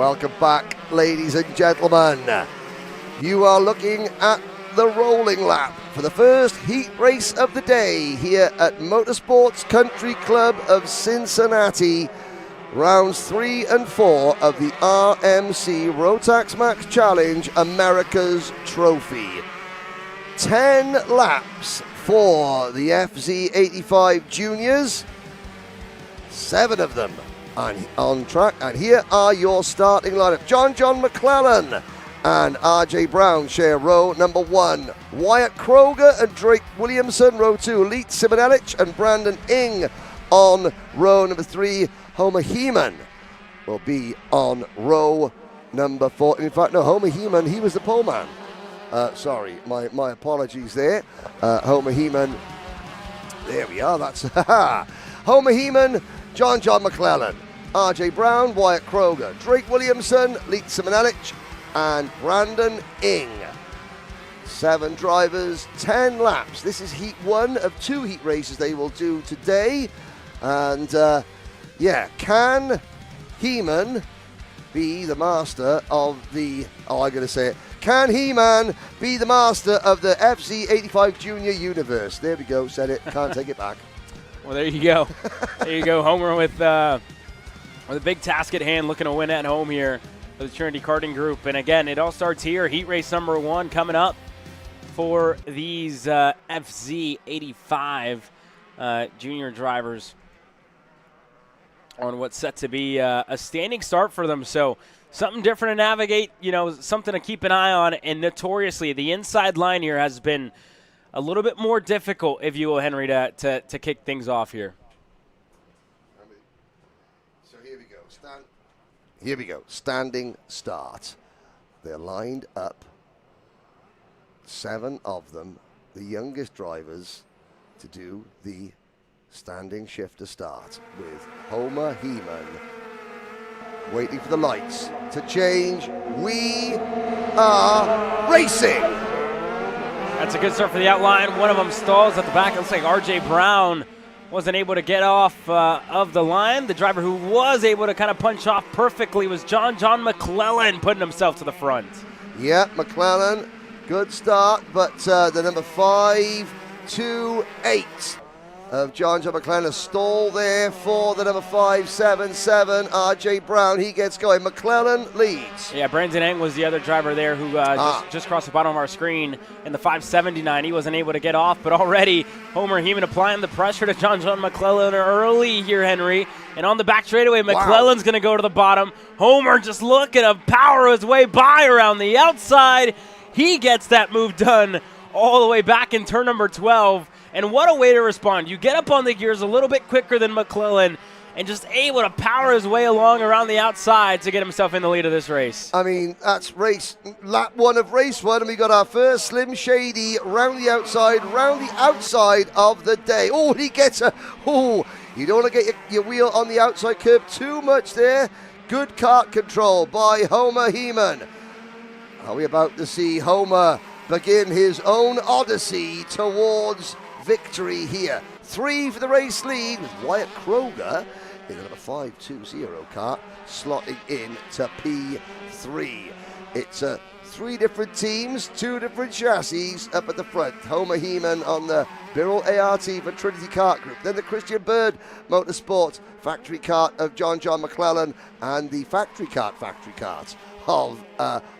Welcome back, ladies and gentlemen. You are looking at the rolling lap for the first heat race of the day here at Motorsports Country Club of Cincinnati. Rounds 3 and 4 of the RMC Rotax Max Challenge America's Trophy. 10 laps for the FZ85 Juniors. 7 of them on track, and here are your starting lineup. John McClellan and RJ Brown share row number 1. Wyatt Kroger and Drake Williamson, row 2. Leet Simonellich and Brandon Ing on row number 3. Homer Heeman will be on row number 4. In fact, no, Homer Heeman, he was the pole man. Sorry, my apologies there. Homer Heeman, there we are, that's Homer Heeman, John McClellan, RJ Brown, Wyatt Kroger, Drake Williamson, Leet Simonellich, and Brandon Ing. 7 drivers, 10 laps. This is heat 1 of 2 heat races they will do today. And can Heeman be the master of the, can He-Man be the master of the FZ85 Junior universe? There we go, said it, can't take it back. Well, there you go. There you go, Homer with a big task at hand, looking to win at home here for the Trinity Karting Group. And again, it all starts here. Heat race number 1 coming up for these FZ85 junior drivers on what's set to be a standing start for them. So something different to navigate, something to keep an eye on. And notoriously, the inside line here has been a little bit more difficult, if you will, Henry, to kick things off here. So here we go. Here we go. Standing start. They're lined up. 7 of them, the youngest drivers, to do the standing shifter start, with Homer Heeman waiting for the lights to change. We are racing. That's a good start for the outline. One of them stalls at the back. It looks like RJ Brown wasn't able to get off of the line. The driver who was able to kind of punch off perfectly was John McClellan, putting himself to the front. Yeah, McClellan, good start, but the number 5-2-8 of John McClellan, a stall there for the number 577, RJ Brown. He gets going. McClellan leads. Yeah, Brandon Eng was the other driver there who just crossed the bottom of our screen in the 579. He wasn't able to get off, but already Homer Heeman applying the pressure to John McClellan early here, Henry. And on the back straightaway, McClellan's going to go to the bottom. Homer just looking to power his way by around the outside. He gets that move done all the way back in turn number 12. And what a way to respond. You get up on the gears a little bit quicker than McClellan and just able to power his way along around the outside to get himself in the lead of this race. I mean, that's lap 1 of race 1, and we got our first Slim Shady round the outside of the day. Oh, he gets you don't want to get your wheel on the outside curb too much there. Good kart control by Homer Heeman. Are we about to see Homer begin his own odyssey towards victory here? 3 for the race lead with Wyatt Kroger in the number 520 kart, slotting in to P3. It's 3 different teams, 2 different chassis up at the front. Homer Heeman on the Birrell ART for Trinity Kart Group. Then the Christian Bird Motorsports factory kart of John McClellan, and the factory kart of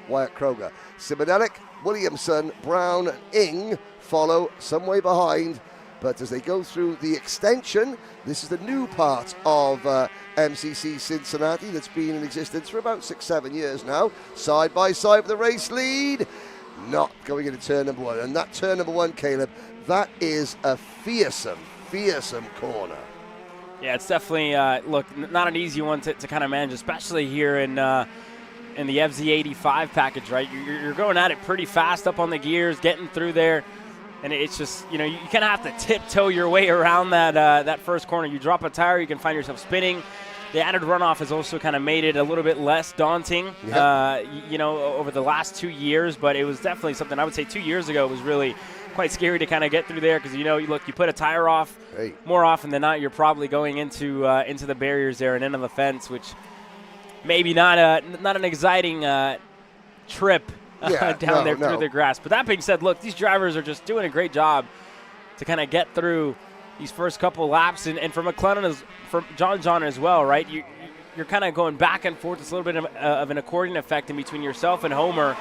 Wyatt Kroger. Simonellich, Williamson, Brown, and Ing follow some way behind, but as they go through the extension, this is the new part of MCC Cincinnati that's been in existence for about 6-7 years now. Side by side with the race lead, not going into turn number 1. And that turn number 1, Caleb, that is a fearsome corner. Yeah, it's definitely, not an easy one to kind of manage, especially here in the FZ85 package, right? You're going at it pretty fast up on the gears, getting through there. And it's just, you kind of have to tiptoe your way around that first corner. You drop a tire, you can find yourself spinning. The added runoff has also kind of made it a little bit less daunting, over the last 2 years. But it was definitely something, I would say 2 years ago, it was really quite scary to kind of get through there because, you put a tire off, more often than not, you're probably going into the barriers there and into the fence, which maybe not an exciting trip down there through the grass. But that being said, look, these drivers are just doing a great job to kind of get through these first couple laps, and for McLennan, for John as well, right? You're kind of going back and forth. It's a little bit of an accordion effect in between yourself and Homer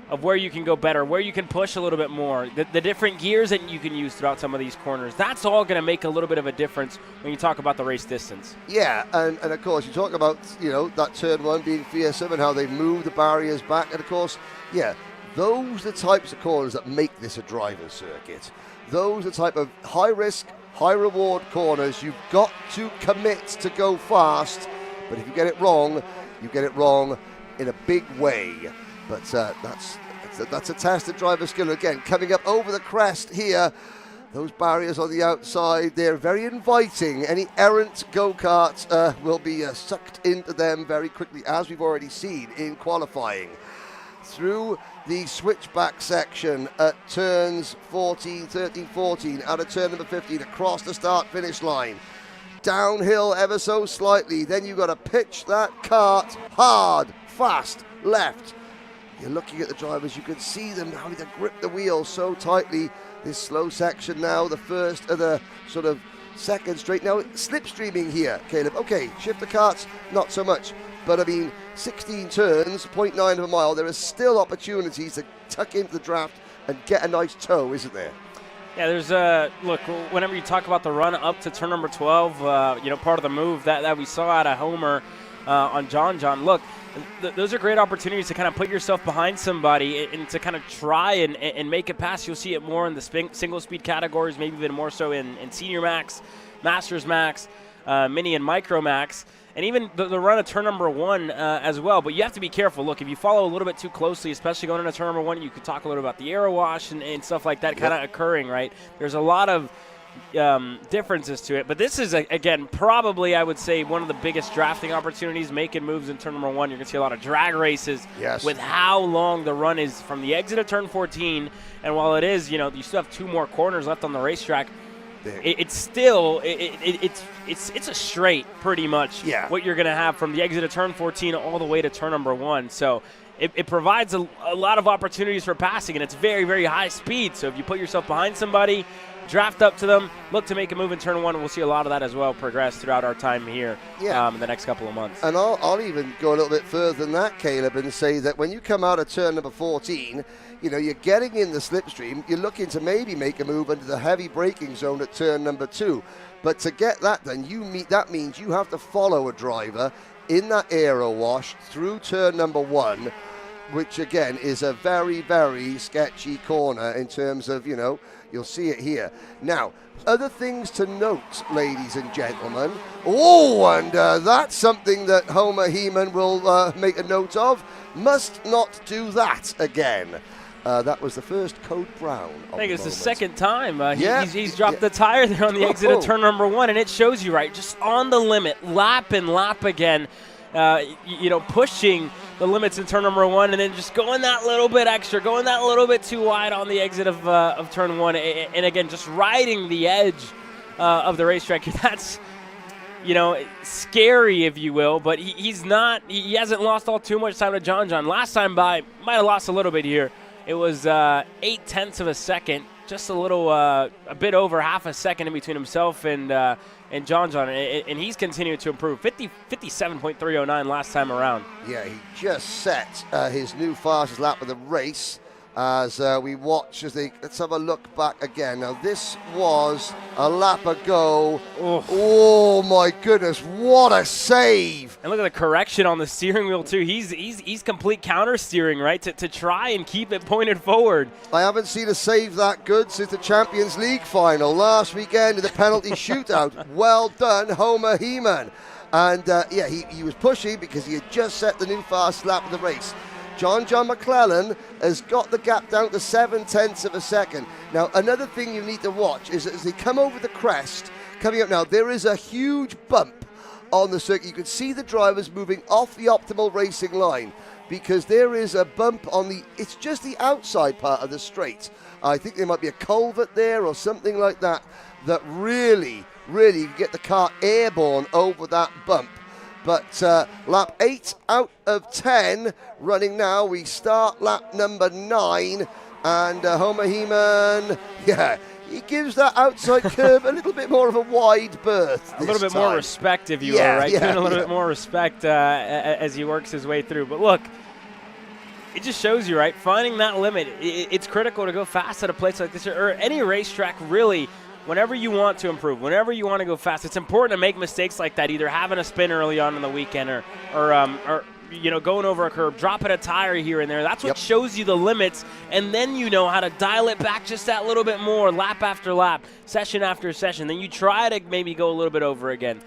of where you can go better, where you can push a little bit more, the different gears that you can use throughout some of these corners. That's all going to make a little bit of a difference when you talk about the race distance. Yeah, and of course, you talk about, that turn one being fearsome and how they move the barriers back. And of course, those are the types of corners that make this a driver's circuit. Those are the type of high-risk, high-reward corners. You've got to commit to go fast, but if you get it wrong, you get it wrong in a big way. But that's a test of driver skill. Again, coming up over the crest here, those barriers on the outside, they're very inviting. Any errant go-karts will be sucked into them very quickly, as we've already seen in qualifying. Through the switchback section at turns 13, 14, out of turn number 15, across the start-finish line. Downhill ever so slightly, then you've got to pitch that kart hard, fast, left. You're looking at the drivers, you can see them having to grip the wheel so tightly. This slow section now, the first of the sort of second straight. Now, slipstreaming here, Caleb. Okay, shift the karts, not so much. But I mean, 16 turns, 0.9 of a mile, there are still opportunities to tuck into the draft and get a nice tow, isn't there? Yeah, there's look, whenever you talk about the run up to turn number 12, part of the move that we saw out of Homer on John, look, those are great opportunities to kind of put yourself behind somebody and to kind of try and make it pass. You'll see it more in the single-speed categories, maybe even more so in Senior Max, Masters Max, Mini and Micro Max, and even the run of turn number 1 as well. But you have to be careful. Look, if you follow a little bit too closely, especially going into turn number 1, you could talk a little about the aero wash and stuff like that kind of occurring, right? There's a lot of differences to it, but this is again probably, I would say, one of the biggest drafting opportunities, making moves in turn number 1. You're going to see a lot of drag races with how long the run is from the exit of turn 14, and while it is, you still have 2 more corners left on the racetrack, it's still it's a straight pretty much what you're going to have from the exit of turn 14 all the way to turn number 1. So it provides a lot of opportunities for passing, and it's very, very high speed. So if you put yourself behind somebody, draft up to them, look to make a move in turn 1. We'll see a lot of that as well progress throughout our time here in the next couple of months. And I'll even go a little bit further than that, Caleb, and say that when you come out of turn number 14, you're getting in the slipstream, you're looking to maybe make a move into the heavy braking zone at turn number 2. But to get that done, that means you have to follow a driver in that aero wash through turn number 1, which again is a very, very sketchy corner in terms of, you'll see it here. Now, other things to note, ladies and gentlemen. And that's something that Homer Heeman will make a note of. Must not do that again. That was the first Code Brown. I think it's the second time he's dropped the tire there on the exit of turn number 1, and it shows you, right, just on the limit, lap and lap again, pushing the limits in turn number 1, and then just going that little bit extra, going that little bit too wide on the exit of turn 1, and again, just riding the edge of the racetrack. That's, scary, if you will, but he hasn't lost all too much time to John. Last time by, might have lost a little bit here. It was 0.8 of a second, just a bit over half a second in between himself and John, and he's continued to improve. 57.309 last time around. Yeah, he just set his new fastest lap of the race as we watch let's have a look back again. Now, this was a lap ago. Oh my goodness, what a save. And look at the correction on the steering wheel too. He's complete counter steering, right, to try and keep it pointed forward. I haven't seen a save that good since the Champions League final last weekend in the penalty shootout. Well done, Homer Heeman. And he was pushing because he had just set the new fast lap of the race. John McClellan has got the gap down to 0.7 of a second. Now, another thing you need to watch is as they come over the crest, coming up now, there is a huge bump on the circuit. You can see the drivers moving off the optimal racing line because there is a bump on it's just the outside part of the straight. I think there might be a culvert there or something like that really get the car airborne over that bump. But lap 8 out of 10 running now. We start lap number 9, and Homer Heeman, he gives that outside curb a little bit more of a wide berth. A little bit more respect, if you will, right? Giving a little bit more respect as he works his way through. But look, it just shows you, right? Finding that limit, it's critical to go fast at a place like this or any racetrack, really. Whenever you want to improve, whenever you want to go fast, it's important to make mistakes like that, either having a spin early on in the weekend or going over a curb, dropping a tire here and there. That's what shows you the limits, and then you know how to dial it back just that little bit more, lap after lap, session after session. Then you try to maybe go a little bit over again.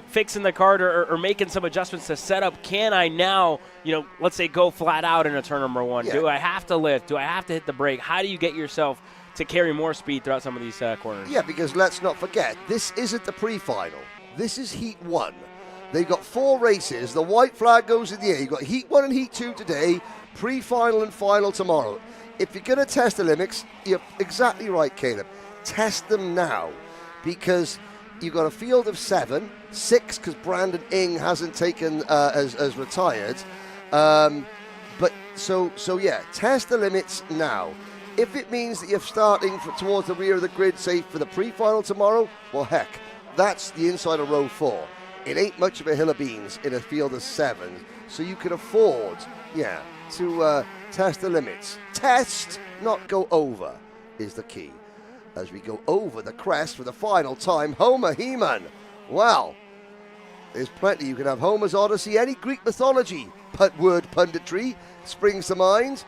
Fixing the kart or making some adjustments to setup. Can I now, let's say go flat out in a turn number 1? Yeah. Do I have to lift? Do I have to hit the brake? How do you get yourself to carry more speed throughout some of these corners? Yeah, because let's not forget, this isn't the pre-final. This is Heat 1. They've got 4 races. The white flag goes in the air. You've got Heat 1 and Heat 2 today, pre-final and final tomorrow. If you're going to test the limits, you're exactly right, Caleb. Test them now, because you've got a field of 7, 6 because Brandon Ing hasn't taken as retired. But test the limits now. If it means that you're starting towards the rear of the grid, say for the pre-final tomorrow, well, heck, that's the inside of row 4. It ain't much of a hill of beans in a field of 7, so you can afford, to test the limits. Test, not go over, is the key. As we go over the crest for the final time, Homer Heeman. Well, there's plenty. You can have Homer's Odyssey, any Greek mythology word punditry springs to mind.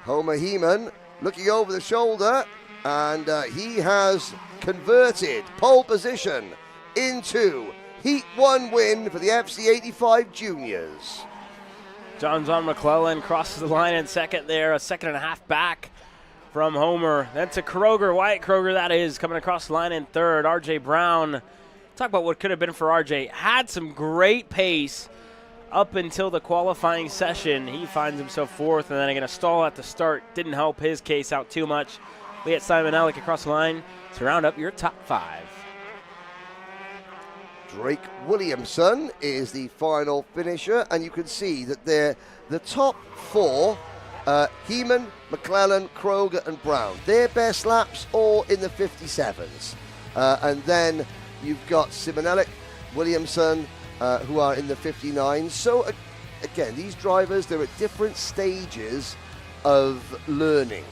Homer Heeman looking over the shoulder, and he has converted pole position into Heat 1 win for the FC85 Juniors. John McClellan crosses the line in second there, a second and a half back from Homer. Then to Kroger, Wyatt Kroger that is, coming across the line in third. RJ Brown, talk about what could have been for RJ. Had some great pace up until the qualifying session. He finds himself fourth, and then again a stall at the start didn't help his case out too much. We had Simon Ellick across the line to round up your top 5. Drake Williamson is the final finisher, and you can see that they're the top 4, Heeman, McClellan, Kroger and Brown. Their best laps all in the 57s. And then you've got Simonellic, Williamson, who are in the 59s. So, again, these drivers, they're at different stages of learning.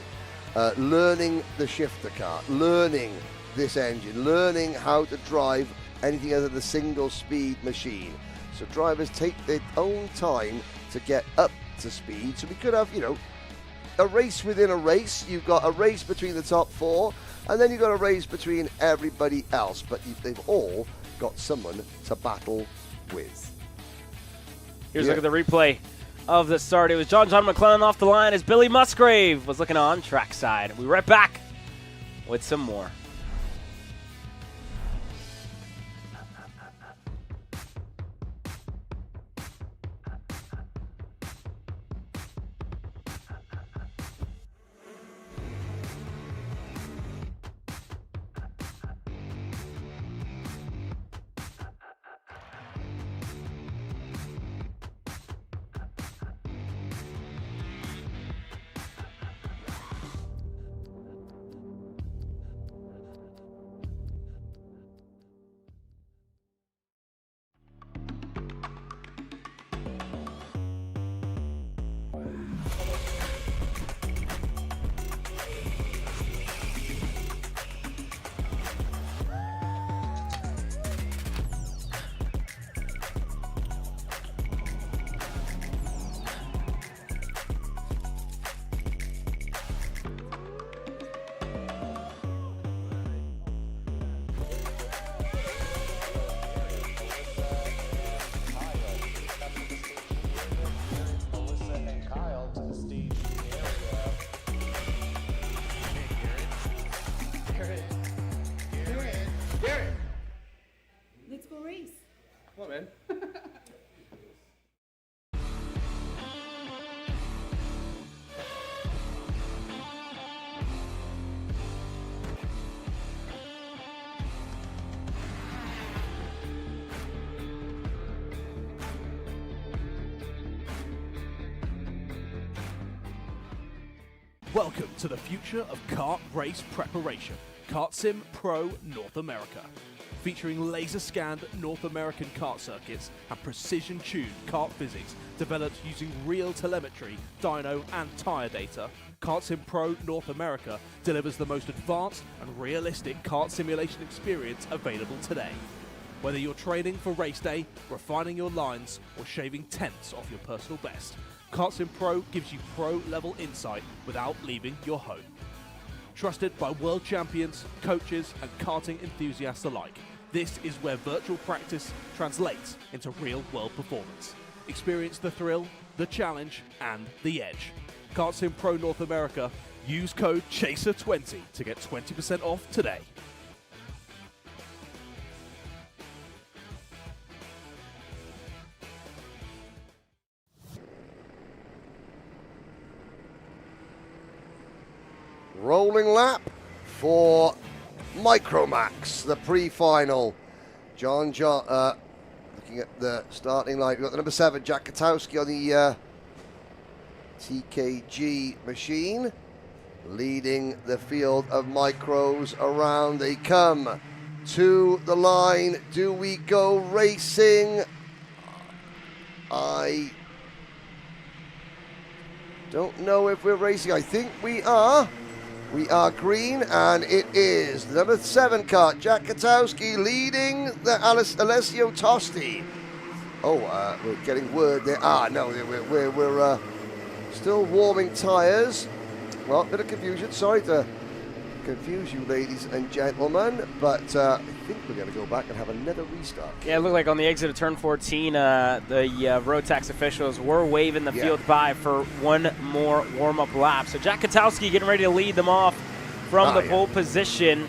Learning the shifter car, learning this engine, learning how to drive anything other than the single-speed machine. So drivers take their own time to get up to speed. So we could have, a race within a race. You've got a race between the top 4, and then you've got a race between everybody else. But they've all got someone to battle with. Here's a look at the replay of the start. It was John McClellan off the line as Billy Musgrave was looking on trackside. We'll be right back with some more. Welcome to the future of kart race preparation, Kart Sim Pro North America. Featuring laser-scanned North American kart circuits and precision-tuned kart physics developed using real telemetry, dyno and tyre data, Kart Sim Pro North America delivers the most advanced and realistic kart simulation experience available today. Whether you're training for race day, refining your lines, or shaving tenths off your personal best, Kart Sim Pro gives you pro-level insight without leaving your home. Trusted by world champions, coaches, and karting enthusiasts alike, this is where virtual practice translates into real-world performance. Experience the thrill, the challenge, and the edge. Kart Sim Pro North America. Use code CHASER20 to get 20% off today. Rolling lap for Micromax, the pre-final. John, looking at the starting line. We've got the number 7, Jack Katowski on the TKG machine, leading the field of micros around. They come to the line. Do we go racing? I don't know if we're racing. I think we are. We are green, and it is the number 7 kart, Jack Katowski, leading the Alessio Tosti. Oh, we're getting word there. No, we're still warming tyres. Well, a bit of confusion. Sorry to confuse you, ladies and gentlemen, but I think we're going to go back and have another restart. Yeah, it looked like on the exit of turn 14, the road tax officials were waving the field by for one more warm-up lap. So Jack Katowski getting ready to lead them off from the pole position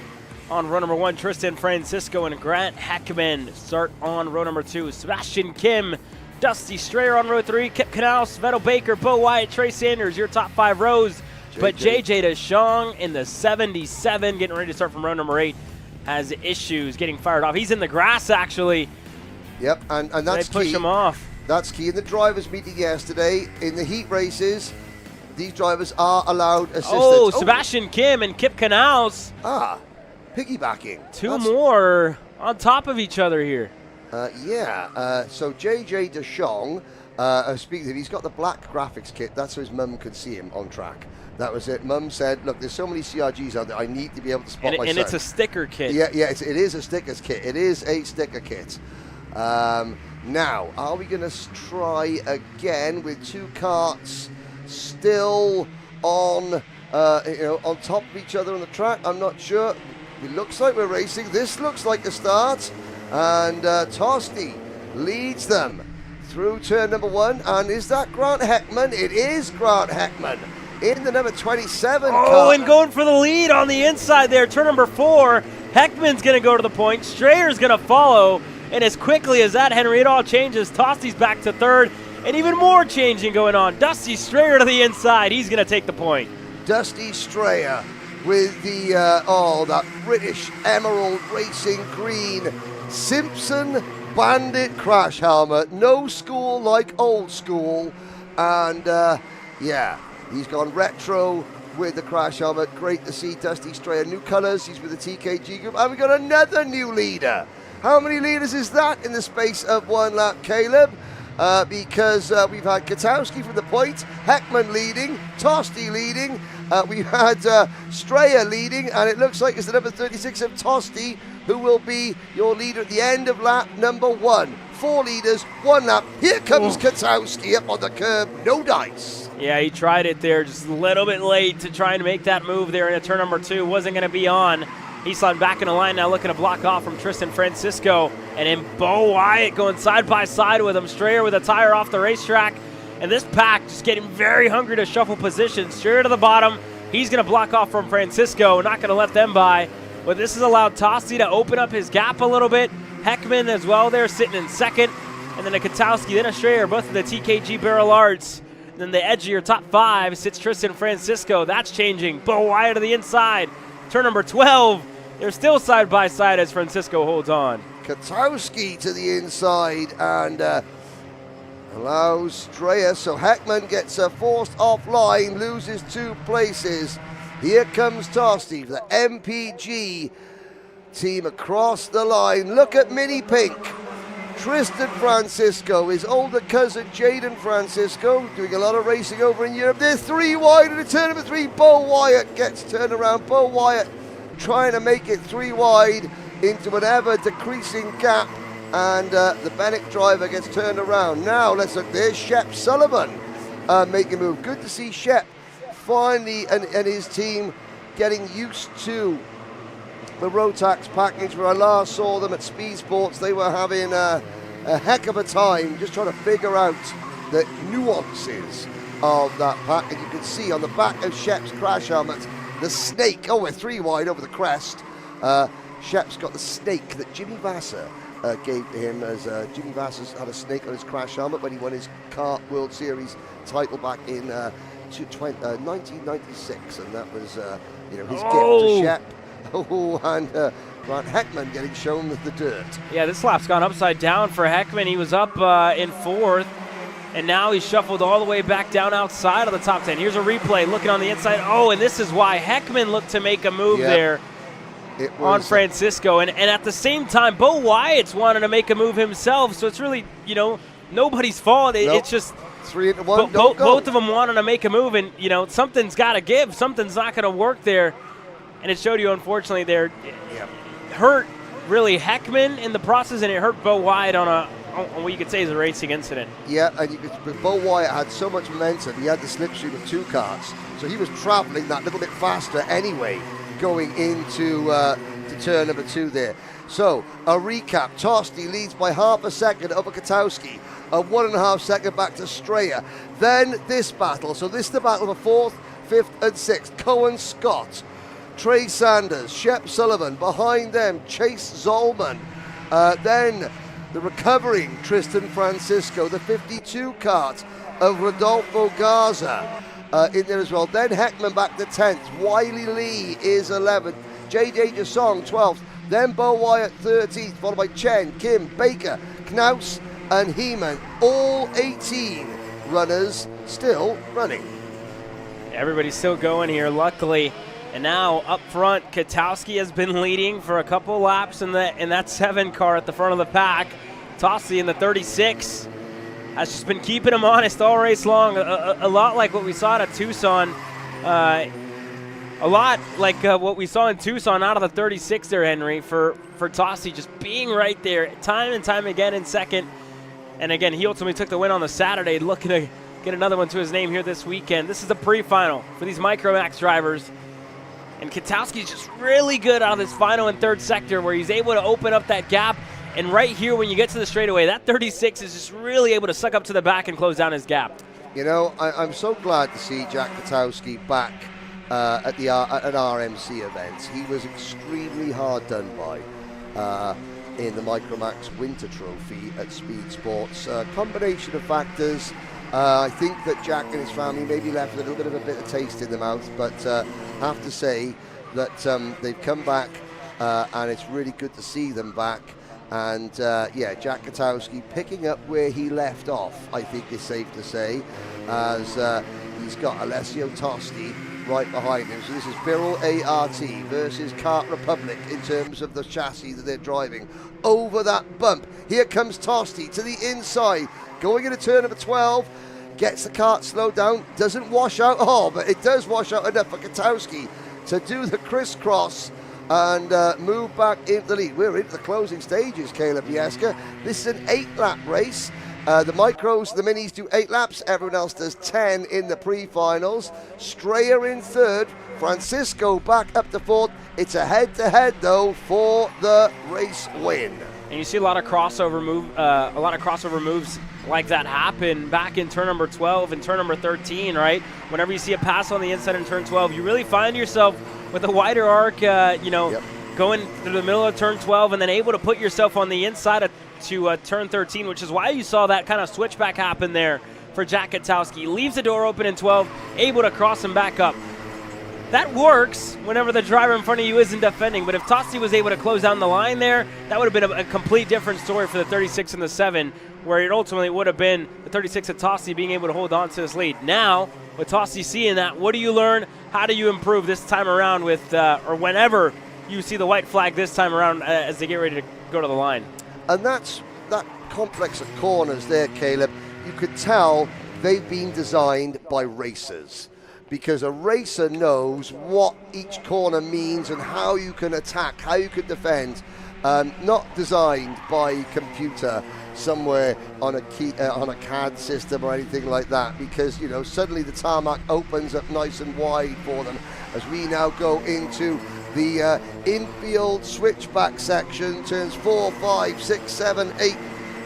on row number 1. Tristan Francisco and Grant Heckman start on row number 2. Sebastian Kim, Dusty Strayer on row 3. Kip Knaus, Vettel Baker, Bo Wyatt, Trey Sanders, your top 5 rows. But JJ DeShong in the 77, getting ready to start from row number 8, has issues getting fired off. He's in the grass, actually. Yep, and that's key. They push him off. That's key. In the drivers' meeting yesterday, in the heat races, these drivers are allowed assistance. Oh, Sebastian Kim and Kip Knaus. Piggybacking. Two more on top of each other here. So JJ DeShong, speaking of him, he's got the black graphics kit. That's so his mum could see him on track. That was it. Mum said, look, there's so many CRGs out there, I need to be able to spot my son. And it's a sticker kit. Yeah, it is a stickers kit. It is a sticker kit. Now, are we going to try again with 2 karts still on, on top of each other on the track? I'm not sure. It looks like we're racing. This looks like the start. And Tosti leads them through turn number 1. And is that Grant Heckman? It is Grant Heckman in the number 27 car. And going for the lead on the inside there. Turn number 4. Heckman's going to go to the point. Strayer's going to follow. And as quickly as that, Henry, it all changes. Tosti's back to 3rd. And even more changing going on. Dusty Strayer to the inside. He's going to take the point. Dusty Strayer with the, that British Emerald Racing Green Simpson Bandit crash helmet. No school like old school. And, he's gone retro with the crash helmet. Great to see Dusty Strayer. New colours. He's with the TKG group. And we've got another new leader. How many leaders is that in the space of 1 lap, Caleb? Because we've had Katowski from the point, Heckman leading, Tosti leading. We've had Strayer leading, and it looks like it's the number 36 of Tosti who will be your leader at the end of lap number 1. 4 leaders, 1 lap. Here comes Katowski up on the curb. No dice. Yeah, he tried it there just a little bit late to try and make that move there in turn number 2. Wasn't going to be on. He's sliding back in the line now, looking to block off from Tristan Francisco. And then Bo Wyatt going side by side with him. Strayer with a tire off the racetrack. And this pack just getting very hungry to shuffle positions. Strayer to the bottom. He's going to block off from Francisco. Not going to let them by. But this has allowed Tosti to open up his gap a little bit. Heckman as well there sitting in 2nd. And then a Katowski, then a Strayer, both of the TKG Barrel Arts. Then the edge of your top 5 sits Tristan Francisco. That's changing. Bo Wyatt to the inside. Turn number 12. They're still side by side as Francisco holds on. Katowski to the inside, and allows Strayer, so Heckman gets forced offline, loses 2 places. Here comes Tosti, the MPG team across the line. Look at Mini Pink. Tristan Francisco, his older cousin Jaden Francisco, doing a lot of racing over in Europe. They're 3 wide in turn number 3. Bo Wyatt gets turned around. Bo Wyatt trying to make it 3 wide into an ever decreasing gap, and the Bennett driver gets turned around. Now let's look, there's Shep Sullivan making a move. Good to see Shep finally and his team getting used to the Rotax package. Where I last saw them at Speed Sports, they were having a heck of a time just trying to figure out the nuances of that pack. And you can see on the back of Shep's crash helmet, the snake. Oh, we're 3 wide over the crest. Shep's got the snake that Jimmy Vasser gave to him, as Jimmy Vasser had a snake on his crash helmet when he won his Kart World Series title back in 1996, and that was his gift to Shep. Oh, and Grant Heckman getting shown the dirt. Yeah, this lap's gone upside down for Heckman. He was up in 4th, and now he's shuffled all the way back down outside of the top 10. Here's a replay looking on the inside. Oh, and this is why Heckman looked to make a move there on Francisco. And at the same time, Bo Wyatt's wanted to make a move himself, so it's really, nobody's fault. It's just 3 into 1. Both of them wanted to make a move, and, something's got to give. Something's not going to work there. And it showed you, unfortunately, there hurt really Heckman in the process, and it hurt Bo Wyatt on what you could say is a racing incident. Yeah, and Bo Wyatt had so much momentum. He had the slipstream of 2 karts, so he was traveling that little bit faster anyway, going into to turn number 2 there. So, a recap. Tosti leads by half a second over Katowski. A 1.5 second back to Strayer. Then this battle. So this is the battle for 4th, 5th, and 6th. Cohen Scott, Trey Sanders, Shep Sullivan. Behind them, Chase Zollman. Then the recovering Tristan Francisco, the 52 kart of Rodolfo Garza in there as well. Then Heckman back to 10th. Wiley Lee is 11th. JJ Jasong 12th. Then Bo Wyatt 13th, followed by Chen, Kim, Baker, Knaus, and Heeman. All 18 runners still running. Everybody's still going here, luckily. And now up front, Katowski has been leading for a couple laps in that 7 car at the front of the pack. Tosti in the 36 has just been keeping him honest all race long. A lot like what we saw at Tucson. A lot like what we saw in Tucson out of the 36 there, Henry, for Tosti, just being right there time and time again in second. And again, he ultimately took the win on the Saturday, looking to get another one to his name here this weekend. This is the pre-final for these Micromax drivers. And Katowski's just really good out of this final and 3rd sector, where he's able to open up that gap. And right here, when you get to the straightaway, that 36 is just really able to suck up to the back and close down his gap. I'm so glad to see Jack Katowski back at an RMC event. He was extremely hard done by in the Micromax Winter Trophy at Speed Sports. Combination of factors. I think that Jack and his family maybe left a little bit of a bitter taste in the mouth, but have to say that they've come back, and it's really good to see them back. And Jack Katowski picking up where he left off, I think is safe to say, as he's got Alessio Tosti right behind him. So this is Birol ART versus Kart Republic in terms of the chassis that they're driving. Over that bump, here comes Tosti to the inside, going into turn number 12, gets the kart slowed down, doesn't wash out all, but it does wash out enough for Katowski to do the crisscross and move back into the lead. We're into the closing stages, Caleb Jeska. This is an 8-lap race. The micros, the minis do 8 laps. Everyone else does 10 in the pre-finals. Strayer in 3rd. Francisco back up to 4th. It's a head-to-head though for the race win. And you see a lot of crossover moves like that happen back in turn number 12 and turn number 13, right? Whenever you see a pass on the inside in turn 12, you really find yourself with a wider arc, going through the middle of turn 12 and then able to put yourself on the inside to turn 13, which is why you saw that kind of switchback happen there for Jack Katowski. Leaves the door open in 12, able to cross him back up. That works whenever the driver in front of you isn't defending, but if Tosti was able to close down the line there, that would have been a complete different story for the 36 and the 7, where it ultimately would have been the 36 of Tosti being able to hold on to this lead. Now, with Tosti seeing that, what do you learn? How do you improve this time around with, or whenever you see the white flag this time around as they get ready to go to the line? And that's that complex of corners there, Caleb. You could tell they've been designed by racers, because a racer knows what each corner means and how you can attack, how you can defend. Not designed by computer somewhere on a CAD system or anything like that, because suddenly the tarmac opens up nice and wide for them as we now go into the infield switchback section, turns 4, 5, 6, 7, 8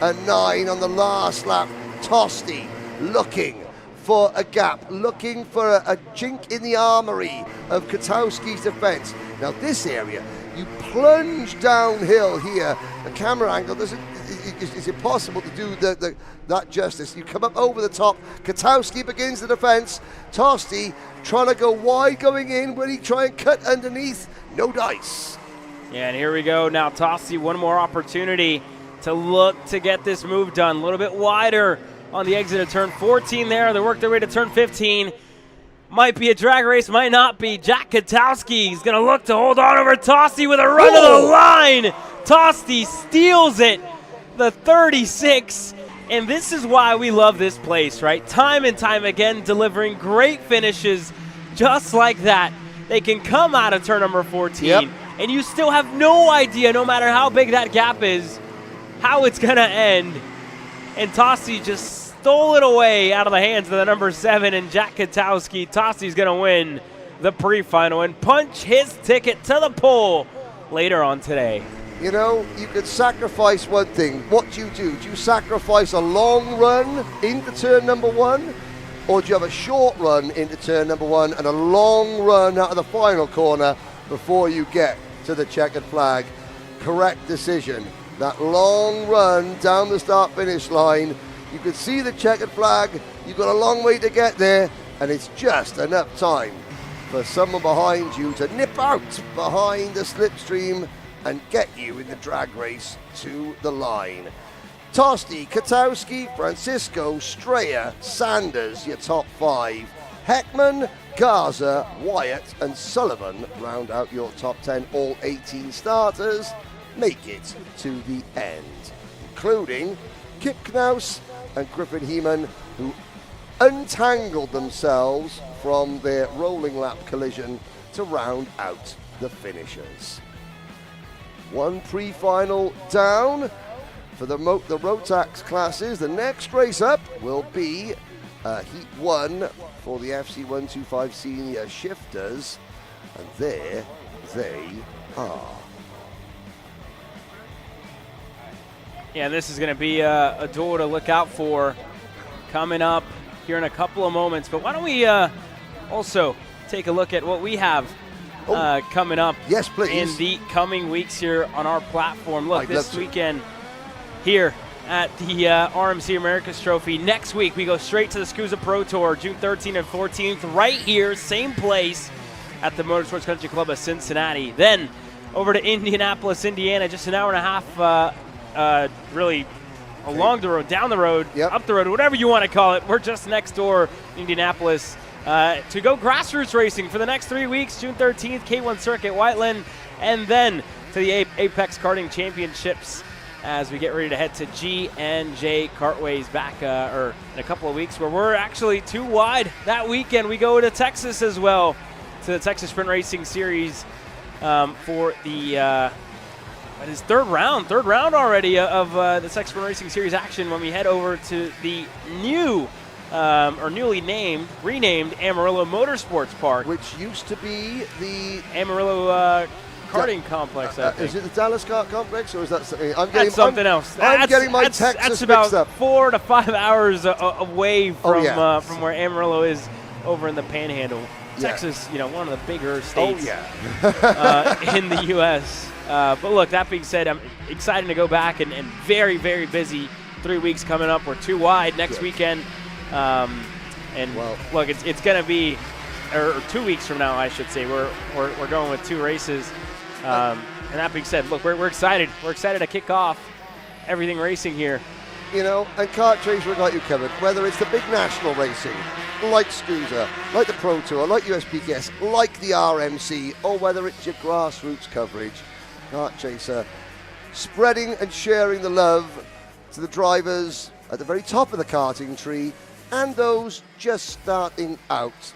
and 9 on the last lap. Tosti looking for a gap, looking for a chink in the armory of Katowski's defense. Now this area, you plunge downhill here. The camera angle is impossible to do that justice. You come up over the top. Katowski begins the defense. Tosti trying to go wide going in. Will he try and cut underneath? No dice. Yeah, and here we go. Now Tosti, one more opportunity to look to get this move done. A little bit wider on the exit of turn 14 there. They work their way to turn 15. Might be a drag race, might not be. Jack Katowski is going to look to hold on over Tosti with a run to the line. Tosti steals it, the 36. And this is why we love this place, right? Time and time again, delivering great finishes just like that. They can come out of turn number 14, and you still have no idea, no matter how big that gap is, how it's going to end. And Tosti just stole it away out of the hands of the number 7 and Jack Katowski. Tosti's going to win the pre-final and punch his ticket to the pole later on today. You could sacrifice one thing. What do? Do you sacrifice a long run into turn number 1? Or do you have a short run into turn number 1 and a long run out of the final corner before you get to the checkered flag? Correct decision. That long run down the start-finish line. You can see the checkered flag. You've got a long way to get there, and it's just enough time for someone behind you to nip out behind the slipstream and get you in the drag race to the line. Tosti, Katowski, Francisco, Strayer, Sanders, your top 5. Heckman, Garza, Wyatt, and Sullivan round out your top 10. All 18 starters make it to the end, including Kip Knaus and Griffin Heeman, who untangled themselves from their rolling lap collision to round out the finishers. One pre-final down for the Rotax classes. The next race up will be Heat 1 for the FC125 Senior Shifters, and there they are. Yeah, this is going to be a duel to look out for coming up here in a couple of moments. But why don't we also take a look at what we have coming up in the coming weeks here on our platform. Look, this weekend here at the RMC America's Trophy. Next week, we go straight to the SCUSA Pro Tour, June 13th and 14th, right here, same place at the Motorsports Country Club of Cincinnati. Then over to Indianapolis, Indiana, just an hour and a half really along the road, down the road, up the road, whatever you want to call it. We're just next door, Indianapolis, to go grassroots racing for the next 3 weeks, June 13th, K1 Circuit, Whiteland, and then to the Apex Karting Championships as we get ready to head to G&J Kartways back or in a couple of weeks, where we're actually too wide. That weekend we go to Texas as well, to the Texas Sprint Racing Series for the it is third round already of the Texas Sprint Racing Series action when we head over to the new or newly renamed Amarillo Motorsports Park, which used to be the Amarillo karting complex. I think. Is it the Dallas Kart Complex, or is that something? That's something else. I'm getting my Texas that's about mixed up. 4 to 5 hours away from where Amarillo is over in the Panhandle. Texas, one of the bigger states in the U.S. But look, that being said, I'm excited to go back and very, very busy 3 weeks coming up. We're too wide next weekend. Look, it's going to be, or 2 weeks from now, I should say. We're going with 2 races. And that being said, look, we're excited. We're excited to kick off everything racing here you know, and Kart Tracer got you covered. Whether it's the big national racing, like Scooter, like the Pro Tour, like USPKS, like the RMC, or whether it's your grassroots coverage, Kart Chaser spreading and sharing the love to the drivers at the very top of the karting tree and those just starting out.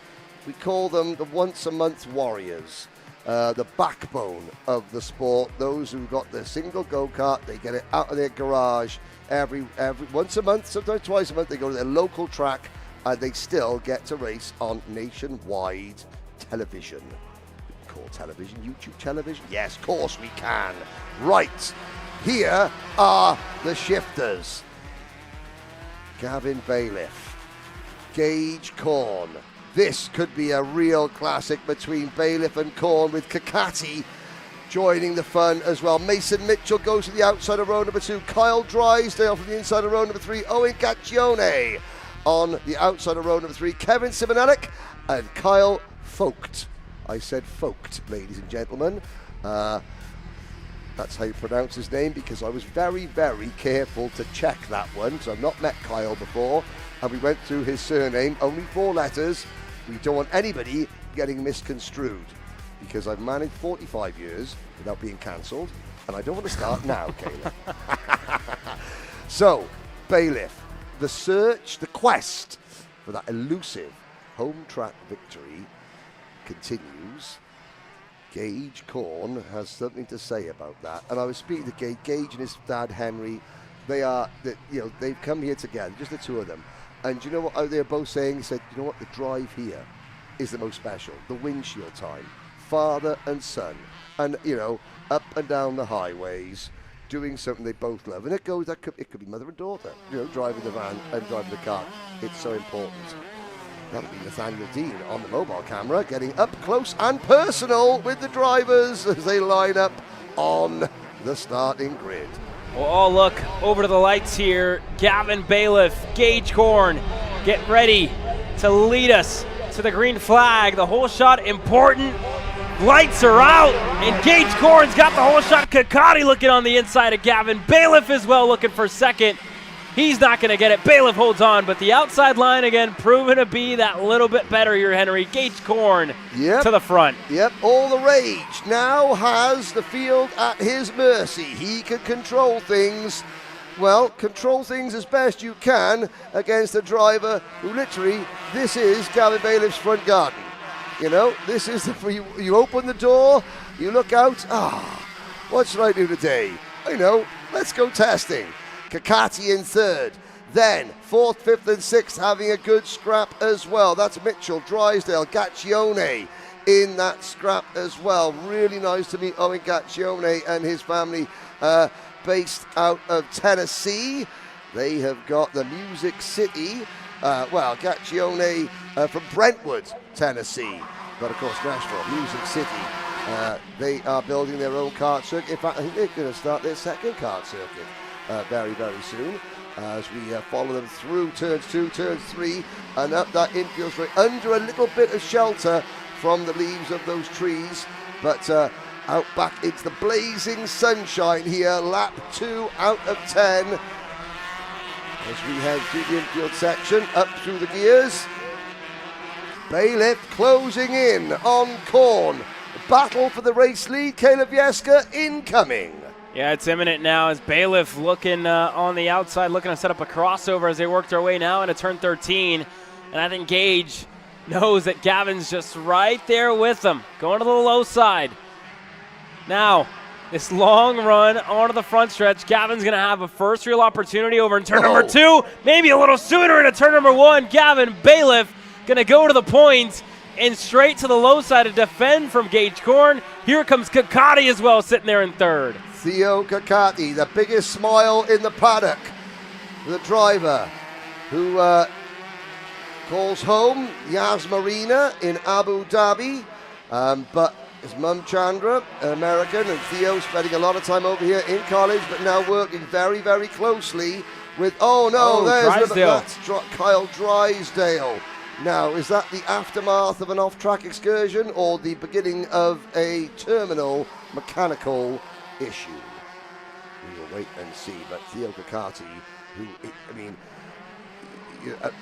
We call them the once-a-month warriors, the backbone of the sport. Those who've got their single go-kart, they get it out of their garage every once a month, sometimes twice a month. They go to their local track and they still get to race on nationwide television. Call television YouTube television? Yes, of course we can. Right, here are the shifters. Gavin Bailiff, Gage Korn. This could be a real classic between Bailiff and Korn, with Kakati joining the fun as well. Mason Mitchell goes to the outside of row number 2. Kyle Drysdale from the inside of row number 3. Owen Gaccione on the outside of row number 3. Kevin Simonelec and Kyle Vogt. I said Vogt, ladies and gentlemen. That's how you pronounce his name, because I was very, very careful to check that one. So I've not met Kyle before, and we went through his surname, only 4 letters. We don't want anybody getting misconstrued, because I've managed 45 years without being cancelled, and I don't want to start now, Caleb. So, Bailiff, the search, the quest for that elusive home track victory continues. Gage Korn has something to say about that, and I was speaking to Gage and his dad Henry. They've come here together, just the two of them. And you know what they're both saying? He said, you know what, the drive here is the most special. The windshield time, father and son, and you know, up and down the highways, doing something they both love. And it could be mother and daughter, you know, driving the van and driving the car. It's so important. That'll be Nathaniel Dean on the mobile camera, getting up close and personal with the drivers as they line up on the starting grid. Well, all look over to the lights here. Gavin Bailiff, Gage Korn, get ready to lead us to the green flag. The whole shot important. Lights are out, and Gage Korn's got the whole shot. Kakati looking on the inside of Gavin. Bailiff as well looking for second. He's not going to get it. Bailiff holds on, but the outside line again proving to be that little bit better here, Henry. Gage Korn to the front. Yep, all the rage. Now has the field at his mercy. He can control things. Well, control things as best you can against a driver who literally, this is Gavin Bailiff's front garden. You know, this is you open the door, you look out, what should I do today? I know, let's go testing. Kakati in third, then 4th, 5th and 6th having a good scrap as well. That's Mitchell, Drysdale, Gaccione in that scrap as well. Really nice to meet Owen Gaccione and his family based out of Tennessee. They have got the Music City, Gaccione from Brentwood, Tennessee. But of course Nashville, Music City. They are building their own kart circuit. In fact, I think they're going to start their second kart circuit very, very soon, as we follow them through turns 2, turns 3, and up that infield straight, under a little bit of shelter from the leaves of those trees, but out back into the blazing sunshine here. Lap 2 out of 10 as we head through the infield section, up through the gears. Bailiff closing in on Korn. Battle for the race lead. Caleb Jeska incoming. Yeah, it's imminent now as Bailiff looking on the outside, looking to set up a crossover as they work their way now into turn 13. And I think Gage knows that Gavin's just right there with them, going to the low side. Now, this long run onto the front stretch, Gavin's going to have a first real opportunity over in turn number 2, maybe a little sooner into turn number 1. Gavin Bailiff going to go to the points and straight to the low side to defend from Gage Korn. Here comes Kakati as well, sitting there in third. Theo Kakati, the biggest smile in the paddock. The driver who calls home Yas Marina in Abu Dhabi, but his mum Chandra, an American, and Theo spending a lot of time over here in college, but now working very, very closely with, that's Kyle Drysdale. Now, is that the aftermath of an off-track excursion or the beginning of a terminal mechanical issue? We will wait and see, but Theo Kakati who, I mean,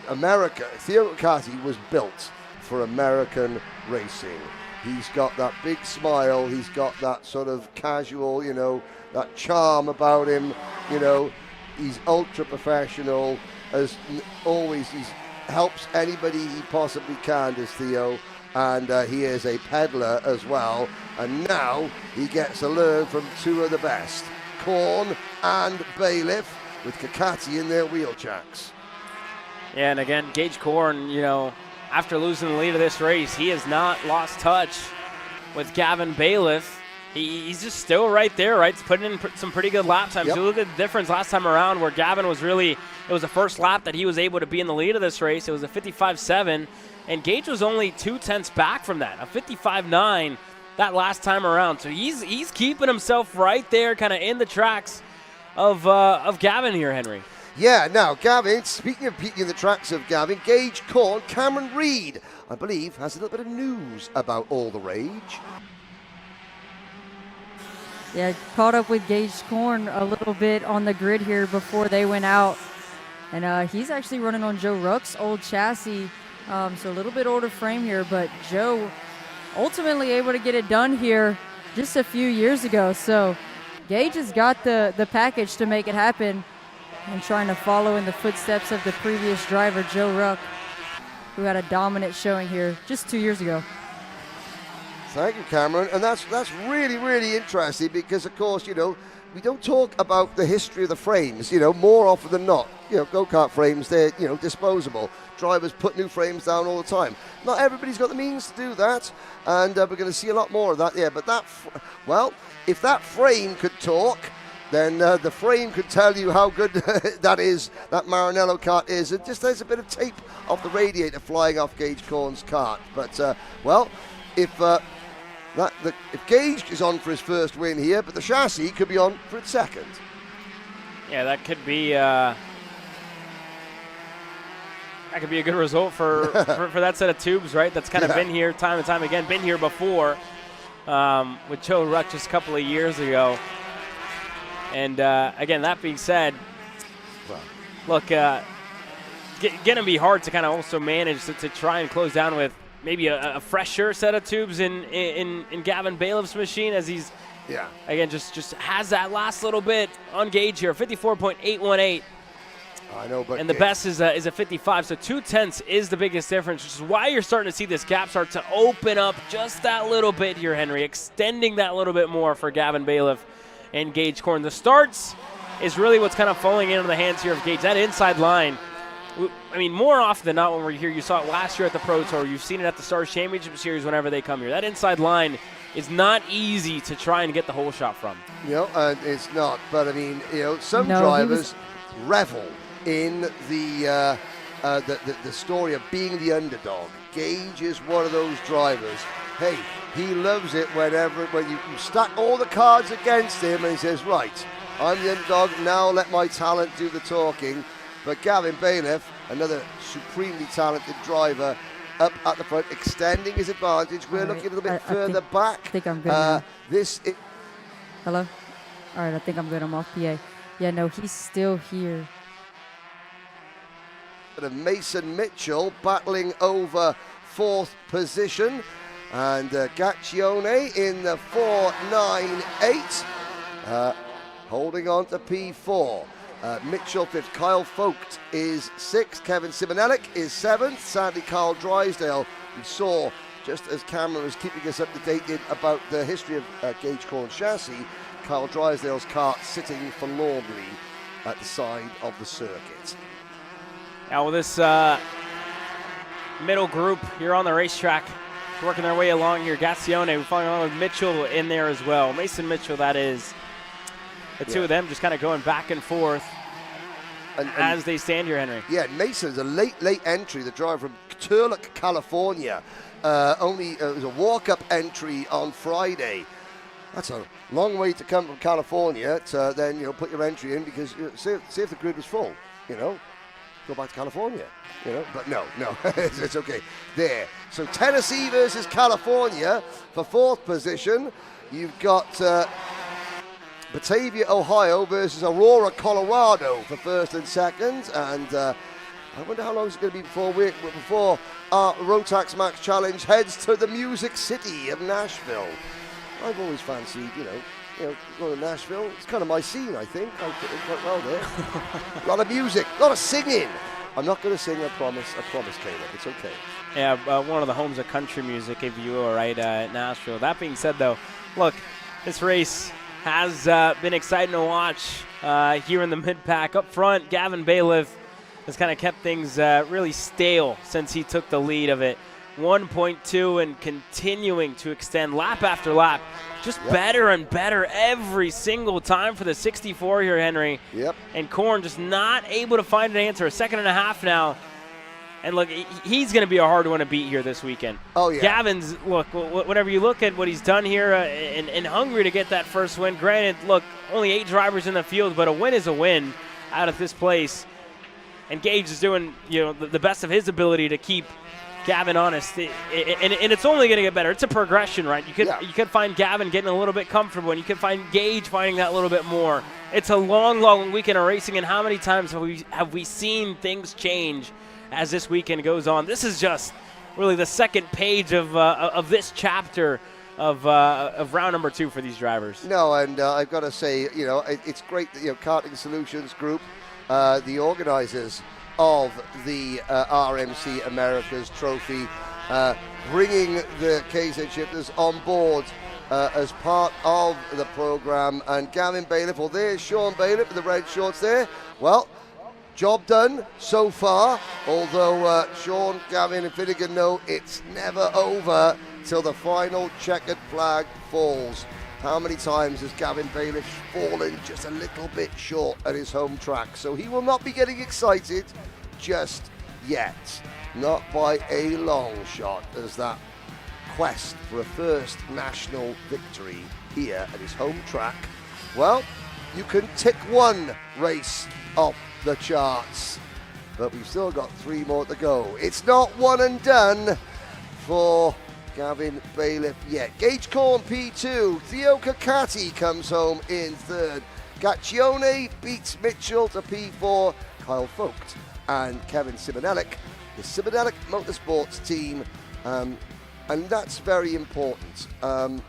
America, Theo Ducati was built for American racing. He's got that big smile, he's got that sort of casual, you know, that charm about him, you know, he's ultra professional, as always, he helps anybody he possibly can, does Theo, and he is a peddler as well, and now he gets to learn from two of the best, Korn and Bailiff, with Ducati in their wheel tracks. Yeah, and again, Gage Korn, you know, after losing the lead of this race, he has not lost touch with Gavin Bailiff. He's just still right there, right? He's putting in some pretty good lap times. Yep. You look at the difference last time around where Gavin was really, it was the first lap that he was able to be in the lead of this race. It was a 55.7, and Gage was only 0.2 back from that, a 55.9 that last time around. So he's keeping himself right there, kind of in the tracks of Gavin here, Henry. Yeah, now, Gavin, speaking of peeking in the tracks of Gavin, Gage Korn, Cameron Reed, I believe, has a little bit of news about all the rage. Yeah, caught up with Gage Korn a little bit on the grid here before they went out. And he's actually running on Joe Ruck's old chassis, so a little bit older frame here, but Joe ultimately able to get it done here just a few years ago. So Gage has got the package to make it happen, and trying to follow in the footsteps of the previous driver, Joe Ruck, who had a dominant showing here just 2 years ago. Thank you, Cameron. And that's really, really interesting because, of course, you know, we don't talk about the history of the frames, you know, more often than not. You know, go-kart frames, they're, you know, disposable. Drivers put new frames down all the time. Not everybody's got the means to do that, and we're going to see a lot more of that, yeah. But that, well, if that frame could talk, then the frame could tell you how good that Maranello kart is. It just has a bit of tape off the radiator flying off Gage Korn's kart. But, well, if Gage is on for his first win here, but the chassis could be on for its second. Yeah, that could be a good result for that set of tubes, right? That's kind of been here time and time again, been here before with Joe Ruck just a couple of years ago. And again, that being said, look, going to be hard to kind of also manage to try and close down with maybe a fresher set of tubes in Gavin Bailiff's machine, as he's again just has that last little bit on Gage here, 54.818. I know, but and the best is a 55, so 0.2 is the biggest difference, which is why you're starting to see this gap start to open up just that little bit here, Henry, extending that little bit more for Gavin Bailiff and Gage Korn. The starts is really what's kind of falling into the hands here of Gage. That inside line, I mean, more often than not when we're here, you saw it last year at the Pro Tour, you've seen it at the Stars Championship Series whenever they come here. That inside line is not easy to try and get the whole shot from. You know, it's not, but I mean, you know, some drivers revel in the story of being the underdog. Gage is one of those drivers. Hey, he loves it when you stack all the cards against him and he says, right, I'm the underdog, now let my talent do the talking. But Gavin Bailiff, another supremely talented driver, up at the front, extending his advantage. We're looking a little bit further back. I think I'm good. Hello? All right, I think I'm good. I'm off PA. Yeah, no, he's still here. Mason Mitchell battling over fourth position, and Gaccione in the 4.98, holding on to P4. Mitchell fifth, Kyle Vogt is sixth, Kevin Simonellic is seventh. Sadly, Carl Drysdale, we saw just as Cameron was keeping us up to date about the history of Gage Korn's chassis, Carl Drysdale's kart sitting forlornly at the side of the circuit. Now with this middle group here on the racetrack, working their way along here, Gaccione, we're following along with Mitchell in there as well. Mason Mitchell, that is. The two of them just kind of going back and forth as they stand here, Henry. Yeah, Mason's a late entry, the driver from Turlock, California. It was a walk-up entry on Friday. That's a long way to come from California to then, you know, put your entry in because see if the grid was full, you know. Go back to California, you know, but no, it's okay. There. So Tennessee versus California for fourth position. You've got Batavia, Ohio versus Aurora, Colorado for first and second. And I wonder how long it's going to be before our Rotax Max Challenge heads to the Music City of Nashville. I've always fancied, going to Nashville. It's kind of my scene, I think. I fit in quite well there. A lot of music, a lot of singing. I'm not going to sing, I promise, Caleb. It's okay. Yeah, one of the homes of country music, if you will, right, Nashville. That being said, though, look, this race has been exciting to watch here in the mid-pack. Up front, Gavin Bailiff has kind of kept things really stale since he took the lead of it. 1.2 and continuing to extend lap after lap. Just better and better every single time for the 64 here, Henry. Yep. And Korn just not able to find an answer. A second and a half now. And look, he's going to be a hard one to beat here this weekend. Oh, yeah. Gavin's, look, whenever you look at what he's done here and hungry to get that first win. Granted, look, only 8 drivers in the field, but a win is a win out of this place. And Gage is doing, the best of his ability to keep Gavin honest, and it's only going to get better. It's a progression, right? You could find Gavin getting a little bit comfortable, and you could find Gage finding that little bit more. It's a long, long weekend of racing, and how many times have we seen things change as this weekend goes on? This is just really the second page of this chapter of round number 2 for these drivers. No, and I've got to say, it's great that Karting Solutions Group, the organizers of the RMC Americas Trophy, bringing the KZ shifters on board as part of the program. And Gavin Bailiff, well, there's Sean Bailiff with the red shorts there. Well, job done so far, although Sean, Gavin and Finnegan know it's never over till the final checkered flag falls. How many times has Gavin Bailiff fallen just a little bit short at his home track? So he will not be getting excited just yet. Not by a long shot, as that quest for a first national victory here at his home track. Well, you can tick one race off the charts, but we've still got 3 more to go. It's not one and done for Gavin Bailiff yet. Gage Korn P2, Theo Kakati comes home in 3rd. Gaccione beats Mitchell to P4, Kyle Vogt and Kevin Simonellic, the Simonellic Motorsports team, and that's very important. I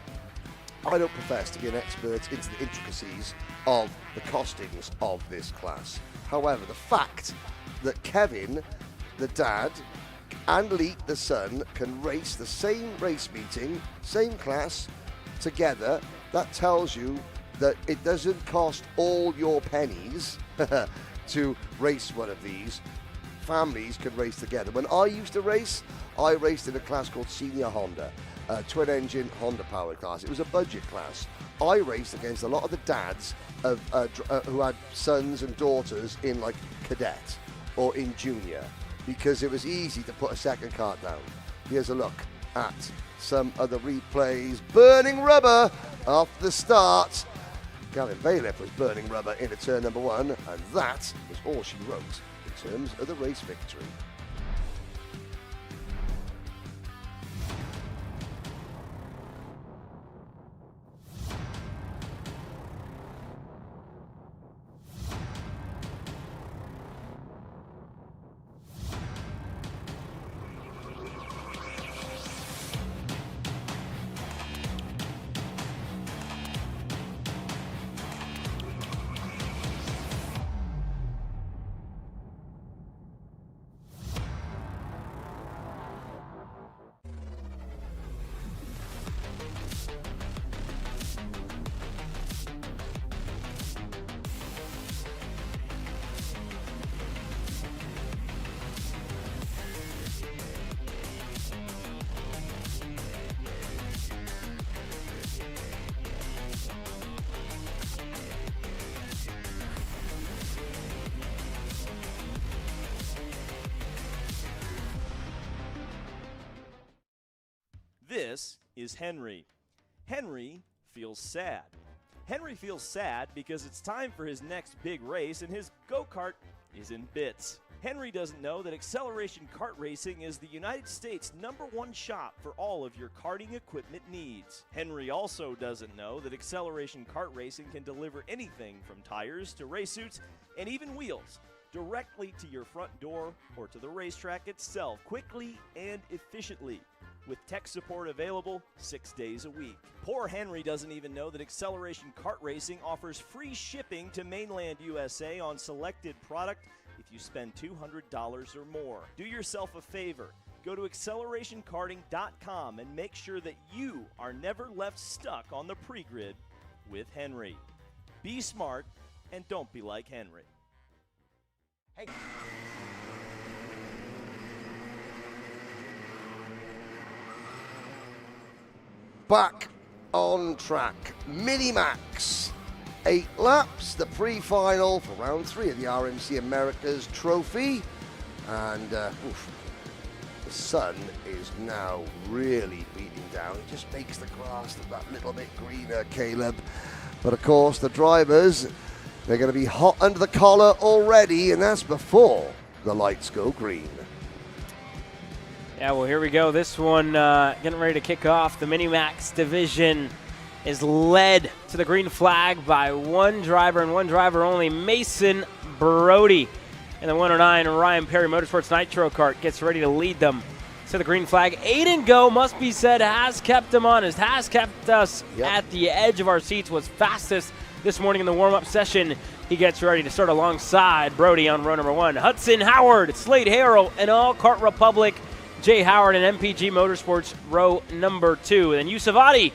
don't profess to be an expert into the intricacies of the costings of this class. However, the fact that Kevin, the dad, and Leet, the son, can race the same race meeting, same class, together, that tells you that it doesn't cost all your pennies to race one of these. Families can race together. When I used to race, I raced in a class called Senior Honda, a twin-engine Honda powered class. It was a budget class. I raced against a lot of the dads of who had sons and daughters in like cadet or in junior, because it was easy to put a second kart down. Here's a look at some of the replays. Burning rubber off the start. Gavin Bailiff was burning rubber into turn number 1, and that was all she wrote in terms of the race victory. This is Henry. Henry feels sad. Henry feels sad because it's time for his next big race and his go-kart is in bits. Henry doesn't know that Acceleration Kart Racing is the United States' #1 shop for all of your karting equipment needs. Henry also doesn't know that Acceleration Kart Racing can deliver anything from tires to race suits and even wheels directly to your front door or to the racetrack itself, quickly and efficiently, with tech support available 6 days a week. Poor Henry doesn't even know that Acceleration Kart Racing offers free shipping to mainland USA on selected product if you spend $200 or more. Do yourself a favor. Go to accelerationkarting.com and make sure that you are never left stuck on the pre-grid with Henry. Be smart and don't be like Henry. Hey. Back on track, Minimax. 8 laps, the pre-final for round 3 of the RMC Americas Trophy. And the sun is now really beating down. It just makes the grass look that little bit greener, Caleb. But of course, the drivers, they're going to be hot under the collar already, and that's before the lights go green. Yeah, well, here we go. This one getting ready to kick off. The Minimax division is led to the green flag by one driver and one driver only, Mason Brody. And the 109 Ryan Perry Motorsports Nitro Kart gets ready to lead them to the green flag. Aiden Go, must be said, has kept them honest, has kept us at the edge of our seats, was fastest this morning in the warm-up session. He gets ready to start alongside Brody on row number 1. Hudson Howard, Slade Harrell, and all Kart Republic, Jay Howard and MPG Motorsports row number 2. And then Yusavati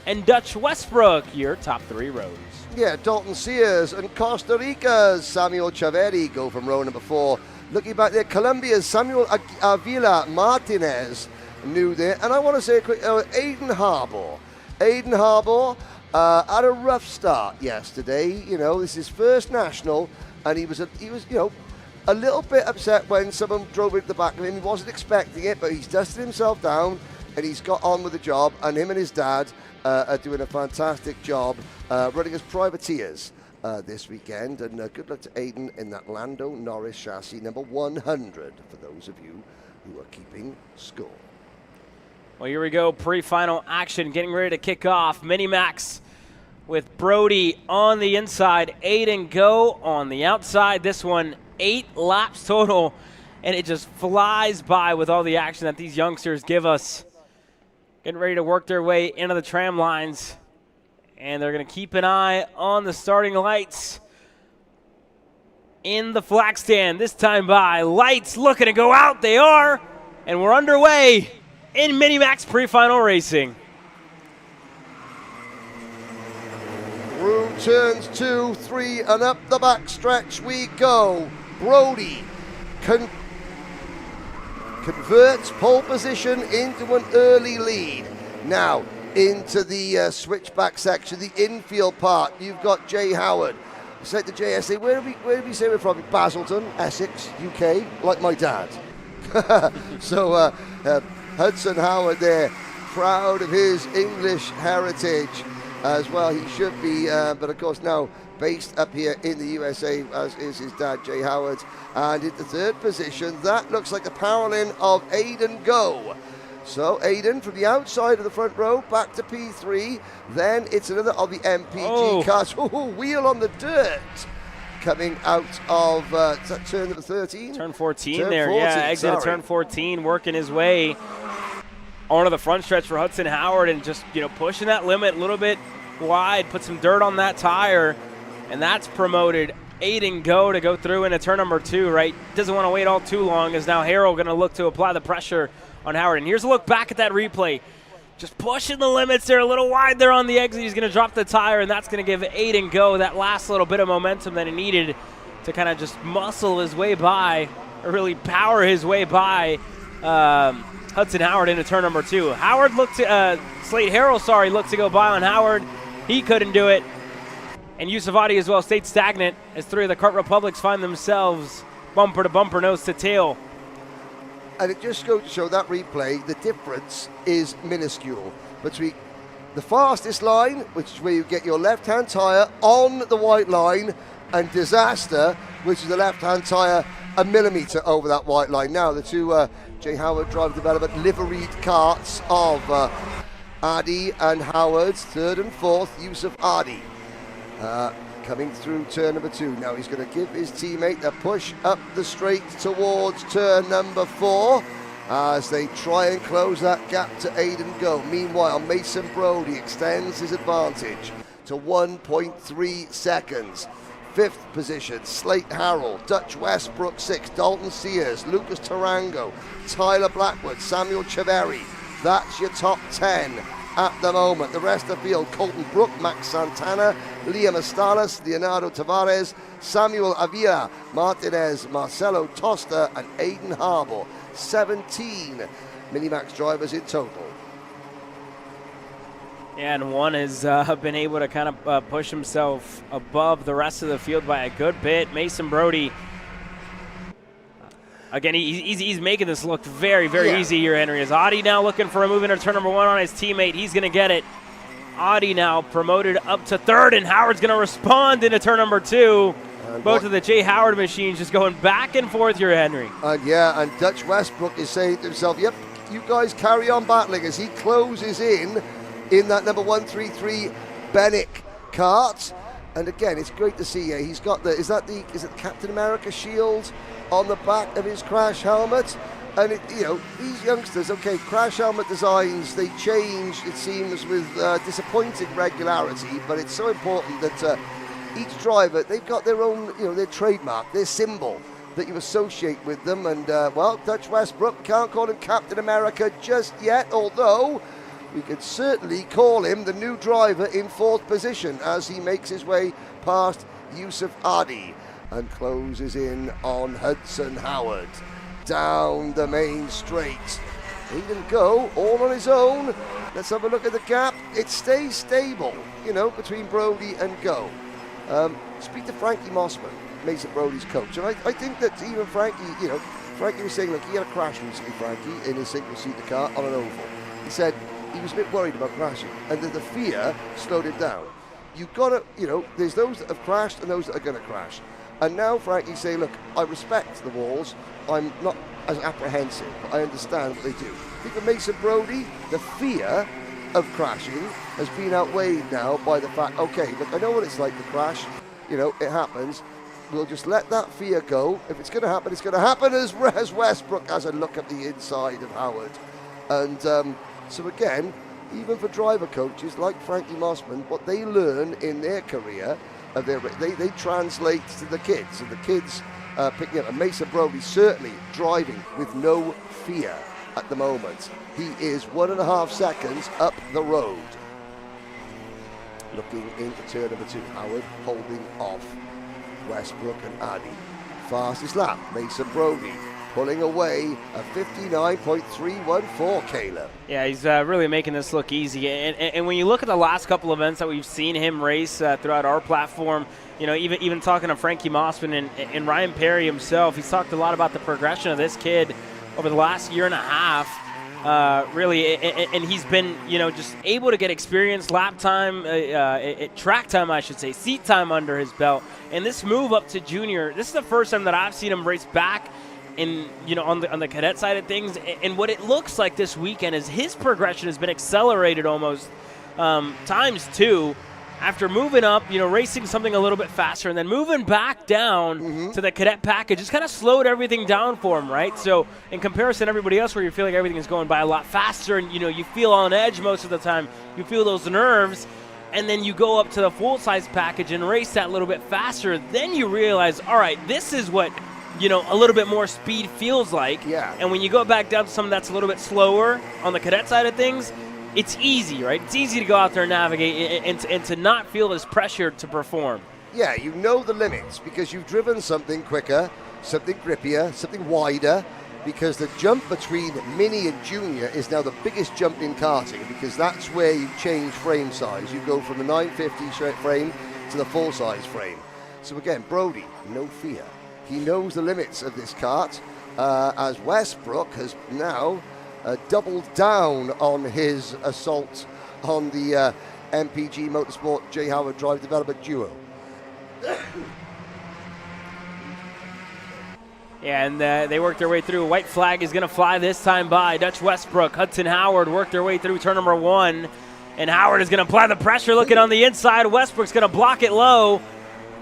and Dutch Westbrook, your top 3 rows. Yeah, Dalton Sears and Costa Rica's Samuel Chaveri go from row number 4. Looking back there, Colombia's Samuel Avila Martinez new there. And I want to say a quick, Aiden Harbour. Aiden Harbour had a rough start yesterday. You know, this is his first national, and he was a little bit upset when someone drove into the back of him. He wasn't expecting it, but he's dusted himself down and he's got on with the job. And him and his dad are doing a fantastic job running as privateers this weekend. And good luck to Aiden in that Lando Norris chassis number 100 for those of you who are keeping score. Well, here we go. Pre-final action getting ready to kick off. Minimax with Brody on the inside, Aiden Go on the outside. This one 8 laps total, and it just flies by with all the action that these youngsters give us. Getting ready to work their way into the tram lines, and they're going to keep an eye on the starting lights in the flag stand. This time by lights looking to go out. They are, and we're underway in Minimax pre-final racing. Through turns 2, 3, and up the back stretch we go. Brody converts pole position into an early lead. Now into the switchback section, the infield part. You've got Jay Howard. I said to Jay, I say, where do we say we're from? Basildon, Essex, UK, like my dad. So Hudson Howard there, proud of his English heritage as well. He should be, but of course now based up here in the USA, as is his dad, Jay Howard. And in the 3rd position, that looks like the paralleling of Aiden Go. So Aiden from the outside of the front row, back to P3. Then it's another of the MPG cars. Ooh, wheel on the dirt. Coming out of turn number 13? Turn 14 there, 14, yeah, exit at turn 14, working his way onto the front stretch for Hudson Howard and just, pushing that limit a little bit wide, put some dirt on that tire, and that's promoted Aiden Go to go through into turn number 2, right? Doesn't want to wait all too long, as now Harrell going to look to apply the pressure on Howard. And here's a look back at that replay. Just pushing the limits there, a little wide there on the exit. He's going to drop the tire, and that's going to give Aiden Go that last little bit of momentum that he needed to kind of just muscle his way by, or really power his way by Hudson Howard into turn number 2. Howard looked to, Slade Harrell, looked to go by on Howard. He couldn't do it. And Yusavati as well stayed stagnant as 3 of the Kart Republics find themselves bumper to bumper, nose to tail. And it just goes to show that replay, the difference is minuscule between the fastest line, which is where you get your left-hand tyre on the white line, and disaster, which is the left-hand tyre a millimetre over that white line. Now the two J. Howard Drive Development liveried karts of Adi and Howard's third and fourth, Yusuf Adi. Coming through turn number 2. Now he's going to give his teammate a push up the straight towards turn number 4 as they try and close that gap to Aiden Go. Meanwhile, Mason Brody extends his advantage to 1.3 seconds. 5th position, Slate Harrell, Dutch Westbrook 6, Dalton Sears, Lucas Tarango, Tyler Blackwood, Samuel Chaveri. That's your top 10 at the moment. The rest of the field, Colton Brook, Max Santana, Liam Estales, Leonardo Tavares, Samuel Avila, Martinez, Marcelo Tosta, and Aiden Harbour. 17 Minimax drivers in total. Yeah, and one has been able to kind of push himself above the rest of the field by a good bit. Mason Brody, again, he's making this look very, very easy here, Henry. Is Adi now looking for a move into turn number 1 on his teammate? He's going to get it. Adi now promoted up to 3rd, and Howard's going to respond into turn number 2. Both of the J. Howard machines just going back and forth here, Henry. And Dutch Westbrook is saying to himself, yep, you guys carry on battling as he closes in that number 133 Bennett kart. And again, it's great to see. He's got is it the Captain America shield on the back of his crash helmet? And these youngsters, okay, crash helmet designs, they change, it seems, with disappointing regularity, but it's so important that each driver, they've got their own, their trademark, their symbol that you associate with them. And well, Dutch Westbrook, can't call him Captain America just yet, although we could certainly call him the new driver in 4th position as he makes his way past Yusuf Adi and closes in on Hudson Howard down the main straight. Aiden Go all on his own. Let's have a look at the gap. It stays stable, between Brody and Go. Speak to Frankie Mossman, Mason Brody's coach, and I think that even Frankie, Frankie was saying, look, he had a crash recently, Frankie, in a single-seater car on an oval. He said he was a bit worried about crashing, and that the fear slowed him down. You've got to, there's those that have crashed and those that are going to crash. And now Frankie's saying, look, I respect the walls. I'm not as apprehensive, but I understand what they do. I think with Mason Brody, the fear of crashing has been outweighed now by the fact, okay, look, I know what it's like to crash. It happens. We'll just let that fear go. If it's going to happen, it's going to happen, as Westbrook has a look at the inside of Howard. And so again, even for driver coaches like Frankie Mossman, what they learn in their career, they translate to the kids. And the kids picking up. And Mason Brody certainly driving with no fear at the moment. He is 1.5 seconds up the road. Looking into turn number 2, Howard holding off Westbrook and Adi. Fastest lap, Mason Brody pulling away a 59.314, Caleb. Yeah, he's really making this look easy. And when you look at the last couple of events that we've seen him race throughout our platform, even talking to Frankie Mossman and Ryan Perry himself, he's talked a lot about the progression of this kid over the last year and a half. Really, and he's been, just able to get experience, lap time, track time, I should say, seat time under his belt. And this move up to junior, this is the first time that I've seen him race back in, on the cadet side of things. And what it looks like this weekend is his progression has been accelerated almost times 2. After moving up, racing something a little bit faster and then moving back down to the cadet package, just kind of slowed everything down for him, right? So in comparison to everybody else where you feel like everything is going by a lot faster and, you feel on edge most of the time, you feel those nerves, and then you go up to the full-size package and race that a little bit faster, then you realize, all right, this is what, a little bit more speed feels like. Yeah. And when you go back down to something that's a little bit slower on the cadet side of things, it's easy, right? It's easy to go out there and navigate and to not feel as pressured to perform. Yeah, you know the limits because you've driven something quicker, something grippier, something wider, because the jump between mini and junior is now the biggest jump in karting because that's where you change frame size. You go from the 950 frame to the full-size frame. So again, Brody, no fear. He knows the limits of this kart, as Westbrook has now doubled down on his assault on the MPG Motorsport J. Howard Drive Development duo. And they work their way through. White flag is going to fly this time by Dutch Westbrook. Hudson Howard work their way through turn number 1. And Howard is going to apply the pressure looking on the inside. Westbrook's going to block it low.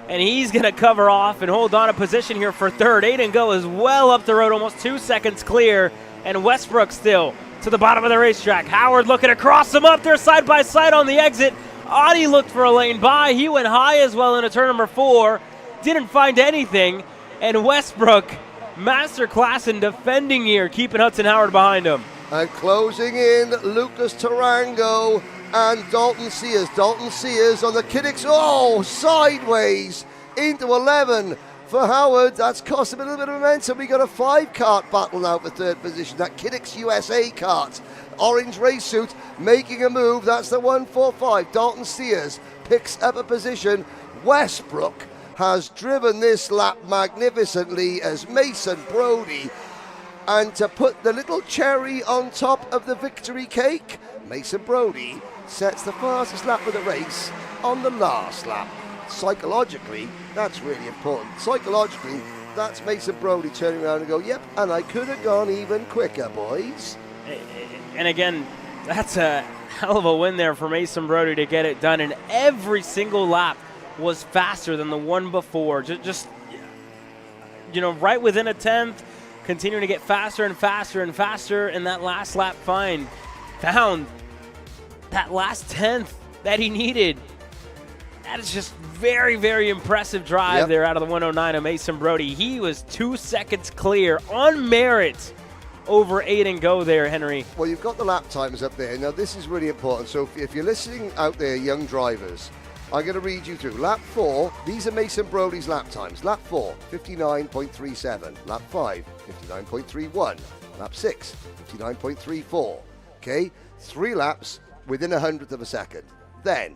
And he's going to cover off and hold on a position here for third. Aiden Go is well up the road, almost 2 seconds clear. And Westbrook still to the bottom of the racetrack. Howard looking to cross them up there side by side on the exit. Audi looked for a lane by. He went high as well into turn number 4. Didn't find anything. And Westbrook, masterclass in defending here, keeping Hudson Howard behind him. And closing in, Lucas Tarango and Dalton Sears. Dalton Sears on the Kiddix. Oh, sideways into 11 for Howard. That's cost him a little bit of momentum. We got a 5-kart battle now for third position. That Kiddix USA kart. Orange race suit making a move. That's the 145. Dalton Sears picks up a position. Westbrook has driven this lap magnificently as Mason Brody. And to put the little cherry on top of the victory cake, Mason Brody sets the fastest lap of the race on the last lap. Psychologically, that's really important. Psychologically, that's Mason Brody turning around and go, yep, and I could have gone even quicker, boys. And again, that's a hell of a win there for Mason Brody to get it done. And every single lap was faster than the one before. Just right within a tenth. Continuing to get faster and faster and faster, and that last lap found that last tenth that he needed. That is just very, very impressive drive there out of the 109 of Mason Brody. He was 2 seconds clear on merit over Aiden Go there, Henry. Well, you've got the lap times up there. Now, this is really important. So if you're listening out there, young drivers, I'm going to read you through. Lap 4, these are Mason Brody's lap times. Lap 4, 59.37. Lap 5, 59.31. Lap 6, 59.34. Okay, 3 laps within 100th of a second. Then,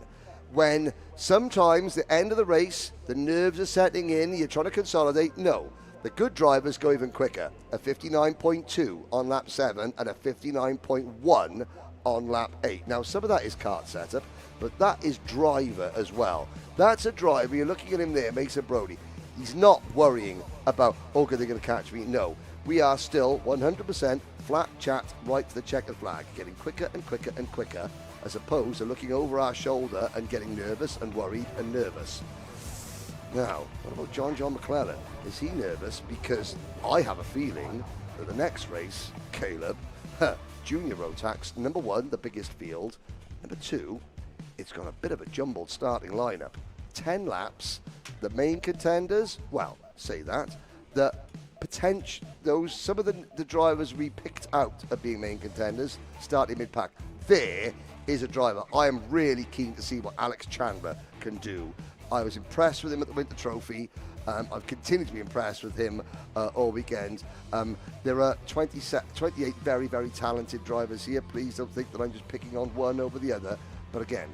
when sometimes the end of the race, the nerves are setting in, you're trying to consolidate, no. The good drivers go even quicker. A 59.2 on lap 7 and a 59.1 on lap 8. Now, some of that is kart setup, but that is driver as well. That's a driver. You're looking at him there, Mason Brody. He's not worrying about, okay, they're going to catch me. No, we are still 100% flat chat right to the checkered flag, getting quicker and quicker and quicker, as opposed to looking over our shoulder and getting nervous and worried and nervous. Now, what about John McClellan? Is he nervous? Because I have a feeling that the next race, Caleb, Junior Rotax, number 1, the biggest field. Number 2, it's got a bit of a jumbled starting lineup. 10 laps, the main contenders, well, say that, the potential, some of the drivers we picked out of being main contenders starting mid-pack. There is a driver. I am really keen to see what Alex Chandler can do. I was impressed with him at the Winter Trophy. I've continued to be impressed with him all weekend. There are 28 very, very talented drivers here. Please don't think that I'm just picking on one over the other. But again,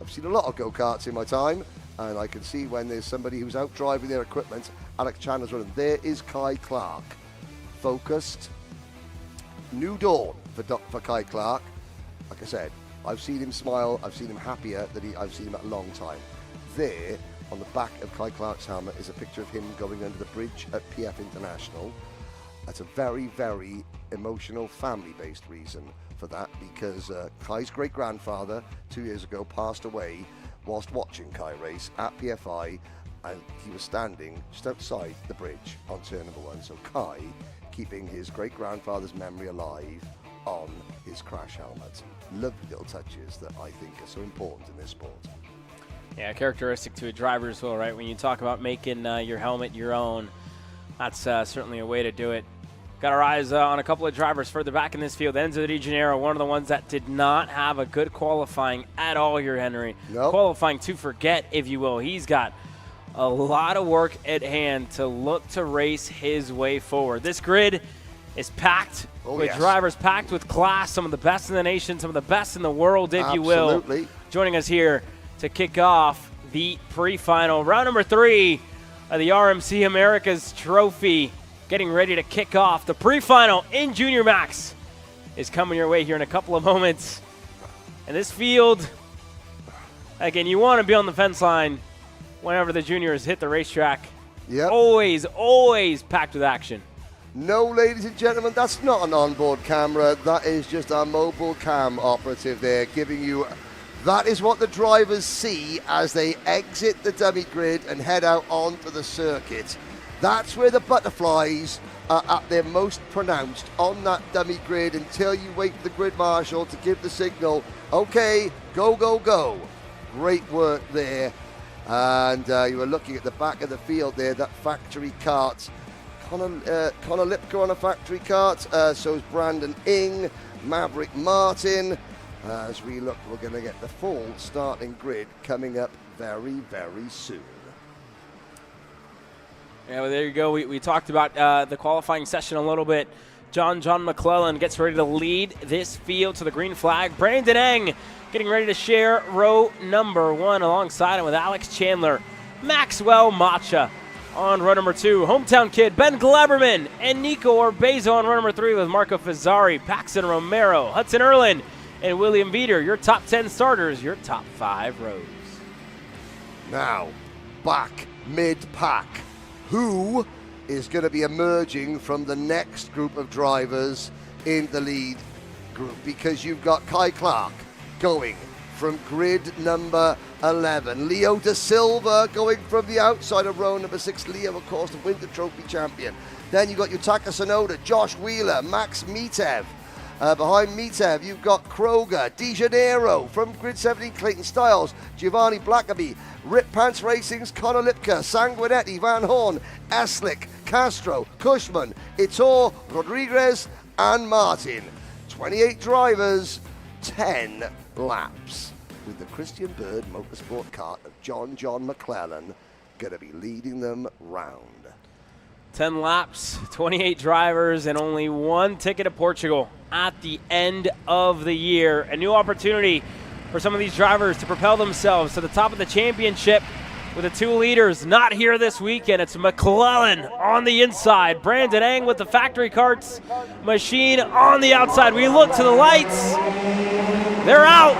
I've seen a lot of go-karts in my time, and I can see when there's somebody who's out driving their equipment. Alex Chandler's running. There is Kai Clark. Focused. New dawn for Kai Clark. Like I said, I've seen him smile. I've seen him happier than I've seen him at a long time. There, on the back of Kai Clark's helmet, is a picture of him going under the bridge at PF International. That's a very, very emotional, family-based reason for that, because Kai's great-grandfather 2 years ago passed away whilst watching Kai race at PFI, and he was standing just outside the bridge on turn number 1. So Kai keeping his great-grandfather's memory alive on his crash helmet. Lovely little touches that I think are so important in this sport. Yeah, characteristic to a driver as well, right? When you talk about making your helmet your own, that's certainly a way to do it. Got our eyes on a couple of drivers further back in this field. Enzo Di Gennaro, one of the ones that did not have a good qualifying at all here, Henry. Nope. Qualifying to forget, if you will. He's got a lot of work at hand to look to race his way forward. This grid is packed with drivers, packed with class, some of the best in the nation, some of the best in the world, if you will. Absolutely. Joining us here to kick off the pre-final. Round number 3 of the RMC America's Trophy. Getting ready to kick off. The pre-final in Junior Max is coming your way here in a couple of moments. And this field, again, you want to be on the fence line whenever the juniors hit the racetrack. Yep. Always, always packed with action. No, ladies and gentlemen, that's not an onboard camera. That is just our mobile cam operative there giving you... That is what the drivers see as they exit the dummy grid and head out onto the circuit. That's where the butterflies are at their most pronounced, on that dummy grid, until you wait for the grid marshal to give the signal, okay, go, go, go. Great work there. And you were looking at the back of the field there, that factory kart. Connor Lipka on a factory kart, so is Brandon Ing, Maverick Martin. As we look, we're going to get the full starting grid coming up very, very soon. Yeah, well, there you go. We talked about the qualifying session a little bit. John McClellan gets ready to lead this field to the green flag. Brandon Eng getting ready to share row number 1 alongside him with Alex Chandler. Maxwell Macha on row number 2. Hometown kid Ben Gleberman and Nico Orbezo on row number 3 with Marco Fazzari, Paxton Romero, Hudson Erlin, and William Veeder. Your top 10 starters, your top 5 rows. Now, back mid-pack. Who is going to be emerging from the next group of drivers in the lead group? Because you've got Kai Clark going from grid number 11. Leo Da Silva going from the outside of row number 6. Leo, of course, the Winter Trophy champion. Then you've got Yutaka Sonoda, Josh Wheeler, Max Mitev. Behind Mitev, you've got Kroger, De Janeiro from grid 17, Clayton Stiles, Giovanni Blackaby, Rip Pants Racing's Connor Lipka, Sanguinetti, Van Horn, Eslick, Castro, Cushman, Itor, Rodriguez, and Martin. 28 drivers, 10 laps. With the Christian Bird Motorsport kart of John McClellan going to be leading them round. 10 laps, 28 drivers, and only 1 ticket to Portugal at the end of the year. A new opportunity for some of these drivers to propel themselves to the top of the championship with the 2 leaders not here this weekend. It's McClellan on the inside, Brandon Eng with the factory karts machine on the outside. We look to the lights. They're out.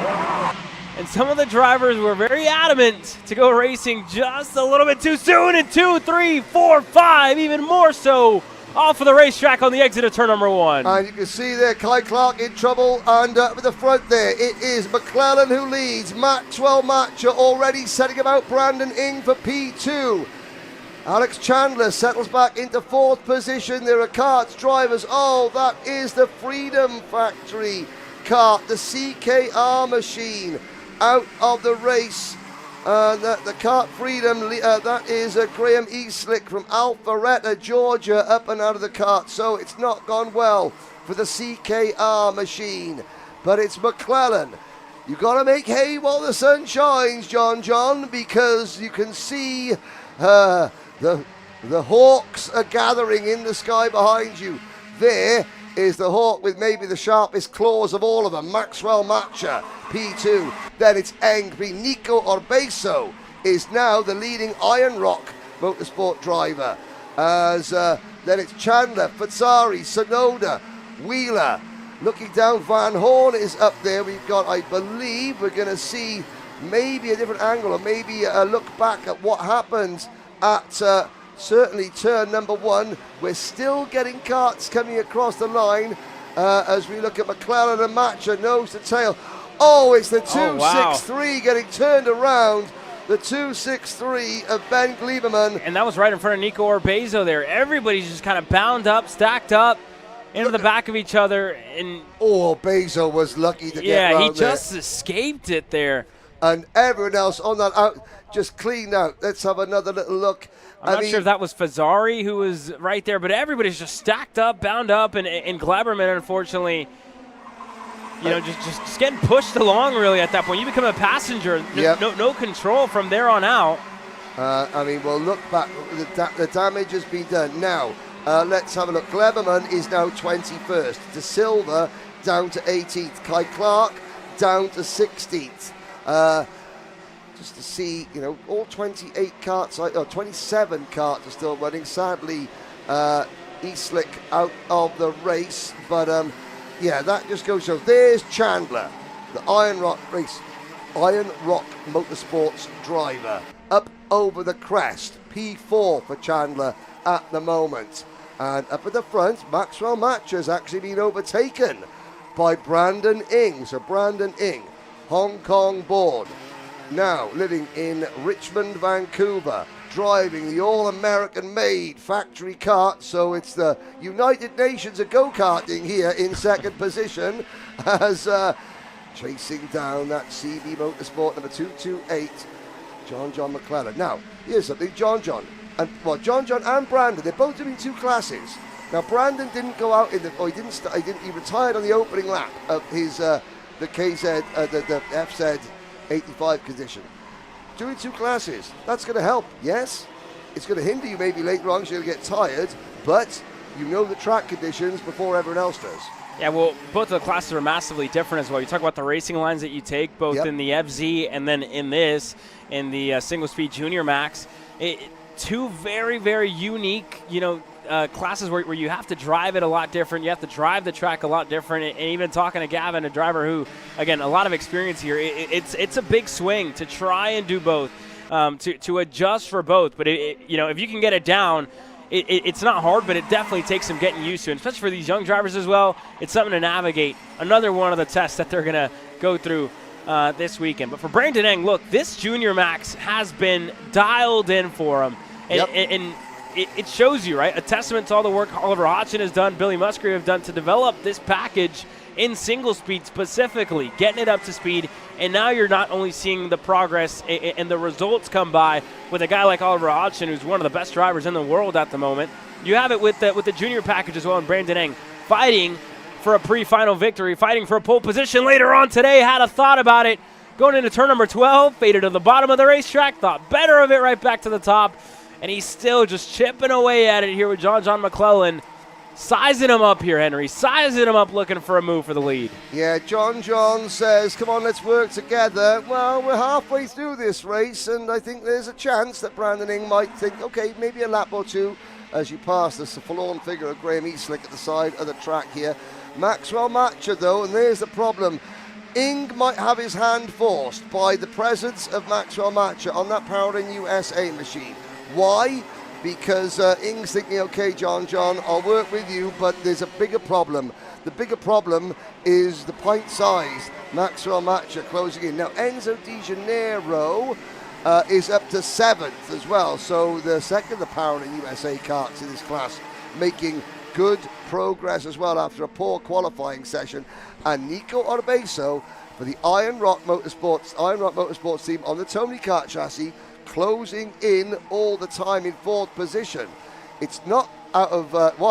And some of the drivers were very adamant to go racing just a little bit too soon. And 2, 3, 4, 5, even more so, off of the racetrack on the exit of turn number 1. And you can see there Kai Clark in trouble, and with the front there, it is McClellan who leads. Maxwell Matcher already setting about Brandon Ing for P2. Alex Chandler settles back into 4th position. There are karts drivers. Oh, that is the Freedom Factory kart, the CKR machine, out of the race. The Kart Freedom, that is Graham Eastlick from Alpharetta, Georgia, up and out of the kart. So it's not gone well for the CKR machine. But it's McClellan. You've got to make hay while the sun shines, John, because you can see the hawks are gathering in the sky behind you. There is the hawk with maybe the sharpest claws of all of them, Maxwell Matcher, P2. Then it's Eng P. Nico Orbeso is now the leading Iron Rock Motorsport driver. As then it's Chandler, Fazzari, Sonoda, Wheeler. Looking down, Van Horn is up there. We've got, I believe, we're going to see maybe a different angle, or maybe a look back at what happened at certainly turn number 1. We're still getting karts coming across the line as we look at McClellan and Matcher, nose to tail. Oh, it's the 263 getting turned around. The 263 of Ben Gleberman. And that was right in front of Nico Orbezo there. Everybody's just kind of bound up, stacked up into the back of each other. And Orbezo was lucky to get around. Yeah, he just escaped it there. And everyone else on that out just cleaned out. Let's have another little look. I'm not sure if that was Fazzari who was right there, but everybody's just stacked up, bound up, and Gleberman, unfortunately, just getting pushed along really at that point. You become a passenger, no control from there on out. We'll look back. The damage has been done. Now, let's have a look. Gleberman is now 21st. De Silva down to 18th. Kai Clark down to 16th. Just to see, all 28 karts, 27 karts are still running. Sadly, Eastlick out of the race, but that just goes. So there's Chandler, the Iron Rock Motorsports driver, up over the crest. P4 for Chandler at the moment. And up at the front, Maxwell Match has actually been overtaken by Brandon Ing. So Brandon Ing, Hong Kong born, now living in Richmond, Vancouver, driving the all-American made factory kart. So it's the United Nations of go-karting here in second position as chasing down that CB Motorsport number 228, John McClellan. Now, here's something, John and Brandon, they're both doing 2 classes. Now, Brandon didn't go out in the, he retired on the opening lap of his, the FZ 85 condition. Doing 2 classes, that's going to help, yes. It's going to hinder you maybe later on because you're going to get tired, but you know the track conditions before everyone else does. Yeah, well, both of the classes are massively different as well. You talk about the racing lines that you take, both in the FZ and then in the single-speed junior max. 2 very, very unique, classes where you have to drive it a lot different. You have to drive the track a lot different. And even talking to Gavin, a driver who, again, a lot of experience here, it's a big swing to try and do both, to adjust for both. But, if you can get it down, it's not hard, but it definitely takes some getting used to. And especially for these young drivers as well, it's something to navigate. Another one of the tests that they're going to go through this weekend. But for Brandon Eng, look, this junior max has been dialed in for him. And it shows you, right? A testament to all the work Oliver Hodgson has done, Billy Musgrave have done to develop this package in single speed specifically, getting it up to speed. And now you're not only seeing the progress and the results come by with a guy like Oliver Hodgson, who's one of the best drivers in the world at the moment. You have it with the junior package as well, and Brandon Eng fighting for a pre-final victory, fighting for a pole position later on today. Had a thought about it going into turn number 12, faded to the bottom of the racetrack, thought better of it right back to the top. And he's still just chipping away at it here with John McClellan. Sizing him up here, Henry. Sizing him up, looking for a move for the lead. Yeah, John says, come on, let's work together. Well, we're halfway through this race, and I think there's a chance that Brandon Ing might think, okay, maybe a lap or 2 as you pass this forlorn figure of Graham Eastlick at the side of the track here. Maxwell Matcher, though, and there's the problem. Ing might have his hand forced by the presence of Maxwell Matcher on that Powering USA machine. Why? Because Ing's thinking, okay, John, I'll work with you, but there's a bigger problem. The bigger problem is the pint-sized Maxwell Matcher closing in. Now, Enzo Di Janeiro is up to 7th as well, so the second of the Powering USA karts in this class making good progress as well after a poor qualifying session. And Nico Orbeso for the Iron Rock Motorsports team on the Tony Kart chassis, closing in all the time in 4th position. It's not out of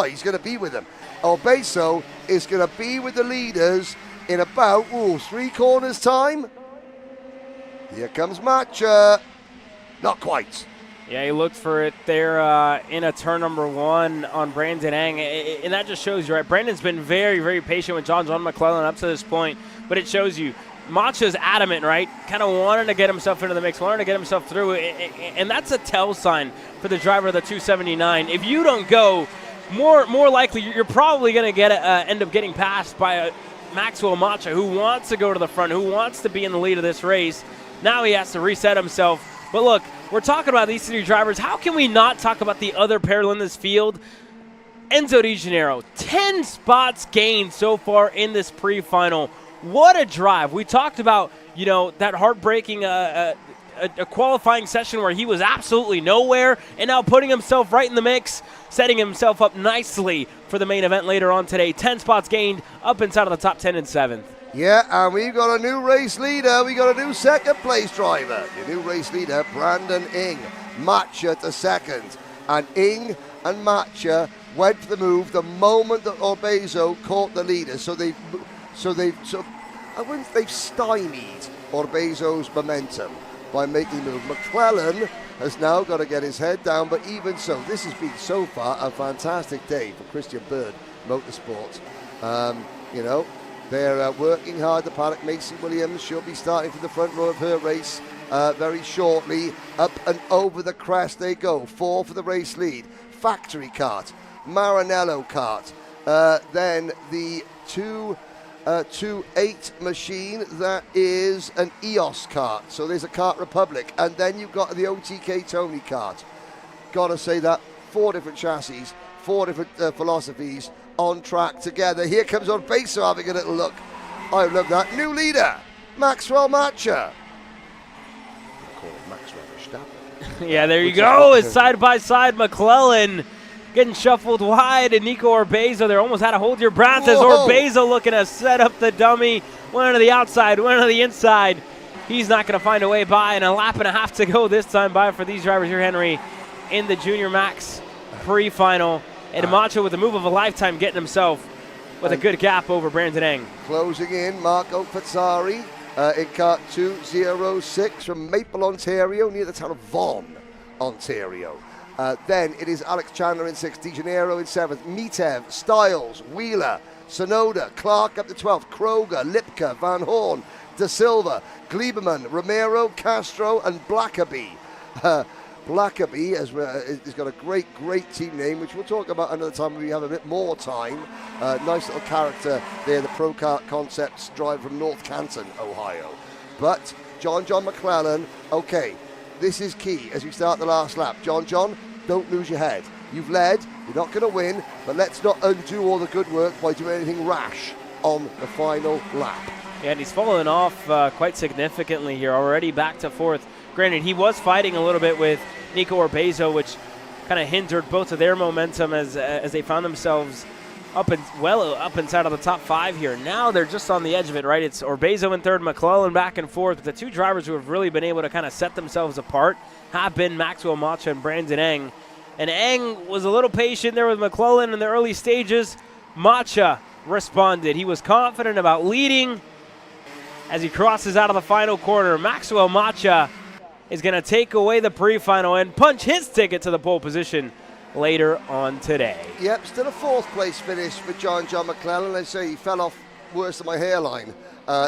he's going to be with them. Orbeso is going to be with the leaders in about 3 corners time. Here comes Matcher. Not quite. Yeah, he looked for it there in a turn number 1 on Brandon Eng, and that just shows you, right? Brandon's been very, very patient with John McClellan up to this point, but it shows you Matcha's adamant, right? Kind of wanting to get himself into the mix, wanting to get himself through, and that's a tell sign for the driver of the 279. If you don't go, more likely you're probably going to end up getting passed by Maxwell Matcha, who wants to go to the front, who wants to be in the lead of this race. Now he has to reset himself. But look, we're talking about these 3 drivers. How can we not talk about the other pair in this field? Enzo Di Janeiro, 10 spots gained so far in this pre-final. What a drive. We talked about, that heartbreaking a qualifying session where he was absolutely nowhere, and now putting himself right in the mix, setting himself up nicely for the main event later on today. 10 spots gained, up inside of the top 10 and 7th. Yeah, and we've got a new race leader. We got a new second place driver. The new race leader, Brandon Ing. Matcher to second. And Ing and Matcher went for the move the moment that Orbeso caught the leader. So they've stymied Orbeso's momentum by making the move. McClellan has now got to get his head down, but even so, this has been so far a fantastic day for Christian Bird Motorsports. They're working hard. The paddock, Macy Williams, she'll be starting from the front row of her race very shortly. Up and over the crest they go. 4 for the race lead. Factory kart, Maranello kart, then the 228 machine, that is an EOS kart. So there's a Kart Republic, and then you've got the OTK Tony kart. Gotta say that 4 different chassis, 4 different philosophies on track together. Here comes Orbeso having a little look. I love that. New leader, Maxwell Matcha. Call it Maxwell Verstappen. Yeah, there you go. It's side by side. McClellan getting shuffled wide, and Nico Orbeso there almost had to hold your breath as Orbeso looking to set up the dummy. One to the outside, one to the inside. He's not going to find a way by, and a lap and a half to go this time by for these drivers here, Henry, in the Junior Max pre-final. And Macho with the move of a lifetime, getting himself with a good gap over Brandon Eng. Closing in, Marco Fazzari in Kart 206 from Maple, Ontario, near the town of Vaughan, Ontario. Then it is Alex Chandler in 6th, De Janeiro in 7th, Mitev, Stiles, Wheeler, Sonoda, Clark up to 12th, Kroger, Lipka, Van Horn, De Silva, Gleberman, Romero, Castro, and Blackaby. Blackaby has got a great team name, which we'll talk about another time when we have a bit more time. Nice little character there, the Pro Kart Concepts driver from North Canton, Ohio. But John McClellan, okay, this is key as we start the last lap. John, don't lose your head. You've led, you're not going to win, but let's not undo all the good work by doing anything rash on the final lap. Yeah, and he's fallen off quite significantly here, already back to 4th. Granted, he was fighting a little bit with Nico Orbeso, which kind of hindered both of their momentum as they found themselves up inside of the top 5 here. Now they're just on the edge of it, right? It's Orbeso in 3rd, McClellan back and 4th. The 2 drivers who have really been able to kind of set themselves apart have been Maxwell Macha and Brandon Eng. And Eng was a little patient there with McClellan in the early stages. Macha responded. He was confident about leading as he crosses out of the final corner. Maxwell Macha is going to take away the pre-final and punch his ticket to the pole position later on today. Yep, still a 4th place finish for John McClellan. Let's say he fell off worse than my hairline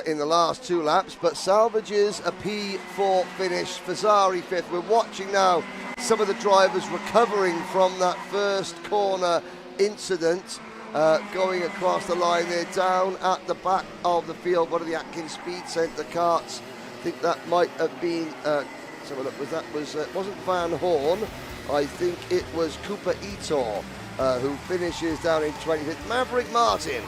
in the last 2 laps, but salvages a P4 finish. Fazzari 5th. We're watching now some of the drivers recovering from that first corner incident. Going across the line there, down at the back of the field. One of the Atkins Speed Centre karts. I think that might have been. Let's have a look. It wasn't Van Horn. I think it was Cooper Etor who finishes down in 25th. Maverick Martin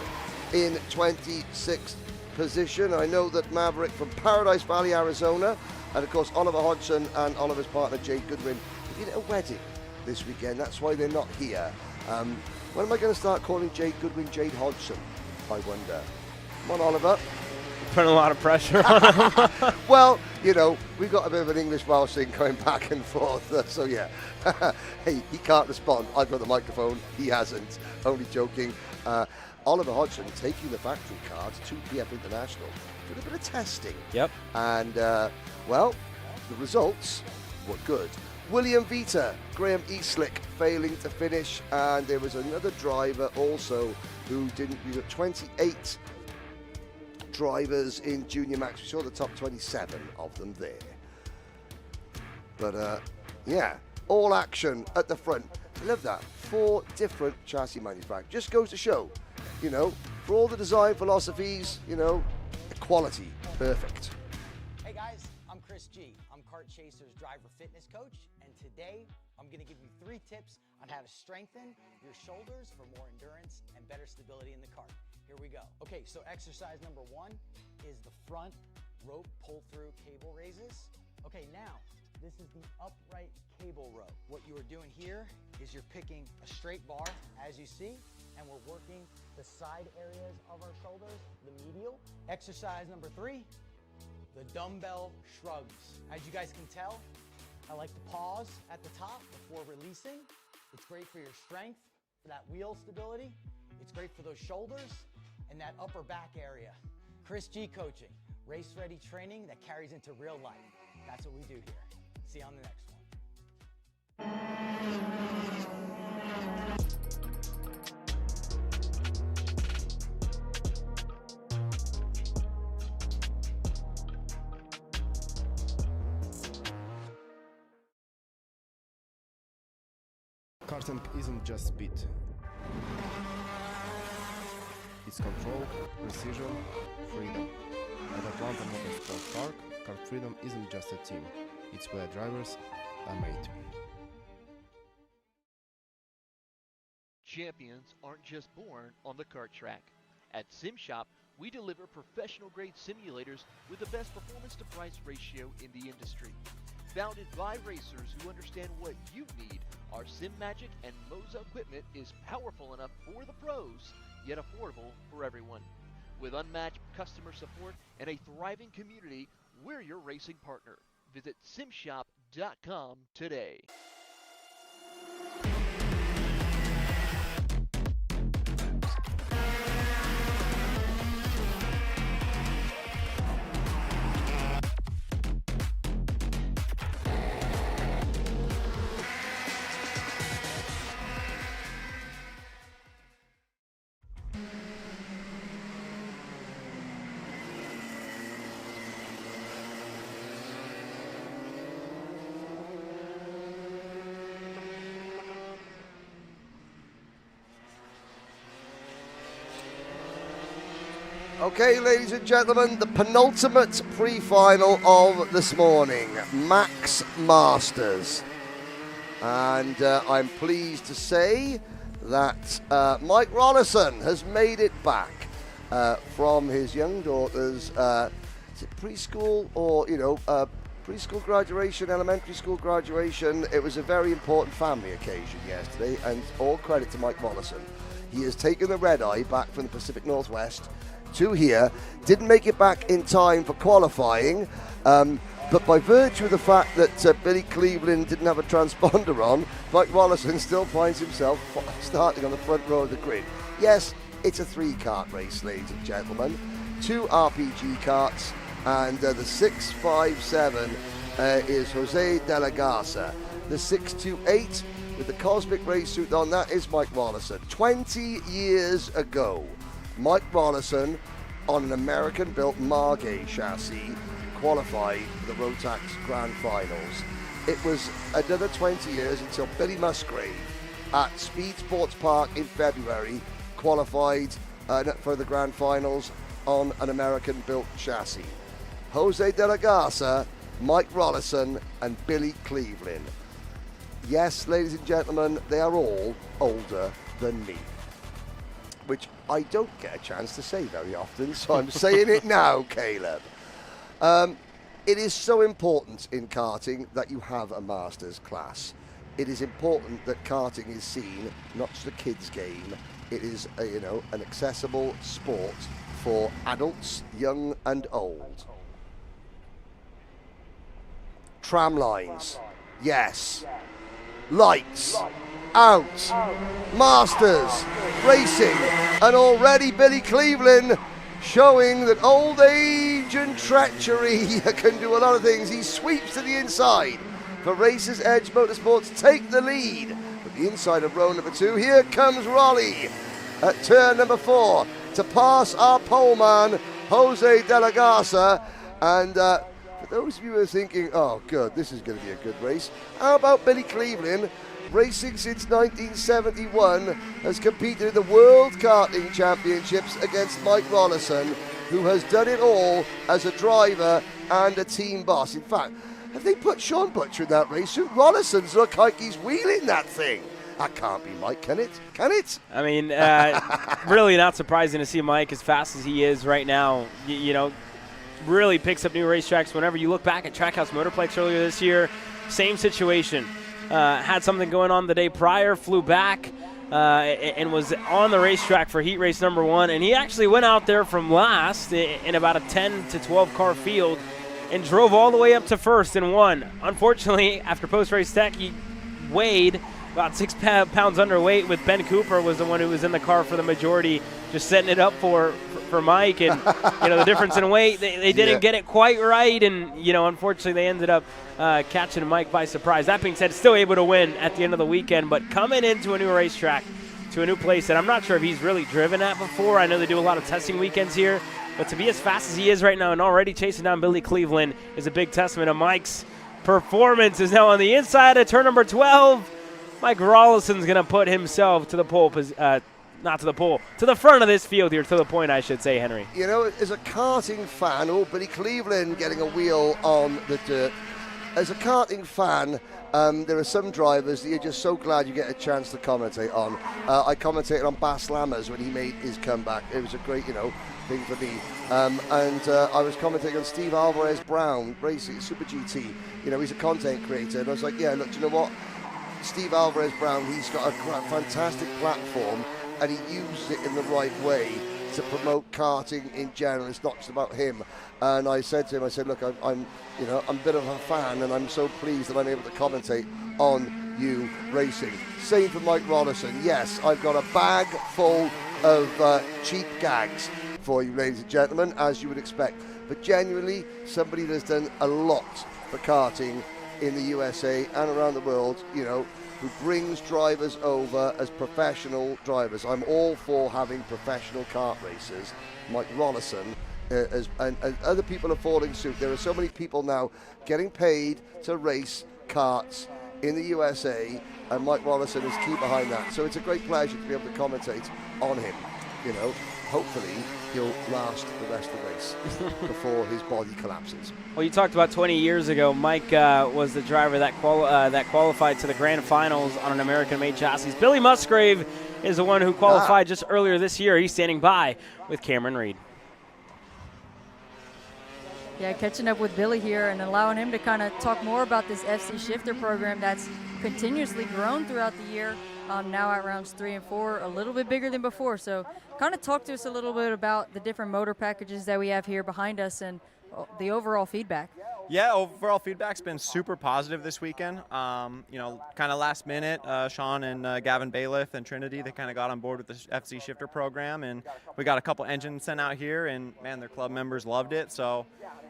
in 26th position. I know that Maverick from Paradise Valley, Arizona, and of course Oliver Hodgson and Oliver's partner Jade Goodwin have been at a wedding this weekend. That's why they're not here. When am I going to start calling Jade Goodwin Jade Hodgson, I wonder? Come on, Oliver. Putting a lot of pressure on him. Well, you know, we've got a bit of an English-Welsh thing going back and forth, so yeah. Hey, he can't respond. I've got the microphone. He hasn't. Only joking. Oliver Hodgson taking the factory car to 2PF International. Did a bit of testing. Yep. And, well, the results were good. William Vita, Graham Eastlick failing to finish, and there was another driver also who didn't. We got 28 drivers in Junior Max. We saw the top 27 of them there. But yeah, all action at the front. I love that. 4 different chassis manufacturers. Just goes to show, you know, for all the design philosophies, you know, equality, perfect. Hey guys, I'm Chris G. I'm Kart Chaser's driver fitness coach, and today I'm going to give you 3 tips on how to strengthen your shoulders for more endurance and better stability in the kart. Here we go. Okay, so exercise number 1 is the front rope pull-through cable raises. Okay, now this is the upright cable row. What you are doing here is you're picking a straight bar, as you see, and we're working the side areas of our shoulders, the medial. Exercise number 3, the dumbbell shrugs. As you guys can tell, I like to pause at the top before releasing. It's great for your strength, for that wheel stability. It's great for those shoulders and that upper back area. Chris G coaching, race-ready training that carries into real life. That's what we do here. See you on the next one. Karting isn't just speed. It's control, precision, freedom. At Atlanta Motorsports Park, Kart Freedom isn't just a team. It's where drivers are made. Champions aren't just born on the kart track. At SimShop, we deliver professional-grade simulators with the best performance-to-price ratio in the industry. Founded by racers who understand what you need, our SimMagic and Moza equipment is powerful enough for the pros, yet affordable for everyone. With unmatched customer support and a thriving community, we're your racing partner. Visit simshop.com today. Okay, ladies and gentlemen, the penultimate pre-final of this morning, Max Masters. And I'm pleased to say that Mike Rollison has made it back from his young daughter's is it preschool or, preschool graduation, elementary school graduation. It was a very important family occasion yesterday, and all credit to Mike Rollison. He has taken the red eye back from the Pacific Northwest to here, didn't make it back in time for qualifying, but by virtue of the fact that Billy Cleveland didn't have a transponder on, Mike Rollison still finds himself starting on the front row of the grid. Yes, it's a 3-kart race, ladies and gentlemen. 2 RPG karts, and the 657 is Jose De La Garza. The 628 with the Cosmic race suit on, that is Mike Rollison. 20 years ago, Mike Rollison, on an American-built Margay chassis, qualified for the Rotax Grand Finals. It was another 20 years until Billy Musgrave at Speed Sports Park in February qualified for the Grand Finals on an American-built chassis. Jose De La Garza, Mike Rollison, and Billy Cleveland. Yes, ladies and gentlemen, they are all older than me, which I don't get a chance to say very often, so I'm saying it now, Caleb. It is so important in karting that you have a Masters class. It is important that karting is seen not just a kid's game. It is an accessible sport for adults, young and old. Tram lines, yes. Lights, out. Masters, racing, and already Billy Cleveland showing that old age and treachery can do a lot of things. He sweeps to the inside for Racers Edge Motorsports take the lead. But the inside of row number 2, here comes Rolly at turn number 4 to pass our poleman, Jose De La Garza. And for those of you who are thinking, oh good, this is going to be a good race, how about Billy Cleveland? Racing since 1971, has competed in the World Karting Championships against Mike Rollison, who has done it all as a driver and a team boss. In fact, have they put Sean Butcher in that race? Rollison's look like he's wheeling that thing. That can't be Mike, can it? Can it? I mean, really not surprising to see Mike as fast as he is right now. Really picks up new racetracks. Whenever you look back at Trackhouse Motorplex earlier this year, same situation. Had something going on the day prior, flew back, and was on the racetrack for heat race number 1. And he actually went out there from last in about a 10 to 12 car field and drove all the way up to first and won. Unfortunately, after post-race tech, he weighed about 6 pounds underweight, with Ben Cooper was the one who was in the car for the majority, just setting it up for Mike. And the difference in weight, they didn't get it quite right, and unfortunately they ended up catching Mike by surprise. That being said, still able to win at the end of the weekend, but coming into a new racetrack, to a new place that I'm not sure if he's really driven at before. I know they do a lot of testing weekends here, but to be as fast as he is right now and already chasing down Billy Cleveland is a big testament to Mike's performance. Is now on the inside of turn number 12. Mike Rollison's going to put himself to the pole, not to the pole, to the front of this field here, to the point, I should say, Henry. As a karting fan, Billy Cleveland getting a wheel on the dirt. as a karting fan, there are some drivers that you're just so glad you get a chance to commentate on. I commentated on Bas Lammers when he made his comeback. It was a great, thing for me. And I was commentating on Steve Alvarez Brown, racing Super GT. He's a content creator. And I was like, yeah, look, do you know what? Steve Alvarez Brown, he's got a fantastic platform, and he uses it in the right way to promote karting in general. It's not just about him. And I said to him, look, I'm a bit of a fan, and I'm so pleased that I'm able to commentate on you racing. Same for Mike Rollison. Yes, I've got a bag full of cheap gags for you, ladies and gentlemen, as you would expect. But genuinely, somebody that's done a lot for karting in the USA and around the world, who brings drivers over as professional drivers. I'm all for having professional kart racers. Mike Rollison, and other people are following suit. There are so many people now getting paid to race karts in the USA, and Mike Rollison is key behind that. So it's a great pleasure to be able to commentate on him. Hopefully he'll last the rest of the race before his body collapses. Well, you talked about 20 years ago. Mike was the driver that qualified to the grand finals on an American-made chassis. Billy Musgrave is the one who qualified just earlier this year. He's standing by with Cameron Reed. Yeah, catching up with Billy here and allowing him to kind of talk more about this FC Shifter program that's continuously grown throughout the year. Now at rounds 3 and 4, a little bit bigger than before. So kind of talk to us a little bit about the different motor packages that we have here behind us and the overall feedback. Yeah, overall feedback's been super positive this weekend. Kind of last minute, Sean and Gavin Bailiff and Trinity, they kind of got on board with the FC Shifter program, and we got a couple engines sent out here, and man, their club members loved it. So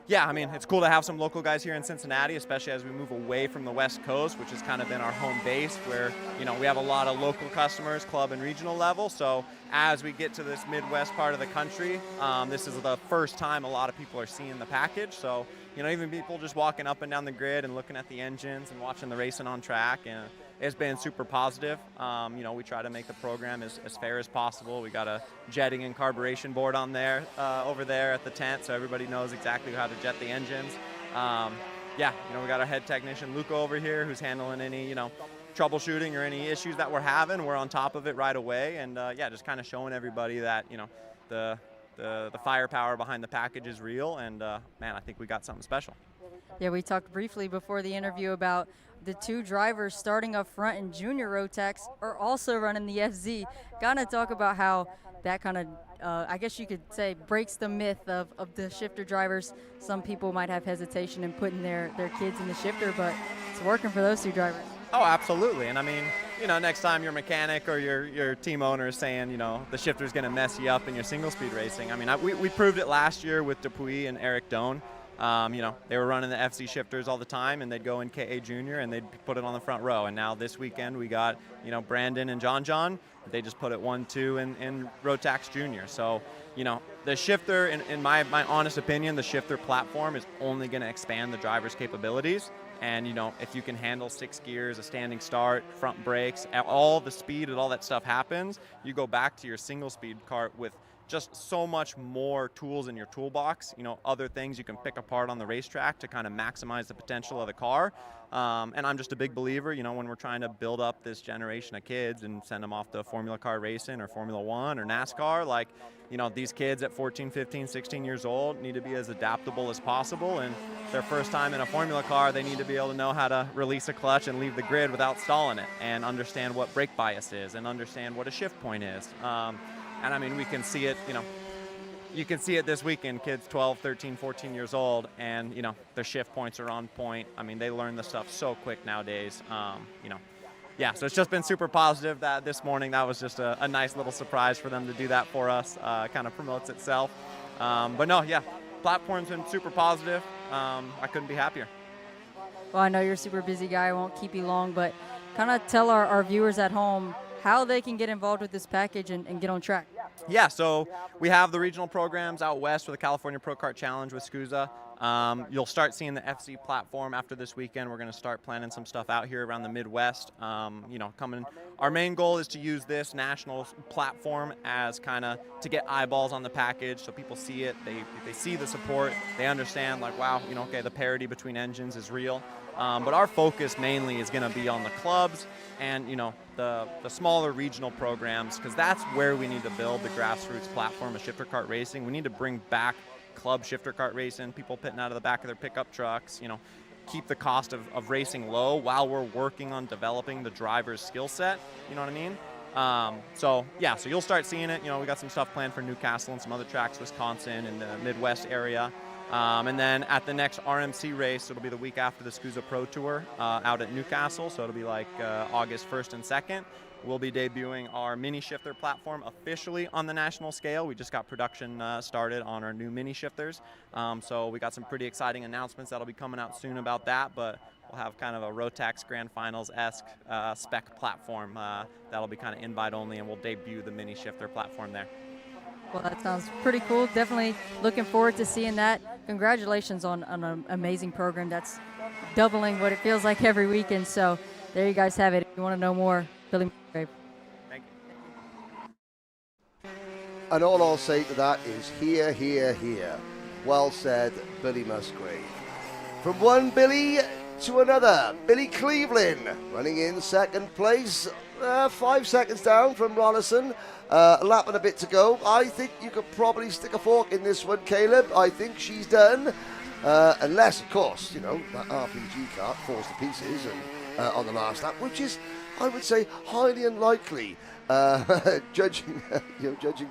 yeah, I mean, it's cool to have some local guys here in Cincinnati, especially as we move away from the West Coast, which has kind of been our home base, where, we have a lot of local customers, club and regional level. So as we get to this Midwest part of the country, this is the first time a lot of people are seeing the package. So, even people just walking up and down the grid and looking at the engines and watching the racing on track, and it's been super positive. We try to make the program as fair as possible. We got a jetting and carburation board on there, over there at the tent, so everybody knows exactly how to jet the engines. We got our head technician, Luca, over here, who's handling any, troubleshooting or any issues that we're having. We're on top of it right away, and just kind of showing everybody that, the firepower behind the package is real, and man, I think we got something special. Yeah, we talked briefly before the interview about the two drivers starting up front in junior Rotax are also running the FZ. Gonna talk about how that kind of, I guess you could say, breaks the myth of the shifter drivers. Some people might have hesitation in putting their kids in the shifter, but it's working for those two drivers. Oh, absolutely. And I mean, next time your mechanic or your team owner is saying, the shifter's going to mess you up in your single speed racing. I mean, we proved it last year with Dupuis and Eric Doan. They were running the FC shifters all the time, and they'd go in KA Junior and they'd put it on the front row. And now this weekend we got, Brandon and John. They just put it 1-2 in Rotax Junior. So, the shifter, in my honest opinion, the shifter platform is only going to expand the driver's capabilities. And, if you can handle 6 gears, a standing start, front brakes, all the speed and all that stuff happens, you go back to your single speed kart with just so much more tools in your toolbox, other things you can pick apart on the racetrack to kind of maximize the potential of the car. And I'm just a big believer, when we're trying to build up this generation of kids and send them off to Formula Car racing or Formula One or NASCAR, these kids at 14, 15, 16 years old need to be as adaptable as possible. And their first time in a Formula Car, they need to be able to know how to release a clutch and leave the grid without stalling it, and understand what brake bias is, and understand what a shift point is. And I mean, we can see it, you can see it this weekend, kids 12, 13, 14 years old, and, their shift points are on point. I mean, they learn the stuff so quick nowadays. So it's just been super positive. That this morning, that was just a nice little surprise for them to do that for us. Kind of promotes itself. Platform's been super positive. I couldn't be happier. Well, I know you're a super busy guy. I won't keep you long, but kind of tell our viewers at home how they can get involved with this package and get on track. Yeah, so we have the regional programs out west with the California Pro Kart Challenge with SCUSA. You'll start seeing the FC platform after this weekend. We're going to start planning some stuff out here around the Midwest. Coming. Our main goal is to use this national platform as kind of to get eyeballs on the package, so people see it. They see the support. They understand, like, wow, okay, the parity between engines is real. But our focus mainly is going to be on the clubs and the smaller regional programs, because that's where we need to build the grassroots platform of shifter kart racing. We need to bring back club shifter kart racing, people pitting out of the back of their pickup trucks, keep the cost of racing low while we're working on developing the driver's skill set, you know what I mean? So you'll start seeing it. We got some stuff planned for Newcastle and some other tracks, Wisconsin and the Midwest area. And then at the next RMC race, it'll be the week after the SCUSA Pro Tour out at Newcastle, so it'll be like August 1st and 2nd. We'll be debuting our mini shifter platform officially on the national scale. We just got production started on our new mini shifters. So we got some pretty exciting announcements that'll be coming out soon about that, but we'll have kind of a Rotax Grand Finals-esque spec platform that'll be kind of invite only, and we'll debut the mini shifter platform there. Well, that sounds pretty cool. Definitely looking forward to seeing that. Congratulations on an amazing program that's doubling what it feels like every weekend. So there you guys have it. If you want to know more, Billy Musgrave. Thank you. And all I'll say to that is hear, hear, hear. Well said, Billy Musgrave. From one Billy to another, Billy Cleveland running in second place, 5 seconds down from Rollison. A lap and a bit to go. I think you could probably stick a fork in this one, Caleb. I think she's done. Unless, of course, that RPG kart falls to pieces and on the last lap, which is, I would say, highly unlikely, judging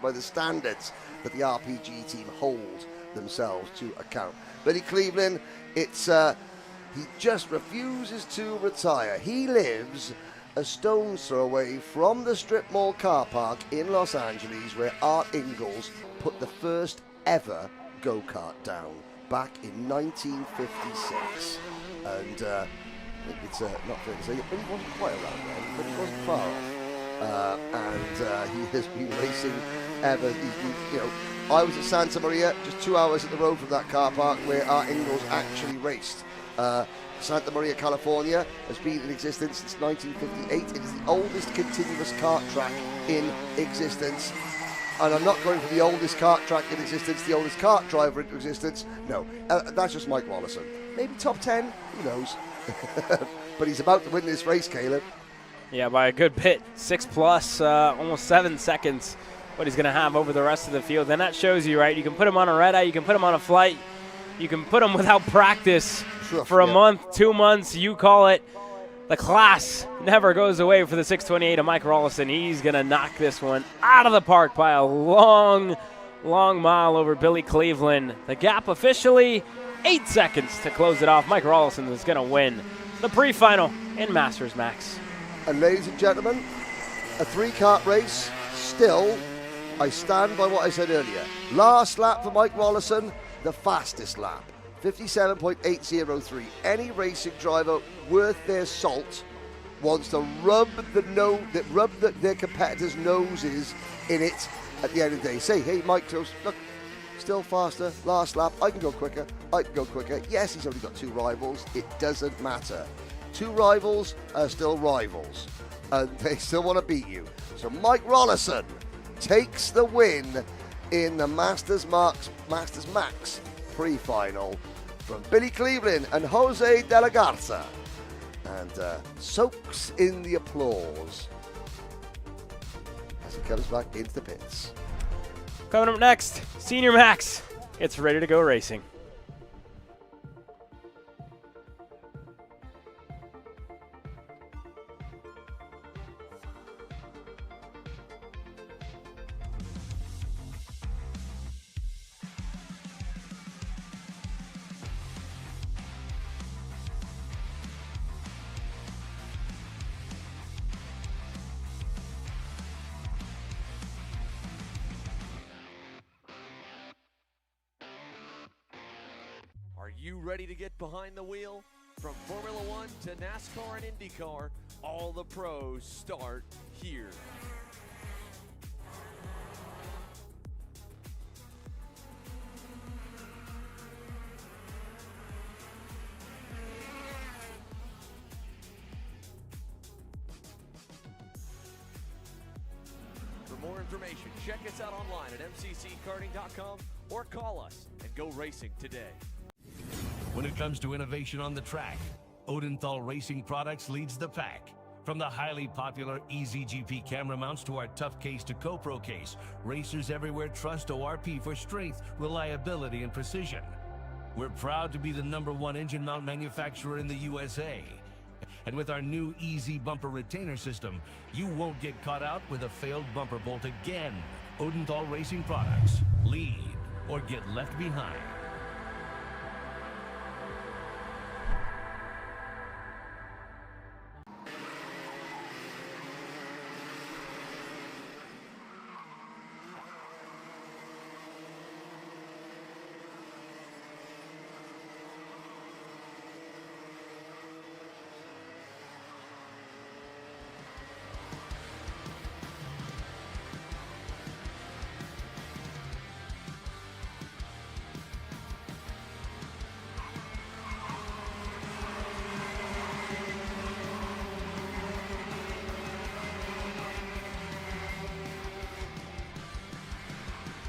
by the standards that the RPG team hold themselves to account. Billy Cleveland, he just refuses to retire. He lives a stone's throw away from the Strip Mall car park in Los Angeles, where Art Ingalls put the first ever go-kart down back in 1956. And it's not fair to say, but he wasn't quite around then, but he wasn't far off. And he has been racing ever. I was at Santa Maria, just 2 hours at the road from that car park where Art Ingalls actually raced. Santa Maria, California has been in existence since 1958. It is the oldest continuous kart track in existence. And I'm not going for the oldest kart track in existence, the oldest kart driver in existence. No, that's just Mike Rollison. Maybe top 10, who knows? But he's about to win this race, Caleb. Yeah, by a good bit. 6+, almost 7 seconds, what he's going to have over the rest of the field. And that shows you, right? You can put him on a red eye, you can put him on a flight, you can put him without practice for a month, 2 months, you call it. The class never goes away for the 628 of Mike Rollison. He's going to knock this one out of the park by a long, long mile over Billy Cleveland. The gap officially 8 seconds to close it off. Mike Rollison is going to win the pre-final in Masters Max. And ladies and gentlemen, a 3-kart race. Still, I stand by what I said earlier. Last lap for Mike Rollison, the fastest lap. 57.803. Any racing driver worth their salt wants to rub their competitors' noses in it at the end of the day. Say, hey, Mike, look, still faster. Last lap, I can go quicker. Yes, he's only got 2 rivals. It doesn't matter. 2 rivals are still rivals, and they still want to beat you. So Mike Rollison takes the win in the Masters Max pre-final from Billy Cleveland and Jose De La Garza, and soaks in the applause as he comes back into the pits. Coming up next, Senior Max. It's ready to go racing. Are you ready to get behind the wheel? From Formula One to NASCAR and IndyCar, all the pros start here. more information, check us out online at mcckarting.com or call us and go racing today. When it comes to innovation on the track, Odenthal Racing Products leads the pack. From the highly popular EasyGP camera mounts to our tough case to GoPro case, racers everywhere trust ORP for strength, reliability, and precision. We're proud to be the #1 engine mount manufacturer in the USA. And with our new Easy Bumper Retainer System, you won't get caught out with a failed bumper bolt again. Odenthal Racing Products. Lead or get left behind.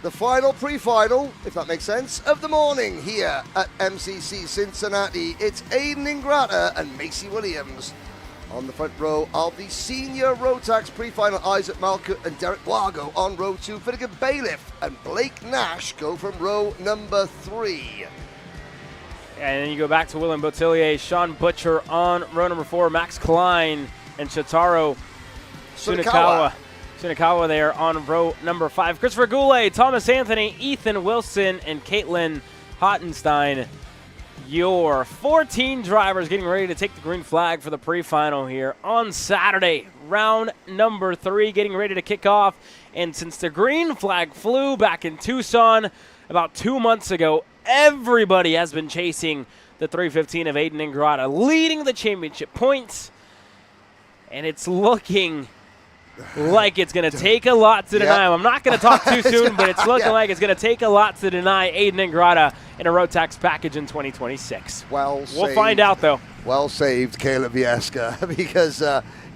The final pre-final, if that makes sense, of the morning here at MCC Cincinnati. It's Aiden Ingrata and Macy Williams on the front row of the senior Rotax pre-final. Isaac Malkut and Derek Wargo on row 2. Finnegan Bailiff and Blake Nash go from row number 3. And then you go back to Willem Botelier, Sean Butcher on row number 4, Max Klein and Shotaro Tsunekawa there on row number 5. Christopher Goulet, Thomas Anthony, Ethan Wilson, and Caitlin Hottenstein. Your 14 drivers getting ready to take the green flag for the pre-final here on Saturday. Round number 3 getting ready to kick off. And since the green flag flew back in Tucson about 2 months ago, everybody has been chasing the 315 of Aiden Ingrata, leading the championship points. And it's looking like it's going to take a lot to deny him. I'm not going to talk too soon, but it's looking like it's going to take a lot to deny Aiden Ingrata in a Rotax package in 2026. We'll find out, though. Well saved, Caleb Vieska, because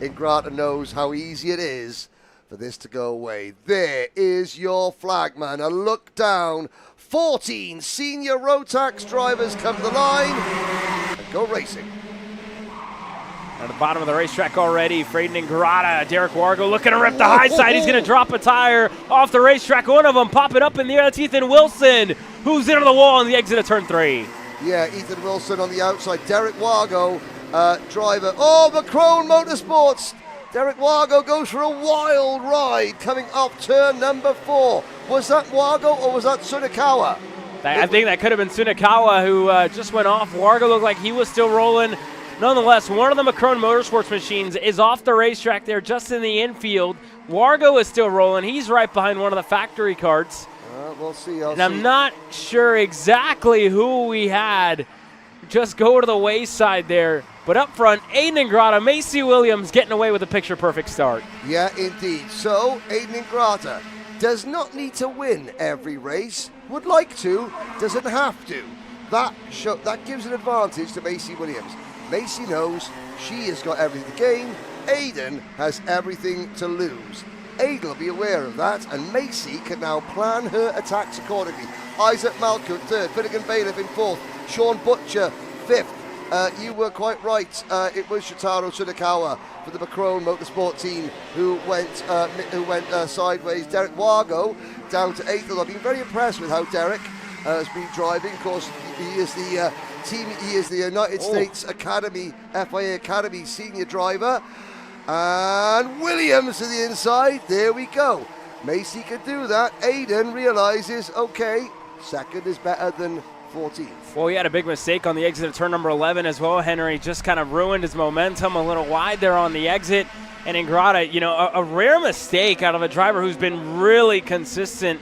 Ingrata knows how easy it is for this to go away. There is your flag, man. A look down. 14 senior Rotax drivers come to the line and go racing. At the bottom of the racetrack already, Fraden Ingrata, Derek Wargo looking to rip the high side. He's going to drop a tire off the racetrack. One of them popping up in the air. That's Ethan Wilson, who's into the wall on the exit of turn 3. Yeah, Ethan Wilson on the outside. Derek Wargo, driver. Oh, Macron Motorsports. Derek Wargo goes for a wild ride coming off turn number 4. Was that Wargo or was that Tsunekawa? I think that could have been Tsunekawa who just went off. Wargo looked like he was still rolling. Nonetheless, one of the Macron Motorsports machines is off the racetrack there just in the infield. Wargo is still rolling. He's right behind one of the factory carts. We'll see. I'm not sure exactly who we had just go to the wayside there. But up front, Aiden Ingrata, Macy Williams getting away with a picture-perfect start. Yeah, indeed. So, Aiden Ingrata does not need to win every race. Would like to, doesn't have to. That gives an advantage to Macy Williams. Macy knows she has got everything to gain. Aiden has everything to lose. Aiden will be aware of that, and Macy can now plan her attacks accordingly. Isaac Malkut, 3rd. Finnegan Bailiff in 4th. Sean Butcher, 5th. You were quite right. It was Shotaro Tsunekawa for the Macron Motorsport team who went sideways. Derek Wargo down to 8th. I've been very impressed with how Derek has been driving. Of course, he is the United States Academy, FIA Academy senior driver. And Williams to the inside. There we go. Macy could do that. Aiden realizes, okay, 2nd is better than 14th. Well, he had a big mistake on the exit of turn number 11 as well. Henry just kind of ruined his momentum a little wide there on the exit. And Ingrata, a rare mistake out of a driver who's been really consistent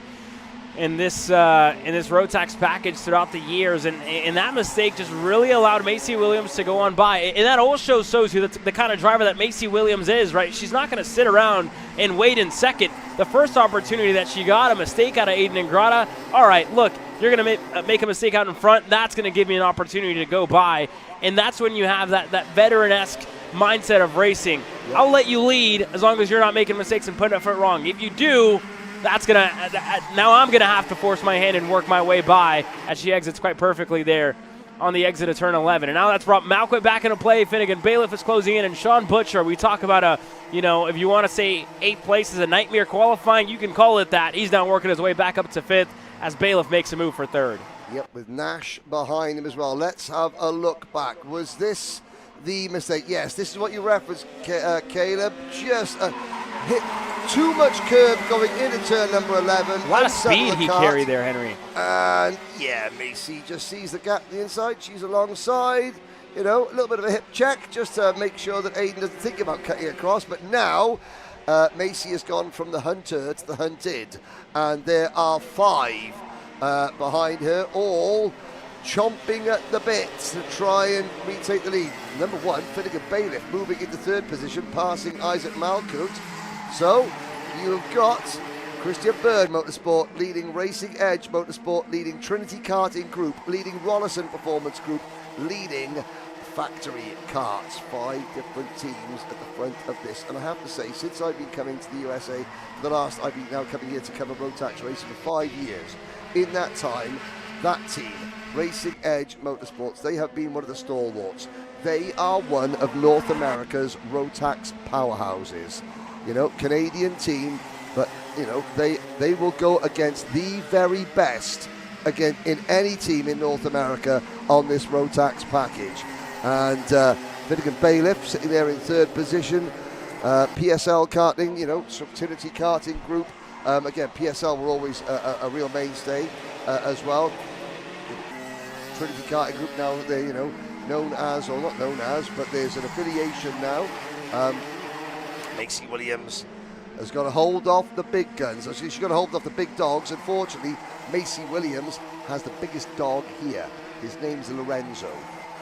in this Rotax package throughout the years, and that mistake just really allowed Macy Williams to go on by. And that also shows you the kind of driver that Macy Williams is, right? She's not going to sit around and wait in second. The first opportunity that she got, a mistake out of Aiden Ingrata. All right, look, you're going to make a mistake out in front. That's going to give me an opportunity to go by, and that's when you have that veteran-esque mindset of racing. Yep. I'll let you lead as long as you're not making mistakes and putting a foot wrong. If you do, now I'm gonna have to force my hand and work my way by as she exits quite perfectly there on the exit of turn 11. And now that's brought Malquit back into play. Finnegan Bailiff is closing in, and Sean Butcher. We talk about if you want to say 8th place is a nightmare qualifying, you can call it that. He's now working his way back up to 5th as Bailiff makes a move for 3rd. Yep, with Nash behind him as well. Let's have a look back. Was this the mistake? Yes, this is what you referenced, Caleb. Just hit too much curb going into turn number 11. A lot of speed he carried there, Henry. And yeah, Macy just sees the gap on the inside. She's alongside. A little bit of a hip check just to make sure that Aiden doesn't think about cutting across. But now Macy has gone from the hunter to the hunted. And there are 5 behind her, all chomping at the bits to try and retake the lead. Number 1, Finnegan Bailiff, moving into 3rd position, passing Isaac Malcoot. So you've got Christian Bird Motorsport leading Racing Edge Motorsport, leading Trinity Karting Group, leading Rollerson Performance Group, leading Factory Karts. 5 different teams at the front of this. And I have to say, since I've been coming to the USA, I've been now coming here to cover Rotax racing for 5 years. In that time, that team, Racing Edge Motorsports, they have been one of the stalwarts. They are one of North America's Rotax powerhouses. Canadian team, but they will go against the very best again in any team in North America on this Rotax package. And Finnegan Bailiff sitting there in 3rd position. PSL karting, Trinity Karting Group. Again, PSL were always a real mainstay as well. Trinity Karting Group now, they're known as, or not known as, but there's an affiliation now. Macy Williams has got to hold off the big guns. She's got to hold off the big dogs. Unfortunately, Macy Williams has the biggest dog here. His name's Lorenzo,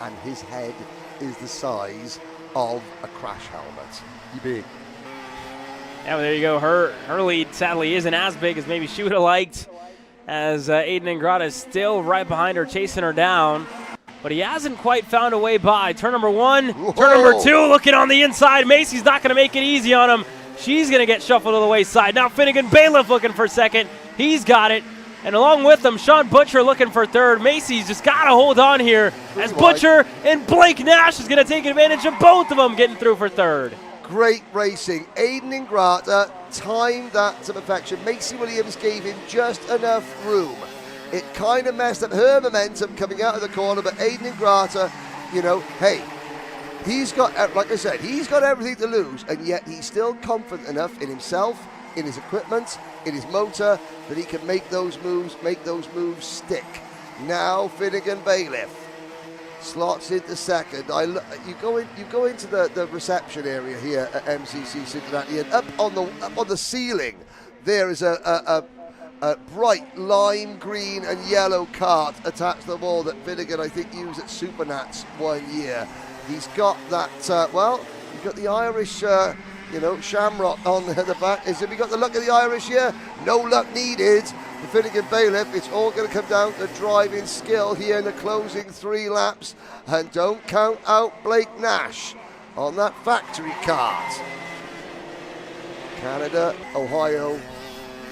and his head is the size of a crash helmet. You big. Yeah, well, there you go. Her lead sadly isn't as big as maybe she would have liked, as Aiden Ingrata is still right behind her, chasing her down. But he hasn't quite found a way by. Turn number 1, Whoa. Turn number 2, looking on the inside. Macy's not going to make it easy on him. She's going to get shuffled to the wayside. Now Finnegan Bailiff looking for 2nd. He's got it. And along with him, Sean Butcher looking for 3rd. Macy's just got to hold on here as Butcher and Blake Nash is going to take advantage of both of them getting through for 3rd. Great racing. Aiden Ingrata timed that to perfection. Macy Williams gave him just enough room. It kind of messed up her momentum coming out of the corner, but Aiden Ingrata, hey, he's got, like I said, he's got everything to lose, and yet he's still confident enough in himself, in his equipment, in his motor, that he can make those moves stick. Now Finnegan Bailiff slots into 2nd. You go into the reception area here at MCC Cincinnati, and up on the ceiling there is a bright lime green and yellow cart attached to the wall that Finnegan, I think, used at Supernats one year. He's got that, you've got the Irish, shamrock on the back. Have you got the luck of the Irish here? No luck needed for Finnegan Bailiff. It's all going to come down to driving skill here in the closing 3 laps. And don't count out Blake Nash on that factory cart. Canada, Ohio,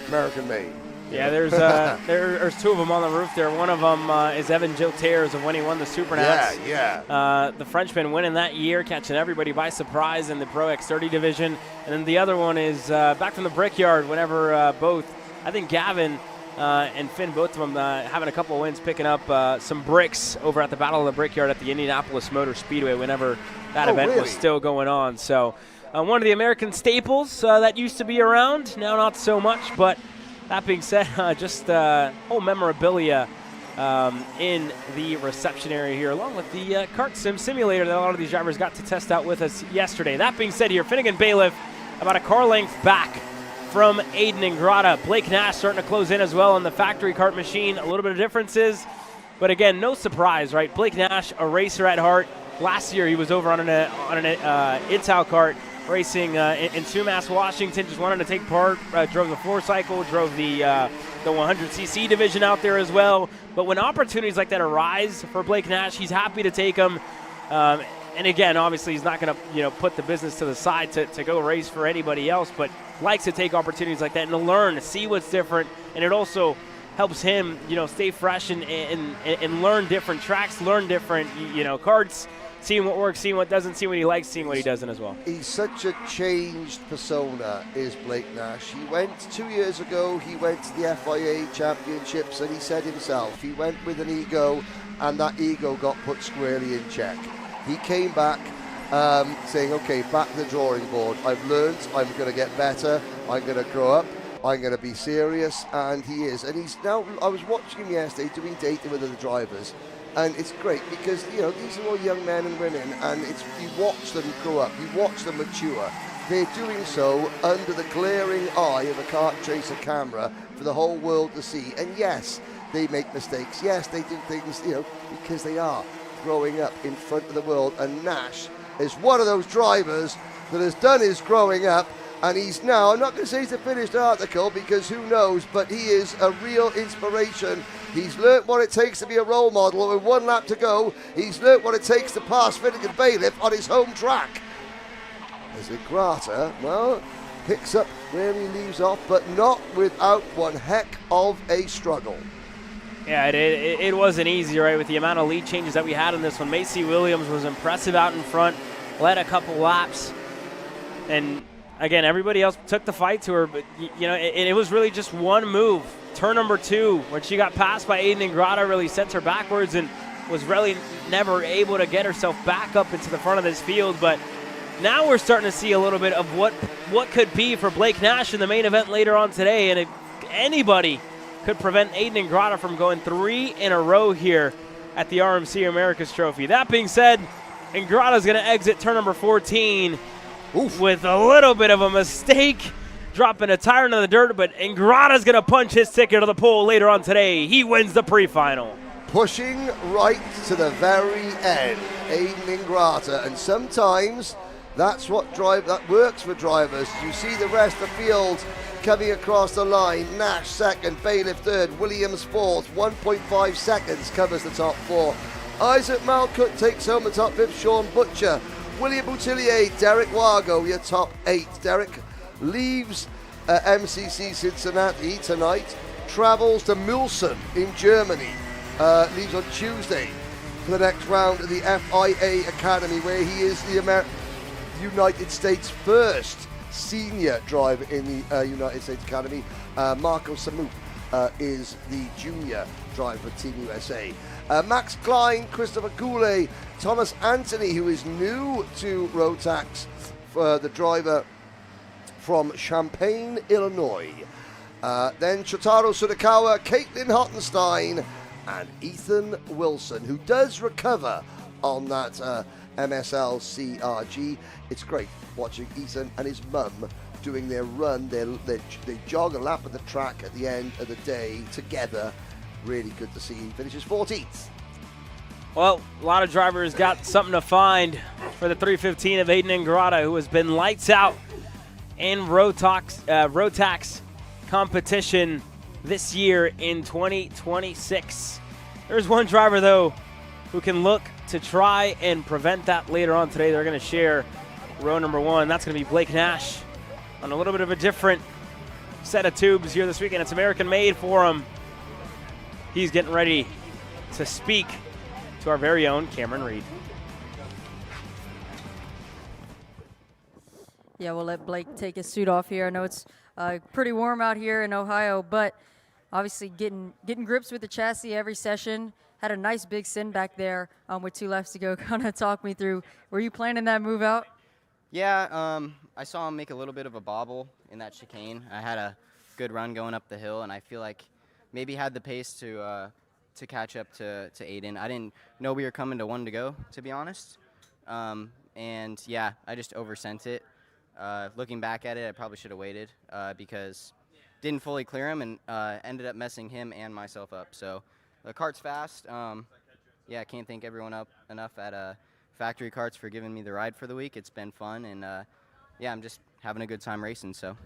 American-made. Yeah, there's 2 of them on the roof there. One of them is Evan Giltiers of when he won the Supernats. Yeah. The Frenchman winning that year, catching everybody by surprise in the Pro X30 division. And then the other one is back from the Brickyard whenever both, I think Gavin and Finn, both of them having a couple of wins, picking up some bricks over at the Battle of the Brickyard at the Indianapolis Motor Speedway whenever that event was still going on. So one of the American staples that used to be around, now not so much, but that being said, just whole memorabilia in the reception area here, along with the kart simulator that a lot of these drivers got to test out with us yesterday. That being said here, Finnegan Bailiff about a car length back from Aiden Ingrata. Blake Nash starting to close in as well on the factory kart machine. A little bit of differences, but again, no surprise, right? Blake Nash, a racer at heart. Last year he was over on an Ital kart, racing in Sumas, Washington, just wanted to take part, drove the 4-cycle, drove the 100cc division out there as well. But when opportunities like that arise for Blake Nash, he's happy to take them. And again, obviously, he's not going to put the business to the side to go race for anybody else, but likes to take opportunities like that and to learn, to see what's different, and it also helps him, stay fresh and learn different tracks, learn different, karts, seeing what works, seeing what doesn't, seeing what he likes, seeing what he doesn't as well. He's such a changed persona, is Blake Nash. He went 2 years ago, he went to the FIA Championships, and he said himself, he went with an ego, and that ego got put squarely in check. He came back saying, okay, back to the drawing board. I've learned, I'm going to get better, I'm going to grow up, I'm going to be serious, and he is. And he's now, I was watching him yesterday doing data with other drivers, and it's great because, these are all young men and women, and you watch them grow up, you watch them mature. They're doing so under the glaring eye of a kart tracer camera for the whole world to see. And yes, they make mistakes. Yes, they do things, because they are growing up in front of the world. And Nash is one of those drivers that has done his growing up, and he's now, I'm not going to say he's a finished article because who knows, but he is a real inspiration. He's learnt what it takes to be a role model. With 1 lap to go, he's learnt what it takes to pass Finnegan Bailiff on his home track. As Ingrata, picks up where he leaves off, but not without one heck of a struggle. Yeah, it wasn't easy, right, with the amount of lead changes that we had in this one. Macy Williams was impressive out in front, led a couple laps, and again, everybody else took the fight to her, but, it was really just one move. Turn number 2, when she got passed by Aiden Ingrata, really sent her backwards and was really never able to get herself back up into the front of this field. But now we're starting to see a little bit of what could be for Blake Nash in the main event later on today. And if anybody could prevent Aiden Ingrata from going 3 in a row here at the RMC America's Trophy. That being said, Ingrata's going to exit turn number 14 with a little bit of a mistake, dropping a tire into the dirt, but Ingrata's going to punch his ticket to the pole later on today. He wins the pre-final. Pushing right to the very end, Aiden Ingrata, and sometimes that's what that works for drivers. You see the rest of the field coming across the line. Nash second, Bailiff third, Williams fourth, 1.5 seconds covers the top 4. Isaac Malcoot takes home the top 5th, Sean Butcher, William Boutillier, Derek Wargo, your top 8. Derek leaves MCC Cincinnati tonight, travels to Mulsanne in Germany, leaves on Tuesday for the next round of the FIA Academy, where he is the United States' first senior driver in the United States Academy. Marco Samu is the junior driver for Team USA. Max Klein, Christopher Goulet, Thomas Anthony, who is new to Rotax, the driver from Champaign, Illinois. Then Shotaro Sudakawa, Caitlin Hottenstein, and Ethan Wilson, who does recover on that MSL CRG. It's great watching Ethan and his mum doing their run. They jog a lap of the track at the end of the day together. Really good to see. He finishes 14th. Well, a lot of drivers got something to find for the 315 of Aiden Ingrata, who has been lights out in Rotax competition this year in 2026. There's one driver, though, who can look to try and prevent that later on today. They're going to share row number 1. That's going to be Blake Nash on a little bit of a different set of tubes here this weekend. It's American made for him. He's getting ready to speak to our very own Cameron Reed. Yeah, we'll let Blake take his suit off here. I know it's pretty warm out here in Ohio, but obviously getting grips with the chassis every session. Had a nice big sin back there with 2 laps to go. Kind of talk me through, were you planning that move out? Yeah, I saw him make a little bit of a bobble in that chicane. I had a good run going up the hill, and I feel like maybe had the pace to catch up to Aiden. I didn't know we were coming to 1 to go, to be honest. And yeah, I just oversent it. Looking back at it, I probably should have waited because didn't fully clear him and ended up messing him and myself up. So the kart's fast. Yeah, I can't thank everyone enough at Factory Karts for giving me the ride for the week. It's been fun, and yeah, I'm just having a good time racing. So.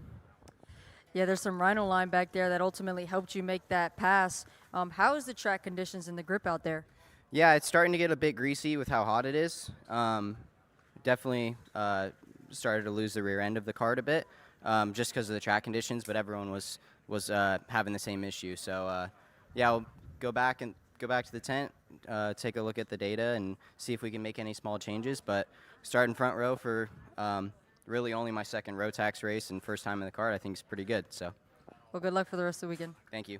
Yeah, there's some Rhino line back there that ultimately helped you make that pass. How is the track conditions and the grip out there? Yeah, it's starting to get a bit greasy with how hot it is. Definitely started to lose the rear end of the kart a bit, just because of the track conditions. But everyone was having the same issue. So yeah, I'll go back to the tent, take a look at the data, and see if we can make any small changes. But starting front row for really only my second row tax race and first time in the kart, I think is pretty good. So. Well, good luck for the rest of the weekend. Thank you.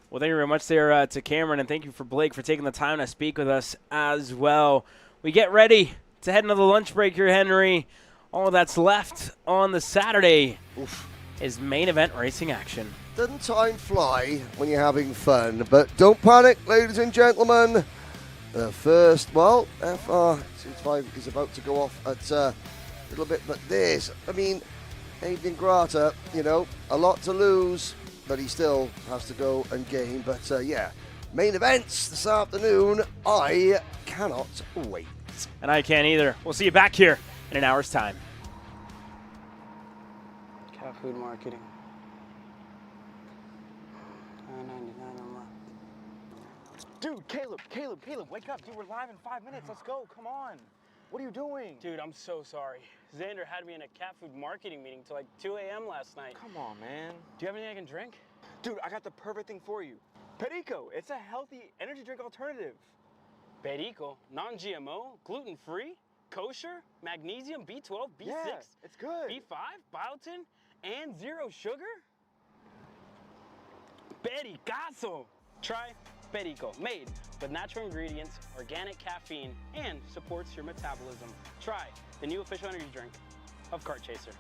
Well, thank you very much there to Cameron, and thank you for Blake for taking the time to speak with us as well. We get ready to head into the lunch break here, Henry. All that's left on the Saturday is main event racing action. Doesn't time fly when you're having fun? But don't panic, ladies and gentlemen. The first, well, FR65 is about to go off at a little bit, but this, I mean, Aiden Grata, you know, a lot to lose, but he still has to go and gain. But yeah, main events this afternoon. I cannot wait. And I can't either. We'll see you back here in an hour's time. Cat food marketing. $9.99 a month. Dude, Caleb, wake up. Dude, we're live in 5 minutes. Let's go. Come on. What are you doing? Dude, I'm so sorry. Xander had me in a cat food marketing meeting till like 2 a.m. last night. Come on, man. Do you have anything I can drink? Dude, I got the perfect thing for you. Perico. It's a healthy energy drink alternative. Perico, non-GMO, gluten-free, kosher, magnesium, B12, B6, Yeah, it's good. B5, biotin, and zero sugar? Pericazo! Try Perico, made with natural ingredients, organic caffeine, and supports your metabolism. Try the new official energy drink of Kart Chaser.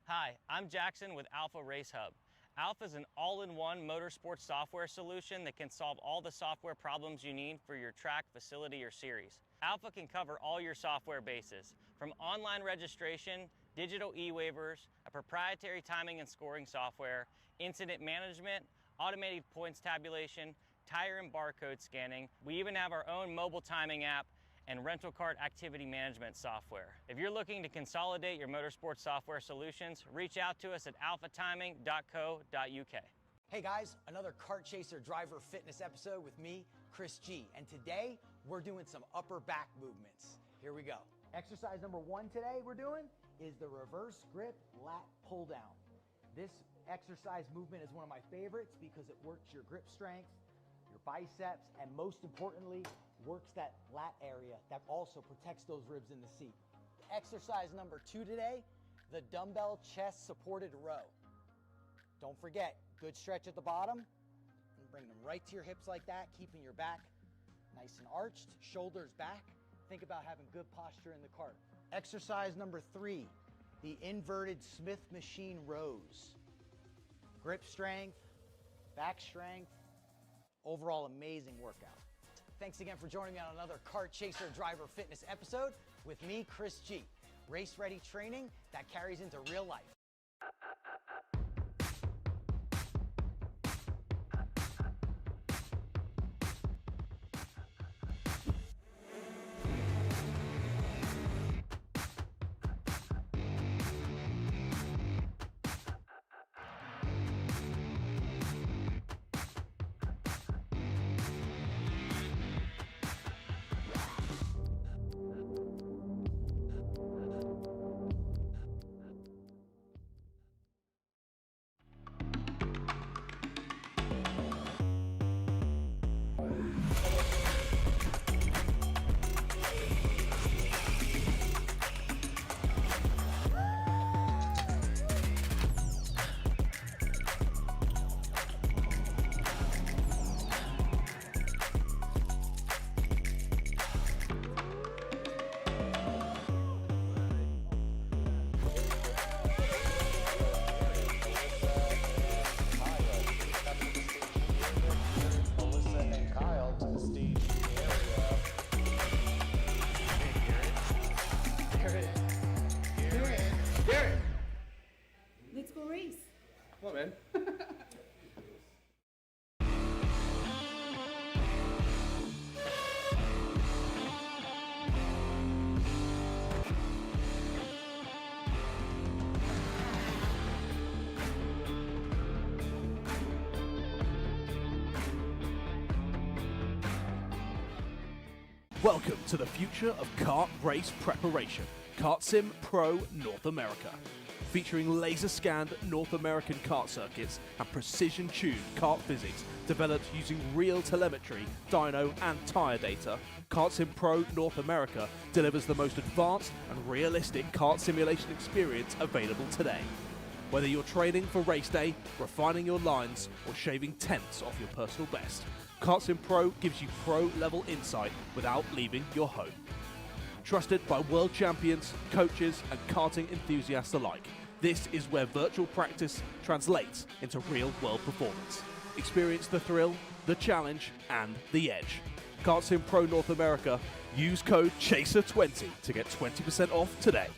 Hi, I'm Jackson with Alpha Race Hub. Alpha is an all-in-one motorsports software solution that can solve all the software problems you need for your track, facility, or series. Alpha can cover all your software bases, from online registration, digital e-waivers, a proprietary timing and scoring software, incident management, automated points tabulation, tire and barcode scanning. We even have our own mobile timing app and rental kart activity management software. If you're looking to consolidate your motorsports software solutions, reach out to us at alphatiming.co.uk. Hey guys, another Kart Chaser driver fitness episode with me, Chris G. And today, we're doing some upper back movements. Here we go. Exercise number 1 today we're doing is the reverse grip lat pull down. This exercise movement is one of my favorites because it works your grip strength, your biceps, and most importantly, works that lat area that also protects those ribs in the seat. Exercise number 2 today, the dumbbell chest supported row. Don't forget, good stretch at the bottom, and bring them right to your hips like that, keeping your back nice and arched, shoulders back. Think about having good posture in the cart. Exercise number 3, the inverted Smith machine rows. Grip strength, back strength, overall amazing workout. Thanks again for joining me on another Kart Chaser driver fitness episode with me, Chris G. Race ready training that carries into real life. Let's go race. Come on, man. Welcome to the future of kart race preparation, Kart Sim Pro North America. Featuring laser-scanned North American kart circuits and precision-tuned kart physics developed using real telemetry, dyno and tyre data, Kart Sim Pro North America delivers the most advanced and realistic kart simulation experience available today. Whether you're training for race day, refining your lines, or shaving tenths off your personal best, Kart Sim Pro gives you pro-level insight without leaving your home. Trusted by world champions, coaches, and karting enthusiasts alike, this is where virtual practice translates into real-world performance. Experience the thrill, the challenge, and the edge. Kart Sim Pro North America. Use code CHASER20 to get 20% off today.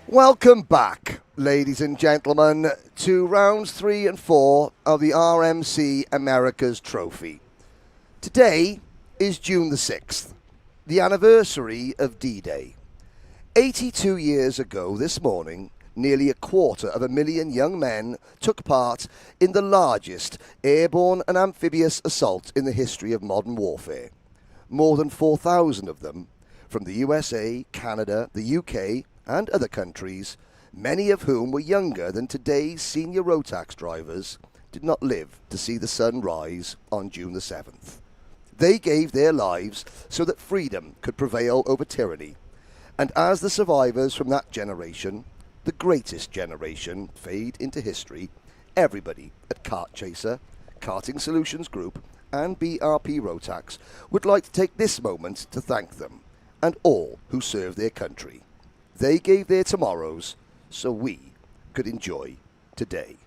Welcome back, ladies and gentlemen, to rounds 3 and 4 of the RMC America's Trophy. Today is June the 6th, the anniversary of D-Day. 82 years ago this morning, nearly 250,000 young men took part in the largest airborne and amphibious assault in the history of modern warfare. More than 4,000 of them from the USA, Canada, the UK, and other countries, many of whom were younger than today's senior Rotax drivers, did not live to see the sun rise on June the 7th. They gave their lives so that freedom could prevail over tyranny. And as the survivors from that generation, the greatest generation, fade into history, everybody at Kart Chaser, Karting Solutions Group, and BRP Rotax would like to take this moment to thank them and all who serve their country. They gave their tomorrows so we could enjoy today.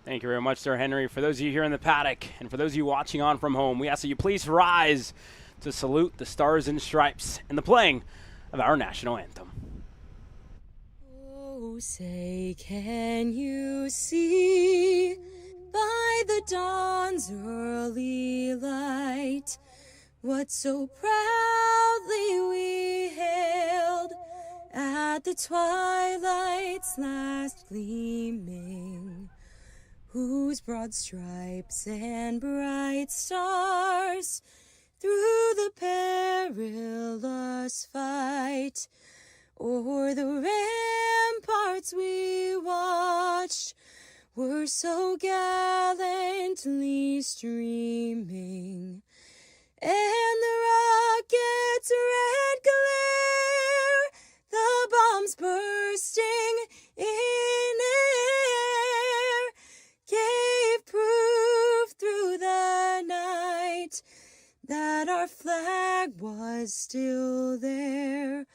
Thank you very much, Sir Henry. For those of you here in the paddock and for those of you watching on from home, we ask that you please rise to salute the Stars and Stripes in the playing of our national anthem. Oh, say, can you see by the dawn's early light what so proudly we hailed at the twilight's last gleaming, whose broad stripes and bright stars through the perilous fight o'er the ramparts we watched were so gallantly streaming. And the rocket's red glare, the bombs bursting in air, gave proof through the night that our flag was still there.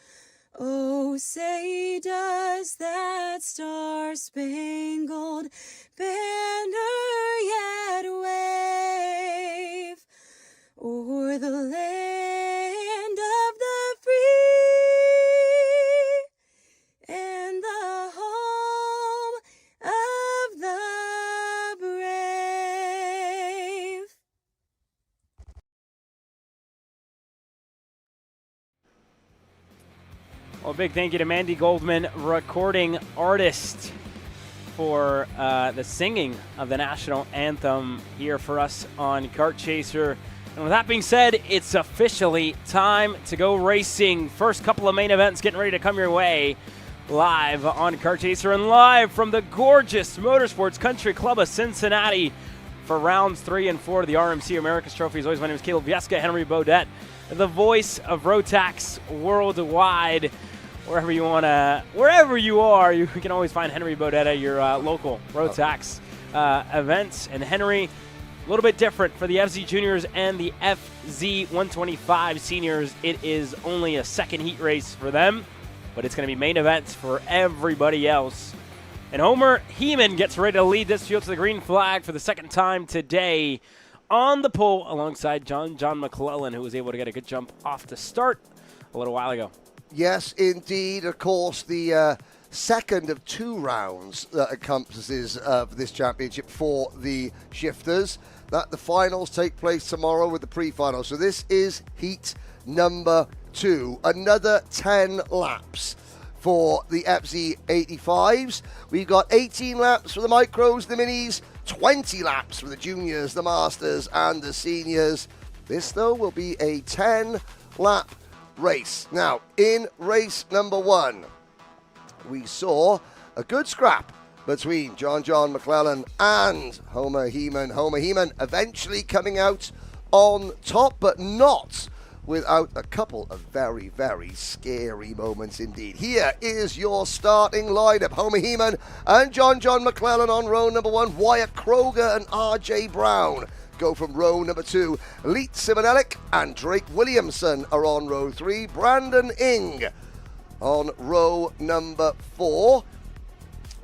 Oh, say does that star-spangled banner yet wave o'er the land of the free and the home of the brave. Well, a big thank you to Mandy Goldman, recording artist, for the singing of the national anthem here for us on Kart Chaser. And with that being said, it's officially time to go racing. First couple of main events getting ready to come your way live on Kart Chaser and live from the gorgeous Motorsports Country Club of Cincinnati for rounds 3 and 4 of the RMC America's Trophy. As always, my name is Caleb Vieska, Henry Beaudet, the voice of Rotax worldwide. Wherever you are, you can always find Henry Beaudet at your local Rotax events. And Henry, a little bit different for the FZ Juniors and the FZ 125 Seniors. It is only a second heat race for them, but it's going to be main events for everybody else. And Homer Heeman gets ready to lead this field to the green flag for the second time today on the pole alongside John McClellan, who was able to get a good jump off the start a little while ago. Yes, indeed. Of course, the second of 2 rounds that encompasses this championship for the shifters. That the finals take place tomorrow with the pre-finals. So this is heat number 2. Another 10 laps for the FZ85s. We've got 18 laps for the micros, the minis, 20 laps for the juniors, the masters, and the seniors. This, though, will be a 10-lap race. Now, in race number 1, we saw a good scrap between John McClellan and Homer Heeman. Homer Heeman eventually coming out on top, but not without a couple of very, very scary moments indeed. Here is your starting lineup. Homer Heeman and John McClellan on row number 1. Wyatt Kroger and RJ Brown go from row number 2. Leet Simonelik and Drake Williamson are on row 3. Brandon Ing on row number 4.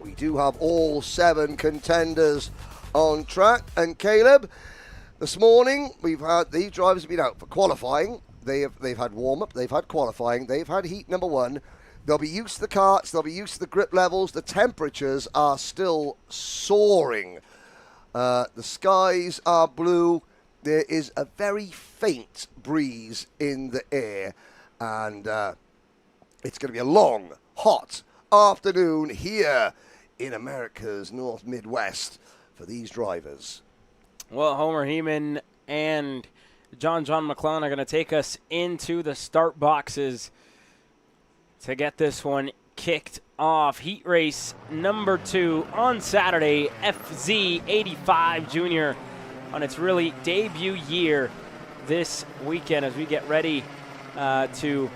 We do have all 7 contenders on track. And Caleb, this morning we've had these drivers have been out for qualifying. They've had warm-up, they've had qualifying, they've had heat number 1. They'll be used to the karts, they'll be used to the grip levels. The temperatures are still soaring. The skies are blue. There is a very faint breeze in the air. And it's going to be a long, hot afternoon here in America's North Midwest for these drivers. Well, Homer Heeman and John McClellan are going to take us into the start boxes to get this one kicked off. Heat race number 2 on Saturday, FZ85 Junior on its really debut year this weekend as we get ready to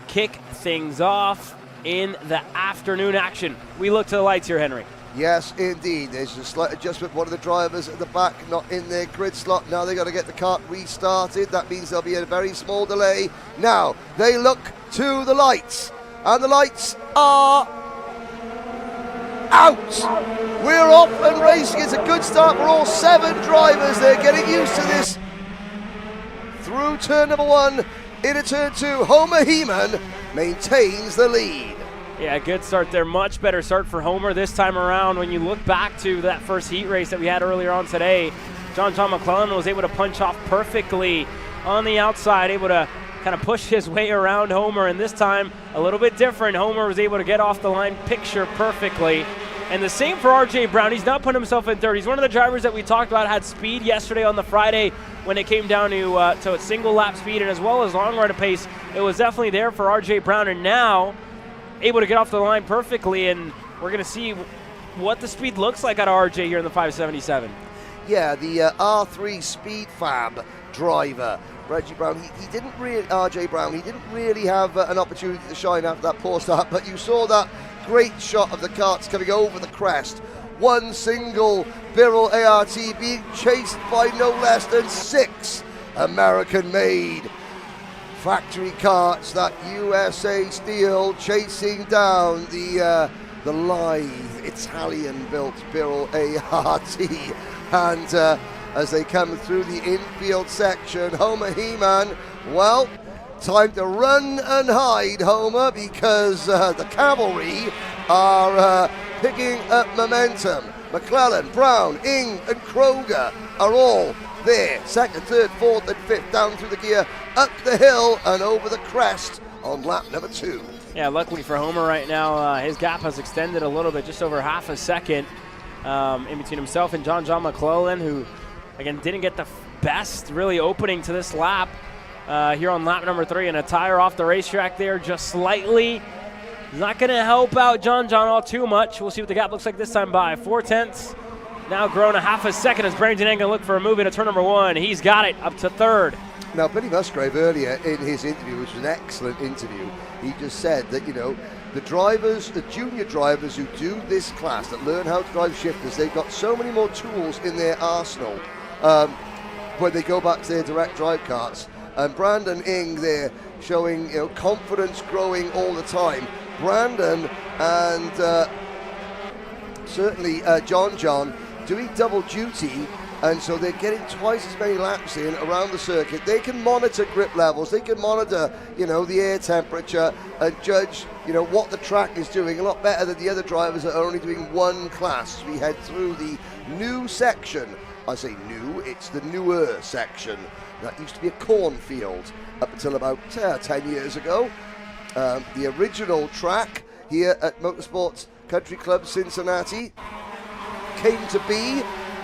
kick things off in the afternoon action. We look to the lights here, Henry. Yes, indeed. There's a slight adjustment. One of the drivers at the back not in their grid slot. Now they've got to get the kart restarted. That means there'll be a very small delay. Now they look to the lights, and the lights are out. We're off and racing. It's a good start for all 7 drivers. They're getting used to this. Through turn number 1 into turn 2, Homer Heeman maintains the lead. Yeah, good start there. Much better start for Homer this time around. When you look back to that first heat race that we had earlier on today, John McClellan was able to punch off perfectly on the outside, able to kind of push his way around Homer, and this time a little bit different. Homer was able to get off the line picture perfectly. And the same for RJ Brown. He's not putting himself in third. He's one of the drivers that we talked about had speed yesterday on the Friday when it came down to a single lap speed and as well as long run pace. It was definitely there for RJ Brown, and now able to get off the line perfectly, and we're going to see what the speed looks like out of RJ here in the 577. Yeah, the R3 Speed Fab driver, Reggie Brown, RJ Brown, he didn't really have an opportunity to shine after that poor start, but you saw that great shot of the karts coming over the crest. One single Birrell ART being chased by no less than 6 American-made factory karts, that USA steel chasing down the lithe Italian-built Birrell ART. And as they come through the infield section, Homer Heeman, well, time to run and hide, Homer, because the cavalry are picking up momentum. McClellan, Brown, Ing, and Kroger are all there. 2nd, 3rd, 4th, and 5th down through the gear, up the hill and over the crest on lap number 2. Yeah, luckily for Homer right now, his gap has extended a little bit, just over half a second in between himself and John McClellan, who, again, didn't get the best really opening to this lap here on lap number 3, and a tire off the racetrack there just slightly. Not going to help out John all too much. We'll see what the gap looks like this time by 4/10. Now grown a half a second as Barrington ain't going to look for a move into turn number 1. He's got it up to 3rd. Now, Billy Musgrave earlier in his interview, which was an excellent interview, he just said that, you know, the drivers, the junior drivers who do this class, that learn how to drive shifters, they've got so many more tools in their arsenal when they go back to their direct drive karts. And Brandon Ing there showing, you know, confidence growing all the time. Brandon and certainly John doing double duty, and so they're getting twice as many laps in around the circuit. They can monitor grip levels, they can monitor, you know, the air temperature and judge, you know, what the track is doing a lot better than the other drivers that are only doing one class. We head through the new section. I say new, it's the newer section. That used to be a cornfield up until about 10 years ago. The original track here at Motorsports Country Club Cincinnati came to be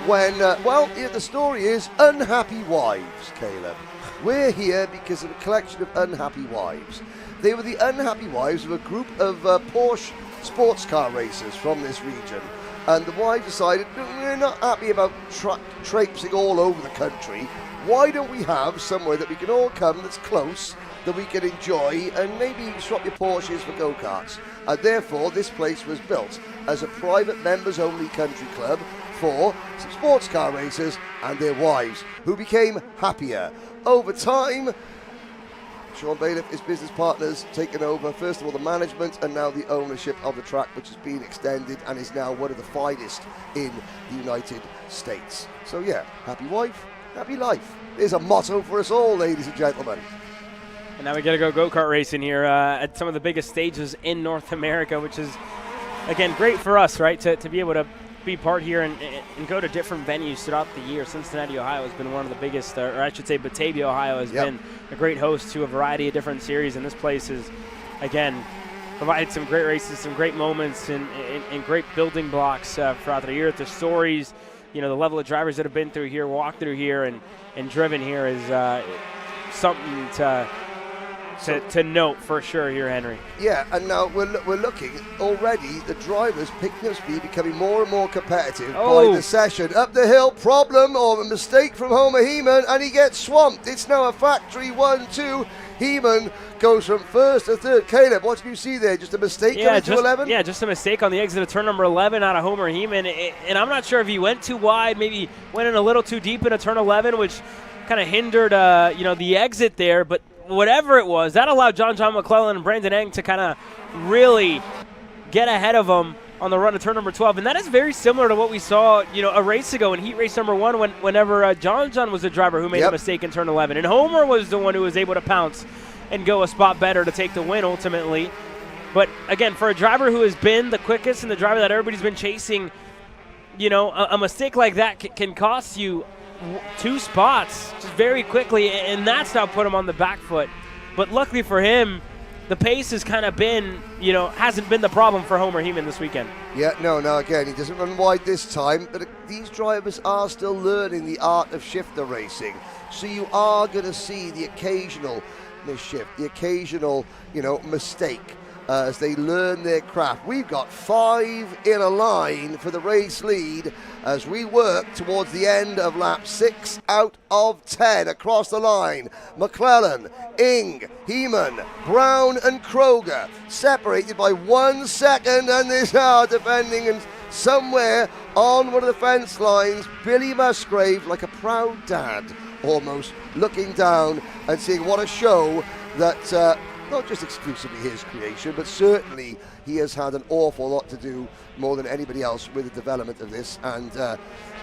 when, the story is unhappy wives, Caleb. We're here because of a collection of unhappy wives. They were the unhappy wives of a group of Porsche sports car racers from this region. And the wives decided, we're not happy about traipsing all over the country. Why don't we have somewhere that we can all come that's close, that we can enjoy, and maybe swap your Porsches for go-karts? And therefore, this place was built as a private members-only country club for some sports car racers and their wives, who became happier. Over time, Sean Bailiff, his business partners, taken over, first of all, the management and now the ownership of the track, which has been extended and is now one of the finest in the United States. So yeah, happy wife, happy life. There's a motto for us all, ladies and gentlemen. And now we got to go go-kart racing here at some of the biggest stages in North America, which is, again, great for us, right, to be able to be part here and go to different venues throughout the year. Cincinnati, Ohio has been one of the biggest, or I should say Batavia, Ohio has been a great host to a variety of different series, and this place is, again, provided some great races, some great moments, and great building blocks throughout the year. The stories, the level of drivers that have been through here, walked through here, and driven here is something to note for sure here, Henry. Yeah, and now we're looking already, the drivers picking up speed, becoming more and more competitive by the session. Up the hill, problem or a mistake from Homer Heeman, and he gets swamped. It's now a factory 1-2. Heeman goes from first to third. Caleb, what do you see there? Just a mistake coming to 11? Yeah, just a mistake on the exit of turn number 11 out of Homer Heeman. And I'm not sure if he went too wide, maybe went in a little too deep into turn 11, which kind of hindered the exit there. But whatever it was, that allowed John McClellan and Brandon Eng to kind of really get ahead of him on the run to turn number 12. And that is very similar to what we saw, a race ago in heat race number 1 whenever John was the driver who made a mistake in turn 11. And Homer was the one who was able to pounce and go a spot better to take the win ultimately. But again, for a driver who has been the quickest and the driver that everybody's been chasing, a mistake like that can cost you 2 spots just very quickly, and that's now put him on the back foot. But luckily for him, the pace has kind of been, hasn't been the problem for Homer Heeman this weekend. Yeah, no, again, he doesn't run wide this time, but these drivers are still learning the art of shifter racing. So you are going to see the occasional misshift, the occasional, mistake as they learn their craft. We've got 5 in a line for the race lead as we work towards the end of lap 6 out of 10 across the line. McClellan, Ing, Heeman, Brown and Kroger separated by 1 second, and this defending, and somewhere on one of the fence lines, Billy Musgrave, like a proud dad almost, looking down and seeing what a show that not just exclusively his creation, but certainly he has had an awful lot to do, more than anybody else, with the development of this. And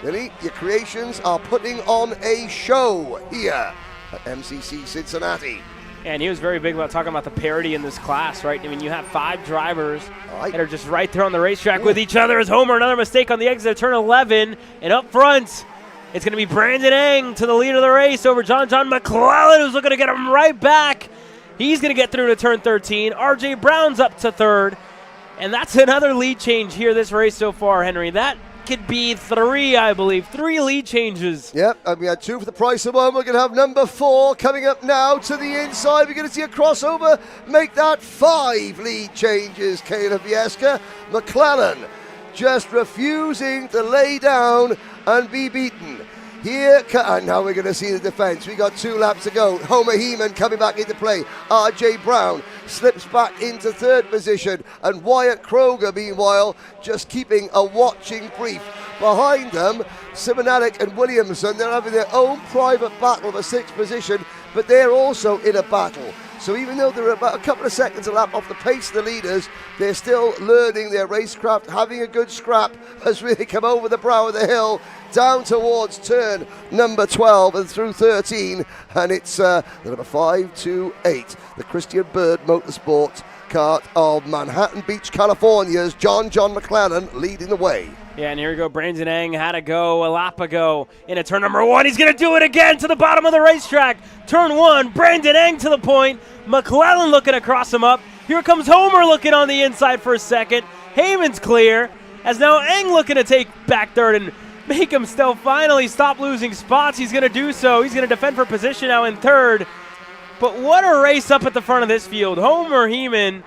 really, your creations are putting on a show here at MCC Cincinnati. And he was very big about talking about the parity in this class, right? I mean, you have 5 drivers that are just right there on the racetrack with each other. As Homer, another mistake on the exit of turn 11, and up front, it's going to be Brandon Eng to the lead of the race over John McClellan, who's looking to get him right back. He's going to get through to turn 13. R.J. Brown's up to third. And that's another lead change here this race so far, Henry. That could be 3, I believe. 3 lead changes. Yep, and we had 2 for the price of 1. We're going to have number 4 coming up now to the inside. We're going to see a crossover make that 5 lead changes, Caleb Vieska. McClellan just refusing to lay down and be beaten. Here, and now we're going to see the defense. We got 2 laps to go. Homer Heeman coming back into play. R.J. Brown slips back into 3rd position. And Wyatt Kroger, meanwhile, just keeping a watching brief. Behind them, Simonatic and Williamson, they're having their own private battle for 6th position, but they're also in a battle. So even though they're about a couple of seconds a lap off the pace of the leaders, they're still learning their racecraft, having a good scrap as they come over the brow of the hill, down towards turn number 12 and through 13. And it's the number 5 to 8, the Christian Bird Motorsports Kart of Manhattan Beach, California's John McClellan leading the way. Yeah, and here we go. Brandon Eng had to go a lap ago into turn number 1. He's going to do it again to the bottom of the racetrack. Turn 1, Brandon Eng to the point. McClellan looking to cross him up. Here comes Homer looking on the inside for a second. Heyman's clear. As now Eng looking to take back third and make him still finally stop losing spots. He's going to do so. He's going to defend for position now in third. But what a race up at the front of this field. Homer Heeman,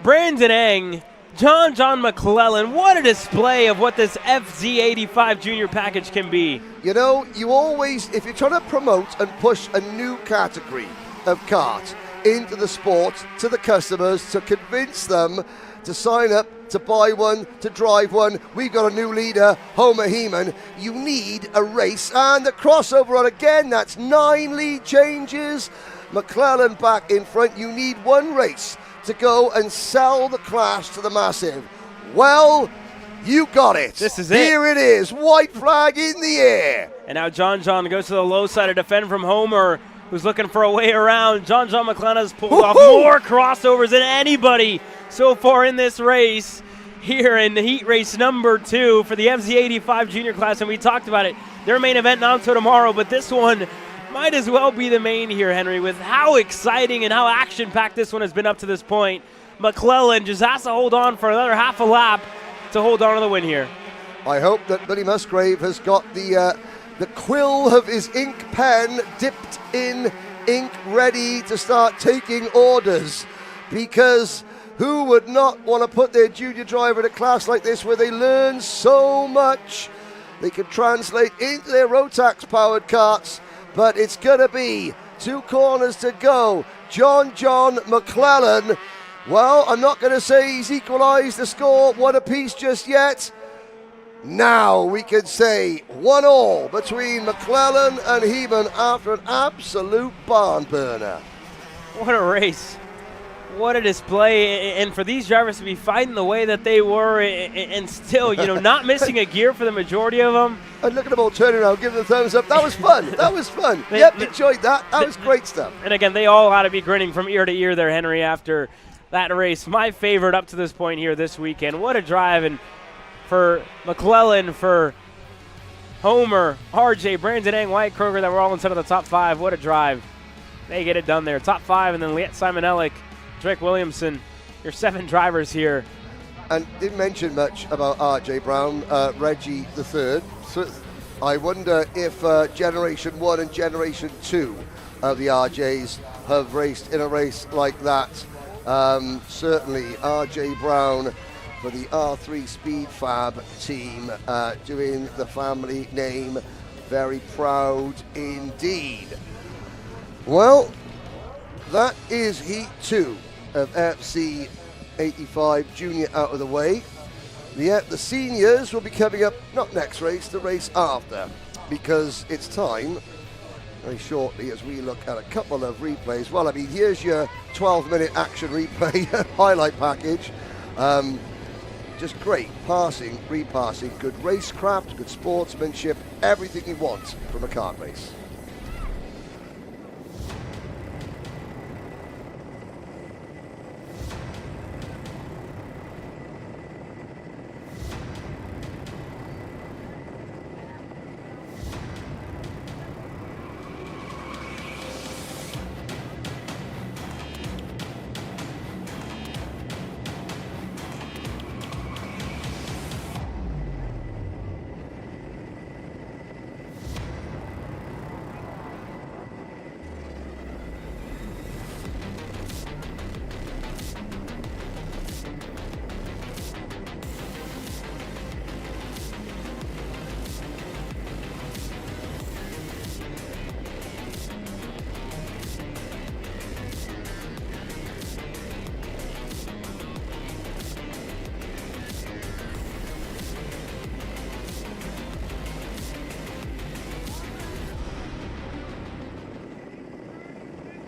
Brandon Eng, John McClellan. What a display of what this FZ85 Junior package can be. You know, you always, if you're trying to promote and push a new category of kart into the sport to the customers, to convince them to sign up, to buy one, to drive one. We've got a new leader, Homer Heeman. You need a race, and the crossover on again. That's 9 lead changes. McClellan back in front. You need 1 race to go and sell the class to the massive. Well, you got it. This is it. Here it is. White flag in the air. And now John goes to the low side to defend from Homer. who's looking for a way around. John McClellan has pulled off more crossovers than anybody so far in this race here in the heat race number 2 for the FZ85 junior class, and we talked about it. Their main event not until tomorrow, but this one might as well be the main here, Henry, with how exciting and how action-packed this one has been up to this point. McClellan just has to hold on for another half a lap to hold on to the win here. I hope that Billy Musgrave has got the quill of his ink pen dipped in ink ready to start taking orders, because who would not want to put their junior driver in a class like this where they learn so much they can translate into their Rotax-powered karts? But it's going to be 2 corners to go. John McClellan, well, I'm not going to say he's equalised the score, one apiece just yet. Now we can say 1-1 between McClellan and Heeman after an absolute barn burner. What a race. What a display, and for these drivers to be fighting the way that they were and still, not missing a gear for the majority of them. And look at them all turning around, giving them thumbs up. That was fun. That was fun. Enjoyed that. That was great stuff. And again, they all ought to be grinning from ear to ear there, Henry, after that race. My favorite up to this point here this weekend. What a drive, and for McClellan, for Homer, RJ, Brandon Eng, Wyatt Kroger, that were all inside of the top 5. What a drive. They get it done there. Top 5, and then Liet Simon Ellick, Drake Williamson, your 7 drivers here. And didn't mention much about RJ Brown, Reggie the third. So I wonder if Generation 1 and Generation 2 of the RJs have raced in a race like that. Certainly RJ Brown for the R3 Speed Fab team, doing the family name. Very proud indeed. Well, that is Heat 2 of FC 85 Junior out of the way. The seniors will be coming up, not next race, the race after, because it's time very shortly as we look at a couple of replays. Well, I mean, here's your 12-minute action replay highlight package. Just great passing, repassing, good racecraft, good sportsmanship, everything you want from a kart race.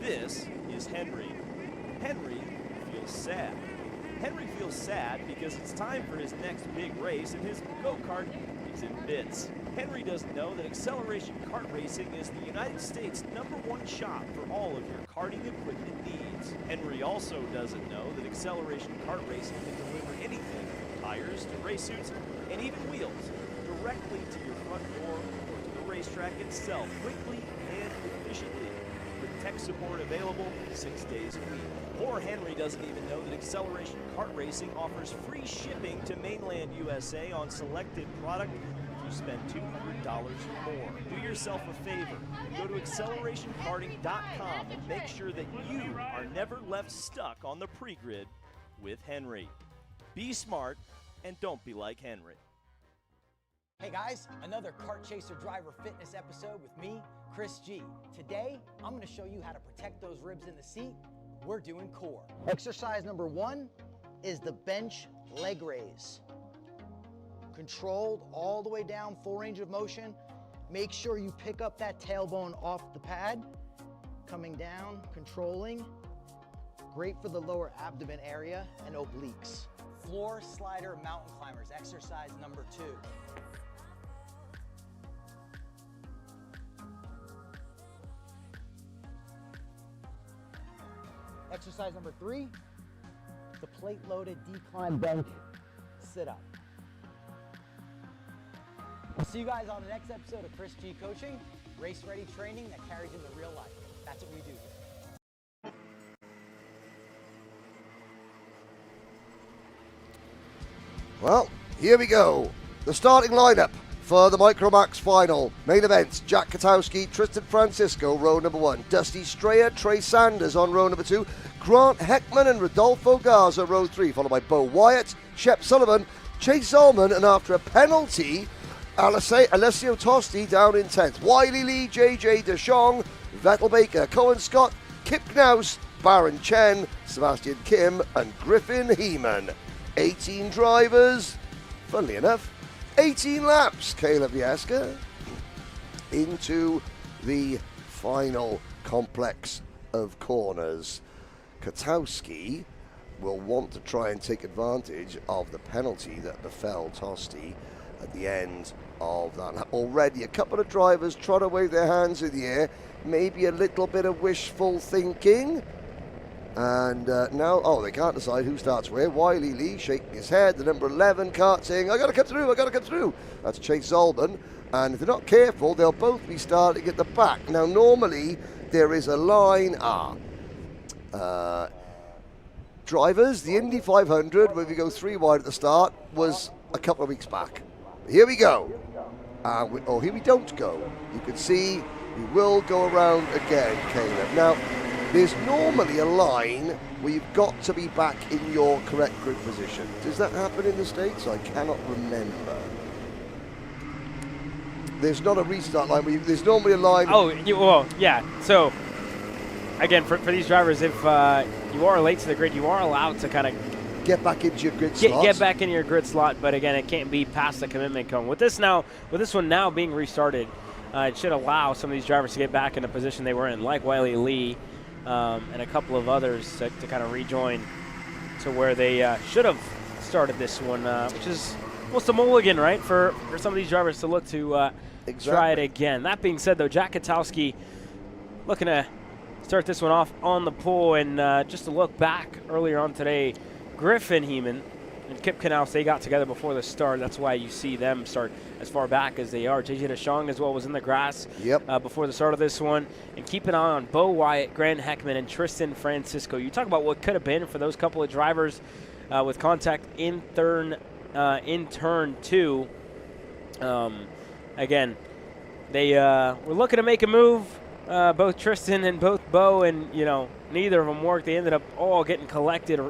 This is Henry. Henry feels sad. Henry feels sad because it's time for his next big race and his go-kart is in bits. Henry doesn't know that Acceleration Kart Racing is the United States #1 shop for all of your karting equipment needs. Henry also doesn't know that Acceleration Kart Racing can deliver anything from tires to race suits and even wheels directly to your front door or to the racetrack itself, quickly and efficiently. Tech support available 6 days a week. Or Henry doesn't even know that Acceleration Kart Racing offers free shipping to mainland USA on selected product if you spend $200 or more. Do yourself a favor. Go to accelerationkarting.com and make sure that you are never left stuck on the pre-grid with Henry. Be smart and don't be like Henry. Hey guys, another Kart Chaser Driver Fitness episode with me, Chris G. Today, I'm going to show you how to protect those ribs in the seat. We're doing core. Exercise number 1 is the bench leg raise. Controlled all the way down, full range of motion. Make sure you pick up that tailbone off the pad. Coming down, controlling. Great for the lower abdomen area and obliques. Floor slider mountain climbers, exercise number 2. Exercise number 3, the plate-loaded decline bench sit-up. I'll see you guys on the next episode of Chris G Coaching, race-ready training that carries into real life. That's what we do here. Well, here we go. The starting lineup for the Micromax final. Main events, Jack Katowski, Tristan Francisco, row number 1. Dusty Strayer, Trey Sanders on row number 2. Grant Heckman and Rodolfo Garza, row 3, followed by Bo Wyatt, Shep Sullivan, Chase Zolman, and after a penalty, Alessio Tosti down in 10th. Wiley Lee, JJ DeShong, Vettel Baker, Cohen Scott, Kip Knaus, Baron Chen, Sebastian Kim, and Griffin Heeman. 18 drivers, funnily enough, 18 laps, Caleb Jeska, into the final complex of corners. Katowski will want to try and take advantage of the penalty that befell Tosti at the end of that. Already a couple of drivers trying to wave their hands in the air, maybe a little bit of wishful thinking. And now, they can't decide who starts where. Wiley Lee shaking his head, the number 11 Kart saying, I got to come through. That's Chase Zolman. And if they're not careful, they'll both be starting at the back. Now, normally, there is a line, drivers, the Indy 500, where we go 3 wide at the start, was a couple of weeks back. Here we go. Here we don't go. You can see we will go around again, Caleb. Now, there's normally a line where you've got to be back in your correct grid position. Does that happen in the States? I cannot remember. There's not a restart line. There's normally a line. Yeah. So, again, for these drivers, if you are late to the grid, you are allowed to kind of get back into your grid slot. Get back in your grid slot, but again, it can't be past the commitment cone. With this one now being restarted, it should allow some of these drivers to get back in the position they were in, like Wiley Lee and a couple of others to kind of rejoin to where they should have started this one, which is almost a mulligan, right, for some of these drivers to look to try it again. That being said, though, Jack Katowski looking to start this one off on the pole, and just to look back earlier on today, Griffin Heeman and Kip Knaus, they got together before the start. That's why you see them start as far back as they are. JJ DeShong as well was in the grass before the start of this one. And keep an eye on Bo Wyatt, Grant Heckman, and Tristan Francisco. You talk about what could have been for those couple of drivers with contact in turn 2. Again, they were looking to make a move, both Tristan and both Bo, and neither of them worked. They ended up all getting collected.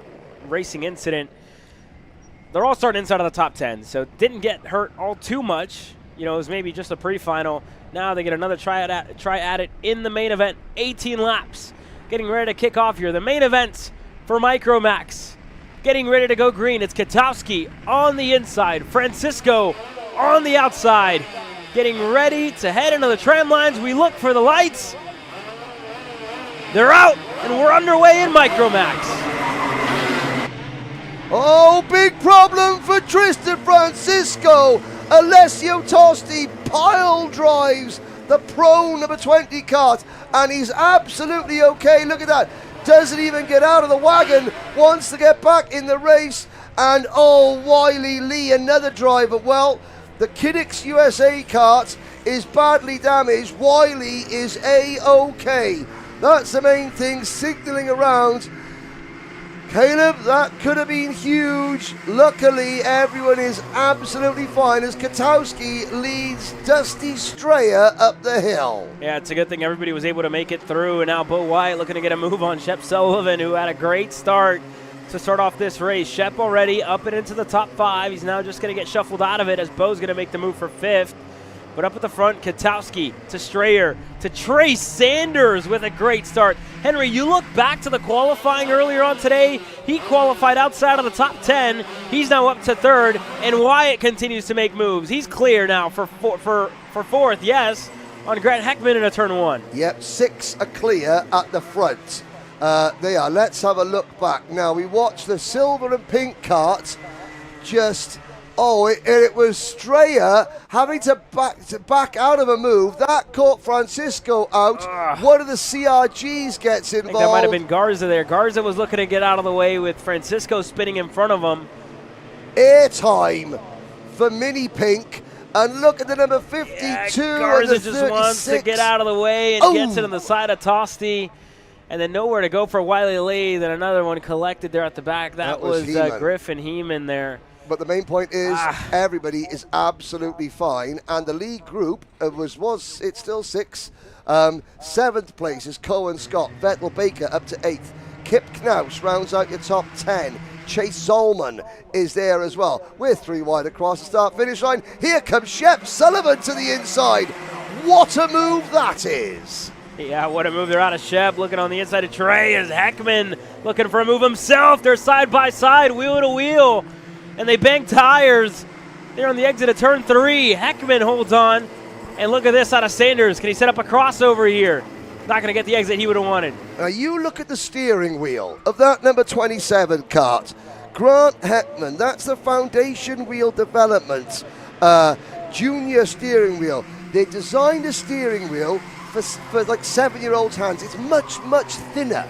Racing incident. They're all starting inside of the top 10, so didn't get hurt all too much. It was maybe just a pre-final. Now they get another try at it in the main event. 18 laps, getting ready to kick off here. The main event for Micromax, getting ready to go green. It's Katowski on the inside, Francisco on the outside, getting ready to head into the tram lines. We look for the lights. They're out, and we're underway in Micromax. Oh, big problem for Tristan Francisco. Alessio Tosti pile drives the Pro number 20 Kart, and he's absolutely okay. Look at that. Doesn't even get out of the wagon, wants to get back in the race. And Wiley Lee, another driver. Well, the Kiddix USA Kart is badly damaged. Wiley is A-OK. That's the main thing, signaling around. Caleb, that could have been huge. Luckily, everyone is absolutely fine as Katowski leads Dusty Strayer up the hill. Yeah, it's a good thing everybody was able to make it through, and now Bo Wyatt looking to get a move on Shep Sullivan, who had a great start to start off this race. Shep already up and into the top 5. He's now just going to get shuffled out of it as Bo's going to make the move for 5th. But up at the front, Katowski to Strayer to Trey Sanders with a great start. Henry, you look back to the qualifying earlier on today. He qualified outside of the top 10. He's now up to 3rd, and Wyatt continues to make moves. He's clear now for 4th, yes, on Grant Heckman in a turn 1. Yep, 6 are clear at the front. They are. Let's have a look back. Now, we watch the silver and pink Kart just Oh, it was Straya having to back out of a move. That caught Francisco out. One of the CRGs gets involved. I think that might have been Garza there. Garza was looking to get out of the way with Francisco spinning in front of him. Airtime for Mini Pink. And look at the number 52 Garza and the just 36. wants to get out of the way and gets it on the side of Tosti. And then nowhere to go for Wiley Lee. Then another one collected there at the back. That was Griffin Heeman there. But the main point is everybody is absolutely fine. And the lead group was it's still 6. 7th place is Cohen Scott. Vettel Baker up to 8th. Kip Knaus rounds out your top 10. Chase Zolman is there as well. We're 3 wide across the start-finish line. Here comes Shep Sullivan to the inside. What a move that is. Yeah, what a move. They're out of Shep. Looking on the inside of Trey is Heckman looking for a move himself. They're side by side, wheel to wheel. And they bang tires. They're on the exit of turn 3. Heckman holds on. And look at this out of Sanders. Can he set up a crossover here? Not going to get the exit he would have wanted. Now you look at the steering wheel of that number 27 kart. Grant Heckman, that's the Foundation Wheel Development junior steering wheel. They designed a steering wheel for like 7-year-olds' hands. It's much, much thinner.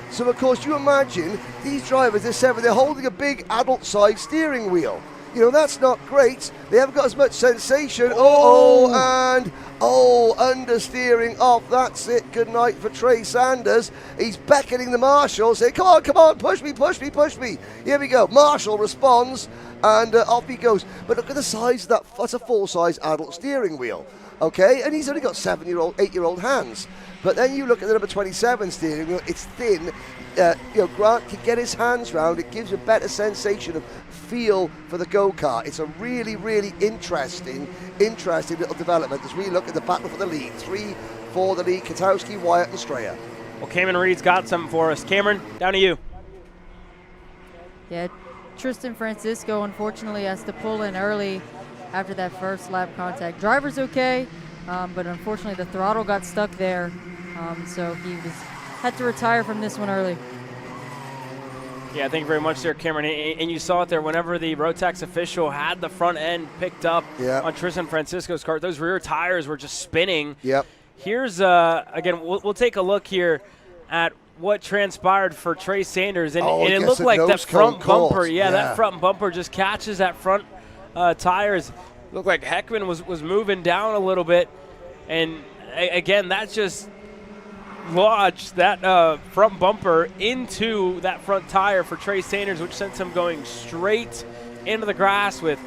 So, of course, you imagine these drivers, they're holding a big adult-sized steering wheel. You know, that's not great. They haven't got as much sensation. Understeering off. That's it. Good night for Trey Sanders. He's beckoning the marshal, saying, come on, push me. Here we go. Marshall responds, and off he goes. But look at the size of that. That's a full-size adult steering wheel. Okay, and he's only got 8-year-old hands. But then you look at the number 27 steering wheel, it's thin. Grant can get his hands round. It gives you a better sensation of feel for the go-kart. It's a really, really interesting little development as we look at the battle for the lead. 3 for the lead, Katowski, Wyatt and Straya. Well, Cameron Reed's got something for us. Cameron, down to you. Yeah, Tristan Francisco unfortunately has to pull in early after that first lap contact. Driver's okay, but unfortunately the throttle got stuck there, so he had to retire from this one early. Yeah, thank you very much there, Cameron. And you saw it there whenever the Rotax official had the front end picked up on Tristan Francisco's kart. Those rear tires were just spinning. Yep. Here's, again, we'll take a look here at what transpired for Trey Sanders. And it looked like that front bumper. That front bumper just catches that front tires. Looked like Heckman was moving down a little bit. And, again, that just lodged that front bumper into that front tire for Trey Sanders, which sent him going straight into the grass with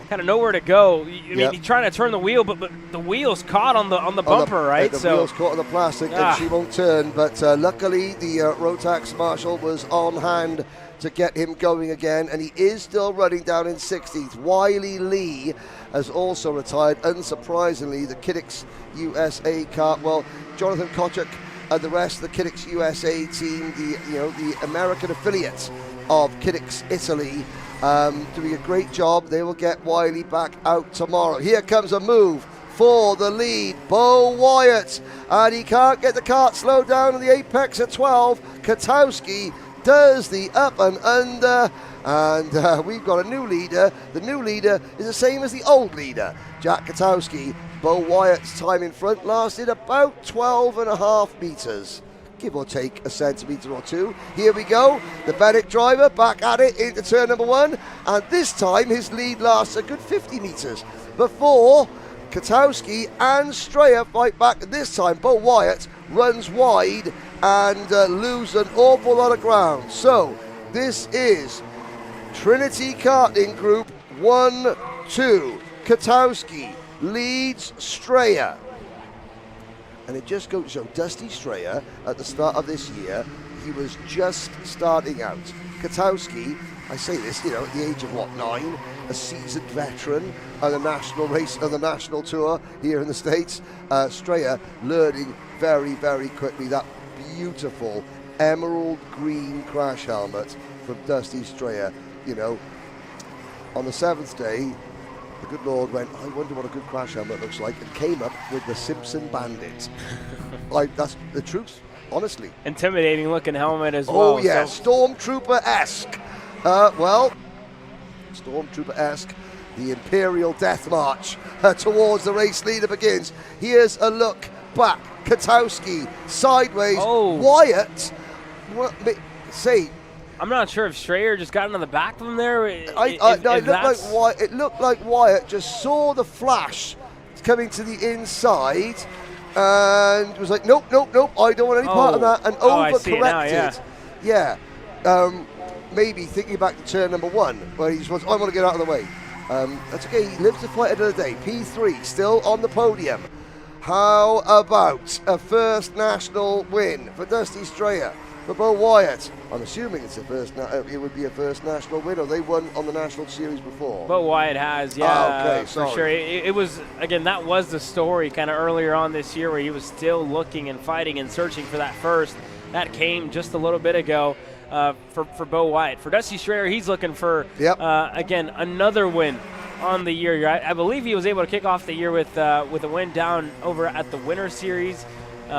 kind of nowhere to go. I mean, he's trying to turn the wheel, but the wheel's caught on the bumper, right? The wheel's caught on the plastic, and she won't turn. But luckily, the Rotax marshal was on hand to get him going again, and he is still running down in 16th. Wiley Lee has also retired. Unsurprisingly, the Kiddix USA kart. Well, Jonathan Kochuk and the rest of the Kiddix USA team, the American affiliate of Kiddix Italy, doing a great job. They will get Wiley back out tomorrow. Here comes a move for the lead, Bo Wyatt, and he can't get the kart slowed down in the apex at 12. Katowski does the up and under, and we've got a new leader. The new leader is the same as the old leader, Jack Katowski. Bo Wyatt's time in front lasted about 12.5 meters, give or take a centimeter or two. Here we go, the Bennett driver back at it into turn number 1, and this time his lead lasts a good 50 meters before Katowski and Straya fight back. This time Bo Wyatt runs wide and loses an awful lot of ground. So this is Trinity Karting Group 1-2. Katowski leads Straya. And it just goes, so Dusty Straya, at the start of this year, he was just starting out. Katowski, I say this, at the age of 9, a seasoned veteran on the national race, on the national tour here in the States. Straya learning very, very quickly that beautiful emerald green crash helmet from Dusty Straya. On the 7th day, the good Lord went, I wonder what a good crash helmet looks like, and came up with the Simpson Bandit. That's the truth, honestly. Intimidating looking helmet as well. Oh, yeah, Stormtrooper-esque. Well, Stormtrooper-esque. The Imperial Death March towards the race leader begins. Here's a look back. Katowski sideways. Wyatt. I'm not sure if Strayer just got into the back of him there. It looked like Wyatt just saw the flash coming to the inside and was like, nope, I don't want any part of that, and overcorrected. Maybe thinking back to turn number 1, where he just wants, I want to get out of the way. That's okay, he lives to fight another day. P3 still on the podium. How about a first national win for Dusty Strayer? For Bo Wyatt, I'm assuming it's it would be a first national win, or they won on the National Series before. Bo Wyatt has, for sure. It was, again, that was the story kind of earlier on this year where he was still looking and fighting and searching for that first. That came just a little bit ago for Bo Wyatt. For Dusty Strayer, he's looking for, again, another win on the year. I believe he was able to kick off the year with a win down over at the Winter Series. In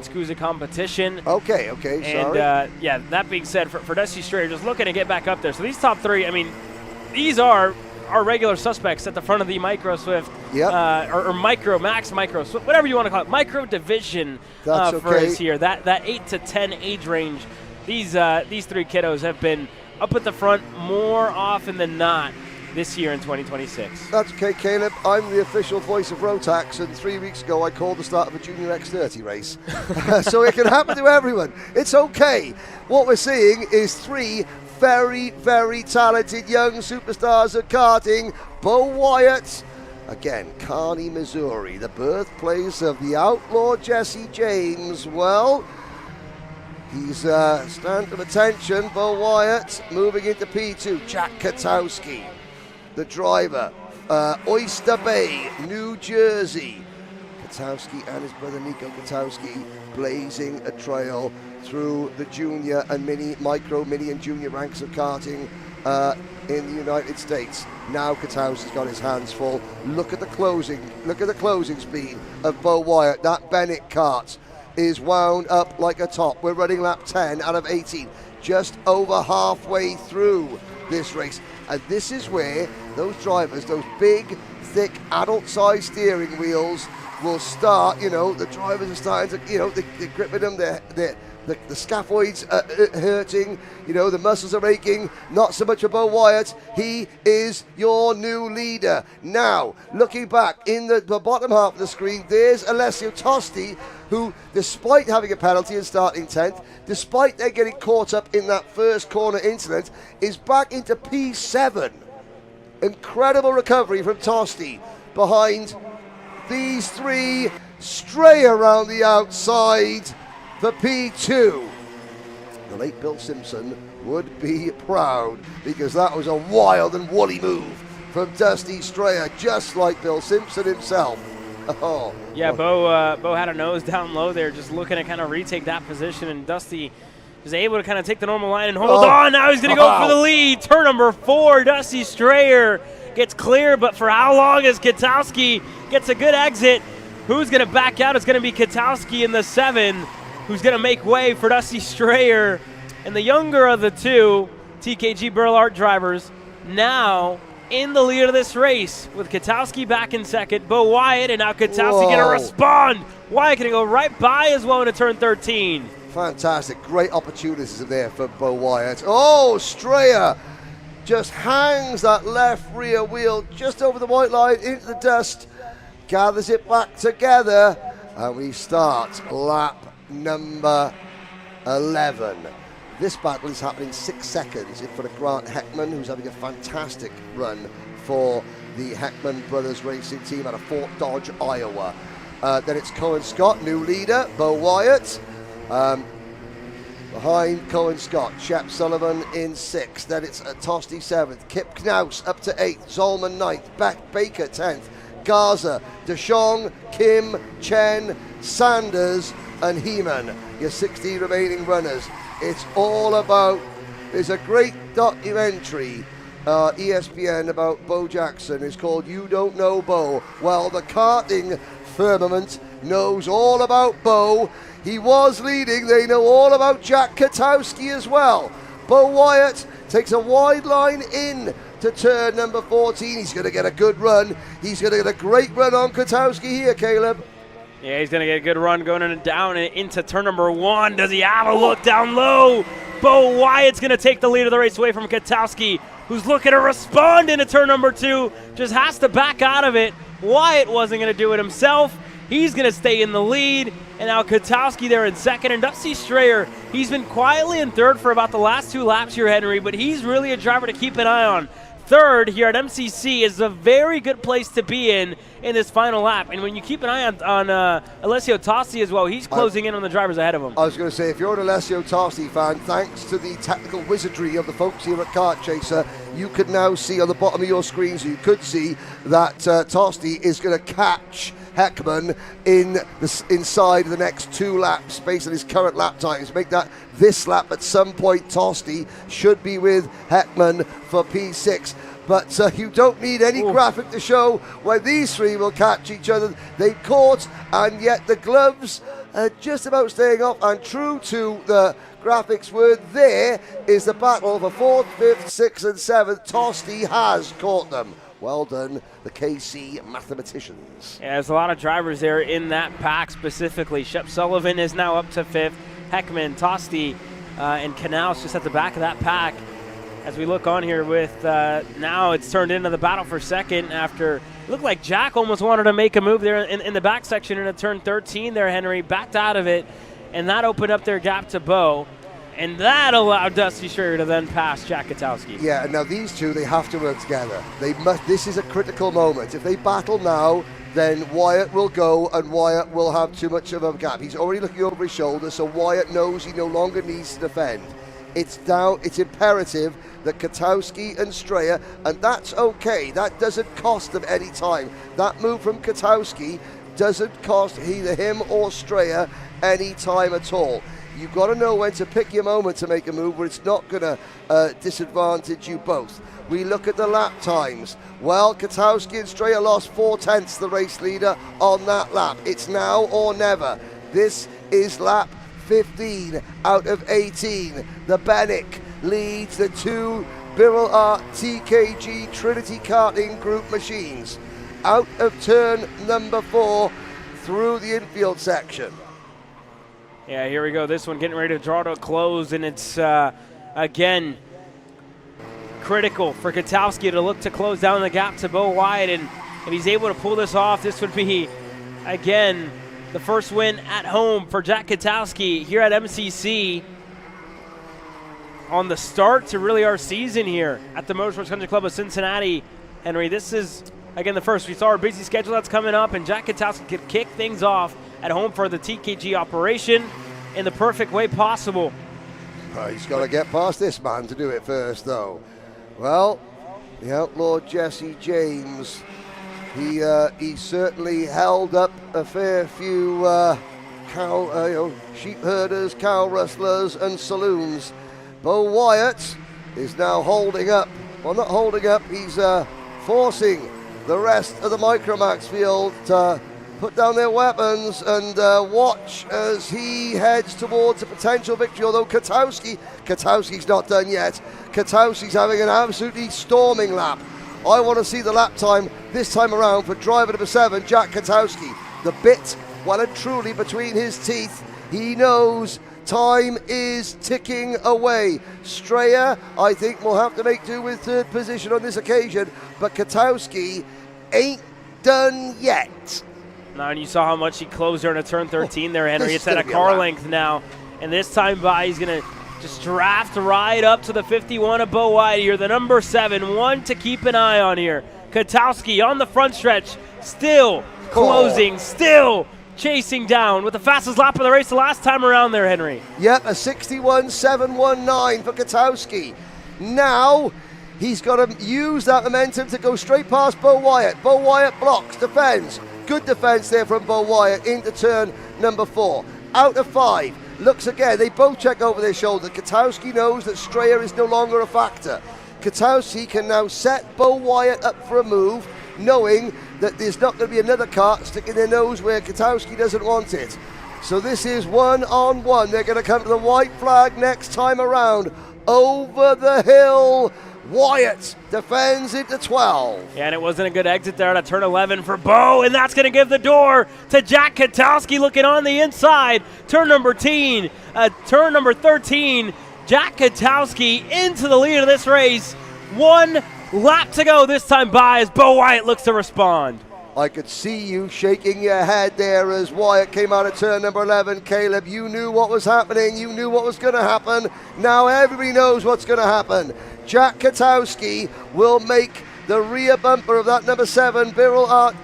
SCUSA competition. Okay, sorry. And that being said, for Dusty Strayer, just looking to get back up there. So these top 3, I mean, these are our regular suspects at the front of the Micro Swift, or Micro Max Micro Swift, whatever you want to call it, Micro Division for us here. That 8 to 10 age range. These 3 kiddos have been up at the front more often than not this year in 2026. That's okay, Caleb. I'm the official voice of Rotax, and 3 weeks ago I called the start of a Junior X30 race. So it can happen to everyone. It's okay. What we're seeing is 3 very, very talented young superstars of karting. Bo Wyatt, again, Kearney, Missouri, the birthplace of the outlaw Jesse James. Well, he's stand of attention. Bo Wyatt moving into P2. Jack Katowski, the driver, Oyster Bay, New Jersey. Katowski and his brother Nico Katowski blazing a trail through the junior and micro, mini and junior ranks of karting in the United States. Now Katowski's got his hands full. Look at the closing speed of Bo Wyatt. That Bennett kart is wound up like a top. We're running lap 10 out of 18, just over halfway through this race. And this is where those drivers, those big, thick, adult-sized steering wheels will start. The drivers are starting to, they're gripping them, the scaphoids are hurting, the muscles are aching. Not so much for Bo Wyatt. He is your new leader. Now, looking back in the bottom half of the screen, there's Alessio Tosti, who, despite having a penalty and starting 10th, despite they getting caught up in that first corner incident, is back into P7. Incredible recovery from Tosti behind these 3. Stray around the outside for P2. The late Bill Simpson would be proud, because that was a wild and woolly move from Dusty Strayer, just like Bill Simpson himself. Bo had a nose down low there, just looking to kind of retake that position, and Dusty was able to kind of take the normal line and hold on. Now he's going to go for the lead. Turn number 4, Dusty Strayer gets clear, but for how long as Katowski gets a good exit? Who's going to back out? It's going to be Katowski in the 7, who's going to make way for Dusty Strayer. And the younger of the 2 TKG Burl Art drivers now in the lead of this race, with Katowski back in second, Bo Wyatt, and now Katowski going to respond. Wyatt going to go right by as well into turn 13. Fantastic. Great opportunities there for Bo Wyatt. Oh, Strayer just hangs that left rear wheel just over the white line into the dust, gathers it back together, and we start lap number 11. This battle is happening 6 seconds in front of Grant Heckman, who's having a fantastic run for the Heckman Brothers Racing Team out of Fort Dodge, Iowa. Then it's Cohen Scott, new leader, Bo Wyatt. Behind Cohen Scott, Shep Sullivan in 6th. Then it's Tosti 7th, Kip Knaus up to 8th, Zolman 9th, Baker 10th, Garza, DeShong, Kim, Chen, Sanders, and Heeman, your 16 remaining runners. It's all about, there's a great documentary, ESPN, about Bo Jackson. It's called You Don't Know Bo. Well, the karting firmament knows all about Bo. He was leading. They know all about Jack Katowski as well. Bo Wyatt takes a wide line in to turn number 14. He's going to get a good run. He's going to get a great run on Kwiatkowski here, Caleb. Yeah, he's going to get a good run going in and down and into turn number 1. Does he have a look down low? Bo Wyatt's going to take the lead of the race away from Kwiatkowski, who's looking to respond into turn number 2. Just has to back out of it. Wyatt wasn't going to do it himself. He's going to stay in the lead. And now Kwiatkowski there in second. And Dusty Strayer, he's been quietly in third for about the last 2 laps here, Henry, but he's really a driver to keep an eye on. Third here at MCC is a very good place to be in this final lap. And when you keep an eye on Alessio Tossi as well, he's closing in on the drivers ahead of him. I was going to say, if you're an Alessio Tossi fan, thanks to the technical wizardry of the folks here at Kart Chaser, you can now see on the bottom of your screen, so you could see that Tossi is going to catch Heckman inside the next 2 laps based on his current lap times. Make that this lap at some point. Tosti should be with Heckman for P6. But you don't need any graphic to show when these 3 will catch each other. They caught, and yet the gloves are just about staying off. And true to the graphics word, there is the battle for 4th, 5th, 6th, and 7th. Tosti has caught them. Well done, the KC mathematicians. Yeah, there's a lot of drivers there in that pack specifically. Shep Sullivan is now up to 5th. Heckman, Tosti, and Canals just at the back of that pack. As we look on here with, now it's turned into the battle for second after, it looked like Jack almost wanted to make a move there in the back section into turn 13 there, Henry. Backed out of it, and that opened up their gap to Bo. And that allowed Dusty Strayer to then pass Jack Kwiatkowski. Yeah, and now these 2, they have to work together. They must. This is a critical moment. If they battle now, then Wyatt will go, and Wyatt will have too much of a gap. He's already looking over his shoulder, so Wyatt knows he no longer needs to defend. It's imperative that Kwiatkowski and Strayer, and that's okay. That doesn't cost them any time. That move from Kwiatkowski doesn't cost either him or Strayer any time at all. You've got to know when to pick your moment to make a move where it's not going to disadvantage you both. We look at the lap times. Well, Kwiatkowski and Strayer lost 4/10, the race leader, on that lap. It's now or never. This is lap 15 out of 18. The Bennick leads the 2 Birrell Art TKG Trinity Karting Group machines out of turn number 4 through the infield section. Yeah, here we go. This one getting ready to draw to a close, and it's, again, critical for Kwiatkowski to look to close down the gap to Bo Wyatt, and if he's able to pull this off, this would be, again, the first win at home for Jack Kwiatkowski here at MCC on the start to really our season here at the Motorsports Country Club of Cincinnati. Henry, this is, again, the first. We saw our busy schedule that's coming up, and Jack Kwiatkowski could kick things off at home for the TKG operation in the perfect way possible. He's got to get past this man to do it first, though. Well, the outlaw Jesse James, he certainly held up a fair few sheep herders, cow rustlers, and saloons. Bo Wyatt is now holding up. Well, not holding up, he's forcing the rest of the Micromax field to put down their weapons and watch as he heads towards a potential victory, although Kwiatkowski's not done yet. Kwiatkowski's having an absolutely storming lap. I want to see the lap time this time around for driver number 7, Jack Kwiatkowski. The bit, well and truly between his teeth. He knows time is ticking away. Strayer, I think, will have to make do with 3rd position on this occasion, but Kwiatkowski ain't done yet. Now, and you saw how much he closed there into turn 13 there, Henry. It's at a car length now. And this time by, he's going to just draft right up to the 51 of Bo Wyatt here, the number 7, one to keep an eye on here. Kwiatkowski on the front stretch, still closing, still chasing down with the fastest lap of the race the last time around there, Henry. Yep, a 61.719 for Kwiatkowski. Now, he's got to use that momentum to go straight past Bo Wyatt. Bo Wyatt blocks, defends. Good defense there from Bo Wyatt into turn number 4. Out of 5. Looks again. They both check over their shoulder. Kwiatkowski knows that Strayer is no longer a factor. Kwiatkowski can now set Bo Wyatt up for a move, knowing that there's not going to be another kart sticking their nose where Kwiatkowski doesn't want it. So this is 1-on-1. They're going to come to the white flag next time around. Over the hill, Wyatt defends into 12. Yeah, and it wasn't a good exit there at turn 11 for Bo, and that's going to give the door to Jack Katowski looking on the inside. Turn number 13, Jack Katowski into the lead of this race. 1 lap to go this time by as Bo Wyatt looks to respond. I could see you shaking your head there as Wyatt came out of turn number 11. Caleb, you knew what was happening. You knew what was going to happen. Now everybody knows what's going to happen. Jack Katowski will make the rear bumper of that number 7 Birrell Art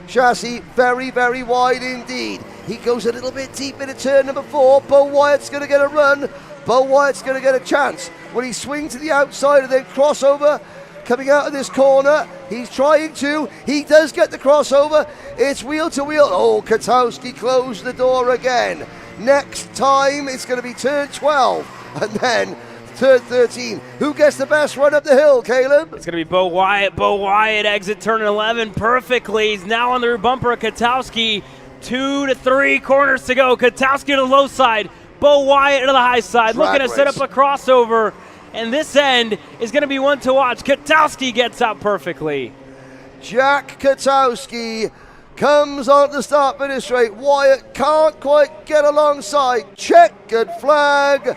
chassis very, very wide indeed. He goes a little bit deep into turn number 4. Bo Wyatt's going to get a run. Bo Wyatt's going to get a chance. Will he swing to the outside and then cross over? Coming out of this corner, he's trying to. He does get the crossover. It's wheel to wheel. Oh, Katowski closed the door again. Next time, it's going to be turn 12 and then turn 13. Who gets the best run up the hill, Caleb? It's going to be Bo Wyatt. Bo Wyatt exit turn 11 perfectly. He's now on the rear bumper of Katowski. 2 to 3 corners to go. Katowski to the low side. Bo Wyatt to the high side. Looking to set up a crossover. And this end is going to be one to watch. Katowski gets out perfectly. Jack Katowski comes on the start-finish straight. Wyatt can't quite get alongside. Checkered flag.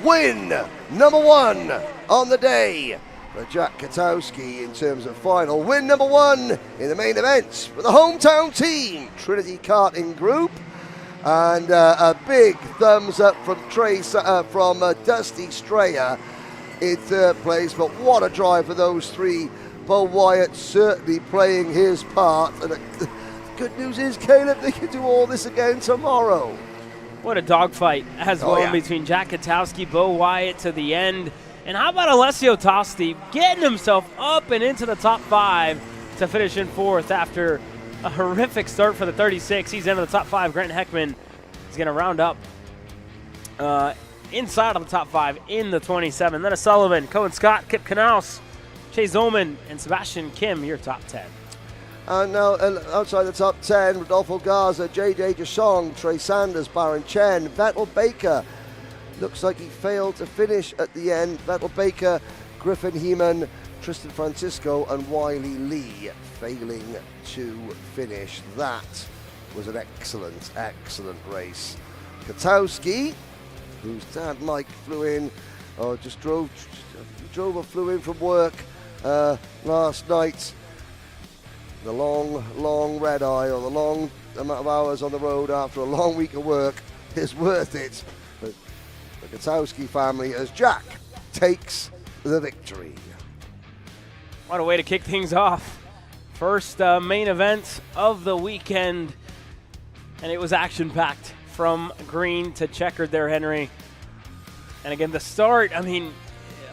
Win number 1 on the day for Jack Katowski in terms of final. Win number 1 in the main events for the hometown team, Trinity Karting Group. And a big thumbs up from Dusty Strayer in third place. But what a drive for those 3. Bo Wyatt certainly playing his part. And the good news is, Caleb, they can do all this again tomorrow. What a dogfight as well between Jack Katowski, Bo Wyatt to the end. And how about Alessio Tosti getting himself up and into the top 5 to finish in 4th after a horrific start for the 36. He's into the top 5. Grant Heckman is going to round up inside of the top 5 in the 27. Then Sullivan, Cohen Scott, Kip Knaus, Chase Oman, and Sebastian Kim, your top 10. And now outside the top 10, Rodolfo Garza, JJ Jasong, Trey Sanders, Baron Chen, Vettel Baker. Looks like he failed to finish at the end. Vettel Baker, Griffin Heeman, Tristan Francisco, and Wiley Lee failing to finish. That was an excellent, excellent race. Katowski, whose dad Mike flew in, or just drove or flew in from work last night. The long red eye, or the long amount of hours on the road after a long week of work is worth it. But the Katowski family, as Jack takes the victory. What a way to kick things off. First main event of the weekend, and it was action-packed from green to checkered there, Henry. And again, the start, I mean,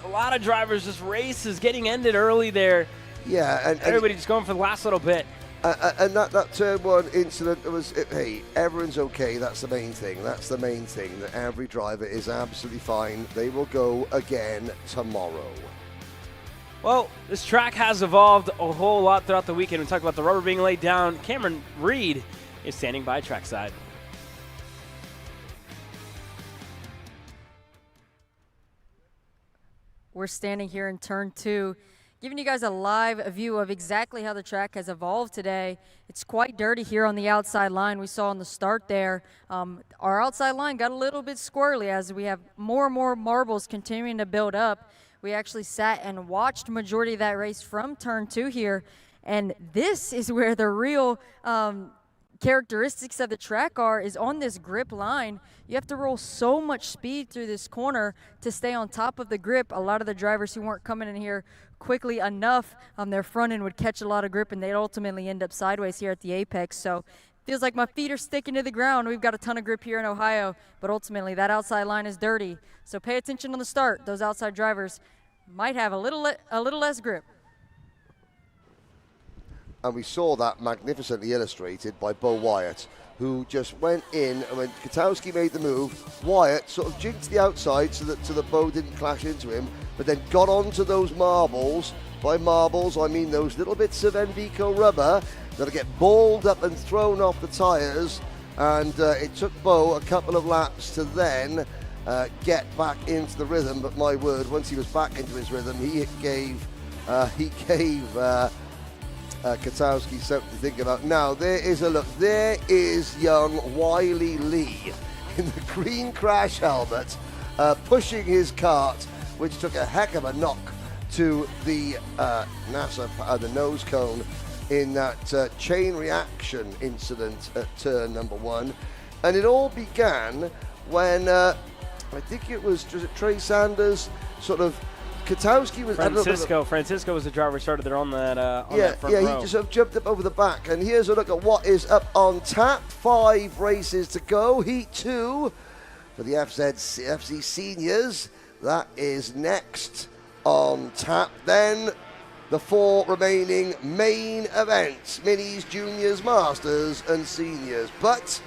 a lot of drivers, just races getting ended early there. Yeah, and everybody just going for the last little bit. And that turn 1 incident was, hey, everyone's okay. That's the main thing. That's the main thing, that every driver is absolutely fine. They will go again tomorrow. Well, this track has evolved a whole lot throughout the weekend. We talked about the rubber being laid down. Cameron Reed is standing by trackside. We're standing here in turn 2, giving you guys a live view of exactly how the track has evolved today. It's quite dirty here on the outside line. We saw on the start there, our outside line got a little bit squirrely as we have more and more marbles continuing to build up. We actually sat and watched majority of that race from turn 2 here, and this is where the real characteristics of the track is on this grip line. You have to roll so much speed through this corner to stay on top of the grip. A lot of the drivers who weren't coming in here quickly enough, their front end would catch a lot of grip and they'd ultimately end up sideways here at the apex. So feels like my feet are sticking to the ground. We've got a ton of grip here in Ohio, but ultimately that outside line is dirty. So pay attention on the start. Those outside drivers might have a little less grip. And we saw that magnificently illustrated by Bo Wyatt, who just went in, and when Katowski made the move, Wyatt sort of jinked to the outside so that Bo didn't clash into him, but then got onto those marbles. By marbles, I mean those little bits of Envico rubber that'll get balled up and thrown off the tyres, and it took Bo a couple of laps to then get back into the rhythm. But my word, once he was back into his rhythm, he gave Katowski something to think about. Now there is a look. There is young Wiley Lee in the green crash helmet, pushing his kart, which took a heck of a knock to the the nose cone in that chain reaction incident at turn number 1. And it all began when I think it was Trey Sanders sort of, Katowski was Francisco was the driver who started there on that that front row. He just sort of jumped up over the back. And here's a look at what is up on tap. 5 races to go. Heat 2 for the FC seniors. That is next on tap. Then the 4 remaining main events: minis, juniors, masters, and seniors. But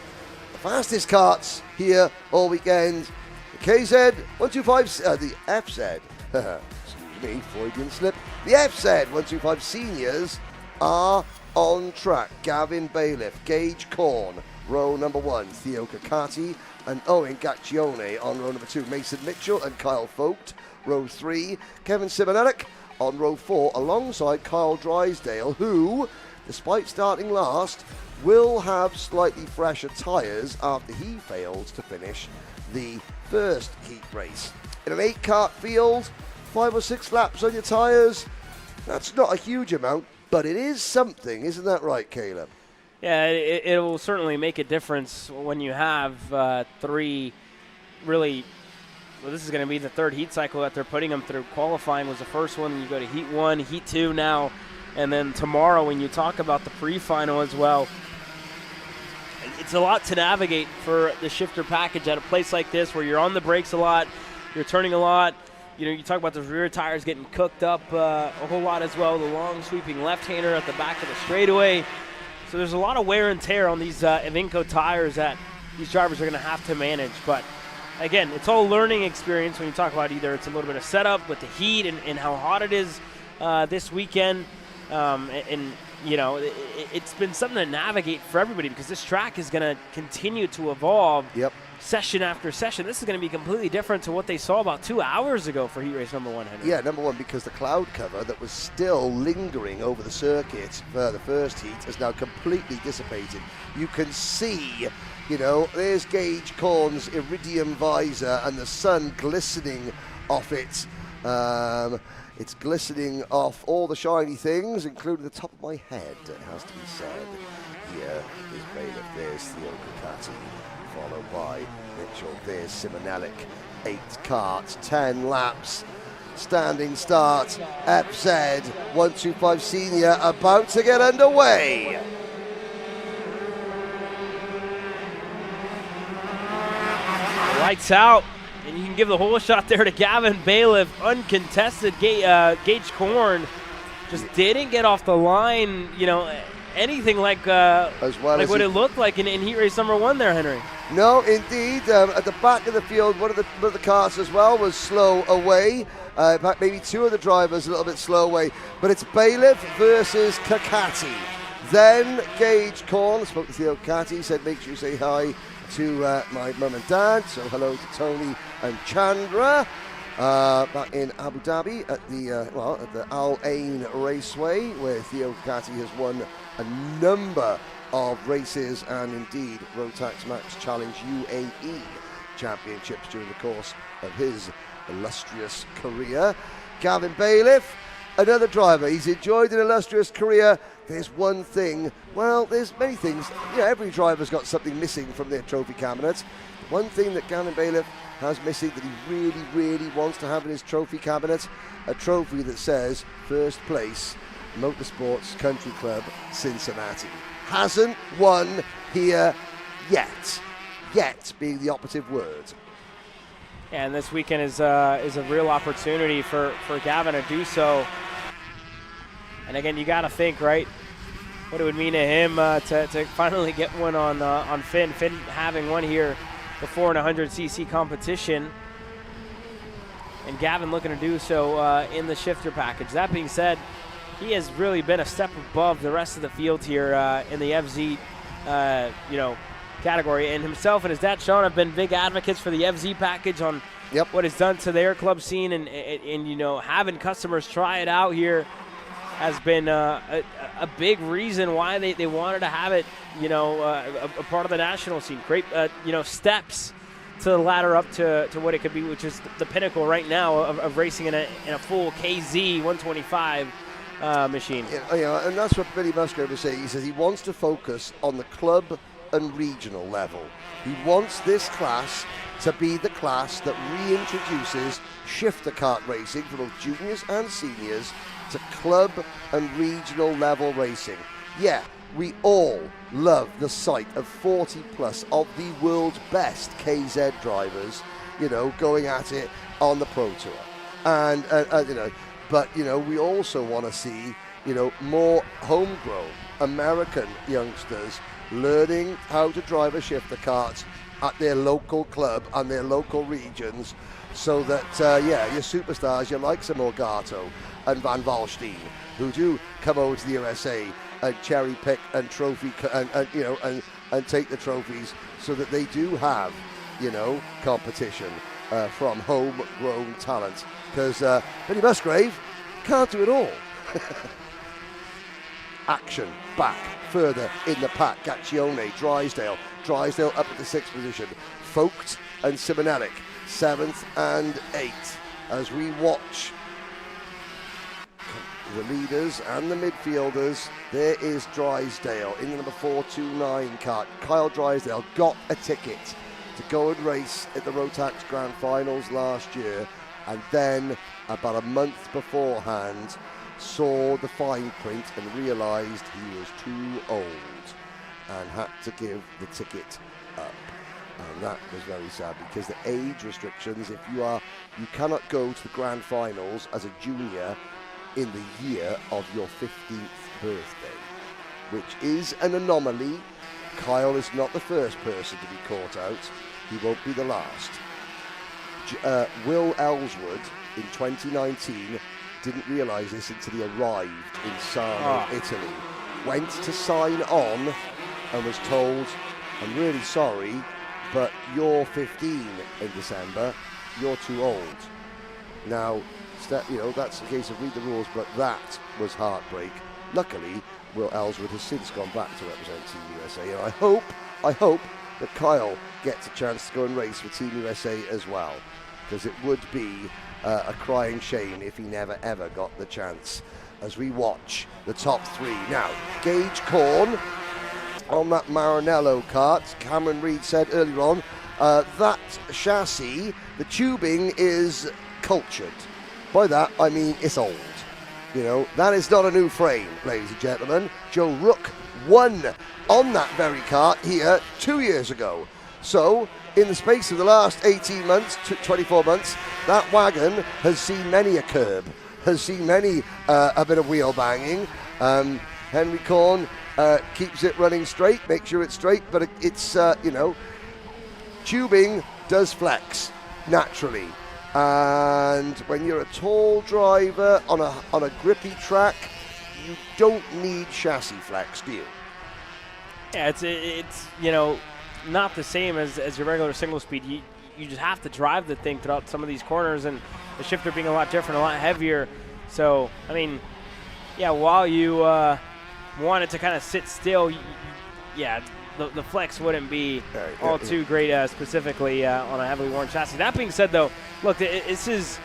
the fastest karts here all weekend, the KZ 125, the FZ. Excuse me, Freudian slip. The FZ 125 seniors are on track. Gavin Bailiff, Gage Korn, row number 1. Theo Kakati and Owen Gaccione on row number 2. Mason Mitchell and Kyle Vogt, row 3. Kevin Simonelik on row 4, alongside Kyle Drysdale, who, despite starting last, will have slightly fresher tyres after he failed to finish the first heat race. In an 8-kart field, 5 or 6 laps on your tyres, that's not a huge amount, but it is something, isn't that right, Caleb? Yeah, it will certainly make a difference when you have 3 really. Well, this is going to be the 3rd heat cycle that they're putting them through. Qualifying was the first one, and you go to heat 1, heat 2 now, and then tomorrow when you talk about the pre-final as well. It's a lot to navigate for the shifter package at a place like this where you're on the brakes a lot, you're turning a lot. You know, you talk about those rear tires getting cooked up a whole lot as well, the long sweeping left-hander at the back of the straightaway. So there's a lot of wear and tear on these Iveco tires that these drivers are going to have to manage. But again, it's all learning experience when you talk about either it's a little bit of setup with the heat and how hot it is this weekend. You know, it's been something to navigate for everybody because this track is going to continue to evolve session after session. This is going to be completely different to what they saw about 2 hours ago for heat race number 1, Henry. Yeah, number 1, because the cloud cover that was still lingering over the circuit for the first heat has now completely dissipated. You can see, you know, there's Gage Korn's iridium visor and the sun glistening off it. It's glistening off all the shiny things, including the top of my head, it has to be said. Here is Bailiff, there's Theo Kakati, followed by Mitchell, there's Simonelik. 8 karts, 10 laps, standing start. FZ 125 senior about to get underway. Lights out. And you can give the whole shot there to Gavin Bailiff, uncontested. Gage Korn just didn't get off the line, you know, anything like what it looked like in heat race number 1 there, Henry. No, indeed. At the back of the field, one of the cars as well was slow away. In fact, maybe 2 of the drivers a little bit slow away. But it's Bailiff versus Kakati. Then Gage Korn spoke to Theo Kakati, said make sure you say hi to my mum and dad. So hello to Tony and Chandra back in Abu Dhabi at the Al Ain Raceway, where Theo Kakati has won a number of races and indeed Rotax Max Challenge UAE championships during the course of his illustrious career. Gavin Bailiff, another driver. He's enjoyed an illustrious career. There's one thing, well, there's many things. Yeah, every driver's got something missing from their trophy cabinet. One thing that Gavin Bailiff has missing that he really, really wants to have in his trophy cabinet, a trophy that says first place, Motorsports Country Club, Cincinnati. Hasn't won here yet. Yet being the operative word. And this weekend is a real opportunity for Gavin to do so. And again, you got to think, right, what it would mean to him to finally get one on Finn. Finn having one here before an 100cc competition. And Gavin looking to do so in the shifter package. That being said, he has really been a step above the rest of the field here in the FZ, category. And himself and his dad, Sean, have been big advocates for the FZ package on what it's done to their club scene. And you know, having customers try it out here has been a big reason why they wanted to have it, you know, a part of the national scene. Great, you know, steps to the ladder up to what it could be, which is the pinnacle right now of racing in a full KZ 125 machine. Yeah, and that's what Billy Musgrave was saying. He says he wants to focus on the club and regional level. He wants this class to be the class that reintroduces shifter kart racing for both juniors and seniors to club and regional level racing. Yeah, we all love the sight of 40 plus of the world's best KZ drivers, you know, going at it on the Pro Tour. And, you know, but, you know, we also want to see, you know, more homegrown American youngsters learning how to drive a shifter kart at their local club and their local regions, so that, yeah, your superstars, your likes of Morgato and Van Valstein, who do come over to the USA and cherry pick and trophy and you know, and take the trophies, so that they do have, you know, competition from homegrown talent. Because Billy Musgrave can't do it all. Action back further in the pack. Gaccione, Drysdale up at the 6th position. Vogt and Simonellic 7th and 8th. As we watch the leaders and the midfielders, there is Drysdale in the number 429 kart. Kyle Drysdale got a ticket to go and race at the Rotax Grand Finals last year, and then about a month beforehand saw the fine print and realised he was too old and had to give the ticket up. And that was very sad, because the age restrictions, if you cannot go to the Grand Finals as a junior in the year of your 15th birthday, which is an anomaly. Kyle is not the first person to be caught out. He won't be the last. Will Ellswood in 2019 didn't realise this until he arrived in Sarno, Italy. Went to sign on and was told, I'm really sorry, but you're 15 in December, you're too old. Now, you know, that's the case of read the rules, but that was heartbreak. Luckily, Will Ellswood has since gone back to represent Team USA, and I hope that Kyle gets a chance to go and race for Team USA as well, because it would be a crying shame if he never ever got the chance. As we watch the top three. Now, Gage Corn on that Maranello kart. Cameron Reed said earlier on, that chassis, the tubing is cultured. By that, I mean it's old. You know, that is not a new frame, ladies and gentlemen. Joe Rook won on that very kart here 2 years ago. So, in the space of the last 18 months, 24 months, that wagon has seen many a curb, has seen many a bit of wheel banging. Henry Korn keeps it running straight, make sure it's straight, but it's, you know, tubing does flex naturally. And when you're a tall driver on a grippy track, you don't need chassis flex, do you? Yeah, it's you know, not the same as your regular single speed. You just have to drive the thing throughout some of these corners, and the shifter being a lot different, a lot heavier. So, I mean, yeah, while you want it to kind of sit still, yeah, the flex wouldn't be all too great, specifically on a heavily worn chassis. That being said, though, look, this is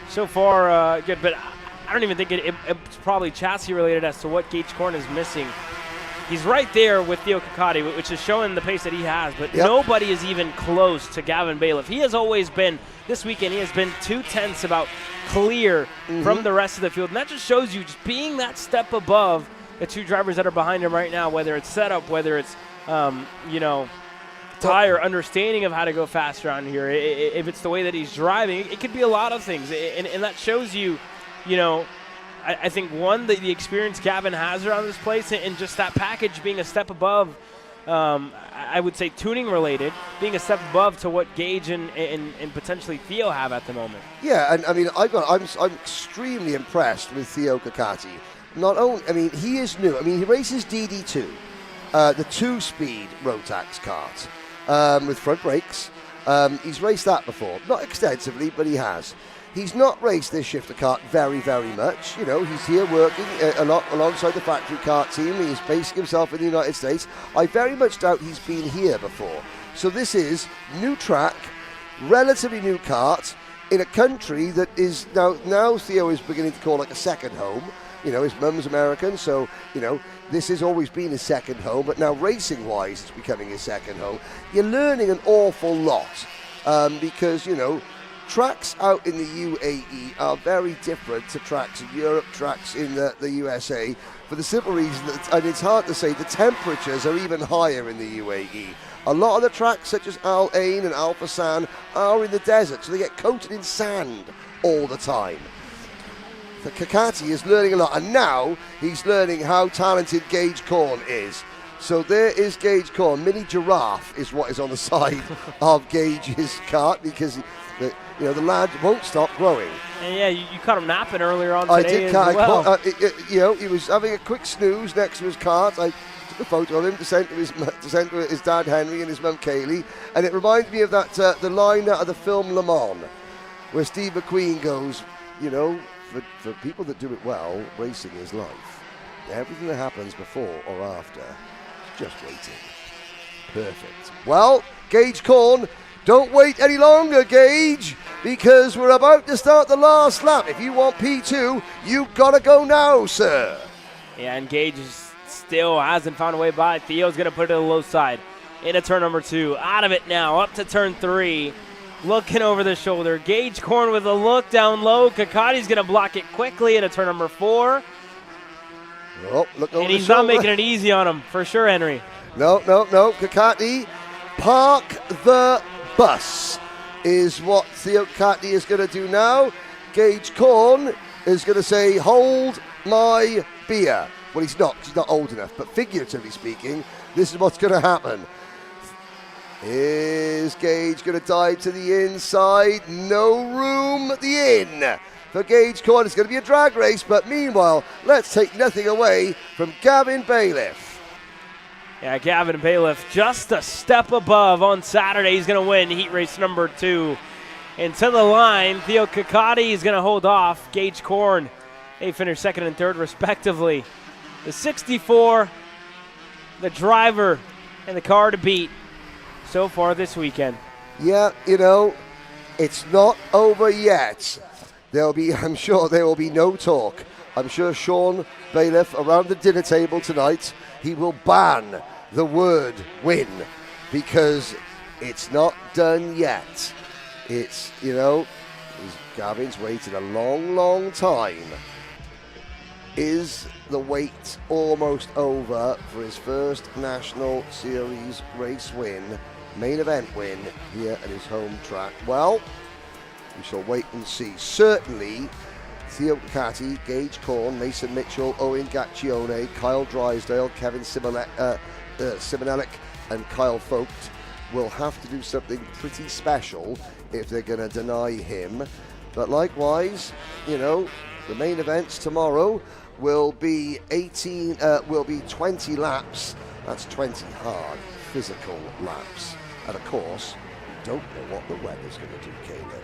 so far good, but I don't even think it's probably chassis related as to what Gage Corn is missing. He's right there with Theo Kakati, which is showing the pace that he has, but nobody is even close to Gavin Bailiff. He has always been, this weekend, he has been 2/10 about clear from the rest of the field, and that just shows you just being that step above the two drivers that are behind him right now, whether it's setup, whether it's, you know, tire, understanding of how to go faster on here. If it's the way that he's driving, it could be a lot of things, and that shows you, you know, I think, one, the experience Gavin has around this place, and just that package being a step above, I would say tuning related, being a step above to what Gage and potentially Theo have at the moment. Yeah, and I mean, I'm extremely impressed with Theo Kakati. Not only, I mean, he is new. I mean, he races DD2. the 2-speed Rotax kart with front brakes. He's raced that before, not extensively, but he has. He's not raced this shifter kart very, very much. You know, he's here working a lot alongside the factory kart team. He's basing himself in the United States. I very much doubt he's been here before. So this is new track, relatively new kart in a country that is now Theo is beginning to call like a second home. You know, his mum's American, so, you know, this has always been his second home, but now racing-wise, it's becoming his second home. You're learning an awful lot because, you know, tracks out in the UAE are very different to tracks in Europe, tracks in the USA, for the simple reason that, and it's hard to say, the temperatures are even higher in the UAE. A lot of the tracks, such as Al Ain and Al Fassan, are in the desert, so they get coated in sand all the time. So Kakati is learning a lot, and now he's learning how talented Gage Corn is. So there is Gage Corn. Mini giraffe is what is on the side of Gage's kart, because the lad won't stop growing. And yeah, you caught him napping earlier on I today did. as well. He was having a quick snooze next to his kart. I took a photo of him to send to his dad Henry and his mum Kaylee, and it reminds me of that the line out of the film Le Mans, where Steve McQueen goes, you know, for people that do it well, racing is life. Everything that happens before or after is just waiting. Perfect. Well, Gage Corn, don't wait any longer, Gage, because we're about to start the last lap. If you want P2, you've got to go now, sir. Yeah, and Gage still hasn't found a way by. Theo's going to put it to the low side into turn number 2. Out of it now, up to turn 3. Looking over the shoulder. Gage Corn with a look down low. Kakati's going to block it quickly into turn number 4. Oh, look over and the he's shoulder. not making it easy on him, for sure, Henry. No. Kakati, park the bus is what Theo Kakati is going to do now. Gage Corn is going to say, hold my beer. Well, he's not old enough, but figuratively speaking, this is what's going to happen. Is Gage going to dive to the inside? No room at the inn for Gage Corn. It's going to be a drag race, but meanwhile, let's take nothing away from Gavin Bailiff. Yeah, Gavin Bailiff just a step above on Saturday. He's going to win heat race number 2. And to the line, Theo Kakati is going to hold off Gage Corn. They finished second and third, respectively. The 64, the driver, and the car to beat so far this weekend. Yeah, you know, it's not over yet. I'm sure there will be no talk. I'm sure Sean Bailiff around the dinner table tonight, he will ban the word win, because it's not done yet. It's, you know, Gavin's waited a long, long time. Is the wait almost over for his first National Series race win, main event win here at his home track? Well, we shall wait and see. Certainly, Theo Kakati, Gage Corn, Mason Mitchell, Owen Gaccione, Kyle Drysdale, Kevin Simonelek, and Kyle Vogt will have to do something pretty special if they're going to deny him. But likewise, you know, the main events tomorrow will be 20 laps. That's 20 hard physical laps. And of course, we don't know what the weather's going to do, Caleb.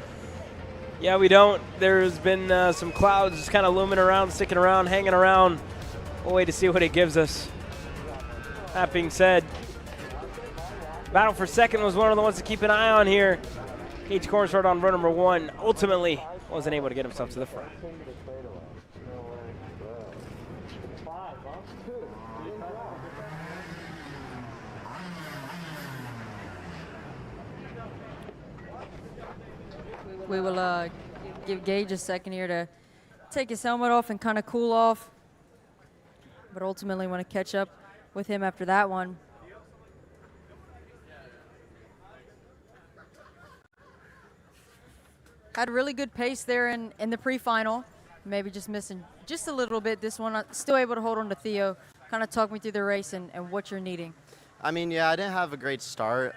Yeah, we don't. There's been some clouds just kind of looming around, sticking around, hanging around. We'll wait to see what it gives us. That being said, battle for second was one of the ones to keep an eye on here. Gage Corn started on run number 1. Ultimately, wasn't able to get himself to the front. We will give Gage a second here to take his helmet off and kind of cool off. But ultimately want to catch up with him after that one. Had a really good pace there in the pre-final. Maybe just missing just a little bit this one. Still able to hold on to Theo. Kind of talk me through the race and what you're needing. I mean, yeah, I didn't have a great start.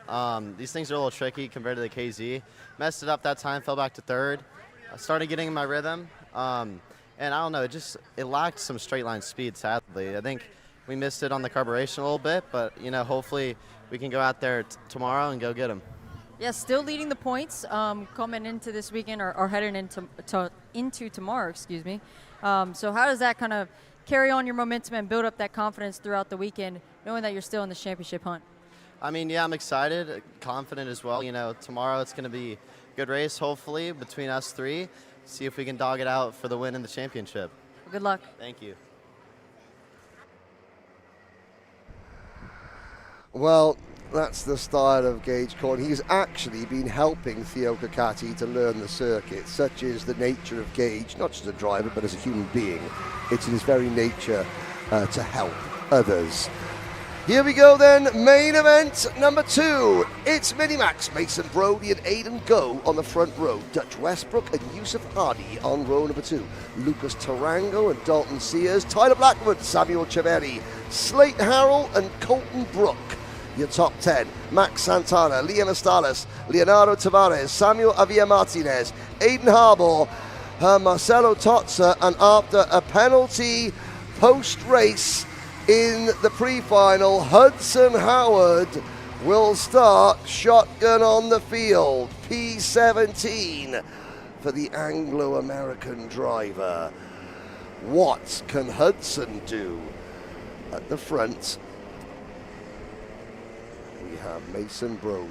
These things are a little tricky compared to the KZ. Messed it up that time, fell back to third. I started getting in my rhythm. And I don't know, it lacked some straight line speed, sadly. I think we missed it on the carburation a little bit, but hopefully we can go out there tomorrow and go get them. Yeah, still leading the points coming into this weekend or heading into tomorrow, excuse me. So how does that kind of carry on your momentum and build up that confidence throughout the weekend, knowing that you're still in the championship hunt? I mean, yeah, I'm excited, confident as well. Tomorrow it's going to be a good race, hopefully, between us three. See if we can dog it out for the win in the championship. Well, good luck. Thank you. Well, that's the style of Gage Corn. He's actually been helping Theo Kakati to learn the circuit. Such is the nature of Gage, not just a driver, but as a human being. It's in his very nature to help others. Here we go then, main event number 2. It's Minimax, Mason Brody and Aiden Go on the front row. Dutch Westbrook and Yusuf Hardy on row number 2. Lucas Tarango and Dalton Sears, Tyler Blackwood, Samuel Cheveri, Slate Harrell and Colton Brook. Your top 10, Max Santana, Liam Estales, Leonardo Tavares, Samuel Avia Martinez, Aiden Harbour, Marcelo Tozza, and after a penalty post-race in the pre-final, Hudson Howard will start shotgun on the field. P17 for the Anglo-American driver. What can Hudson do? At the front, we have Mason Brody,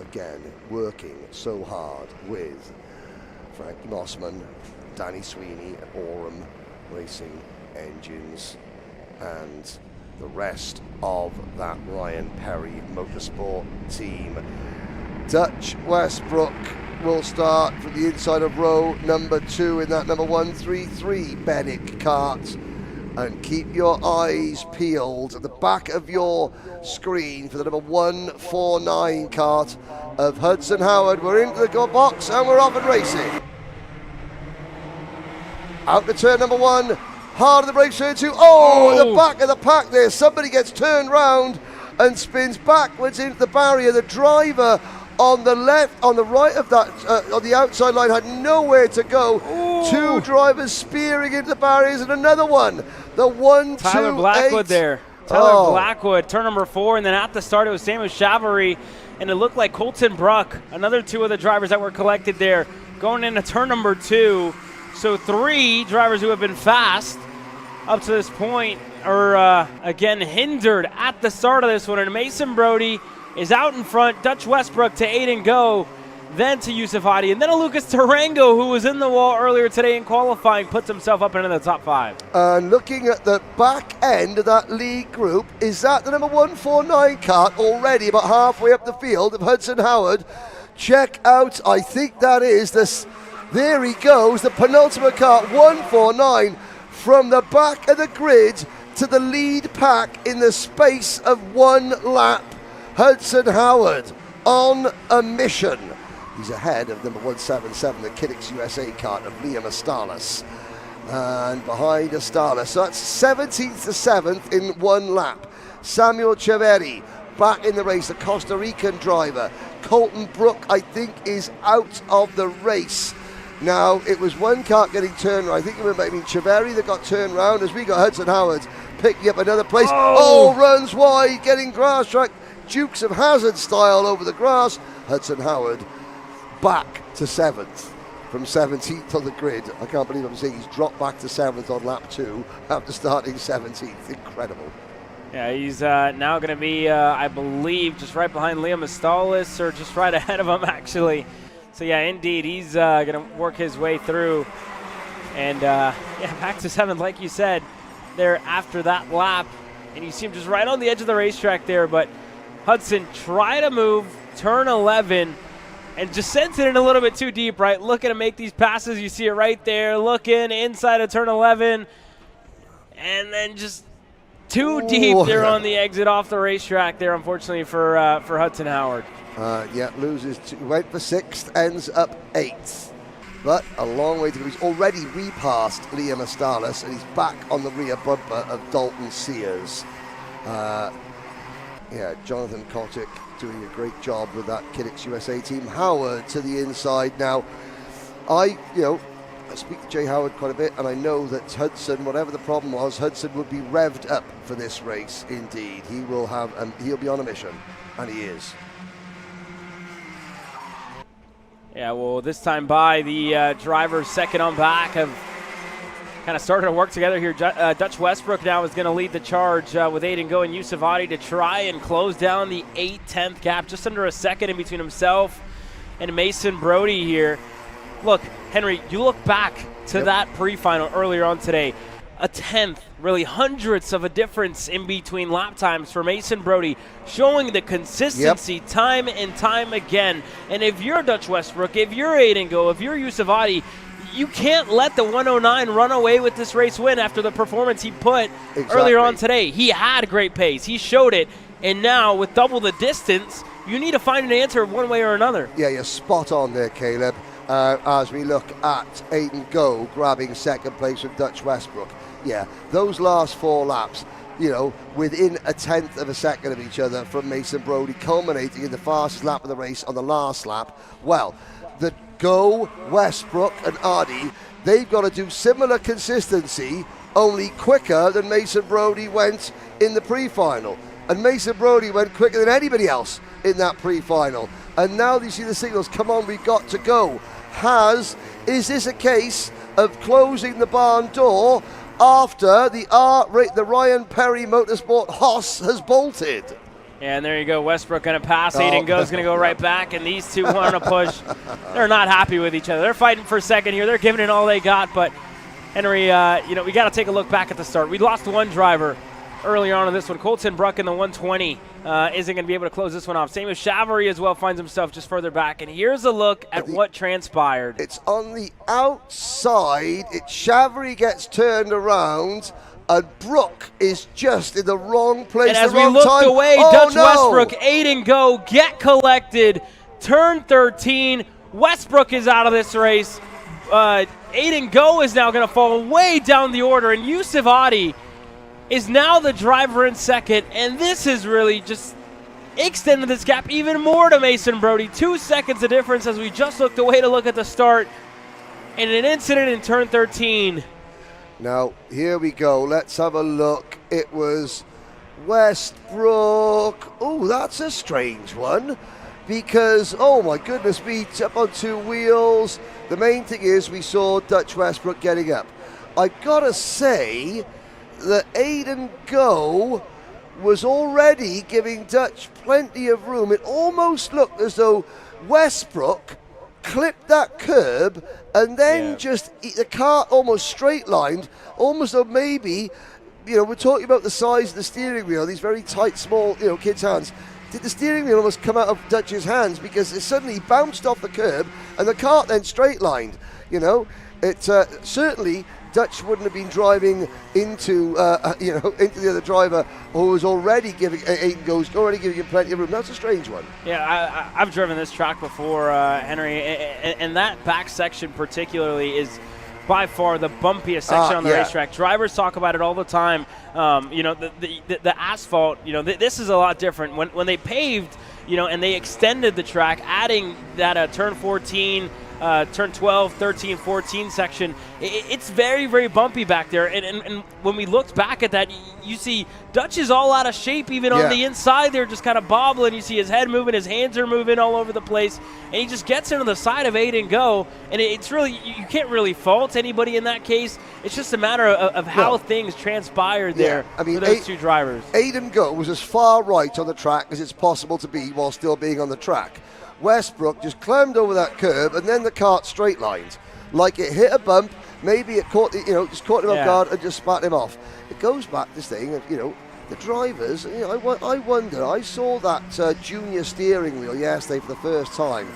again, working so hard with Frankie Mossman, Danny Sweeney at Orem Racing Engines, and the rest of that Ryan Perry Motorsport team. Dutch Westbrook will start from the inside of row number 2 in that number 133 Benick kart. And keep your eyes peeled at the back of your screen for the number 149 kart of Hudson Howard. We're into the go box and we're off and racing. Out to turn number 1. Hard of the brakes, turn 2. Oh, at the back of the pack there. Somebody gets turned round and spins backwards into the barrier. The driver on the left, on the right of that, on the outside line, had nowhere to go. Ooh. 2 drivers spearing into the barriers and another one. The 1, Tyler 2, Blackwood 8. there. Tyler Blackwood, turn number 4, and then at the start it was Samuel Chavarie, and it looked like Colton Bruck, another 2 of the drivers that were collected there, going into turn number 2. So 3 drivers who have been fast up to this point are again hindered at the start of this one. And Mason Brody is out in front. Dutch Westbrook to Aiden Go, then to Yusuf Hadi, and then a Lucas Tarango, who was in the wall earlier today in qualifying, puts himself up into the top 5. And looking at the back end of that lead group, is that the number 149 kart already about halfway up the field of Hudson Howard? Check out, I think that is this. There he goes, the penultimate kart, 149, from the back of the grid to the lead pack in the space of 1 lap. Hudson Howard on a mission. He's ahead of number 177, the Kiddix USA kart of Liam Estales. And behind Estales, so that's 17th to 7th in 1 lap. Samuel Cheveri back in the race, the Costa Rican driver. Colton Brook, I think, is out of the race. Now, it was 1 kart getting turned around. I think it might have been Cheveri that got turned around as we got Hudson Howard picking up another place. Oh, runs wide, getting grass track. Dukes of Hazzard style over the grass. Hudson Howard back to 7th from 17th on the grid. I can't believe I'm saying he's dropped back to 7th on lap 2 after starting 17th. Incredible. Yeah, he's now going to be, I believe, just right behind Liam Estales, or just right ahead of him, actually. So, yeah, indeed, he's going to work his way through. And, yeah, back to 7th, like you said, there after that lap. And you see him just right on the edge of the racetrack there. But Hudson try to move, turn 11, and just sends it in a little bit too deep, right? Looking to make these passes. You see it right there, looking inside of turn 11. And then just too deep there on the exit off the racetrack there, unfortunately, for Hudson Howard. Yeah, loses, went for 6th, ends up 8th. But a long way to go. He's already repassed Liam Estales, and he's back on the rear bumper of Dalton Sears. Yeah, Jonathan Kotick doing a great job with that Kiddix USA team. Howard to the inside now. I speak to Jay Howard quite a bit, and I know that Hudson, whatever the problem was, Hudson would be revved up for this race. Indeed, he will have, he'll be on a mission, and he is. Yeah, well, this time by the drivers second on back have kind of started to work together here. Dutch Westbrook now is going to lead the charge with Aiden Go and Yusufati to try and close down the 8/10 gap, just under a second in between himself and Mason Brody here. Look, Henry, you look back to that pre-final earlier on today. A tenth, really hundredths of a difference in between lap times for Mason Brody, showing the consistency time and time again. And if you're Dutch Westbrook, if you're Aiden Go, if you're Yusufati, you can't let the 109 run away with this race win after the performance he put earlier on today. He had great pace. He showed it. And now, with double the distance, you need to find an answer one way or another. Yeah, you're spot on there, Caleb, as we look at Aiden Go grabbing second place with Dutch Westbrook. Yeah, those last 4 laps, you know, within a tenth of a second of each other from Mason Brody, culminating in the fastest lap of the race on the last lap. Well, the Go, Westbrook and Ardy, they've got to do similar consistency, only quicker than Mason Brody went in the pre-final. And Mason Brody went quicker than anybody else in that pre-final. And now you see the signals, come on, we've got to go. Is this a case of closing the barn door after the Ryan Perry Motorsport Haas has bolted? And there you go, Westbrook going to pass, Aiden Go's going to go right back, and these two want to push. They're not happy with each other. They're fighting for second here. They're giving it all they got, but Henry, you know, we got to take a look back at the start. We lost one driver early on in this one. Colton Bruck in the 120 isn't going to be able to close this one off. Same as Chavarri as well, finds himself just further back. And here's a look at what transpired. It's on the outside. Chavarri gets turned around, and Brook is just in the wrong place. And as we looked away, Dutch Westbrook, Aiden Go, get collected, turn 13. Westbrook is out of this race. Aiden Go is now going to fall way down the order, and Yusuf Adi is now the driver in second, and this has really just extended this gap even more to Mason Brody. 2 seconds of difference as we just looked away to look at the start, and an incident in turn 13. Now, here we go. Let's have a look. It was Westbrook. Oh, that's a strange one because, oh my goodness me, up on 2 wheels. The main thing is we saw Dutch Westbrook getting up. I gotta say that Aiden Go was already giving Dutch plenty of room. It almost looked as though Westbrook clipped that curb and then just the car almost straight lined, almost though maybe, you know, we're talking about the size of the steering wheel, these very tight, small, you know, kids' hands. Did the steering wheel almost come out of Dutch's hands because it suddenly bounced off the curb and the car then straight lined? You know, it certainly Dutch wouldn't have been driving into into the other driver who was already giving already giving him plenty of room. That's a strange one. Yeah, I've driven this track before, Henry, and that back section particularly is by far the bumpiest section on the racetrack. Drivers talk about it all the time. You know, the asphalt. You know, this is a lot different. When they paved, you know, and they extended the track, adding that turn 14. Turn 12, 13, 14 section, it's very, very bumpy back there. And when we looked back at that, you see Dutch is all out of shape even on the inside there, just kind of bobbling. You see his head moving, his hands are moving all over the place. And he just gets into the side of Aiden Go. And it's really, you can't really fault anybody in that case. It's just a matter of how things transpired there for those two drivers. Aiden Go was as far right on the track as it's possible to be while still being on the track. Westbrook just climbed over that curb and then the kart straight lined. Like it hit a bump, maybe it caught, just caught him off guard and just spat him off. It goes back to this thing of, the drivers, I wonder, I saw that junior steering wheel yesterday for the first time.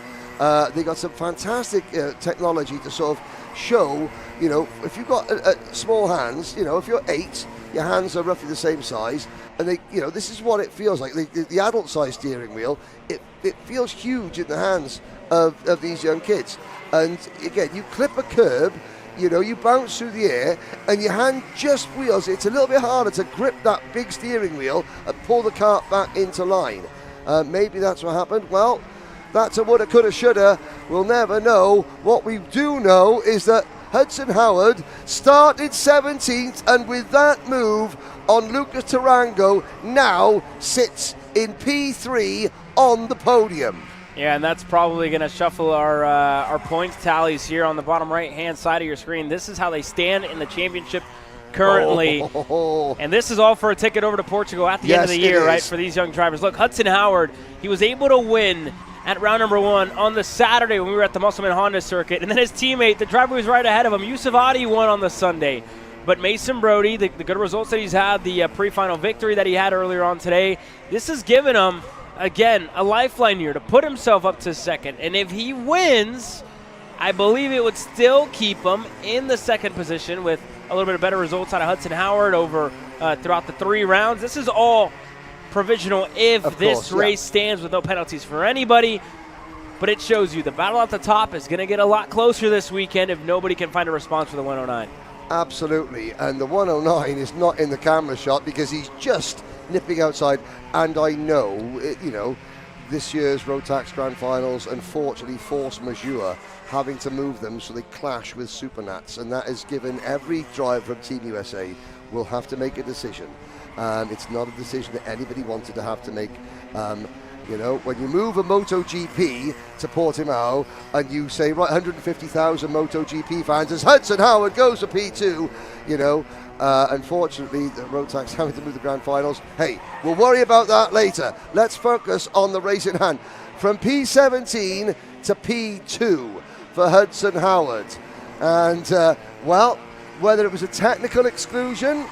They got some fantastic technology to sort of show, if you've got small hands, if you're 8, your hands are roughly the same size, and they, this is what it feels like. The adult size steering wheel, it feels huge in the hands of these young kids. And again, you clip a curb, you bounce through the air, and your hand just wheels. It's a little bit harder to grip that big steering wheel and pull the cart back into line. Maybe that's what happened. Well, that's a woulda, coulda, shoulda. We'll never know. What we do know is that Hudson Howard started 17th, and with that move on Lucas Tarango, now sits in P3 on the podium. Yeah, and that's probably going to shuffle our points tallies here on the bottom right-hand side of your screen. This is how they stand in the championship currently. And this is all for a ticket over to Portugal at the end of the year, right, for these young drivers. Look, Hudson Howard, he was able to win at round number 1 on the Saturday when we were at the Musselman Honda circuit. And then his teammate, the driver who was right ahead of him, Yusuf Adi, won on the Sunday. But Mason Brody, the good results that he's had, the pre-final victory that he had earlier on today, this has given him, again, a lifeline here to put himself up to second. And if he wins, I believe it would still keep him in the second position with a little bit of better results out of Hudson Howard over throughout the 3 rounds. This is all provisional if this race stands with no penalties for anybody. But it shows you the battle at the top is going to get a lot closer this weekend if nobody can find a response for the 109. Absolutely, and the 109 is not in the camera shot because he's just nipping outside. And I know, this year's Rotax Grand Finals, unfortunately, force majeure, having to move them so they clash with Supernats, and that has given every driver from Team USA will have to make a decision. It's not a decision that anybody wanted to have to make. When you move a MotoGP to Portimao and you say, right, 150,000 MotoGP fans as Hudson Howard goes to P2, unfortunately, the Rotax having to move the Grand Finals. Hey, we'll worry about that later. Let's focus on the race in hand. From P17 to P2 for Hudson Howard. And, whether it was a technical exclusion,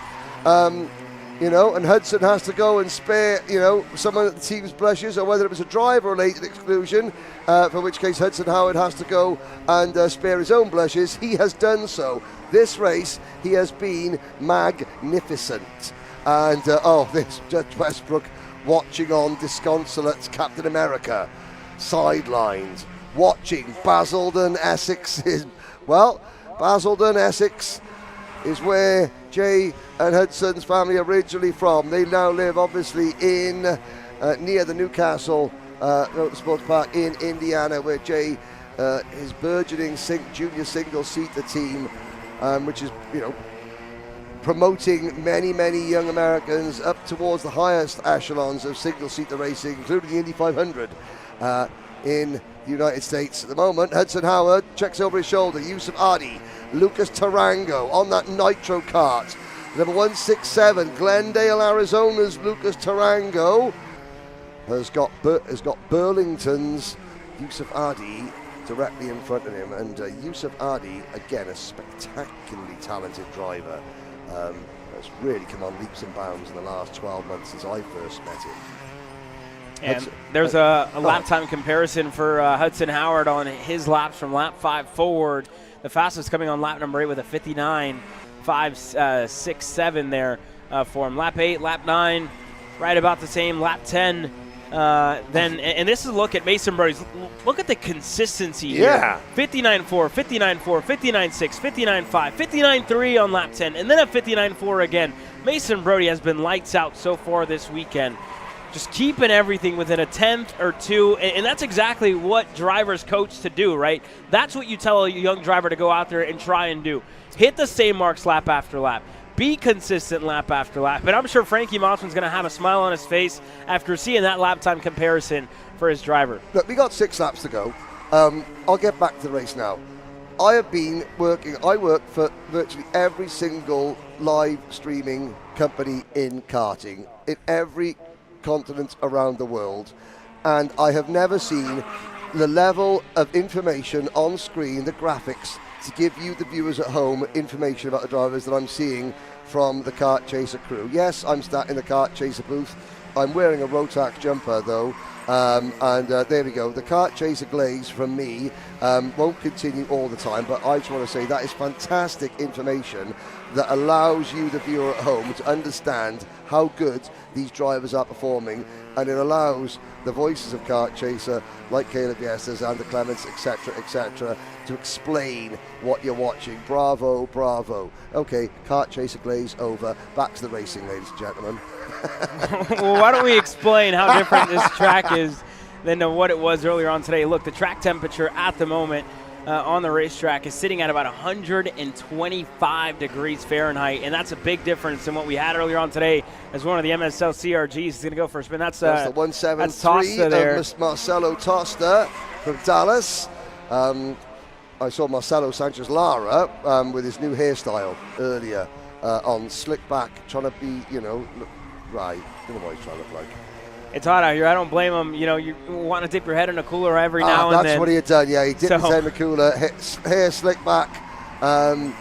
and Hudson has to go and spare, some of the team's blushes, or whether it was a driver-related exclusion, for which case Hudson Howard has to go and spare his own blushes. He has done so. This race, he has been magnificent. And, this Judge Westbrook watching on disconsolate Captain America, sidelined, watching Basildon, Essex. Basildon, Essex is where Jay and Hudson's family originally from. They now live obviously in near the Newcastle Motorsports Park in Indiana, where Jay is burgeoning junior single-seater team, which is promoting many young Americans up towards the highest echelons of single-seater racing, including the Indy 500 in the United States. At the moment, Hudson Howard checks over his shoulder. Yusuf Adi, Lucas Tarango on that Nitro kart. Number 167, Glendale, Arizona's Lucas Tarango has got Burlington's Yusuf Adi directly in front of him. And Yusuf Adi, again, a spectacularly talented driver. Has really come on leaps and bounds in the last 12 months since I first met him. And there's a lap time comparison for Hudson Howard on his laps from lap 5 forward. The fastest coming on lap number 8 with a 59.567 there for him. Lap 8, lap 9, right about the same. Lap 10, and this is a look at Mason Brody's. Look at the consistency here. 59.4, 59.4, 59.6, 59.5, 59.3 on lap 10, and then a 59.4 again. Mason Brody has been lights out so far this weekend. Just keeping everything within a tenth or two, and that's exactly what drivers coach to do, right? That's what you tell a young driver to go out there and try and do. Hit the same marks lap after lap. Be consistent lap after lap. And I'm sure Frankie Mossman's going to have a smile on his face after seeing that lap time comparison for his driver. Look, we got 6 laps to go. I'll get back to the race now. I work for virtually every single live streaming company in karting, in every continent around the world, and I have never seen the level of information on screen, the graphics, to give you, the viewers at home, information about the drivers that I'm seeing from the Kart Chaser crew. Yes, I'm sat in the Kart Chaser booth. I'm wearing a Rotax jumper though, and there we go. The Kart Chaser glaze from me won't continue all the time, but I just want to say that is fantastic information that allows you, the viewer at home, to understand how good these drivers are performing, and it allows the voices of Kart Chaser, like Caleb Yestas, Ander Clements, etc., to explain what you're watching. Bravo, bravo. Okay, Kart Chaser glaze over. Back to the racing, ladies and gentlemen. Well, why don't we explain how different this track is than what it was earlier on today. Look, the track temperature at the moment on the racetrack is sitting at about 125 degrees Fahrenheit, and that's a big difference than what we had earlier on today as one of the MSL CRGs is going to go for a spin. That's the 173 of Marcelo Tosta from Dallas. I saw Marcelo Sanchez Lara with his new hairstyle earlier on slick back, trying to be, look right. I don't know what he's trying to look like. It's hot out here. I don't blame him. You want to dip your head in a cooler every now and then. That's what he had done, yeah. He dipped his head in the cooler, hair slick back. The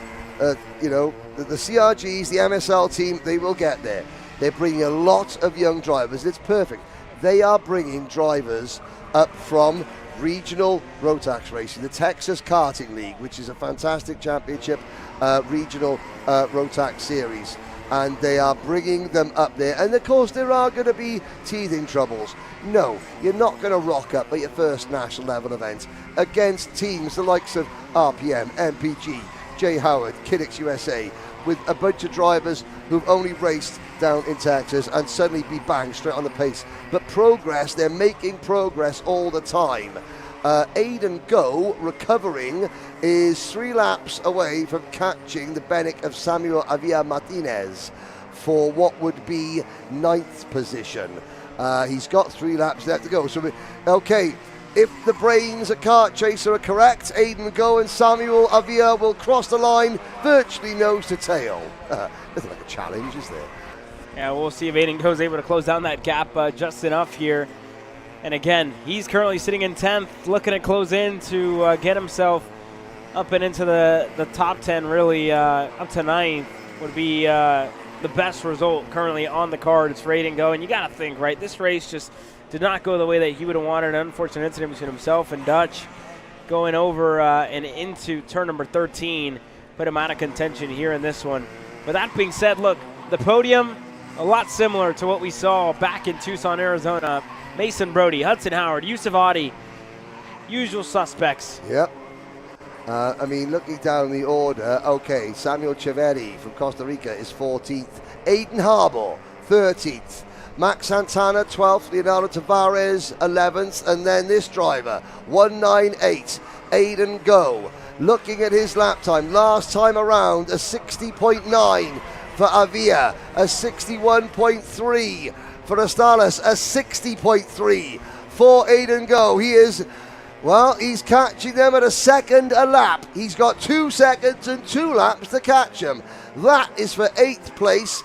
CRGs, the MSL team, they will get there. They're bringing a lot of young drivers. It's perfect. They are bringing drivers up from regional Rotax racing, the Texas Karting League, which is a fantastic championship regional Rotax series, and they are bringing them up there. And of course there are going to be teething troubles. No, you're not going to rock up at your first national level event against teams the likes of RPM, MPG, Jay Howard, Kiddix USA, with a bunch of drivers who've only raced down in Texas and suddenly be banged straight on the pace. But progress, they're making progress all the time. Aiden Go, recovering, is 3 laps away from catching the Bennett of Samuel Avia Martinez for what would be 9th position. He's got 3 laps left to go. So, okay, if the brains at Kart Chaser are correct, Aiden Go and Samuel Avia will cross the line virtually nose to tail. Nothing like a challenge, is there? Yeah, we'll see if Aiden Go's able to close down that gap just enough here. And again, he's currently sitting in 10th, looking to close in to get himself up and into the top 10, really up to 9th would be the best result currently on the card. It's for Aiden Go, and you got to think, right, this race just did not go the way that he would have wanted. An unfortunate incident between himself and Dutch going over and into turn number 13, put him out of contention here in this one. But that being said, look, the podium, a lot similar to what we saw back in Tucson, Arizona. Mason Brody, Hudson Howard, Yusuf Adi, usual suspects. Yep. Looking down the order, okay, Samuel Chiavetti from Costa Rica is 14th. Aiden Harbour, 13th. Max Santana, 12th. Leonardo Tavares, 11th. And then this driver, 198, Aiden Go. Looking at his lap time, last time around, a 60.9 for Avia, a 61.3 for Astales, a 60.3 for Aiden Go. He's catching them at a second a lap. He's got 2 seconds and 2 laps to catch them. That is for 8th place.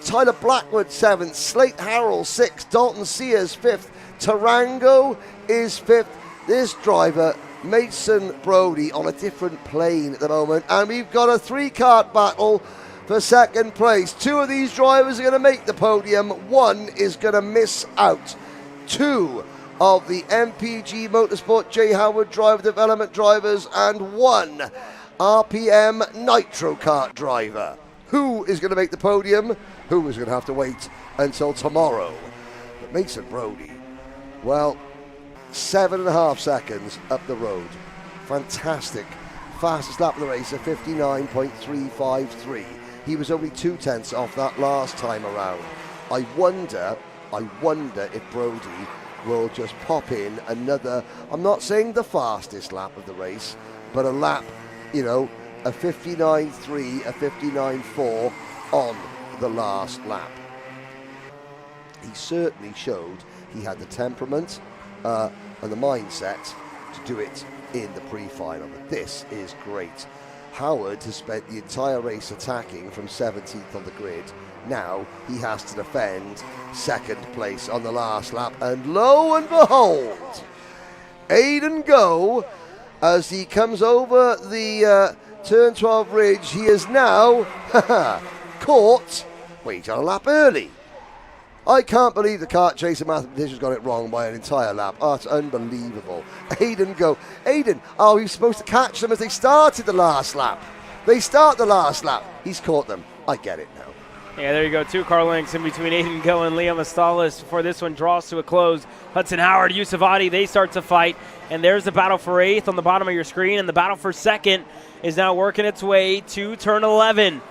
Tyler Blackwood 7th, Slate Harrell 6th, Dalton Sears 5th, Tarango is 5th. This driver, Mason Brody, on a different plane at the moment. And we've got a 3-kart battle for second place. 2 of these drivers are going to make the podium. 1 is going to miss out. 2 of the MPG Motorsport J. Howard driver development drivers and 1 RPM Nitro Kart driver. Who is going to make the podium? Who is going to have to wait until tomorrow? But Mason Brody, well, 7.5 seconds up the road. Fantastic. Fastest lap of the race, a 59.353. He was only 0.2 off that last time around. I wonder if Brody will just pop in another, I'm not saying the fastest lap of the race, but a lap, a 59.3, a 59.4 on the last lap. He certainly showed he had the temperament and the mindset to do it in the pre-final. But this is great. Howard has spent the entire race attacking from 17th on the grid. Now he has to defend second place on the last lap. And lo and behold, Aiden Go, as he comes over the turn 12 ridge, he is now caught. Wait, on a lap early. I can't believe the Kart Chaser mathematician's got it wrong by an entire lap. Oh, it's unbelievable. Aiden Go. Aiden, he was supposed to catch them as they started the last lap. They start the last lap. He's caught them. I get it now. Yeah, there you go. 2 car lengths in between Aiden Go and Liam Astales before this one draws to a close. Hudson Howard, Yusuf Adi, they start to fight. And there's the battle for 8th on the bottom of your screen. And the battle for 2nd is now working its way to turn 11.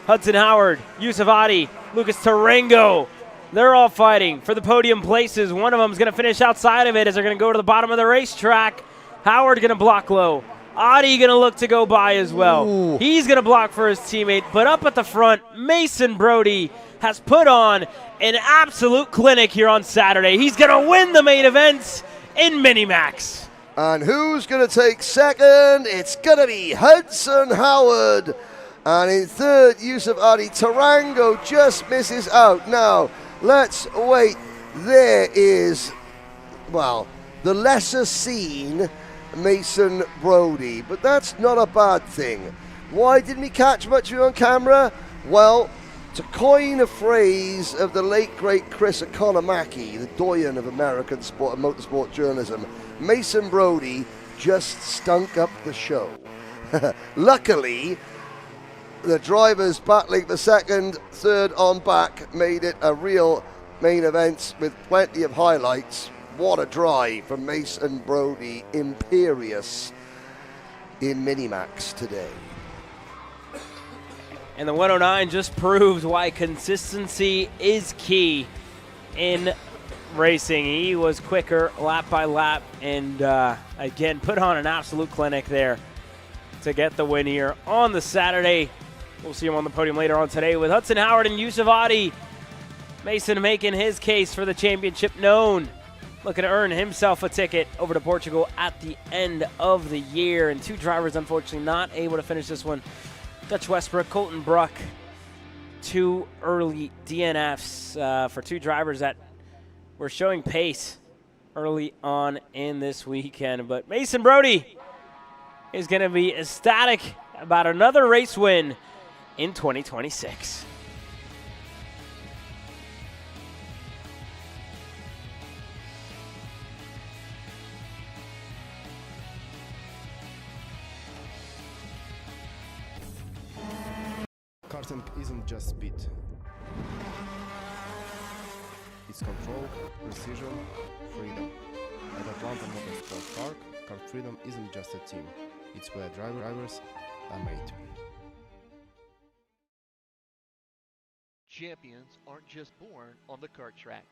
Hudson Howard, Yusuf Adi, Lucas Tarango. They're all fighting for the podium places. One of them is going to finish outside of it as they're going to go to the bottom of the racetrack. Howard going to block low. Adi going to look to go by as well. Ooh. He's going to block for his teammate, but up at the front, Mason Brody has put on an absolute clinic here on Saturday. He's going to win the main event in Minimax. And who's going to take second? It's going to be Hudson Howard. And in third, Yusuf Adi. Tarango just misses out. Now, let's wait. There is, well, the lesser seen Mason Brody, but that's not a bad thing. Why didn't we catch much of it on camera? Well, to coin a phrase of the late great Chris Economaki, the doyen of American sport and motorsport journalism, Mason Brody just stunk up the show. Luckily, the drivers battling for second, third on back made it a real main event with plenty of highlights. What a drive from Mason Brody, imperious in Minimax today. And the 109 just proves why consistency is key in racing. He was quicker lap by lap and, again, put on an absolute clinic there to get the win here on the Saturday. We'll see him on the podium later on today with Hudson Howard and Yusuf Adi. Mason making his case for the championship known. Looking to earn himself a ticket over to Portugal at the end of the year. And two drivers, unfortunately, not able to finish this one. Dutch Westbrook, Colton Bruck, two early DNFs for two drivers that were showing pace early on in this weekend. But Mason Brody is going to be ecstatic about another race win in 2026. Karting isn't just speed. It's control, precision, freedom. At Atlanta Motorsports Park, Kart Freedom isn't just a team. It's where drivers are made. Champions aren't just born on the kart track.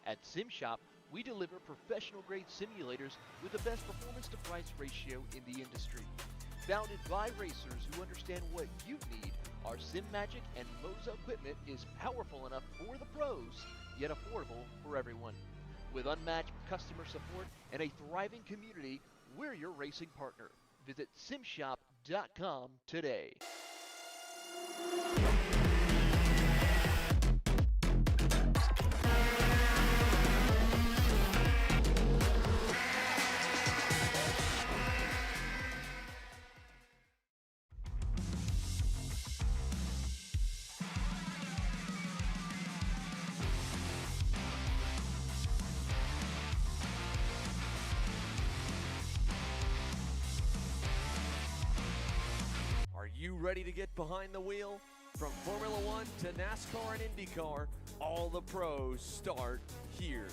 At SimShop, we deliver professional-grade simulators with the best performance-to-price ratio in the industry. Founded by racers who understand what you need, our SimMagic and Moza equipment is powerful enough for the pros, yet affordable for everyone. With unmatched customer support and a thriving community, we're your racing partner. Visit simshop.com today. Are you ready to get behind the wheel? From Formula One to NASCAR and IndyCar, all the pros start here.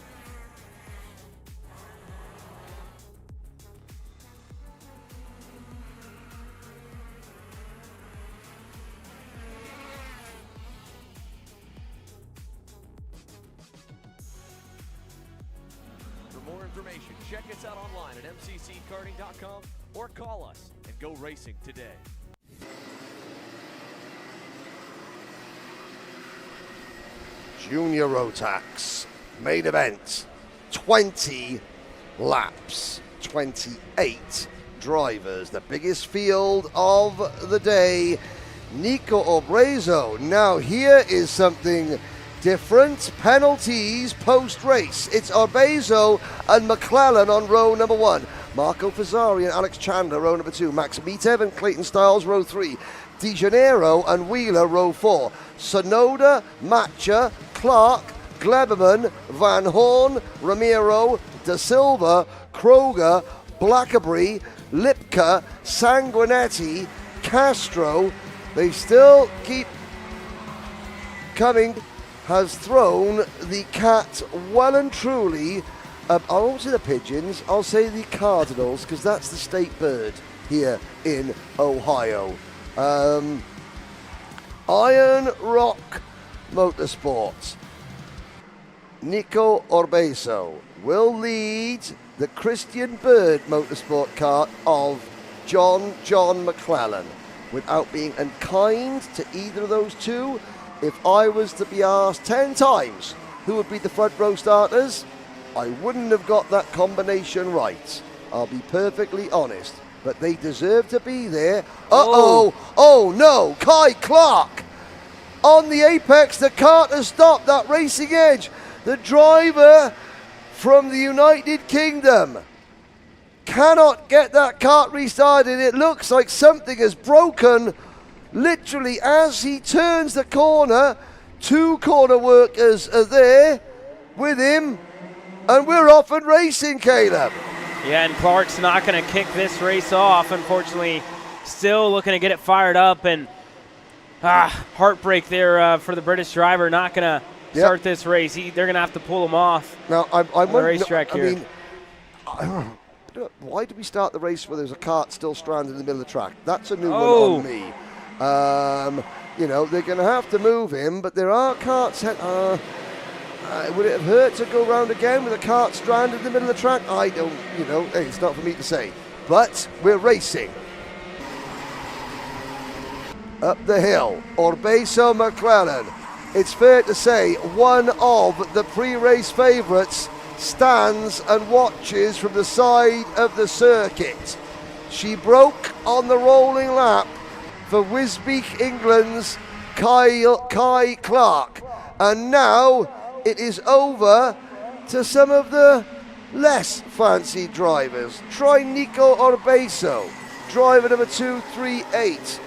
For more information, check us out online at mcckarting.com or call us and go racing today. Junior Rotax, main event, 20 laps, 28 drivers, the biggest field of the day. Nico Obrezo. Now here is something different. Penalties post-race. It's Obrezo and McClellan on row number 1. Marco Fazzari and Alex Chandler, row number 2. Max Mitev and Clayton Stiles, row 3. De Janeiro and Wheeler, row 4. Sonoda, Matcha, Clark, Gleberman, Van Horn, Ramiro, Da Silva, Kroger, Blackerby, Lipka, Sanguinetti, Castro. They still keep coming. Has thrown the cat well and truly. I won't say the pigeons, I'll say the cardinals, because that's the state bird here in Ohio. Iron Rock Motorsports. Nico Orbeso will lead the Christian Bird Motorsport kart of John McClellan. Without being unkind to either of those two, if I was to be asked 10 times who would be the front row starters, I wouldn't have got that combination right. I'll be perfectly honest. But they deserve to be there. Oh no, Kai Clark on the apex. The kart has stopped that racing edge. The driver from the United Kingdom cannot get that kart restarted. It looks like something has broken literally as he turns the corner. 2 corner workers are there with him, and we're off and racing, Caleb. Yeah, and Clark's not going to kick this race off, unfortunately. Still looking to get it fired up, and heartbreak there for the British driver. Not going to start this race. They're going to have to pull him off now, on the racetrack here. Why did we start the race where there's a kart still stranded in the middle of the track? That's a new one on me. They're going to have to move him, but there are karts. Would it have hurt to go round again with a kart stranded in the middle of the track? I don't, hey, it's not for me to say. But we're racing. Up the hill, Orbeso McClellan. It's fair to say one of the pre-race favourites stands and watches from the side of the circuit. She broke on the rolling lap for Wisbech, England's Kai Clark. And now it is over to some of the less fancy drivers. Try Nico Orbeso, driver number 238.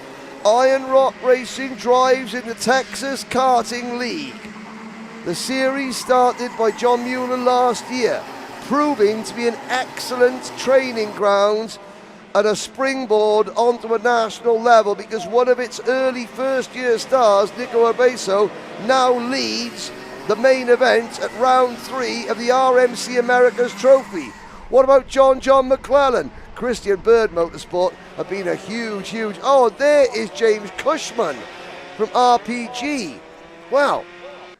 Iron Rock Racing drives in the Texas Karting League. The series started by John Mueller last year, proving to be an excellent training ground and a springboard onto a national level, because one of its early first-year stars, Nico Orbeso, now leads the main event at round 3 of the RMC Americas Trophy. What about John McClellan? Christian Bird Motorsport have been a huge... Oh, there is James Cushman from RPG. Wow,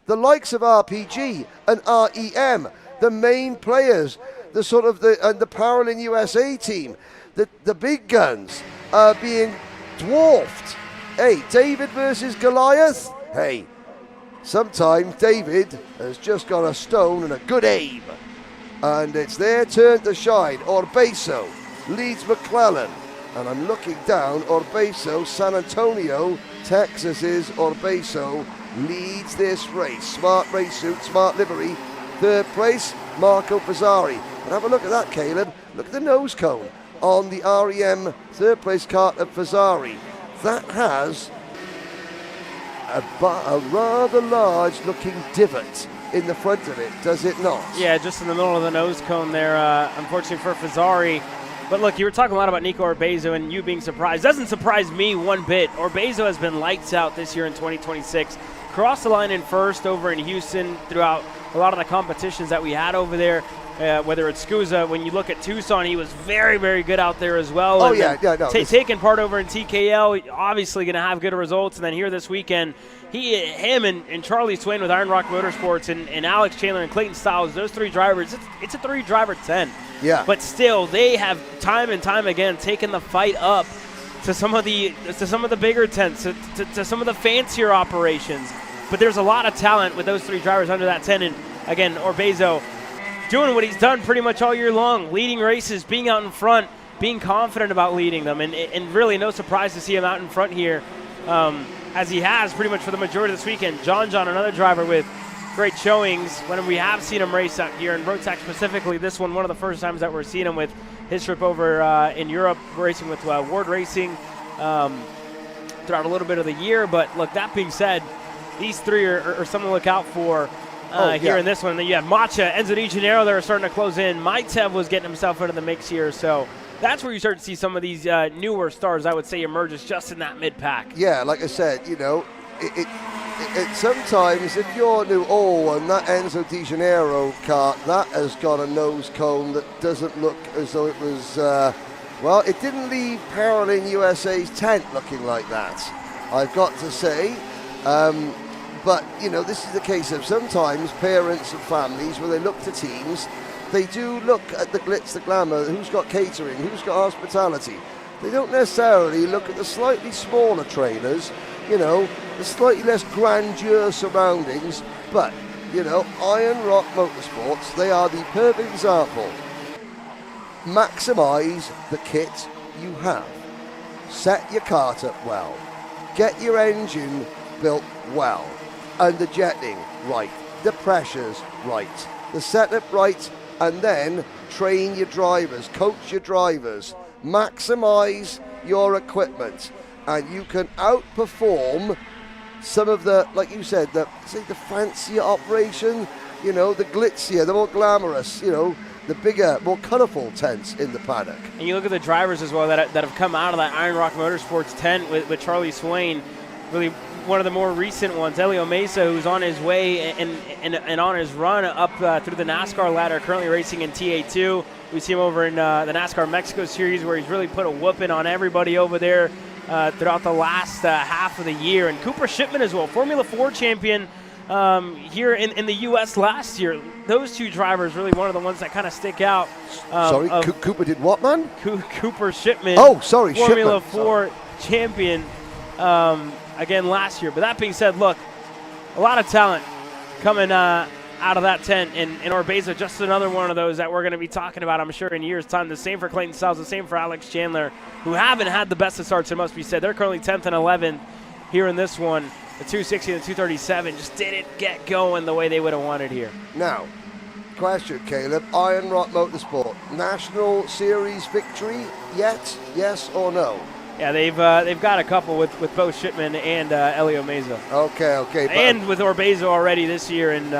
the likes of RPG and REM, the main players, the Paralin USA team, the big guns are being dwarfed. Hey, David versus Goliath? Hey, sometimes David has just got a stone and a good aim. And it's their turn to shine. Orbeso leads McClellan. And I'm looking down, Orbeso, San Antonio, Texas's Orbeso leads this race. Smart race suit, smart livery. 3rd place, Marco Fazzari. And have a look at that, Caleb. Look at the nose cone on the REM 3rd place kart of Fazzari. That has a rather large looking divot in the front of it, does it not? Yeah, just in the middle of the nose cone there, unfortunately for Fazzari. But look, you were talking a lot about Nico Orbeso and you being surprised. Doesn't surprise me one bit. Orbeso has been lights out this year in 2026. Crossed the line in first over in Houston throughout a lot of the competitions that we had over there. Whether it's SCUSA, when you look at Tucson, he was very, very good out there as well. Oh, and taking part over in TKL, obviously going to have good results. And then here this weekend, him and Charlie Swain with Iron Rock Motorsports and Alex Chandler and Clayton Stiles, those 3 drivers, it's a 3-driver 10. Yeah. But still, they have time and time again taken the fight up to some of the bigger tents, to some of the fancier operations. But there's a lot of talent with those 3 drivers under that 10. And again, Orbeso doing what he's done pretty much all year long, leading races, being out in front, being confident about leading them, and really no surprise to see him out in front here, as he has pretty much for the majority of this weekend. John, another driver with great showings when we have seen him race out here in Rotax specifically. This one of the first times that we're seeing him with his trip over in Europe, racing with Ward Racing throughout a little bit of the year. But look, that being said, these 3 are something to look out for. Here in this one. And then you have Macha, Enzo Di Gennaro that are starting to close in. Maitev was getting himself into the mix here. So that's where you start to see some of these newer stars, I would say, emerges just in that mid-pack. Yeah, like I said, it sometimes if you're new, and that Enzo Di Gennaro kart, that has got a nose cone that doesn't look as though it was, it didn't leave Paralin USA's tent looking like that, I've got to say. But, this is the case of sometimes parents and families where they look to teams, they do look at the glitz, the glamour, who's got catering, who's got hospitality. they don't necessarily look at the slightly smaller trailers, you know, the slightly less grandeur surroundings, but, you know, Iron Rock Motorsports, they are the perfect example. Maximise the kit you have. Set your kart up well. Get your engine built well. And the jetting right. The pressures right. The setup right. And then train your drivers. Coach your drivers. Maximise your equipment. And you can outperform some of the, like you said, the fancier operation, you know, the glitzier, the more glamorous, you know, the bigger, more colourful tents in the paddock. And you look at the drivers as well that have come out of that Iron Rock Motorsports tent with Charlie Swain, really one of the more recent ones. Elio Mesa, who's on his way and on his run up through the NASCAR ladder, currently racing in TA2. We see him over in the NASCAR Mexico Series where he's really put a whooping on everybody over there throughout the last half of the year. And Cooper Shipman as well, Formula 4 champion here in the U.S. last year. Those two drivers really one of the ones that kind of stick out. Sorry, Cooper did what, man? Cooper Shipman. Oh, sorry, Formula Shipman. 4 champion again last year. But that being said, look, a lot of talent coming out of that tent in Orbezo. Just another one of those that we're going to be talking about, I'm sure, in years' time. The same for Clayton Stiles, the same for Alex Chandler, who haven't had the best of starts, it must be said. They're currently 10th and 11th here in this one. The 260 and the 237 just didn't get going the way they would have wanted here. Now, question, Caleb. Iron Rock Motorsport, National Series victory yet? Yes or no? Yeah, they've got a couple with both Shipman and Elio Mesa. Okay. And with Orbezo already this year and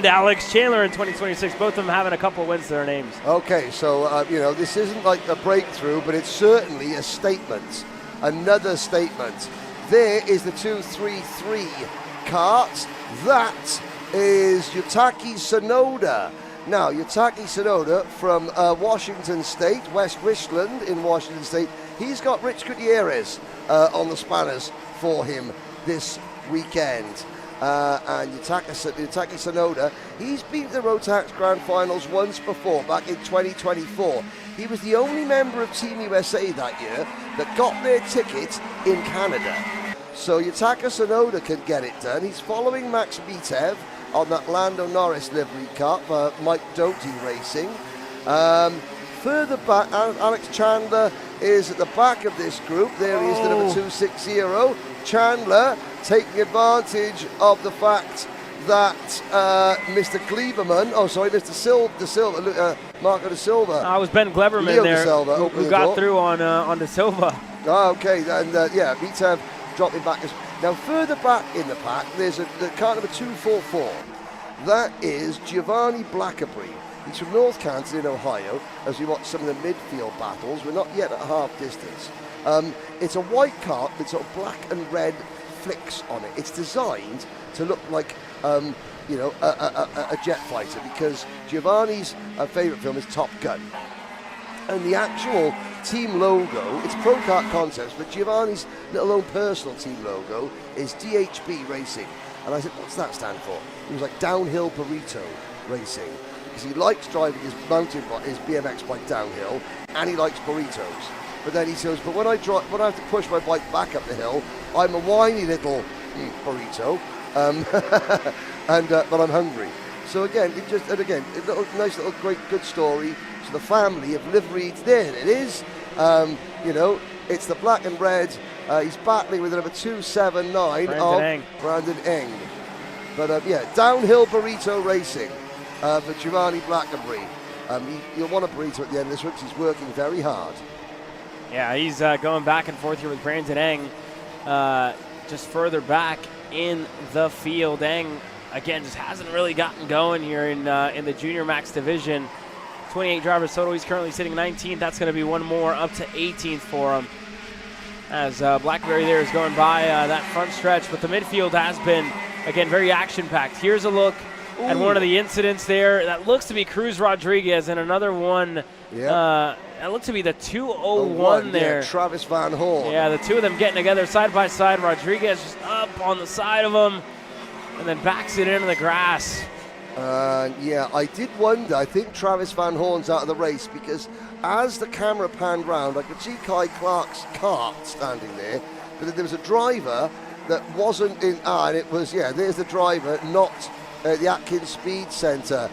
Alex Chandler in 2026. Both of them having a couple of wins to their names. Okay, so, you know, this isn't like a breakthrough, but it's certainly a statement. Another statement. There is the 233 kart. That is Yutaki Tsunoda. Now, Yutaki Tsunoda from Washington State, West Richland in Washington State. He's got Rich Gutierrez on the spanners for him this weekend. And Yutaki Tsunoda, he's been to the Rotax Grand Finals once before, back in 2024. He was the only member of Team USA that year that got their ticket in Canada. So Yutaka Tsunoda can get it done. He's following Max Bitev on that Lando Norris livery car for Mike Doty Racing. Further back, Alex Chandler is at the back of this group. There he is, the number 260. Chandler taking advantage of the fact that Mr. Marco De Silva. I was Ben Gleberman there, who got through on De Silva. Oh, okay, and Bitev dropping back. Now, further back in the pack, there's the car number 244. That is Giovanni Blackerby. He's from North Canton in Ohio, as we watch some of the midfield battles. We're not yet at half distance. It's a white car with sort of black and red flicks on it. It's designed to look like, you know, a jet fighter, because Giovanni's favourite film is Top Gun. And the actual team logo, it's Pro Kart Concepts, but Giovanni's little own personal team logo is DHB Racing. And I said, what's that stand for? He was like Downhill Burrito Racing, because he likes driving his his BMX bike downhill, and he likes burritos. But then he says, but when I have to push my bike back up the hill, I'm a whiny little burrito, but I'm hungry. So again, nice little great good story. So the family have liveried. There it is. You know, it's the black and red. He's battling with the number 279 Brandon Eng. But Downhill Burrito Racing for Giovanni Blackerby. You'll want a burrito at the end of this one because he's working very hard. Yeah, he's going back and forth here with Brandon Eng. Just further back in the field. Eng, again, just hasn't really gotten going here in the Junior Max division. 28 drivers total. He's currently sitting 19th. That's going to be one more up to 18th for him. As Blackberry there is going by that front stretch. But the midfield has been, again, very action-packed. Here's a look at one of the incidents there. That looks to be Cruz Rodriguez, and another one. That looks to be the 201 there. Yeah, Travis Van Horn. Yeah, the two of them getting together side by side. Rodriguez just up on the side of him and then backs it into the grass. Yeah, I did wonder. I think Travis Van Horn's out of the race because as the camera panned round, I could see Kai Clark's kart standing there, but then there was a driver that wasn't in. And it was, yeah, there's the driver, not the Atkins Speed Centre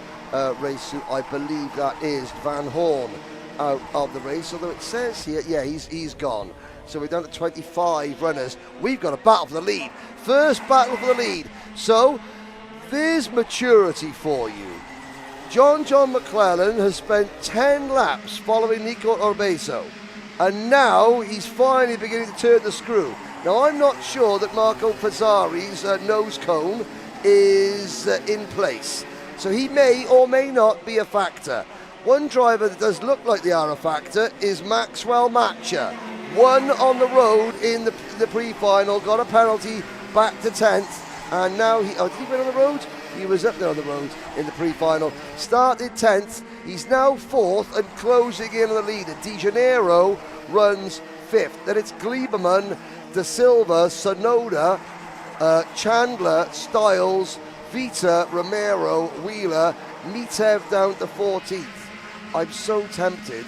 race suit. I believe that is Van Horn out of the race, although it says here, yeah, he's gone. So we're down to 25 runners. We've got a battle for the lead. First battle for the lead. So there's maturity for you. John McClellan has spent 10 laps following Nico Orbezo, and now he's finally beginning to turn the screw. Now, I'm not sure that Marco Fazzari's nose cone is in place, so he may or may not be a factor. One driver that does look like they are a factor is Maxwell Matcher. Won on the road in the pre-final, got a penalty, back to 10th. And now did he win on the road? He was up there on the road in the pre-final. Started 10th. He's now 4th and closing in on the leader. De Janeiro runs 5th. Then it's Gleiberman, De Silva, Sonoda, Chandler, Stiles, Vita, Romero, Wheeler, Mitev down to 14th. I'm so tempted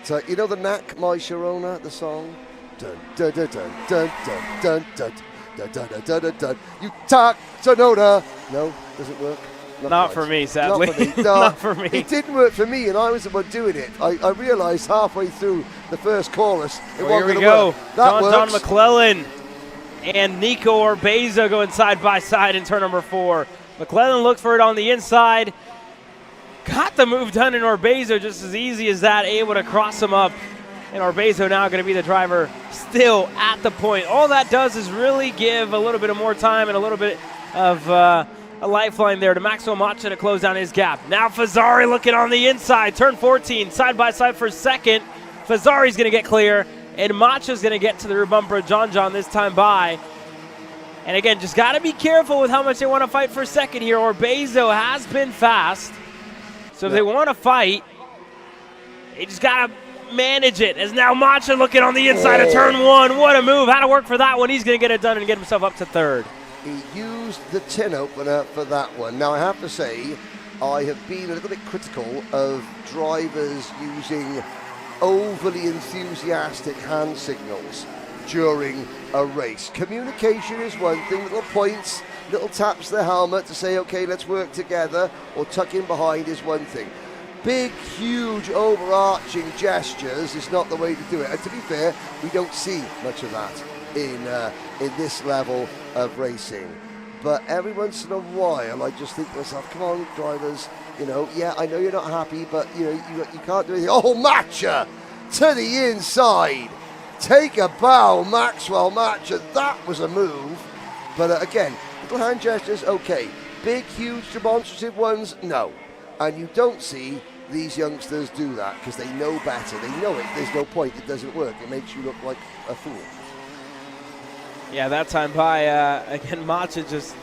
to, you know the Knack, My Sharona, the song? Dun, dun, dun, dun, dun, dun, dun, dun. Dun, dun, dun, dun, dun, dun. You talk, Sonoda. No, doesn't work. Not for me, sadly. Not for me. No, not for me. It didn't work for me, and I was the one doing it. I realised halfway through the first chorus it wasn't here we going to go. work. That John McClellan and Nico Orbezo going side by side in turn number 4. McClellan looked for it on the inside. Got the move done in Orbezo just as easy as that, able to cross him up. And Orbezo now going to be the driver still at the point. All that does is really give a little bit of more time and a little bit of a lifeline there to Maxwell Matcha to close down his gap. Now Fazzari looking on the inside. Turn 14, side by side for second. Fazzari's going to get clear, and Matcha's going to get to the rear bumper of John this time by. And again, just got to be careful with how much they want to fight for second here. Orbezo has been fast, so if they want to fight, they just got to manage it. As now Matcha looking on the inside of turn 1. What a move. How to work for that one. He's going to get it done and get himself up to 3rd. He used the tin opener for that one. Now, I have to say, I have been a little bit critical of drivers using overly enthusiastic hand signals during a race. Communication is one thing, little points, little taps to the helmet to say, okay, let's work together, or tuck in behind is one thing. Big, huge, overarching gestures is not the way to do it. And to be fair, we don't see much of that in this level of racing. But every once in a while, I just think to myself, come on, drivers, you know, yeah, I know you're not happy, but, you know, you can't do anything. Oh, Matcha to the inside. Take a bow, Maxwell Matcha. That was a move. But again, little hand gestures, okay. Big, huge, demonstrative ones, no. And you don't see these youngsters do that because they know better. They know it. There's no point. It doesn't work. It makes you look like a fool. Yeah, that time by, again, Matcha just,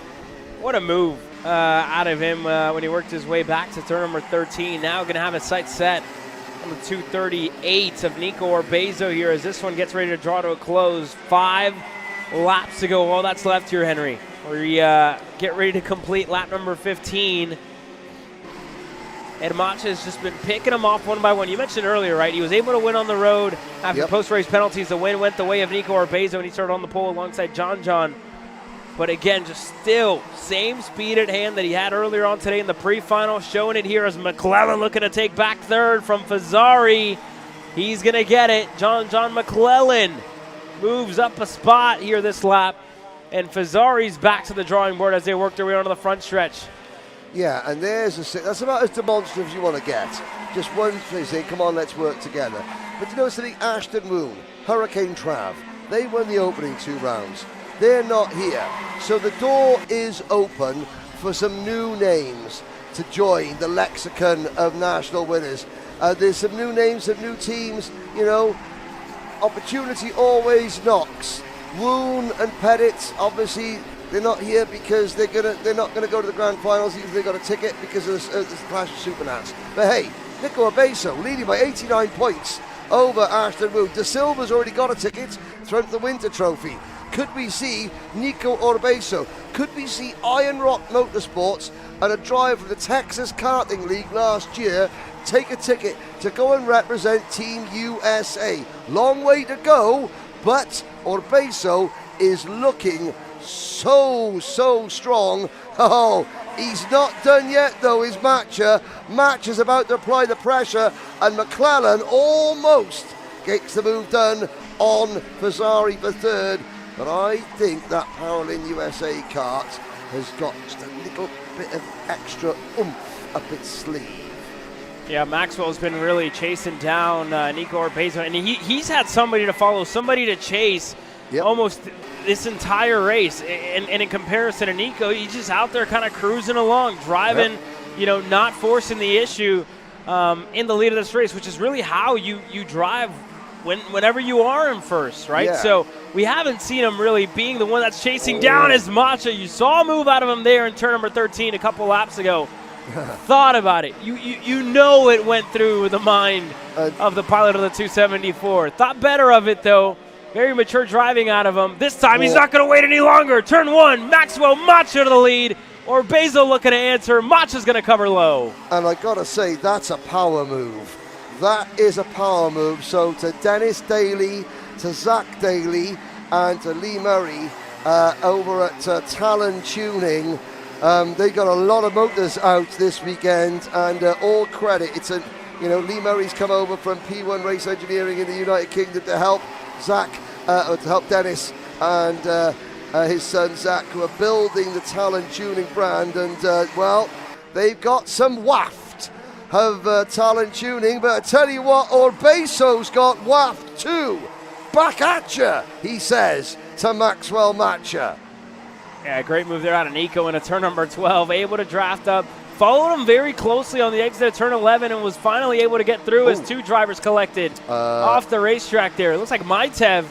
what a move out of him when he worked his way back to turn number 13. Now going to have his sights set on the 238 of Nico Orbezo here as this one gets ready to draw to a close. 5 laps to go. All that's left here, Henry. We get ready to complete lap number 15. And Matcha has just been picking them off one by one. You mentioned earlier, right? He was able to win on the road after post-race penalties. The win went the way of Nico Orbezo, and he started on the pole alongside John. But again, just still same speed at hand that he had earlier on today in the pre-final. Showing it here as McClellan looking to take back 3rd from Fazzari. He's going to get it. John McClellan moves up a spot here this lap. And Fazzari's back to the drawing board as they work their way onto the front stretch. Yeah, and that's about as demonstrative as you want to get. Just one thing, say, come on, let's work together. But you know something? Ashton Moon, Hurricane Trav, they won the opening 2 rounds. They're not here. So the door is open for some new names to join the lexicon of national winners. There's some new names, some new teams, you know. Opportunity always knocks. Woon and Pettit, obviously, they're not here because they're not gonna go to the grand finals even if they got a ticket because of the clash of Supernats. But hey, Nico Orbezo leading by 89 points over Ashton Moon. De Silva's already got a ticket throughout the Winter Trophy. Could we see Nico Orbezo? Could we see Iron Rock Motorsports and a driver of the Texas Karting League last year take a ticket to go and represent Team USA. Long way to go, but Orbeso is looking so strong. Oh, he's not done yet though, is Matcha. Matcha's about to apply the pressure, and McClellan almost gets the move done on Fazzari for third. But I think that Paralin USA kart has got just a little bit of extra oomph up its sleeve. Yeah, Maxwell's been really chasing down Nico Orbeso, and he's had somebody to follow, somebody to chase almost this entire race. And in comparison to Nico, he's just out there kind of cruising along, driving, not forcing the issue in the lead of this race, which is really how you drive whenever you are in first, right? Yeah. So we haven't seen him really being the one that's chasing down his Matcha. You saw a move out of him there in turn number 13 a couple laps ago. Thought about it. You know it went through the mind of the pilot of the 274. Thought better of it, though. Very mature driving out of him. This time he's not going to wait any longer. Turn 1, Maxwell Matcha to the lead. Orbeso looking to answer. Matcha's going to cover low. And I got to say, that's a power move. That is a power move. So to Dennis Daly, to Zach Daly, and to Lee Murray over at Talon Tuning, they got a lot of motors out this weekend, and all credit. It's Lee Murray's come over from P1 Race Engineering in the United Kingdom to help Zach, to help Dennis and his son Zach, who are building the Talon Tuning brand. And they've got some waft of Talon Tuning, but I tell you what, Orbeso's got waft too. Back at ya, he says to Maxwell Matcha. Yeah, great move there out of Nico in a turn number 12, able to draft up. Followed him very closely on the exit of turn 11 and was finally able to get through as two drivers collected off the racetrack there. It looks like Maitev,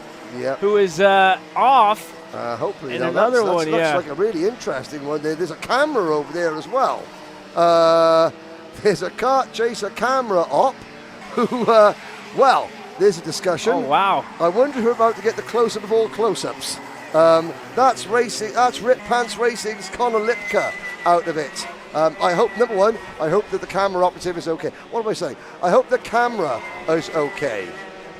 who is off. Hopefully, and another one, looks like a really interesting one there. There's a camera over there as well. There's a kart chaser camera op who, there's a discussion. Oh, wow. I wonder who are about to get the close-up of all close-ups. That's racing. That's Rip Pants Racing's Connor Lipka out of it. I hope, number one, I hope that the camera operative is okay. What am I saying? I hope the camera is okay.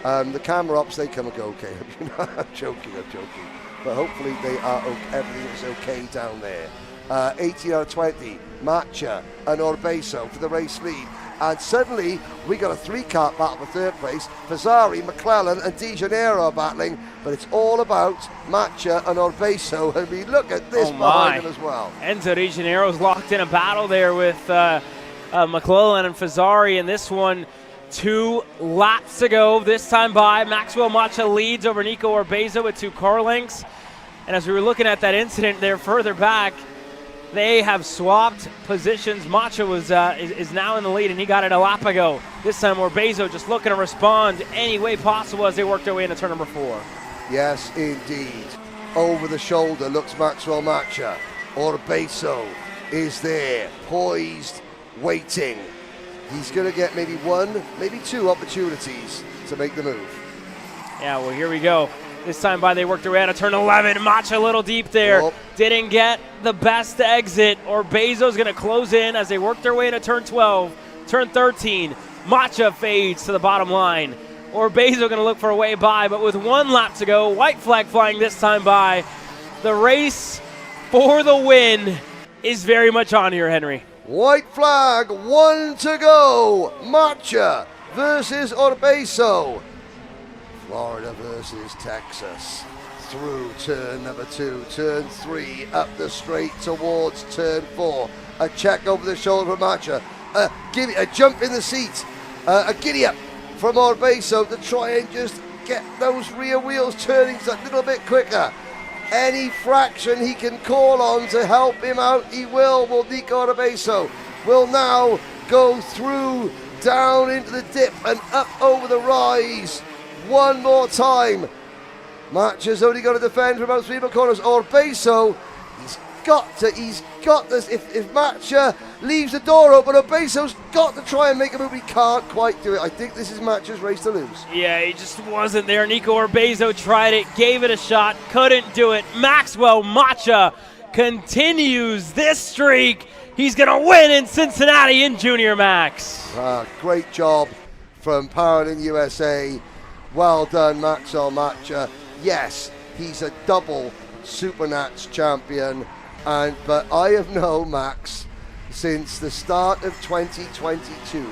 The camera ops, they come and go okay. I'm joking. But hopefully they are okay. Everything is okay down there. 18 out of 20, Matcha and Orbeso for the race lead. And suddenly we got a 3-kart battle for third place. Fazzari, McClellan and De Janeiro are battling, but it's all about Matcha and Orbeso. And we look at this behind them as well. Enzo De Janeiro's locked in a battle there with McClellan and Fazzari, and this one 2 laps ago. This time by Maxwell Matcha leads over Nico Orbeso with 2 car lengths. And as we were looking at that incident there further back, they have swapped positions. Matcha is now in the lead, and he got it a lap ago. This time Orbeso just looking to respond any way possible as they work their way into turn number 4. Yes, indeed. Over the shoulder looks Maxwell Matcha. Orbeso is there, poised, waiting. He's going to get maybe 1, maybe 2 opportunities to make the move. Yeah, well, here we go. This time by they worked their way out of turn 11. Matcha a little deep there. Didn't get the best exit. Orbeso's going to close in as they work their way into turn 12. Turn 13. Matcha fades to the bottom line. Orbeso going to look for a way by, but with 1 lap to go, white flag flying this time by. The race for the win is very much on here, Henry. White flag, 1 to go. Matcha versus Orbeso. Florida versus Texas. Through turn number 2, turn 3, up the straight towards turn 4. A check over the shoulder for Matcha. A jump in the seat. A giddy up from Orbeso to try and just get those rear wheels turning a little bit quicker. Any fraction he can call on to help him out, he will. Well, Nico Orbeso will now go through, down into the dip and up over the rise. One more time. Matcha's only got to defend for about 3 more corners. Orbeso, he's got this. If Matcha leaves the door open, Orbeso's got to try and make a move. He can't quite do it. I think this is Matcha's race to lose. Yeah, he just wasn't there. Nico Orbeso tried it, gave it a shot, couldn't do it. Maxwell Matcha continues this streak, He's going to win in Cincinnati in Junior Max. Great job from Paralin USA. Well done, Max Almacha. Yes, he's a double Supernats champion, but I have known Max since the start of 2022,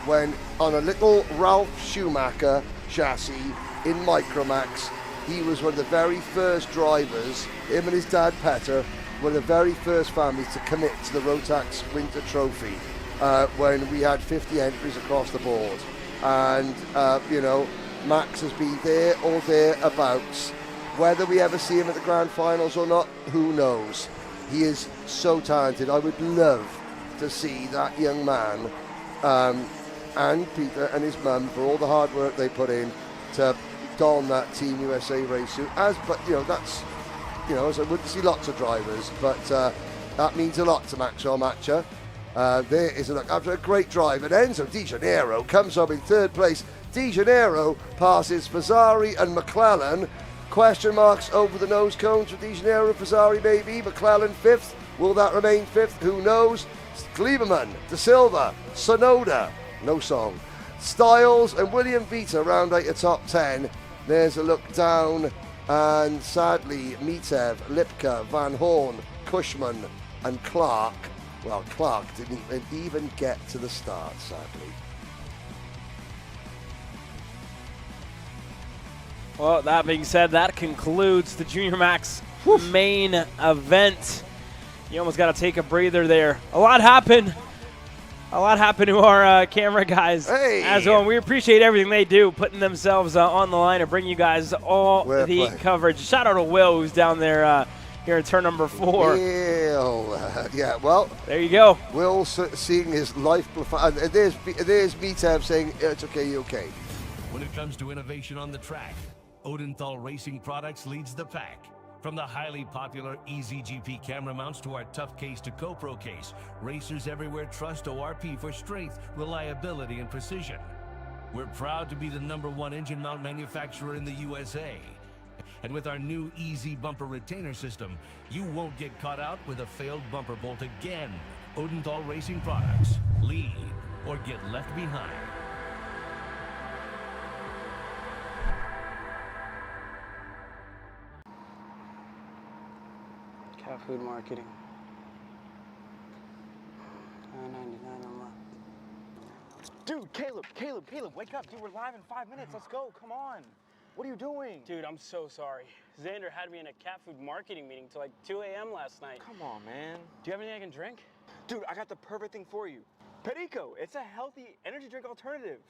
when on a little Ralph Schumacher chassis in Micromax, he was one of the very first drivers. Him and his dad Petter were the very first families to commit to the Rotax Winter Trophy when we had 50 entries across the board. And Max has been there or thereabouts. Whether we ever see him at the grand finals or not, who knows? He is so talented. I would love to see that young man and Peter and his mum, for all the hard work they put in to don that Team USA race suit. As I wouldn't see lots of drivers, but that means a lot to Max Almacha. There is a look after a great drive, and Enzo Di Janeiro comes up in third place. Di Janeiro passes Fazzari and McClellan. Question marks over the nose cones for Di Janeiro. Fazzari maybe. McClellan fifth. Will that remain fifth? Who knows? Gleberman, De Silva, Sonoda, no song. Styles and William Vita round out the top 10. There's a look down, and sadly Mitev, Lipka, Van Horn, Cushman and Clark. Well, Clark didn't even get to the start, sadly. Well, that being said, that concludes the Junior Max main event. You almost got to take a breather there. A lot happened. A lot happened to our camera guys as well. We appreciate everything they do, putting themselves on the line to bring you guys all the coverage. Shout out to Will, who's down there here in turn number 4. Yeah, well, there you go. Will seeing his life. There's Mitev saying, it's okay, you're okay. When it comes to innovation on the track, Odenthal Racing Products leads the pack. From the highly popular EasyGP camera mounts to our tough case to GoPro case, racers everywhere trust ORP for strength, reliability, and precision. We're proud to be the #1 engine mount manufacturer in the USA. And with our new Easy Bumper Retainer System, you won't get caught out with a failed bumper bolt again. Odenthal Racing Products. Lead or get left behind. Cat food marketing. $9.99 a month. Dude, Caleb, wake up. Dude, we're live in 5 minutes. Let's go. Come on. What are you doing? Dude, I'm so sorry. Xander had me in a cat food marketing meeting till like 2 a.m. last night. Come on, man. Do you have anything I can drink? Dude, I got the perfect thing for you. Perico. It's a healthy energy drink alternative.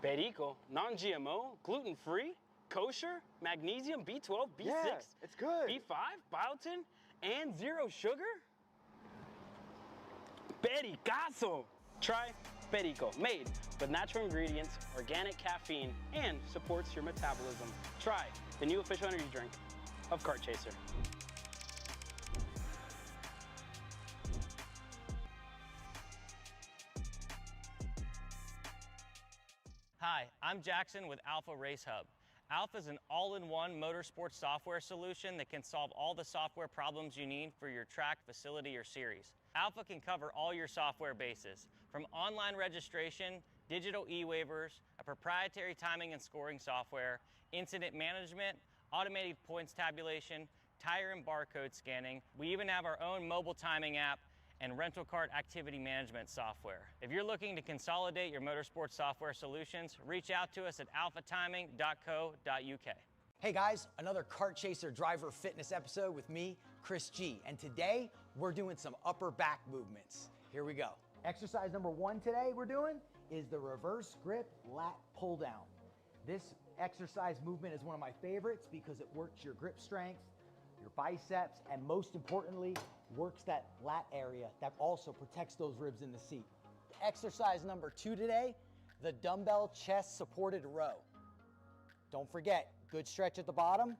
Perico? Non-GMO? Gluten-free? Kosher? Magnesium? B12? B6? Yeah, it's good. B5? Biotin? And 0 sugar? Pericazo! Try Perico, made with natural ingredients, organic caffeine, and supports your metabolism. Try the new official energy drink of Kart Chaser. Hi, I'm Jackson with Alpha Race Hub. Alpha is an all-in-one motorsports software solution that can solve all the software problems you need for your track, facility, or series. Alpha can cover all your software bases, from online registration, digital e-waivers, a proprietary timing and scoring software, incident management, automated points tabulation, tire and barcode scanning. We even have our own mobile timing app and rental cart activity management software. If you're looking to consolidate your motorsports software solutions, reach out to us at alphatiming.co.uk. Hey guys, another Kart Chaser driver fitness episode with me, Chris G. And today we're doing some upper back movements. Here we go. Exercise number 1 today we're doing is the reverse grip lat pull down. This exercise movement is one of my favorites because it works your grip strength, your biceps, and most importantly, works that lat area that also protects those ribs in the seat. Exercise number 2 today, the dumbbell chest supported row. Don't forget, good stretch at the bottom,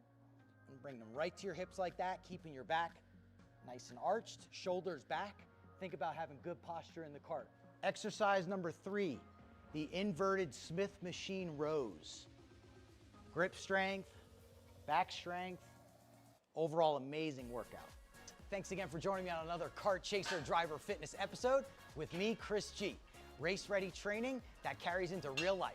and bring them right to your hips like that, keeping your back nice and arched, shoulders back. Think about having good posture in the cart. Exercise number 3, the inverted Smith machine rows. Grip strength, back strength, overall amazing workout. Thanks again for joining me on another Kart Chaser Driver Fitness episode with me, Chris G. Race-ready training that carries into real life.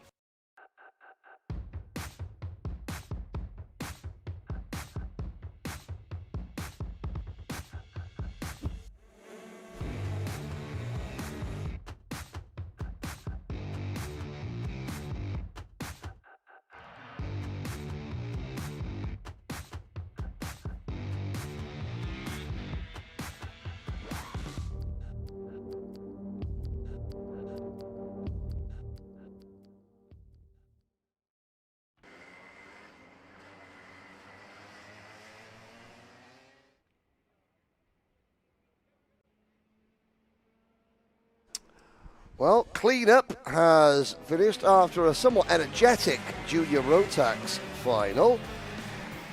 Well, cleanup has finished after a somewhat energetic Junior Rotax final.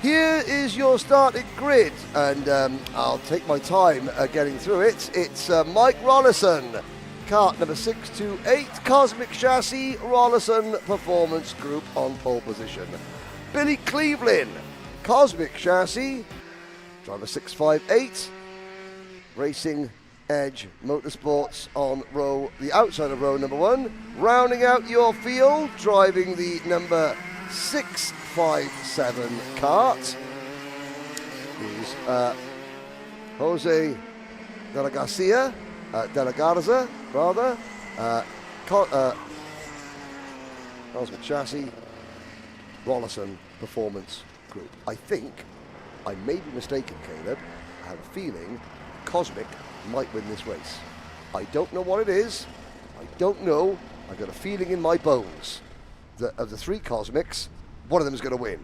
Here is your starting grid, and I'll take my time getting through it. It's Mike Rollison, kart number 628, Cosmic Chassis, Rollison Performance Group on pole position. Billy Cleveland, Cosmic Chassis, driver 658, Racing Edge Motorsports on the outside of row number 1. Rounding out your field, driving the number 657 kart is Jose de la Garza, Cosmic Chassis, Rollison Performance Group. I think, I may be mistaken, Caleb, I have a feeling Cosmic might win this race. I don't know what it is. I don't know. I've got a feeling in my bones that of the 3 Cosmics, one of them is going to win.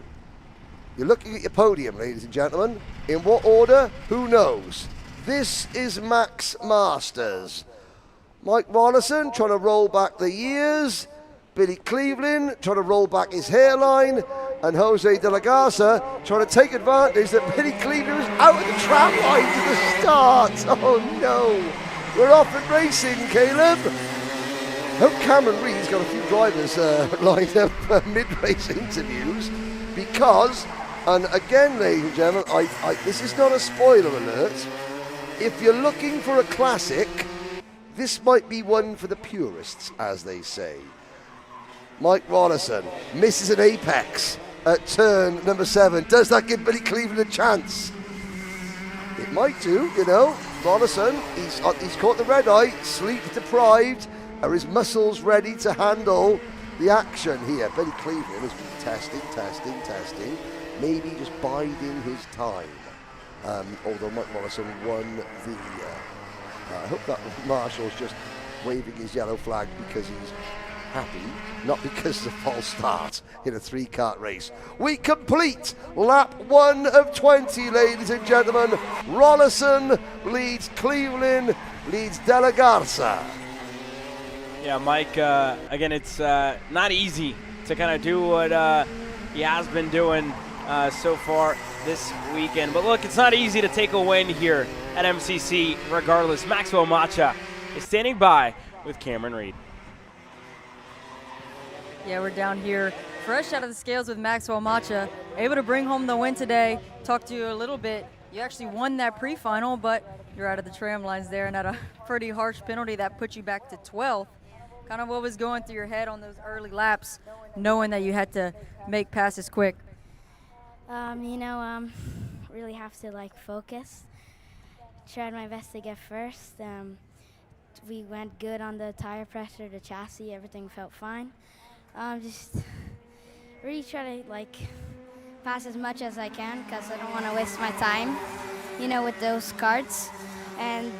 You're looking at your podium, ladies and gentlemen. In what order? Who knows? This is Max Masters. Mike Rollison trying to roll back the years. Billy Cleveland trying to roll back his hairline. And Jose de la Garza trying to take advantage that Billy Cleveland was out of the trap line to the start. Oh no, we're off and racing, Caleb. Hope Cameron Reed's got a few drivers lined up for mid-race interviews because, and again, ladies and gentlemen, this is not a spoiler alert. If you're looking for a classic, this might be one for the purists, as they say. Mike Rollison misses an apex at turn number 7. Does that give Billy Cleveland a chance? It might do, you know. Rollison, he's caught the red eye, sleep deprived. Are his muscles ready to handle the action here? Billy Cleveland has been testing, maybe just biding his time. Although Mike Rollison won the... I hope that Marshall's just waving his yellow flag because he's happy, not because of a false start in a 3-kart race. We complete lap 1 of 20, ladies and gentlemen. Rollison leads Cleveland, leads De La Garza. Yeah, Mike, again, it's not easy to kind of do what he has been doing so far this weekend. But look, it's not easy to take a win here at MCC regardless. Maxwell Macha is standing by with Cameron Reed. Yeah, we're down here fresh out of the scales with Maxwell Macha, able to bring home the win today. Talk to you a little bit. You actually won that pre-final, but you're out of the tram lines there and had a pretty harsh penalty that put you back to 12th. Kind of what was going through your head on those early laps, knowing that you had to make passes quick? Really have to focus. Tried my best to get first. We went good on the tire pressure, the chassis, everything felt fine. Just really try to pass as much as I can because I don't want to waste my time, with those karts and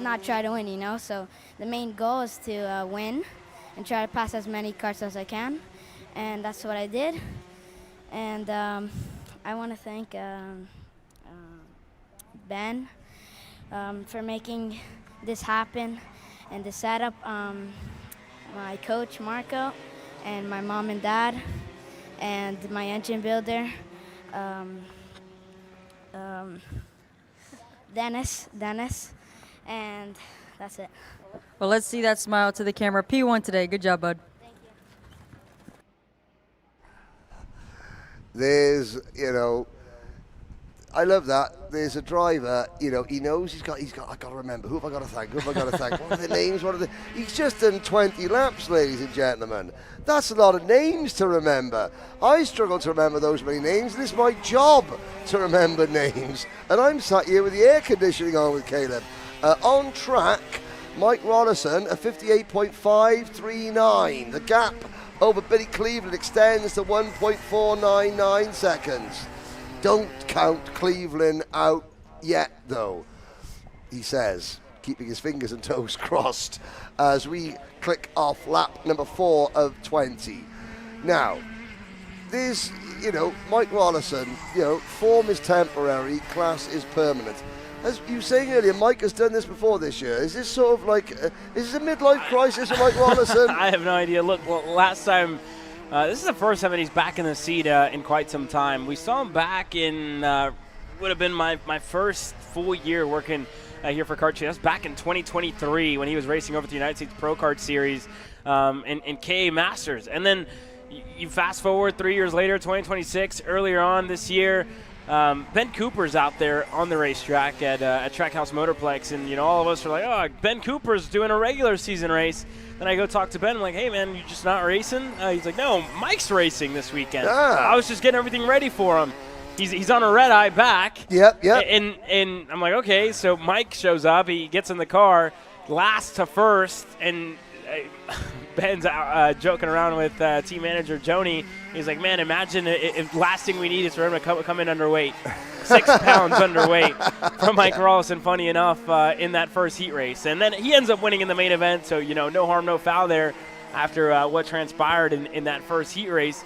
not try to win, So the main goal is to win and try to pass as many karts as I can, and that's what I did. And I want to thank Ben for making this happen and the setup, my coach Marco, and my mom and dad, and my engine builder, Dennis, and that's it. Well, let's see that smile to the camera. P1 today. Good job, bud. There's, I love that. There's a driver, he knows he's got. I got to remember, who have I got to thank? What are the names? He's just done 20 laps, ladies and gentlemen. That's a lot of names to remember. I struggle to remember those many names, and it's my job to remember names. And I'm sat here with the air conditioning on with Caleb. On track, Mike Rollison, a 58.539. The gap over Billy Cleveland extends to 1.499 seconds. Don't count Cleveland out yet, though, he says, keeping his fingers and toes crossed as we click off lap number 4 of 20. Now, there's, Mike Rollison, form is temporary, class is permanent. As you were saying earlier, Mike has done this before this year. Is this sort of like, is this a midlife crisis for Mike Rollison? I have no idea. Look, last time, this is the first time that he's back in the seat in quite some time. We saw him back in, would have been my first full year working here for Kart Chase. Back in 2023 when he was racing over the United States Pro Kart Series in KA Masters. And then you fast forward 3 years later, 2026, earlier on this year, Ben Cooper's out there on the racetrack at Trackhouse Motorplex, and all of us are like, oh, Ben Cooper's doing a regular season race. Then I go talk to Ben, I'm like, hey man, you just not racing? He's like, no, Mike's racing this weekend. I was just getting everything ready for him. He's on a red eye back. Yep. And I'm like, okay, so Mike shows up, he gets in the car, last to first, and Ben's joking around with team manager Joni. He's like, man, imagine if last thing we need is for him to come in underweight. 6 pounds underweight from Mike Rollison, funny enough, in that first heat race. And then he ends up winning in the main event, so, no harm, no foul there after what transpired in that first heat race.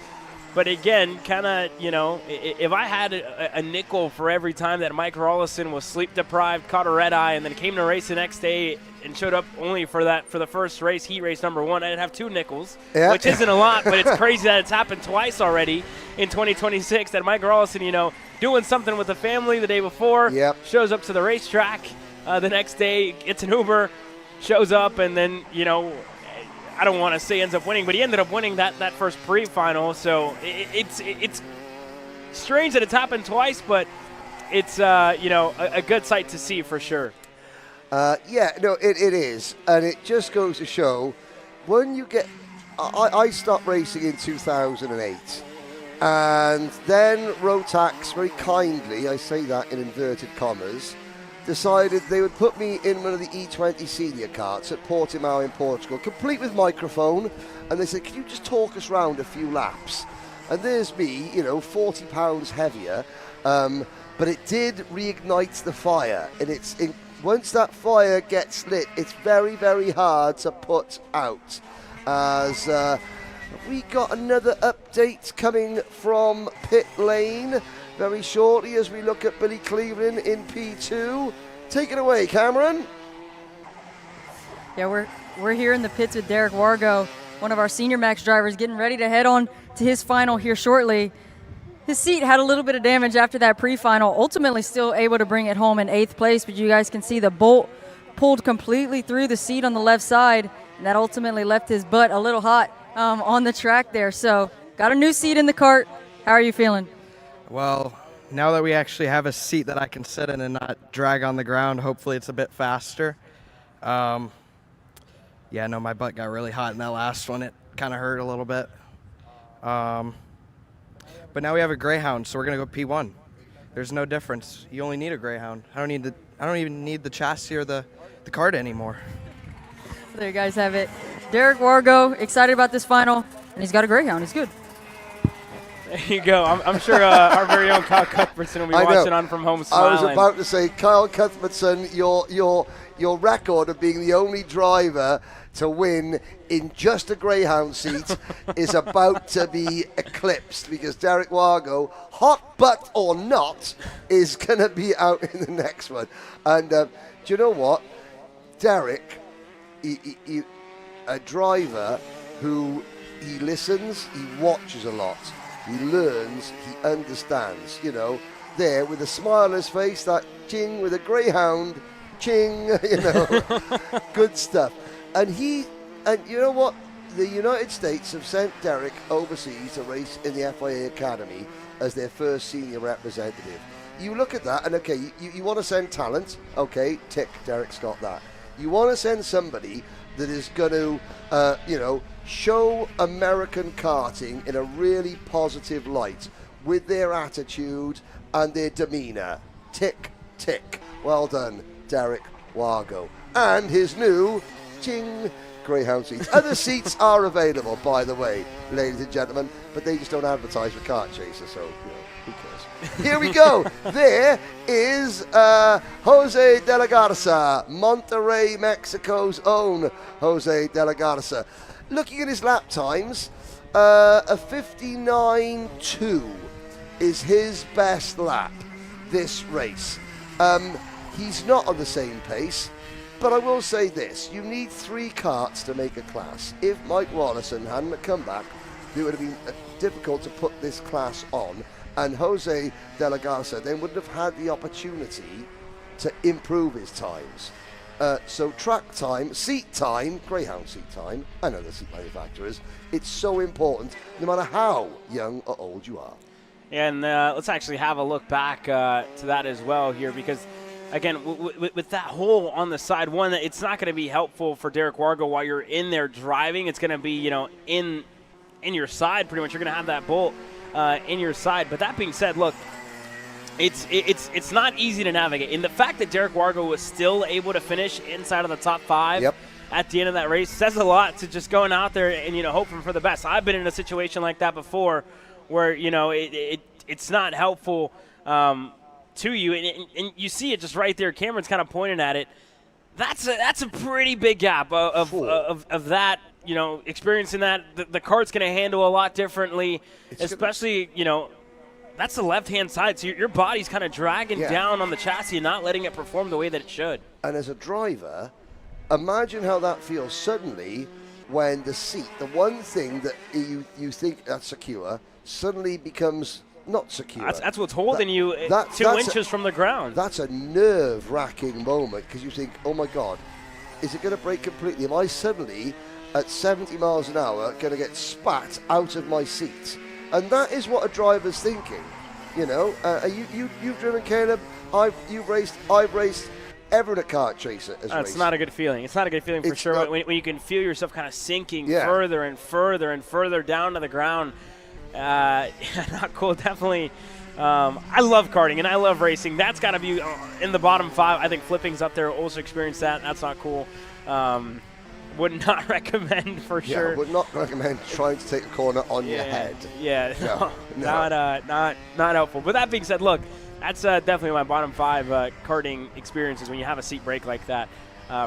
But again, kind of, if I had a nickel for every time that Mike Rollison was sleep deprived, caught a red eye, and then came to race the next day and showed up only for the first race, heat race number 1, I'd have 2 nickels, which isn't a lot, but it's crazy that it's happened twice already in 2026 that Mike Rollison, doing something with the family the day before, shows up to the racetrack the next day, gets an Uber, shows up, and then, I don't want to say ends up winning, but he ended up winning that first pre-final. So it's strange that it's happened twice, but it's a good sight to see for sure. It is, and it just goes to show when you get. I stopped racing in 2008, and then Rotax very kindly, I say that in inverted commas, decided they would put me in one of the E20 senior karts at Portimao in Portugal, complete with microphone, and they said, can you just talk us round a few laps? And there's me, 40 pounds heavier, but it did reignite the fire, and once that fire gets lit, it's very, very hard to put out. As we got another update coming from pit lane very shortly as we look at Billy Cleveland in P2. Take it away, Cameron. Yeah, we're here in the pits with Derek Wargo, one of our senior max drivers, getting ready to head on to his final here shortly. His seat had a little bit of damage after that pre-final, ultimately still able to bring it home in 8th place, but you guys can see the bolt pulled completely through the seat on the left side, and that ultimately left his butt a little hot on the track there. So got a new seat in the kart. How are you feeling? Well, now that we actually have a seat that I can sit in and not drag on the ground, hopefully it's a bit faster. My butt got really hot in that last one. It kind of hurt a little bit. But now we have a Greyhound, so we're going to go P1. There's no difference. You only need a Greyhound. I don't even need the chassis or the kart anymore. There you guys have it. Derek Wargo, excited about this final, and he's got a Greyhound. He's good. There you go. I'm sure our very own Kyle Cuthbertson will be watching on from home smiling. I was about to say, Kyle Cuthbertson, your record of being the only driver to win in just a Greyhound seat is about to be eclipsed because Derek Wargo, hot butt or not, is going to be out in the next one. And do you know what? Derek, he, a driver who he listens, he watches a lot. He learns, he understands, there with a smile on his face, that ching with a Greyhound, ching, good stuff. And you know what? the United States have sent Derek overseas to race in the FIA Academy as their first senior representative. You look at that, and okay, you want to send talent, okay, tick, Derek's got that. You want to send somebody that is going to, show American karting in a really positive light with their attitude and their demeanour. Tick, tick. Well done, Derek Wargo. And his new, ching, Greyhound seats. Other seats are available, by the way, ladies and gentlemen, but they just don't advertise for Kart Chaser, so, who cares? Here we go. There is Jose De La Garza, Monterrey, Mexico's own Jose De La Garza. Looking at his lap times, a 59.2 is his best lap this race. He's not on the same pace, but I will say this. You need 3 karts to make a class. If Mike Wallison hadn't come back, it would have been difficult to put this class on, and Jose De La Garza then wouldn't have had the opportunity to improve his times. So track time, seat time, Greyhound seat time, and other seat manufacturers, it's so important no matter how young or old you are. And let's actually have a look back to that as well here, because again, with that hole on the side, one, it's not going to be helpful for Derek Wargo while you're in there driving. It's going to be, in your side pretty much. You're going to have that bolt in your side. But that being said, look, it's not easy to navigate. And the fact that Derek Wargo was still able to finish inside of the top 5 at the end of that race says a lot to just going out there and, hoping for the best. I've been in a situation like that before where, it's not helpful to you. And you see it just right there. Cameron's kind of pointing at it. That's a pretty big gap of that, experiencing that. The kart's going to handle a lot differently, especially, that's the left-hand side, so your body's kind of dragging down on the chassis and not letting it perform the way that it should. And as a driver, imagine how that feels suddenly when the seat, the one thing that you think that's secure, suddenly becomes not secure. That's what's holding you 2 inches from the ground. That's a nerve-wracking moment because you think, oh my God, is it going to break completely? Am I suddenly, at 70 miles an hour, going to get spat out of my seat? And that is what a driver's thinking. You've driven, Caleb. I've raced. Everyone at Kart Chaser has raced. It's not a good feeling. It's not a good feeling for sure. When you can feel yourself kind of sinking further and further and further down to the ground. Not cool. Definitely. I love karting and I love racing. That's got to be in the bottom 5. I think flipping's up there. Also experienced that. That's not cool. Would not recommend for sure. Yeah, would not recommend trying to take a corner on your head. Yeah, no. Not helpful. But that being said, look, that's definitely my bottom 5 karting experiences when you have a seat break like that.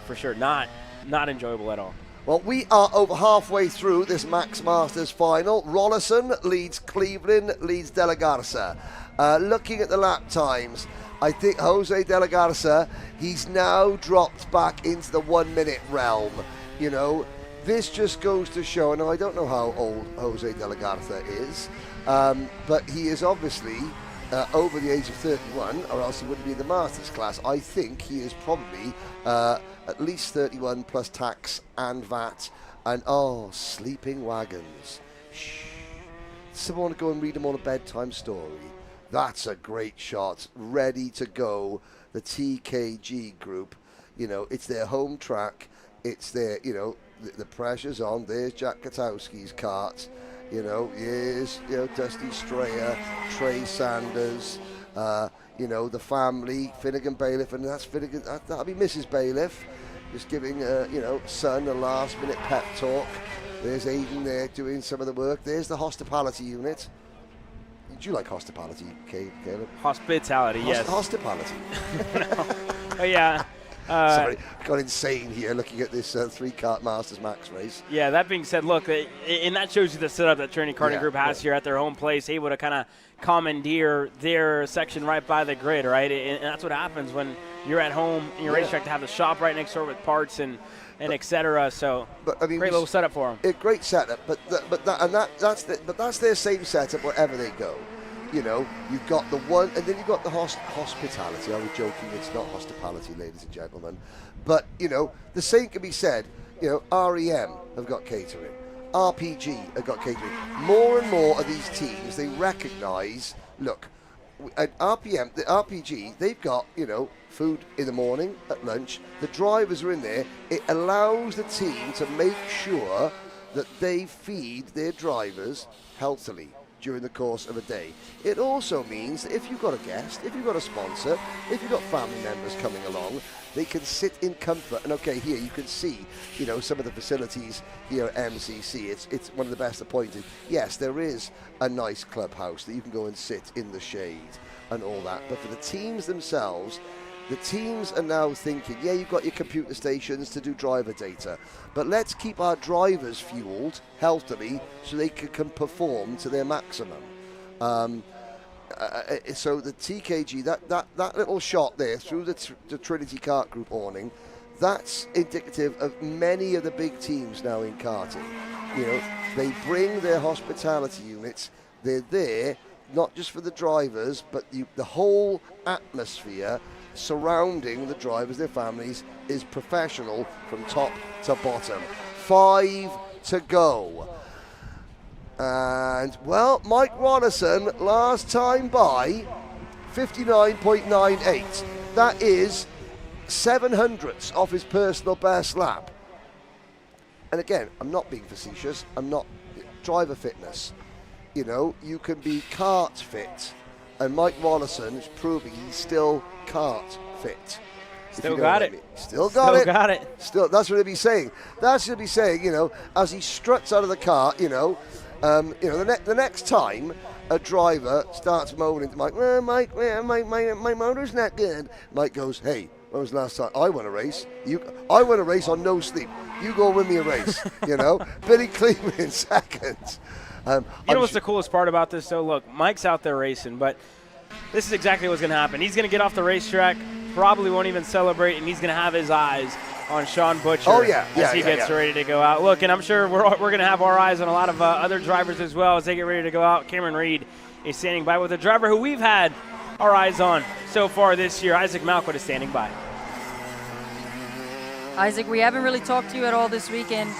For sure, not enjoyable at all. Well, we are over halfway through this Max Masters final. Rollison leads Cleveland, leads De La Garza. Looking at the lap times, I think Jose De La Garza, he's now dropped back into the 1 minute realm. This just goes to show, and I don't know how old Jose De La Garza is, but he is obviously over the age of 31, or else he wouldn't be in the Masters class. I think he is probably at least 31 plus tax and VAT, and sleeping wagons. Shh. Someone want to go and read them on a bedtime story. That's a great shot, ready to go. The TKG group, it's their home track. It's their, the pressure's on. There's Jack Katowski's kart. Here's, Dusty Strayer, Trey Sanders, the family, Finnegan Bailiff, and that's Finnegan. That'll be Mrs. Bailiff, just giving, son a last-minute pep talk. There's Aiden there doing some of the work. There's the hospitality unit. Do you like hospitality, Caleb? Hospitality, yes. Hospitality. Oh, yeah. Sorry, got insane here looking at this 3-kart Masters Max race. Yeah, that being said, look, and that shows you the setup that Trinity Karting Group has here at their home place, able to kind of commandeer their section right by the grid, right? And that's what happens when you're at home in your racetrack, to have the shop right next door with parts and et cetera. So, great little setup for them. Great setup, but that's their same setup wherever they go. You've got the one, and then you've got the hospitality. I was joking, it's not hospitality, ladies and gentlemen. But, the same can be said. REM have got catering. RPG have got catering. More and more of these teams, they recognise, look, at RPM, the RPG, they've got, food in the morning, at lunch. The drivers are in there. It allows the team to make sure that they feed their drivers healthily during the course of a day. It also means that if you've got a guest, if you've got a sponsor, if you've got family members coming along, they can sit in comfort. And okay, here you can see, some of the facilities here at MCC. It's one of the best appointed. Yes, there is a nice clubhouse that you can go and sit in the shade and all that. But for the teams themselves, the teams are now thinking, yeah, you've got your computer stations to do driver data, but let's keep our drivers fueled healthily so they can perform to their maximum. So the TKG, that little shot there through the Trinity Kart Group awning, that's indicative of many of the big teams now in karting. They bring their hospitality units. They're there not just for the drivers, but the whole atmosphere surrounding the drivers, their families, is professional from top to bottom. 5 to go. And, well, Mike Rollison, last time by, 59.98. That is 7/100ths off his personal best lap. And again, I'm not being facetious. I'm not. Driver fitness. You can be kart fit. And Mike Rollison is proving he's still kart fit. Still got it. Still got it. Still, that's what he'll be saying. That's what he'll be saying, as he struts out of the car, the next time a driver starts moaning to Mike, Mike, my motor's not good. Mike goes, hey, when was the last time I won a race? I won a race on no sleep. You go win me a race, Billy Cleveland in second. What's the coolest part about this, though? Look, Mike's out there racing, but this is exactly what's going to happen. He's going to get off the racetrack, probably won't even celebrate, and he's going to have his eyes on Sean Butcher as he gets ready to go out. Look, and I'm sure we're going to have our eyes on a lot of other drivers as well as they get ready to go out. Cameron Reed is standing by with a driver who we've had our eyes on so far this year. Isaac Malquit is standing by. Isaac, we haven't really talked to you at all this weekend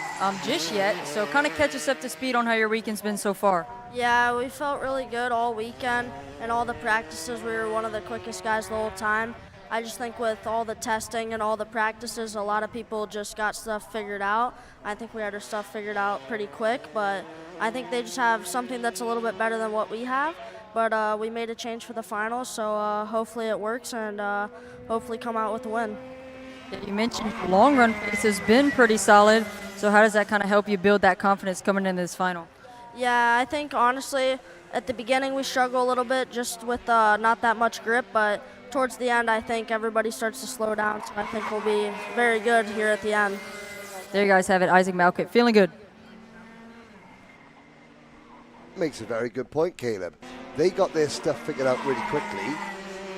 just yet, so kind of catch us up to speed on how your weekend's been so far. Yeah, we felt really good all weekend, and all the practices, we were one of the quickest guys the whole time. I just think with all the testing and all the practices, a lot of people just got stuff figured out. I think we had our stuff figured out pretty quick, but I think they just have something that's a little bit better than what we have. But we made a change for the finals, so hopefully it works and hopefully come out with a win. You mentioned your long run pace has been pretty solid, so how does that kind of help you build that confidence coming into this final? Yeah, I think honestly at the beginning we struggle a little bit just with not that much grip, but towards the end I think everybody starts to slow down, so I think we'll be very good here at the end. There you guys have it, Isaac Malquit, feeling good. Makes a very good point, Caleb. They got their stuff figured out really quickly,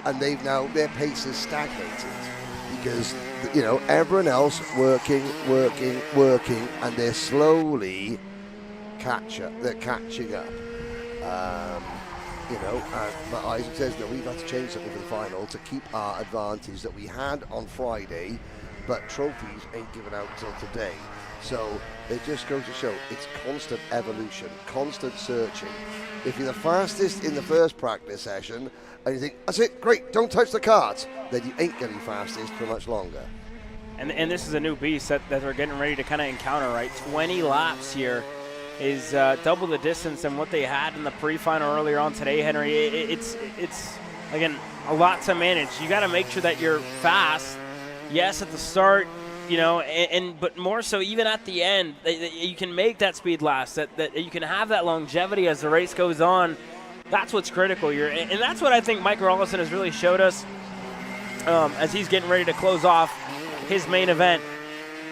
and their pace has stagnated because everyone else working, and they're slowly they're catching up. But Isaac says, no, we've had to change something for the final to keep our advantage that we had on Friday, but trophies ain't given out till today. So it just goes to show it's constant evolution, constant searching. If you're the fastest in the first practice session and you think, that's it, great, don't touch the kart, then you ain't going to be fastest for much longer. And this is a new beast that they're getting ready to kind of encounter, right? 20 laps here is double the distance than what they had in the pre-final earlier on today, Henry. It's again, a lot to manage. You got to make sure that you're fast, yes, at the start, but more so even at the end, that you can make that speed last, that you can have that longevity as the race goes on. That's what's critical here. And that's what I think Mike Rollison has really showed us as he's getting ready to close off his main event.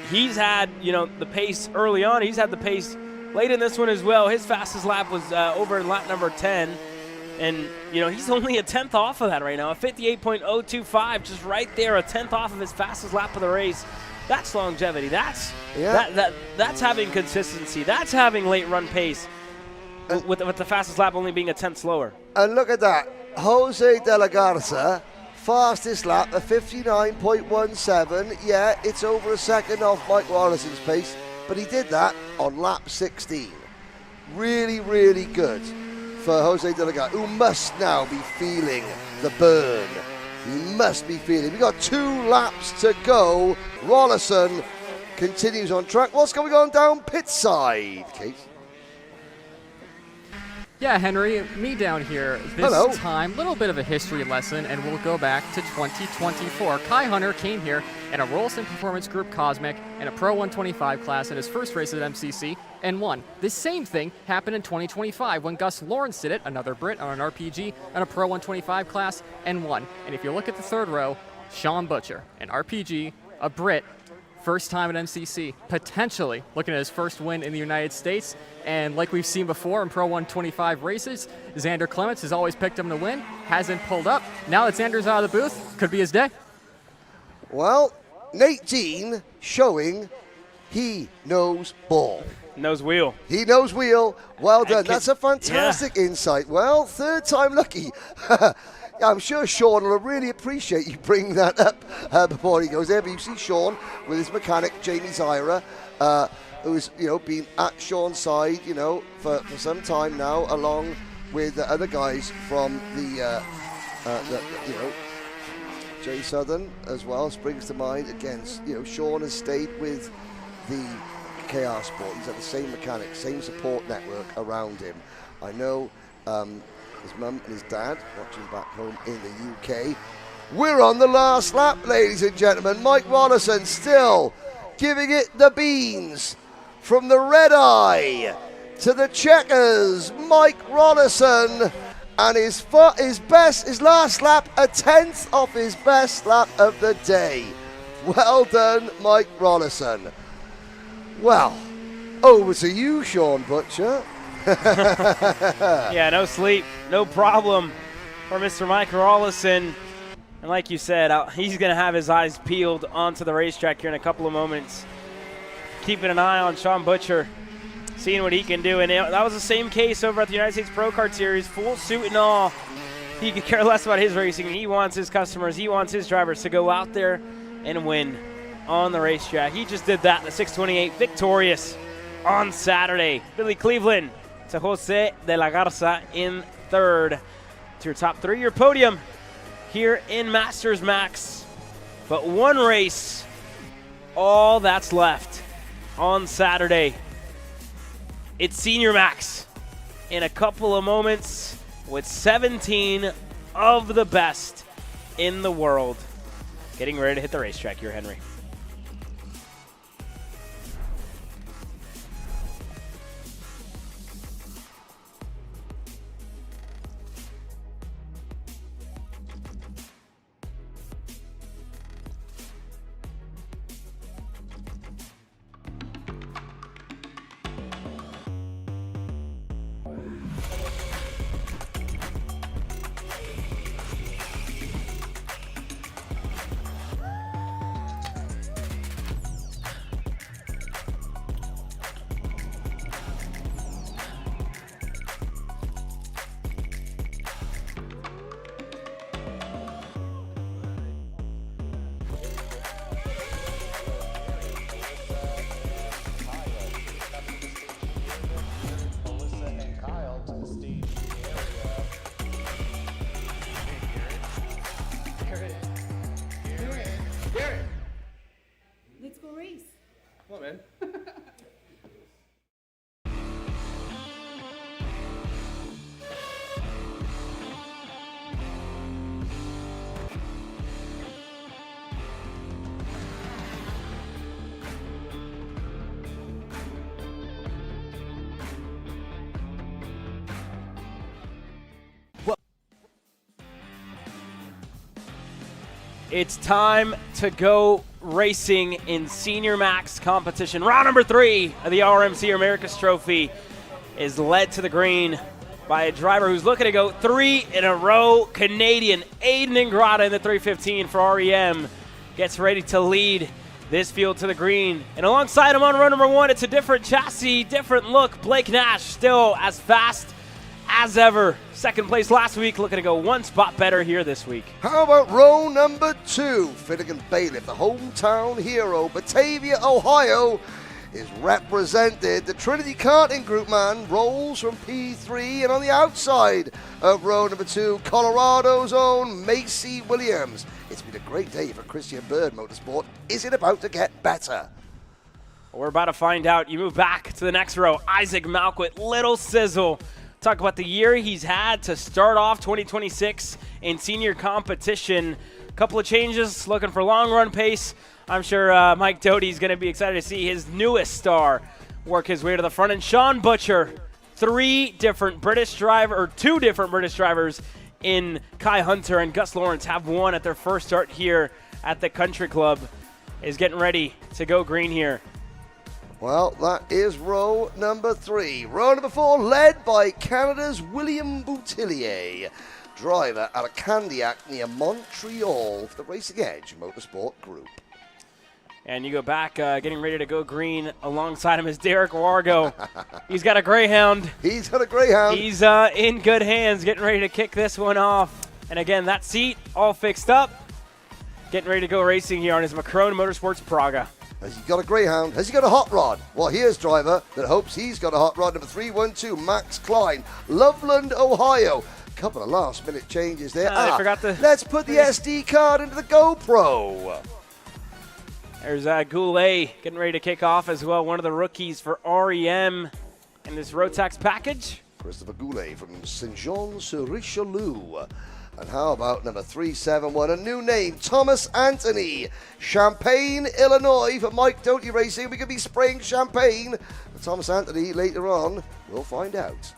He's had, the pace early on. He's had the pace late in this one as well. His fastest lap was over lap number 10. And, he's only a 10th off of that right now, a 58.025, just right there, a 10th off of his fastest lap of the race. That's longevity. That's having consistency. That's having late run pace with the fastest lap only being a 10th slower. And look at that. Jose De La Garza, fastest lap, a 59.17. Yeah, it's over a second off Mike Rollison's pace. but he did that on lap 16. Really, really good for Jose De La Garza, who must now be feeling the burn. He must be feeling. We've got 2 laps to go. Rollison continues on track. What's going on down pit side, Kate? Yeah, Henry, me down here this time, little bit of a history lesson, and we'll go back to 2024. Kai Hunter came here in a Rollison Performance Group Cosmic in a Pro 125 class in his first race at MCC and won. The same thing happened in 2025 when Gus Lawrence did it, another Brit on an RPG, on a Pro 125 class and won. And if you look at the third row, Sean Butcher, an RPG, a Brit, first time at MCC, potentially looking at his first win in the United States. And like we've seen before in Pro 125 races, Xander Clements has always picked him to win, hasn't pulled up. Now that Xander's out of the booth, could be his day. Well, Nate Dean showing he knows ball. Knows wheel. He knows wheel. Well done. That's a fantastic insight. Well, third time lucky. I'm sure Sean will really appreciate you bringing that up before he goes there. But you see Sean with his mechanic, Jamie Zyra, who's been at Sean's side, for some time now, along with other guys from the Jay Southern as well springs to mind. Again, Sean has stayed with the KR Sport. He's had the same mechanic, same support network around him. I know. His mum and his dad watching back home in the UK. We're on the last lap, ladies and gentlemen. Mike Rollison still giving it the beans. From the red eye to the checkers, Mike Rollison, and his last lap, a 10th off his best lap of the day. Well done, Mike Rollison. Well, over to you, Sean Butcher. Yeah, no sleep, no problem for Mr. Mike Rollison. And like you said, he's going to have his eyes peeled onto the racetrack here in a couple of moments. Keeping an eye on Sean Butcher, seeing what he can do. And that was the same case over at the United States Pro Kart Series, full suit and all. He could care less about his racing. He wants his customers, he wants his drivers to go out there and win on the racetrack. He just did that in the 628, victorious on Saturday. Billy Cleveland to Jose De La Garza in third. To your top 3, your podium here in Masters Max. But one race, all that's left on Saturday. It's Senior Max in a couple of moments with 17 of the best in the world getting ready to hit the racetrack here, Henry. Let's go race. Come on, man. It's time to go racing in Senior Max competition. Round number 3 of the RMC America's Trophy is led to the green by a driver who's looking to go 3 in a row. Canadian Aiden Ingrata in the 315 for REM gets ready to lead this field to the green. And alongside him on run number 1, it's a different chassis, different look. Blake Nash still as fast as ever. Second place last week, looking to go one spot better here this week. How about row number 2? Finnegan Bailiff, the hometown hero, Batavia, Ohio, is represented. The Trinity Karting Group man rolls from P3, and on the outside of row number 2, Colorado's own Macy Williams. It's been a great day for Christian Bird Motorsport. Is it about to get better? We're about to find out. You move back to the next row. Isaac Malquit, little sizzle. Talk about the year he's had to start off 2026 in senior competition. A couple of changes, looking for long run pace. I'm sure Mike Doty's going to be excited to see his newest star work his way to the front. And Sean Butcher, two different British drivers in Kai Hunter and Gus Lawrence have won at their first start here at the Country Club, is getting ready to go green here. Well, that is row number 3. Row number 4, led by Canada's William Boutillier, driver out of Candiac near Montreal for the Racing Edge Motorsport Group. And you go back, getting ready to go green alongside him is Derek Wargo. He's got a Greyhound. He's got a Greyhound. He's in good hands, getting ready to kick this one off. And again, that seat all fixed up. Getting ready to go racing here on his Macron Motorsports Praga. Has he got a Greyhound? Has he got a hot rod? Well, here's driver that hopes he's got a hot rod. Number 312, Max Klein, Loveland, Ohio. Couple of last-minute changes there. They forgot to... Let's put the SD card into the GoPro. There's Goulet getting ready to kick off as well. One of the rookies for REM in this Rotax package. Christopher Goulet from Saint-Jean-sur-Richelieu. And how about number 371, a new name, Thomas Anthony, Champaign, Illinois for Mike Doty Racing. We could be spraying champagne for Thomas Anthony later on. We'll find out.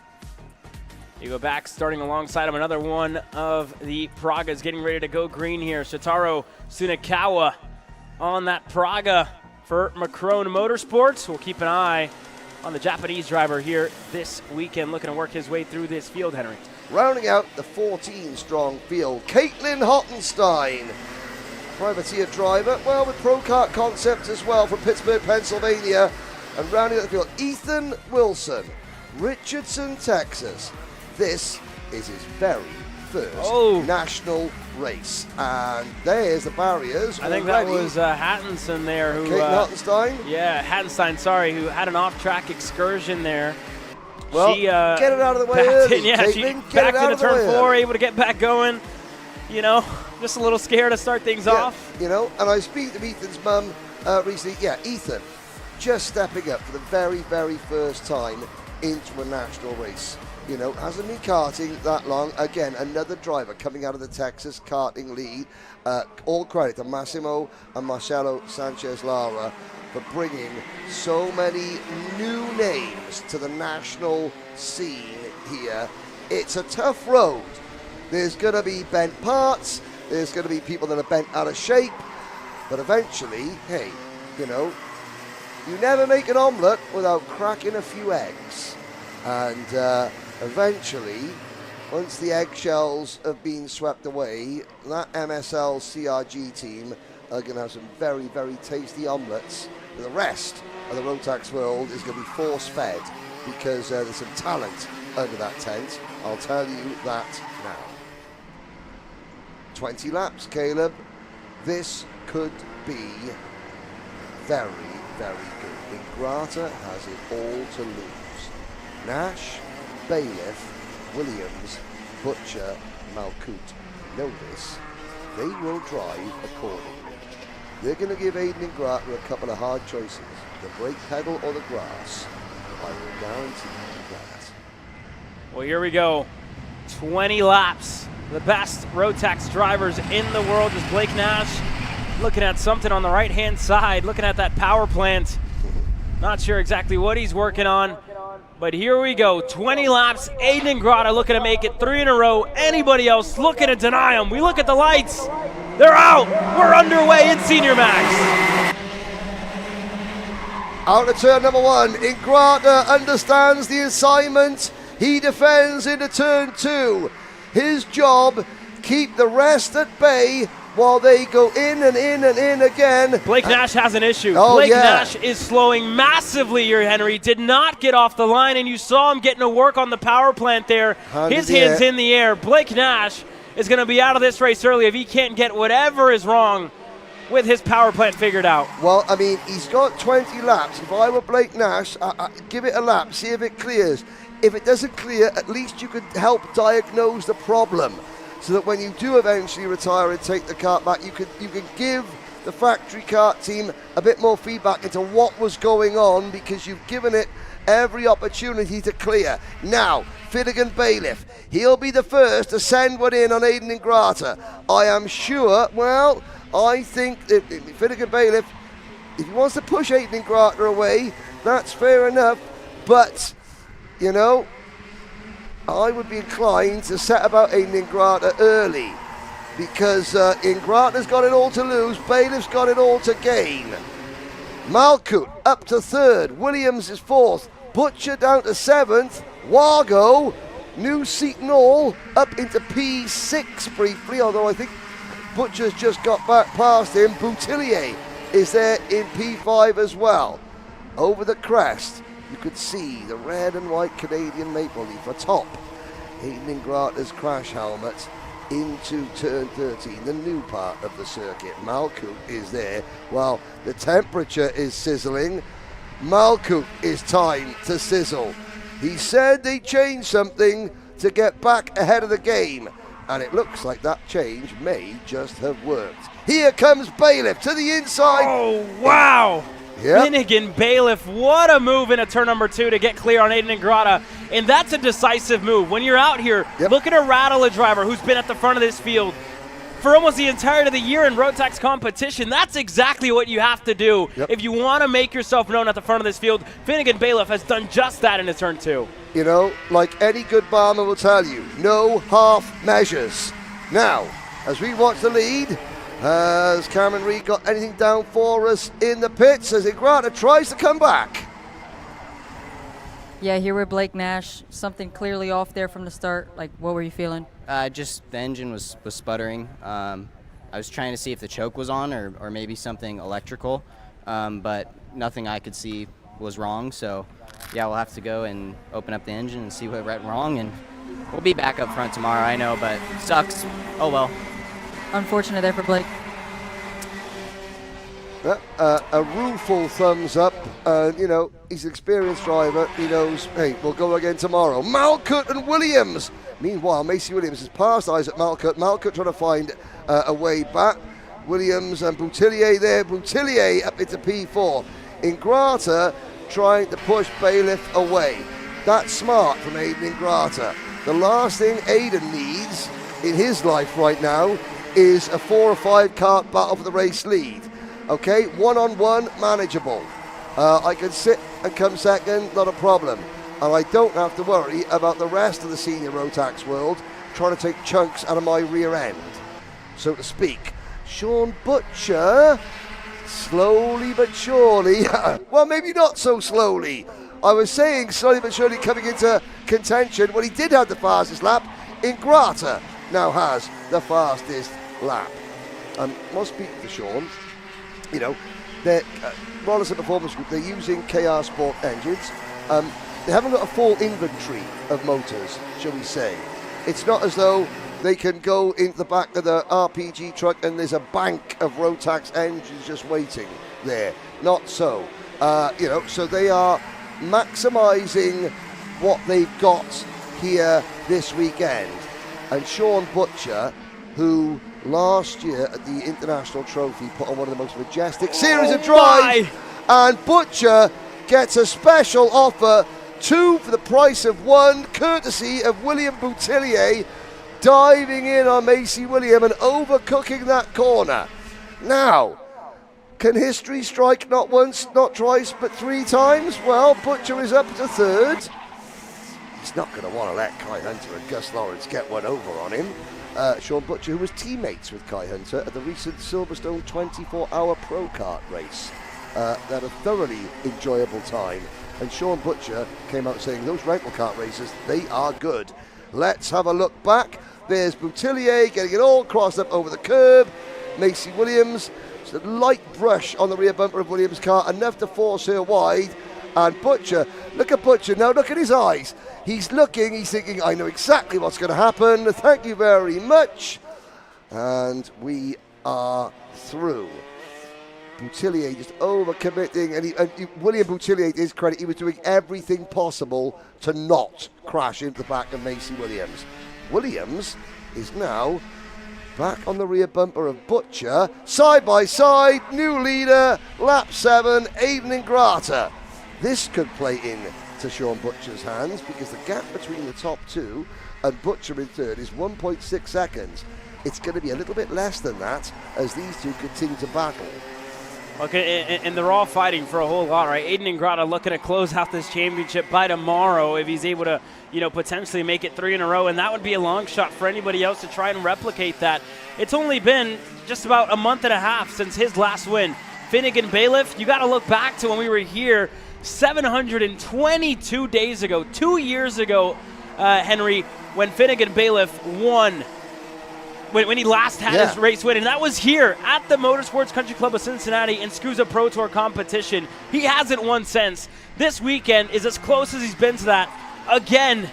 You go back, starting alongside him, another one of the Pragas getting ready to go green here. Shotaro Tsunekawa on that Praga for Macron Motorsports. We'll keep an eye on the Japanese driver here this weekend, looking to work his way through this field, Henry. Rounding out the 14-strong field, Caitlin Hottenstein, privateer driver, well, with Pro Kart concepts as well from Pittsburgh, Pennsylvania. And rounding out the field, Ethan Wilson, Richardson, Texas. This is his very first national race. And there's the barriers. I think that was Hattenstein there. Caitlin Hottenstein? Yeah, Hattenstein, sorry, who had an off-track excursion there. Well, she, get it out of the way early, Yeah, Caitlin. she Get backed into turn 4, able to get back going. You know, just a little scared to start things off. You know, and I speak to Ethan's mum recently. Yeah, Ethan, just stepping up for the very, very first time into a national race. You know, hasn't been karting that long. Again, another driver coming out of the Texas karting league. All credit to Massimo and Marcelo Sanchez-Lara for bringing so many new names to the national scene here. It's a tough road. There's going to be bent parts. There's going to be people that are bent out of shape. But eventually, hey, you know, you never make an omelette without cracking a few eggs. And eventually, once the eggshells have been swept away, that MSL CRG team are going to have some very, very tasty omelettes. The rest of the Rotax world is going to be force-fed because there's some talent under that tent. I'll tell you that now. 20 laps, Caleb. This could be very, very good. Ingrata has it all to lose. Nash, Bailiff, Williams, Butcher, Malkut know this. They will drive accordingly. They're going to give Aiden Ingrata a couple of hard choices. The brake pedal or the grass. I will guarantee you that. Well, here we go. 20 laps. The best Rotax drivers in the world is Blake Nash. Looking at something on the right-hand side. Looking at that power plant. Not sure exactly what he's working on. But here we go. 20 laps. Aiden Ingrata looking to make it 3 in a row. Anybody else looking to deny them? We look at the lights. They're out. We're underway in Senior Max. Out of turn number 1. Ingrata understands the assignment. He defends into turn 2. His job, keep the rest at bay while they go in and in and in again. Blake Nash has an issue. Blake Nash is slowing massively here, Henry. Did not get off the line, and you saw him getting to work on the power plant there. His hands in the air. Blake Nash is going to be out of this race early if he can't get whatever is wrong with his power plant figured out. Well, I mean, he's got 20 laps. If I were Blake Nash, I'd give it a lap, see if it clears. If it doesn't clear, at least you could help diagnose the problem, so that when you do eventually retire and take the kart back, you can give the factory kart team a bit more feedback into what was going on, because you've given it every opportunity to clear. Now, Finnegan Bailiff, he'll be the first to send one in on Aiden Ingrata. I am sure, well, I think that Finnegan Bailiff, if he wants to push Aiden Ingrata away, that's fair enough, but, you know, I would be inclined to set about Aiden Ingrata early, because Ingrata's got it all to lose, Bailiff's got it all to gain. Malkut up to third, Williams is fourth, Butcher down to seventh, Wargo, new seat and all, up into P6 briefly, although I think Butcher's just got back past him. Boutillier is there in P5 as well. Over the crest, you could see the red and white Canadian maple leaf atop Aiden Ingrata's crash helmet into turn 13, the new part of the circuit. Malkut is there while the temperature is sizzling. Malkut is time to sizzle. He said they changed something to get back ahead of the game, and it looks like that change may just have worked. Here comes Bailiff to the inside. Oh, wow. Yep. Finnegan Bailiff, what a move in a turn number 2 to get clear on Aiden Ingrata. And that's a decisive move. When you're out here, looking to rattle a driver who's been at the front of this field for almost the entirety of the year in Rotax competition, that's exactly what you have to do if you want to make yourself known at the front of this field. Finnegan Bailiff has done just that in his turn 2. You know, like any good barman will tell you, no half measures. Now, as we watch the lead, has Cameron Reed got anything down for us in the pits as Ingrata tries to come back? Yeah, here with Blake Nash, something clearly off there from the start. Like, what were you feeling? Just the engine was sputtering. I was trying to see if the choke was on or maybe something electrical, but nothing I could see was wrong. So, yeah, we'll have to go and open up the engine and see what went wrong, and we'll be back up front tomorrow, I know, but sucks. Oh, well. Unfortunate there for Blake. A rueful thumbs up. You know, he's an experienced driver. He knows, hey, we'll go again tomorrow. Malkut and Williams. Meanwhile, Macy Williams has passed eyes at Malkut. Malkut trying to find a way back. Williams and Boutillier there. Boutillier up into P4. Ingrata trying to push Bailiff away. That's smart from Aiden Ingrata. The last thing Aiden needs in his life right now is a 4 or 5 kart battle for the race lead. Okay, one-on-one, manageable. I can sit and come second, not a problem. And I don't have to worry about the rest of the senior Rotax world trying to take chunks out of my rear end, so to speak. Sean Butcher, slowly but surely, well, maybe not so slowly. I was saying slowly but surely coming into contention when he did have the fastest lap. Ingrata now has the fastest lap. Well, speaking to Sean, you know, they're Rollerson Performance Group, they're using KR Sport engines. They haven't got a full inventory of motors, shall we say. It's not as though they can go into the back of the RPG truck and there's a bank of Rotax engines just waiting there. Not so. You know, so they are maximising what they've got here this weekend. And Sean Butcher, who last year at the International Trophy put on one of the most majestic series of drives, and Butcher gets a special offer, 2 for the price of 1, courtesy of William Boutillier, diving in on Macy William and overcooking that corner. Now, can history strike not once, not twice, but 3 times? Well, Butcher is up to third. He's not going to want to let Kai Hunter and Gus Lawrence get one over on him. Sean Butcher, who was teammates with Kai Hunter at the recent Silverstone 24-hour Pro Kart race. They had a thoroughly enjoyable time. And Sean Butcher came out saying, those rental kart races, they are good. Let's have a look back. There's Boutillier getting it all crossed up over the curb. Macy Williams, just a light brush on the rear bumper of Williams' car, enough to force her wide. And Butcher, look at Butcher now, look at his eyes. He's looking, he's thinking, I know exactly what's going to happen. Thank you very much. And we are through. Boutillier just overcommitting, and William Boutillier, to his credit, he was doing everything possible to not crash into the back of Macy Williams. Williams is now back on the rear bumper of Butcher, side by side, new leader, lap 7, Aiden Ingrata. This could play in to Sean Butcher's hands because the gap between the top two and Butcher in third is 1.6 seconds. It's going to be a little bit less than that as these two continue to battle. Okay, and they're all fighting for a whole lot, right? Aiden Ingrata looking to close out this championship by tomorrow if he's able to, potentially make it 3 in a row, and that would be a long shot for anybody else to try and replicate that. It's only been just about a month and a half since his last win. Finnegan Bailiff, you got to look back to when we were here 722 days ago, 2 years ago, Henry, when Finnegan Bailiff won. When he last had his race win, and that was here at the Motorsports Country Club of Cincinnati in SCUSA Pro Tour competition. He hasn't won since. This weekend is as close as he's been to that again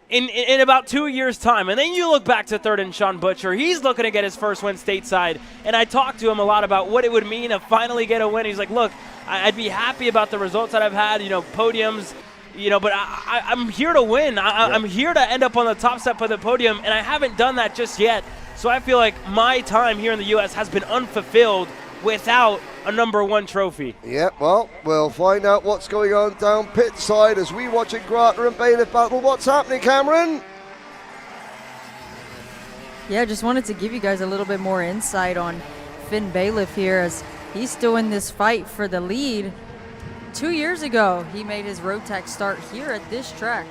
in about 2 years' time. And then you look back to third and Sean Butcher. He's looking to get his first win stateside, and I talked to him a lot about what it would mean to finally get a win. He's like, look, I'd be happy about the results that I've had, podiums, but I'm here to win. I'm here to end up on the top step of the podium, and I haven't done that just yet. So I feel like my time here in the U.S. has been unfulfilled without a #1 trophy. Yeah, well, we'll find out what's going on down pit side as we watch Ingrata and Bailiff battle. What's happening, Cameron? Yeah, just wanted to give you guys a little bit more insight on Finn Bailiff here as he's still in this fight for the lead. 2 years ago, he made his Rotax start here at this track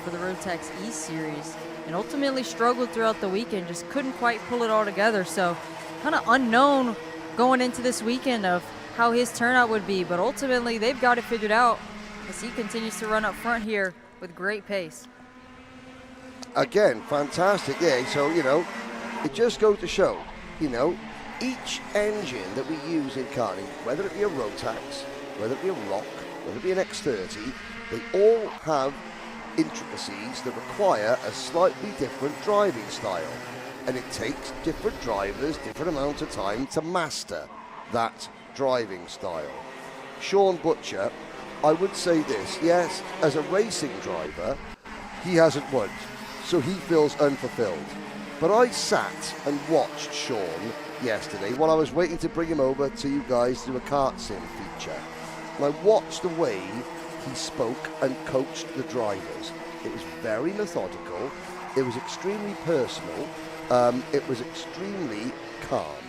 for the Rotax E-Series. And ultimately struggled throughout the weekend, just couldn't quite pull it all together. So kind of unknown going into this weekend of how his turnout would be. But ultimately, they've got it figured out as he continues to run up front here with great pace. Again, fantastic. Yeah, so, it just goes to show, each engine that we use in karting, whether it be a Rotax, whether it be a Rock, whether it be an X30, they all have intricacies that require a slightly different driving style, and it takes different drivers different amount of time to master that driving style. Sean Butcher, I would say this, yes, as a racing driver he hasn't won, so he feels unfulfilled, but I sat and watched Sean yesterday while I was waiting to bring him over to you guys to do a kart sim feature, and I watched the way he spoke and coached the drivers. It was very methodical. It was extremely personal. It was extremely calm.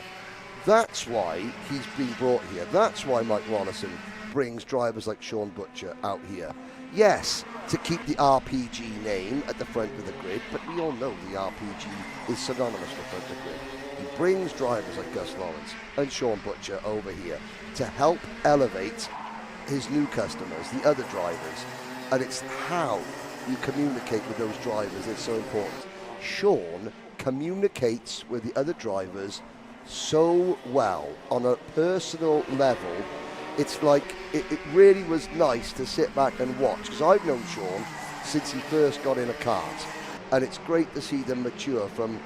That's why he's been brought here. That's why Mike Rollison brings drivers like Sean Butcher out here. Yes, to keep the RPG name at the front of the grid, but we all know the RPG is synonymous with front of the grid. He brings drivers like Gus Lawrence and Sean Butcher over here to help elevate his new customers, the other drivers, and it's how you communicate with those drivers that's so important. Sean communicates with the other drivers so well on a personal level. It's like it really was nice to sit back and watch, because I've known Sean since he first got in a kart, and it's great to see them mature from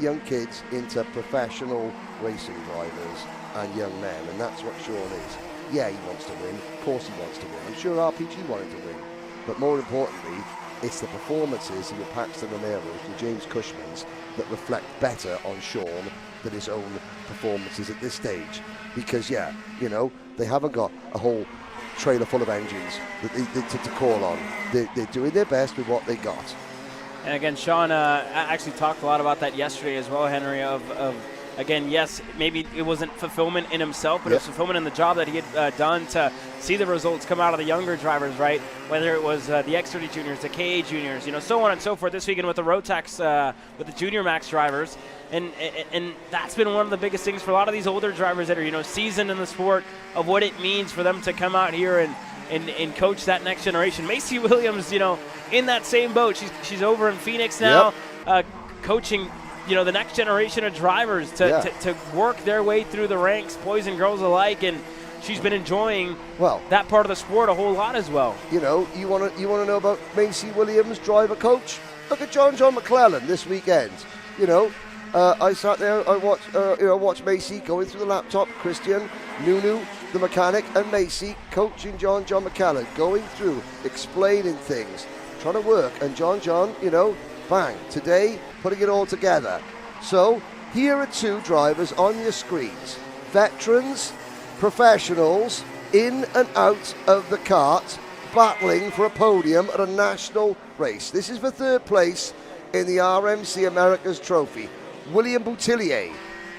young kids into professional racing drivers and young men, and that's what Sean is. Yeah, he wants to win. Of course he wants to win. I'm sure RPG wanted to win. But more importantly, it's the performances in the Paxton Romeros, the James Cushmans, that reflect better on Sean than his own performances at this stage. Because, they haven't got a whole trailer full of engines that to call on. They're doing their best with what they got. And again, Sean actually talked a lot about that yesterday as well, Henry, again, yes, maybe it wasn't fulfillment in himself, but it was fulfillment in the job that he had done to see the results come out of the younger drivers, right? Whether it was the X30 juniors, the KA juniors, so on and so forth this weekend with the Rotax, with the Junior Max drivers. And that's been one of the biggest things for a lot of these older drivers that are, seasoned in the sport, of what it means for them to come out here and coach that next generation. Macy Williams, in that same boat. She's over in Phoenix now, coaching the next generation of drivers to work their way through the ranks, boys and girls alike, and she's been enjoying that part of the sport a whole lot as well. You want to know about Macy Williams, driver coach? Look at John McClellan this weekend. I sat there, I watched Macy going through the laptop, Christian, Nunu, the mechanic, and Macy coaching John McCallan, going through, explaining things, trying to work, and John, bang, today, putting it all together. So, here are two drivers on your screens, veterans, professionals, in and out of the kart, battling for a podium at a national race. This is for third place in the RMC America's Trophy. William Boutillier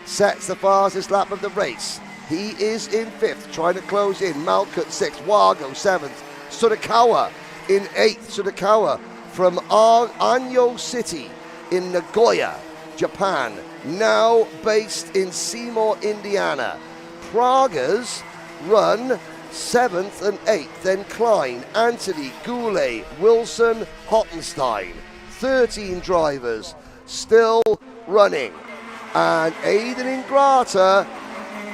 sets the fastest lap of the race. He is in 5th, trying to close in. Malkut 6th, Wago 7th, Sudakawa in 8th. Sudakawa from Anyo City in Nagoya, Japan, now based in Seymour, Indiana. Praga's run 7th and 8th, then Klein, Anthony, Goulet, Wilson, Hottenstein. 13 drivers still running. And Aidan Ingrata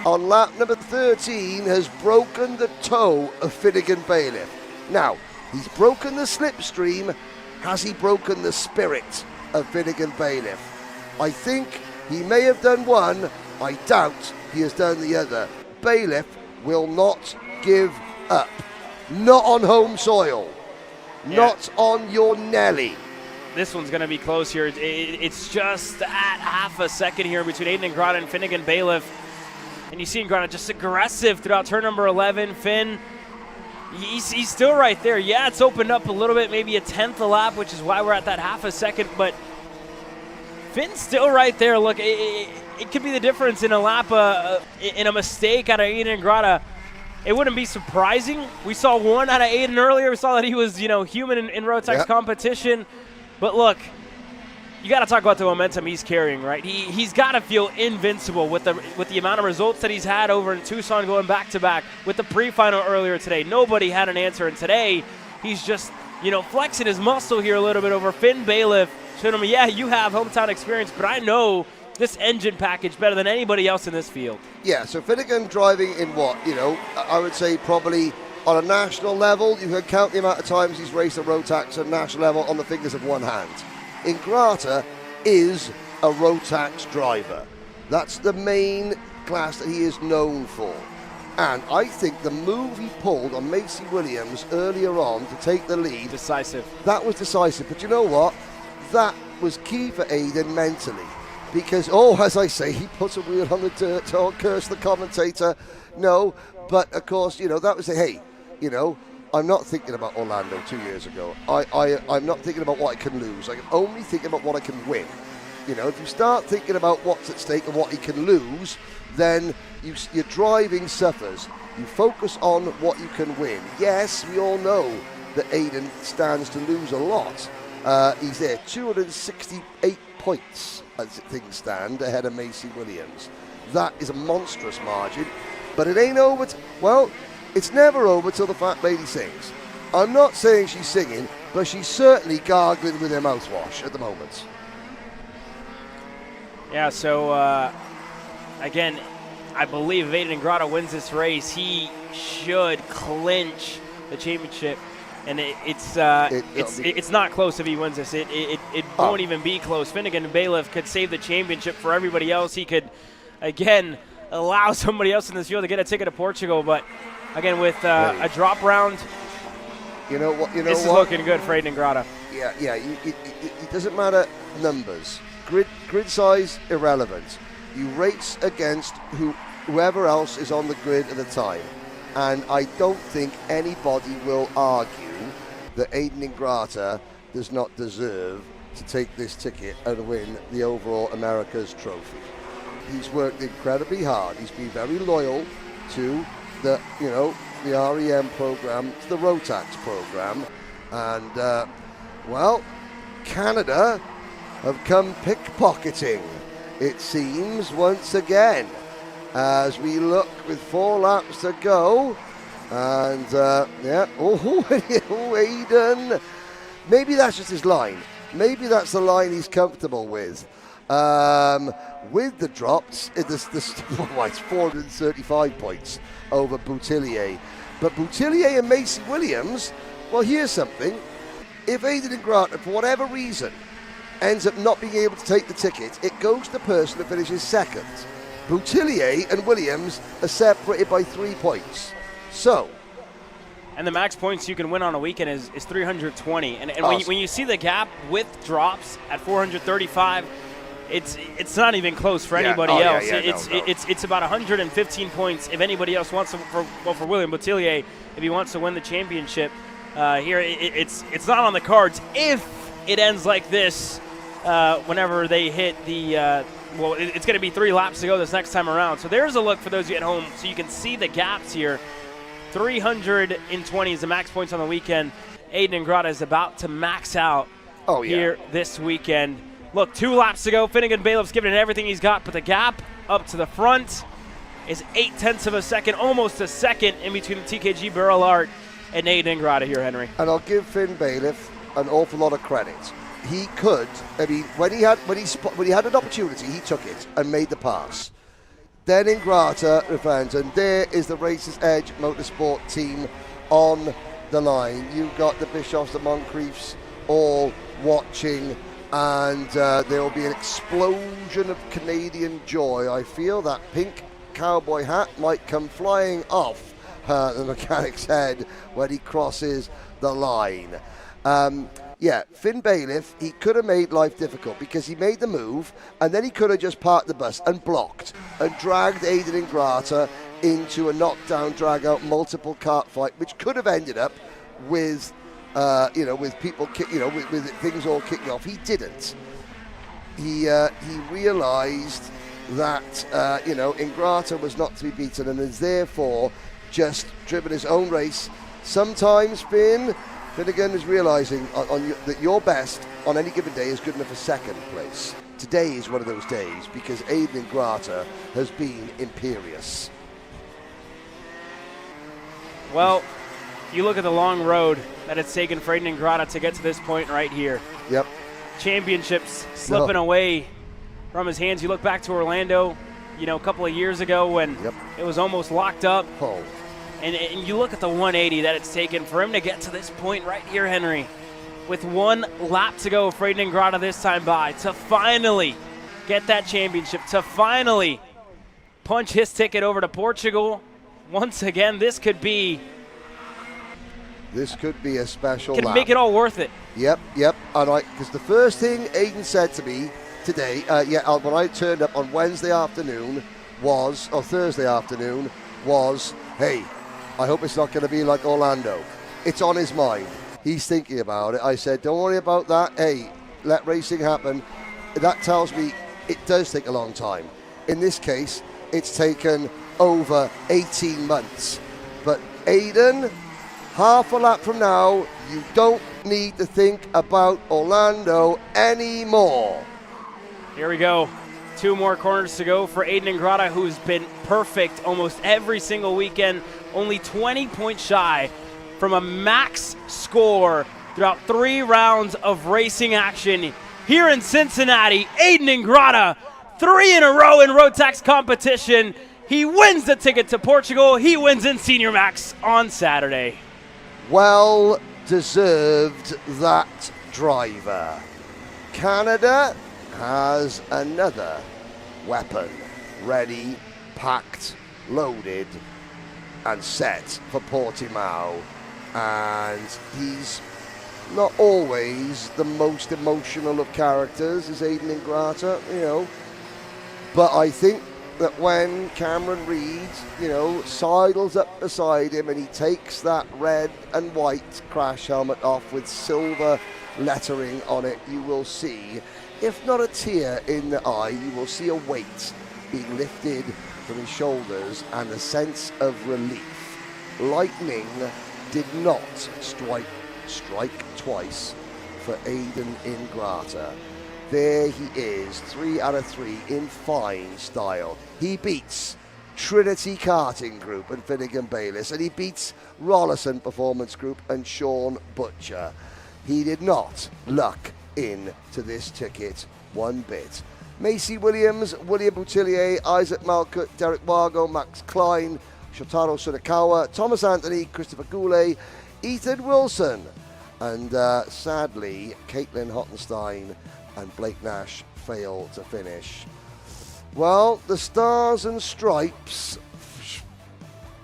on lap number 13 has broken the toe of Finnegan Bailiff. Now, he's broken the slipstream. Has he broken the spirit of Finnegan Bailiff? I think he may have done one. I doubt he has done the other. Bailiff will not give up. Not on home soil. Yeah. Not on your Nelly. This one's going to be close here. It's just at half a second here between Aidan Ingrata and Finnegan Bailiff. And you see Ingrata just aggressive throughout turn number 11. Finn, he's still right there. Yeah, it's opened up a little bit, maybe a 10th a lap, which is why we're at that half a second. But Finn's still right there. Look, it could be the difference in a lap, in a mistake out of Aidan Ingrata. It wouldn't be surprising. We saw one out of Aidan earlier. We saw that he was, human in Rotax competition. But look, you got to talk about the momentum he's carrying, right? He's got to feel invincible with the amount of results that he's had over in Tucson, going back to back with the pre-final earlier today. Nobody had an answer, and today he's just flexing his muscle here a little bit over Finn Bailiff, showing him, yeah, you have hometown experience, but I know this engine package better than anybody else in this field. Yeah, so Finnegan driving in what, I would say probably on a national level, you can count the amount of times he's raced a Rotax at national level on the fingers of one hand. Ingrata is a Rotax driver. That's the main class that he is known for. And I think the move he pulled on Macy Williams earlier on to take the lead. Decisive. That was decisive. But you know what? That was key for Aidan mentally. Because, as I say, he put a wheel on the dirt. Don't curse the commentator. No, but of course, that was I'm not thinking about Orlando 2 years ago. I'm not thinking about what I can lose. I'm only thinking about what I can win. If you start thinking about what's at stake and what he can lose, then your driving suffers. You focus on what you can win. Yes, we all know that Aidan stands to lose a lot. He's there, 268 points as things stand ahead of Macy Williams. That is a monstrous margin, but it ain't over. It's never over till the fat lady sings. I'm not saying she's singing, but she's certainly gargling with her mouthwash at the moment. Yeah, so again, I believe if Aidan Ingrata wins this race, he should clinch the championship. And it's not close if he wins this. It won't even be close. Finnegan Bailiff could save the championship for everybody else. He could, again, allow somebody else in this field to get a ticket to Portugal. But, again, with a drop round, this is looking good for Aidan Ingrata. Yeah. It doesn't matter numbers. Grid size, irrelevant. You race against whoever else is on the grid at the time. And I don't think anybody will argue that Aidan Ingrata does not deserve to take this ticket and win the overall America's Trophy. He's worked incredibly hard. He's been very loyal to the REM program, to the Rotax program. And, Canada have come pickpocketing, it seems, once again. As we look with 4 laps to go, and Aidan, maybe that's just his line. Maybe that's the line he's comfortable with. With the drops, it's 435 points over Boutillier. But Boutillier and Macy Williams, well, here's something. If Aidan Ingrata, for whatever reason, ends up not being able to take the ticket, it goes to the person that finishes second. Boutillier and Williams are separated by 3 points. So. And the max points you can win on a weekend is 320. And when you see the gap with drops at 435, it's not even close for anybody else. It's about 115 points if anybody else wants to, for William Boutillier, if he wants to win the championship here. It's not on the cards if it ends like this whenever they hit the it's going to be 3 laps to go this next time around. So there's a look for those of you at home so you can see the gaps here. 320 is the max points on the weekend. Aiden Ingrata is about to max out here this weekend. Look, 2 laps to go. Finnegan Bailiff's giving it everything he's got, but the gap up to the front is 0.8 of a second, almost a second in between the TKG Barrel Art and Aiden Ingrata here, Henry. And I'll give Finn Bailiff an awful lot of credit. He could, I mean, when he had an opportunity, he took it and made the pass. Then Ingrata returns, and there is the Racers Edge Motorsport team on the line. You've got the Bischoffs, the Moncriefs all watching, and there will be an explosion of Canadian joy. I feel that pink cowboy hat might come flying off the mechanic's head when he crosses the line. Finn Bailiff, he could have made life difficult because he made the move and then he could have just parked the bus and blocked and dragged Aiden Ingrata into a knockdown, drag-out, multiple kart fight, which could have ended up with, with people, with things all kicking off. He didn't. He realised that, Ingrata was not to be beaten and has therefore just driven his own race. Sometimes, Finnegan is realising that your best on any given day is good enough for second place. Today is one of those days because Aiden Ingrata has been imperious. Well, you look at the long road that it's taken for Aiden Ingrata to get to this point right here. Yep. Championships slipping away from his hands. You look back to Orlando, a couple of years ago when it was almost locked up. Oh. And you look at the 180 that it's taken for him to get to this point right here, Henry, with 1 lap to go for Aiden Ingrata this time by, to finally get that championship, to finally punch his ticket over to Portugal. Once again, this could be a special lap. Can make it all worth it. Yep. And because the first thing Aiden said to me today, when I turned up on Thursday afternoon, was, hey, I hope it's not going to be like Orlando. It's on his mind. He's thinking about it. I said, don't worry about that. Hey, let racing happen. That tells me it does take a long time. In this case, it's taken over 18 months. But Aiden, half a lap from now, you don't need to think about Orlando anymore. Here we go. 2 more corners to go for Aiden Ingrata, who's been perfect almost every single weekend. Only 20 points shy from a max score throughout 3 rounds of racing action here in Cincinnati. Aiden Ingrata, 3 in a row in Rotax competition. He wins the ticket to Portugal. He wins in Senior Max on Saturday. Well deserved, that driver. Canada has another weapon ready, packed, loaded, and set for Portimao. And he's not always the most emotional of characters, is Aiden Ingrata, But I think that when Cameron Reed, sidles up beside him and he takes that red and white crash helmet off with silver lettering on it, you will see, if not a tear in the eye, you will see a weight being lifted from his shoulders and a sense of relief. Lightning did not strike twice for Aiden Ingrata. There he is, 3 out of 3 in fine style. He beats Trinity Karting Group and Finnegan Bayliss, and he beats Rollerson Performance Group and Sean Butcher. He did not luck into this ticket one bit. Macy Williams, William Boutillier, Isaac Malcutt, Derek Wargo, Max Klein, Shotaro Sunakawa, Thomas Anthony, Christopher Goulet, Ethan Wilson, and sadly, Caitlin Hottenstein and Blake Nash failed to finish. Well, the stars and stripes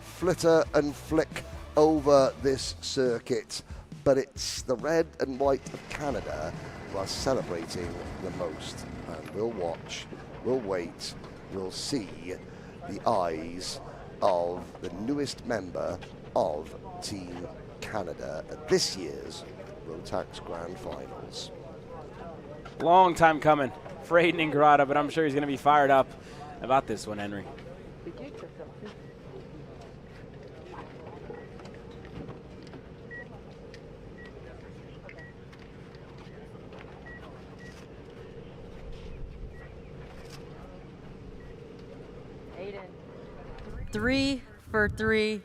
flitter and flick over this circuit, but it's the red and white of Canada who are celebrating the most. And we'll watch, we'll wait, we'll see the eyes of the newest member of Team Canada at this year's Rotax Grand Finals. Long time coming for Aiden Ingrata, but I'm sure he's going to be fired up about this one, Henry. Aiden, 3 for 3,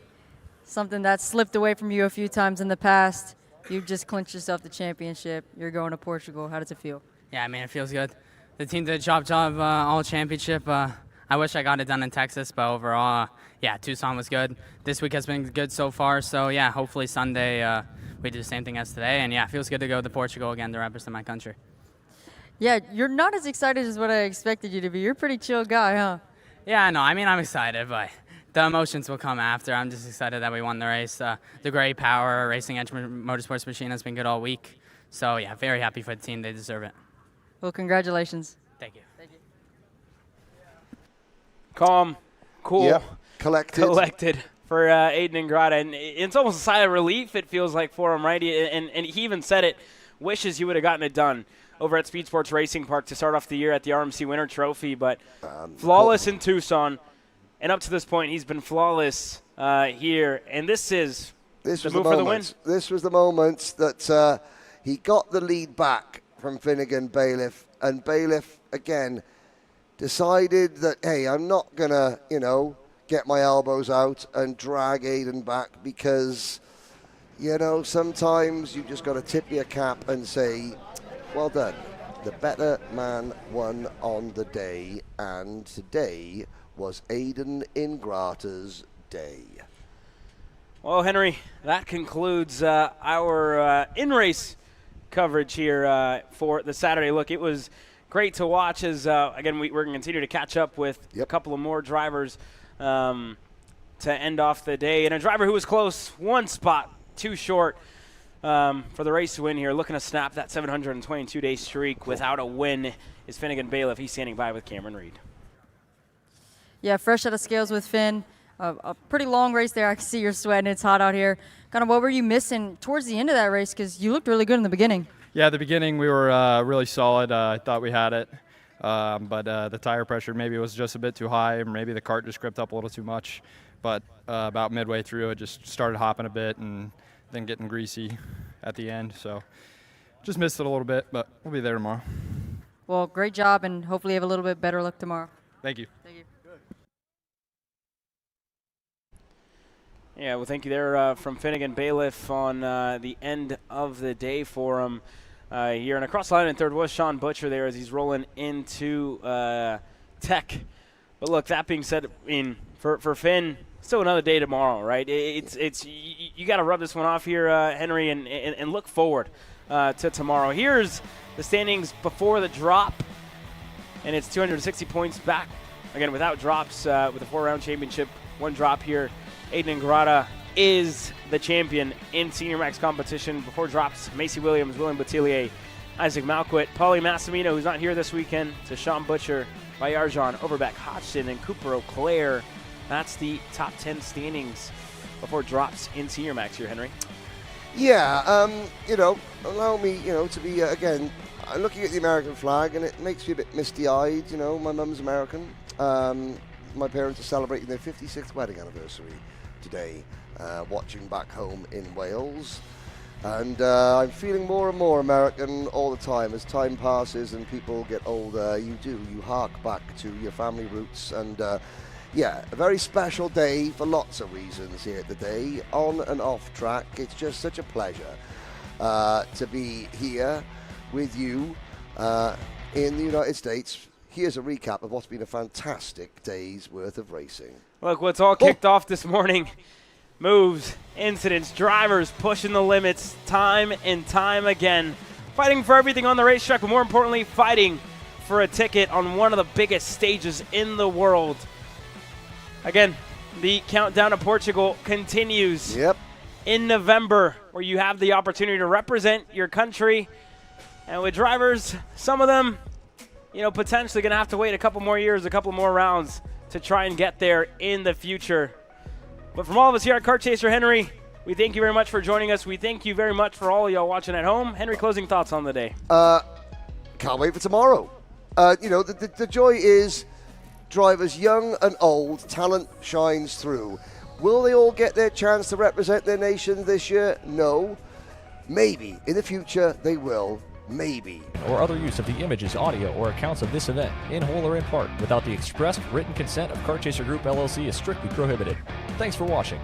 something that slipped away from you a few times in the past. You've just clinched yourself the championship. You're going to Portugal. How does it feel? Yeah, I mean, it feels good. The team did a job all championship. I wish I got it done in Texas, but overall, yeah, Tucson was good. This week has been good so far, so yeah, hopefully Sunday we do the same thing as today, and yeah, it feels good to go to Portugal again to represent my country. Yeah, you're not as excited as what I expected you to be. You're a pretty chill guy, huh? Yeah, I know. I mean, I'm excited, but the emotions will come after. I'm just excited that we won the race. The great power Racing Edge Motorsports machine has been good all week. So, yeah, very happy for the team. They deserve it. Well, congratulations. Thank you. Calm, cool, yep. Collected for Aiden Ingrata. And it's almost a sigh of relief, it feels like, for him, right? And he even said it, wishes he would have gotten it done over at Speed Sports Racing Park to start off the year at the RMC Winter Trophy. But flawless in Tucson. And up to this point, he's been flawless here. And this was the move for the win. This was the moment that he got the lead back from Finnegan Bailiff. And Bailiff, again, decided that, hey, I'm not going to, get my elbows out and drag Aiden back because, sometimes you just got to tip your cap and say, well done. The better man won on the day, and today was Aiden Ingrata's day. Well, Henry, that concludes our in-race coverage here for the Saturday look. It was great to watch as, again, we're going to continue to catch up with a couple of more drivers to end off the day. And a driver who was close, one spot too short for the race to win here, looking to snap that 722-day streak without a win, is Finnegan Bailiff. He's standing by with Cameron Reed. Yeah, fresh out of scales with Finn. A pretty long race there. I can see you're sweating. It's hot out here. Kind of what were you missing towards the end of that race? Because you looked really good in the beginning. Yeah, at the beginning we were really solid. I thought we had it. But the tire pressure maybe was just a bit too high. Maybe the kart just gripped up a little too much. But about midway through, it just started hopping a bit and then getting greasy at the end. So just missed it a little bit, but we'll be there tomorrow. Well, great job, and hopefully you have a little bit better luck tomorrow. Thank you. Thank you. Yeah, well, thank you there from Finnegan Bailiff on the end of the day for him here. And across the line in third was Sean Butcher there as he's rolling into Tech. But look, that being said, for Finn, still another day tomorrow, right? You got to rub this one off here, Henry, and look forward to tomorrow. Here's the standings before the drop, and it's 260 points back, again, without drops with a 4-round championship. One drop here. Aiden Ingrata is the champion in Senior Max competition. Before drops, Macy Williams, William Boutillier, Isaac Malquit, Paulie Massimino, who's not here this weekend, to Sean Butcher, Bayarjan, Overbeck, Hodgson, and Cooper O'Clair. That's the top 10 standings before drops in Senior Max here, Henry. Yeah, allow me, to be, again, I'm looking at the American flag, and it makes me a bit misty-eyed. My mum's American. My parents are celebrating their 56th wedding anniversary today, watching back home in Wales. And I'm feeling more and more American all the time. As time passes and people get older, you hark back to your family roots. And yeah, a very special day for lots of reasons here today, on and off track. It's just such a pleasure to be here with you in the United States. Here's a recap of what's been a fantastic day's worth of racing. Look, what's all kicked off this morning. Moves, incidents, drivers pushing the limits time and time again fighting for everything on the racetrack, but more importantly, fighting for a ticket on one of the biggest stages in the world. Again, the countdown to Portugal continues. Yep. In November, where you have the opportunity to represent your country. And with drivers, some of them, potentially going to have to wait a couple more years, a couple more rounds to try and get there in the future. But from all of us here at Kart Chaser Henry, we thank you very much for joining us. We thank you very much for all of y'all watching at home. Henry, closing thoughts on the day. Can't wait for tomorrow. The joy is drivers young and old, talent shines through. Will they all get their chance to represent their nation this year? No. Maybe. In the future, they will. Maybe. Or other use of the images, audio, or accounts of this event, in whole or in part, without the expressed written consent of Kart Chaser Group LLC is strictly prohibited. Thanks for watching.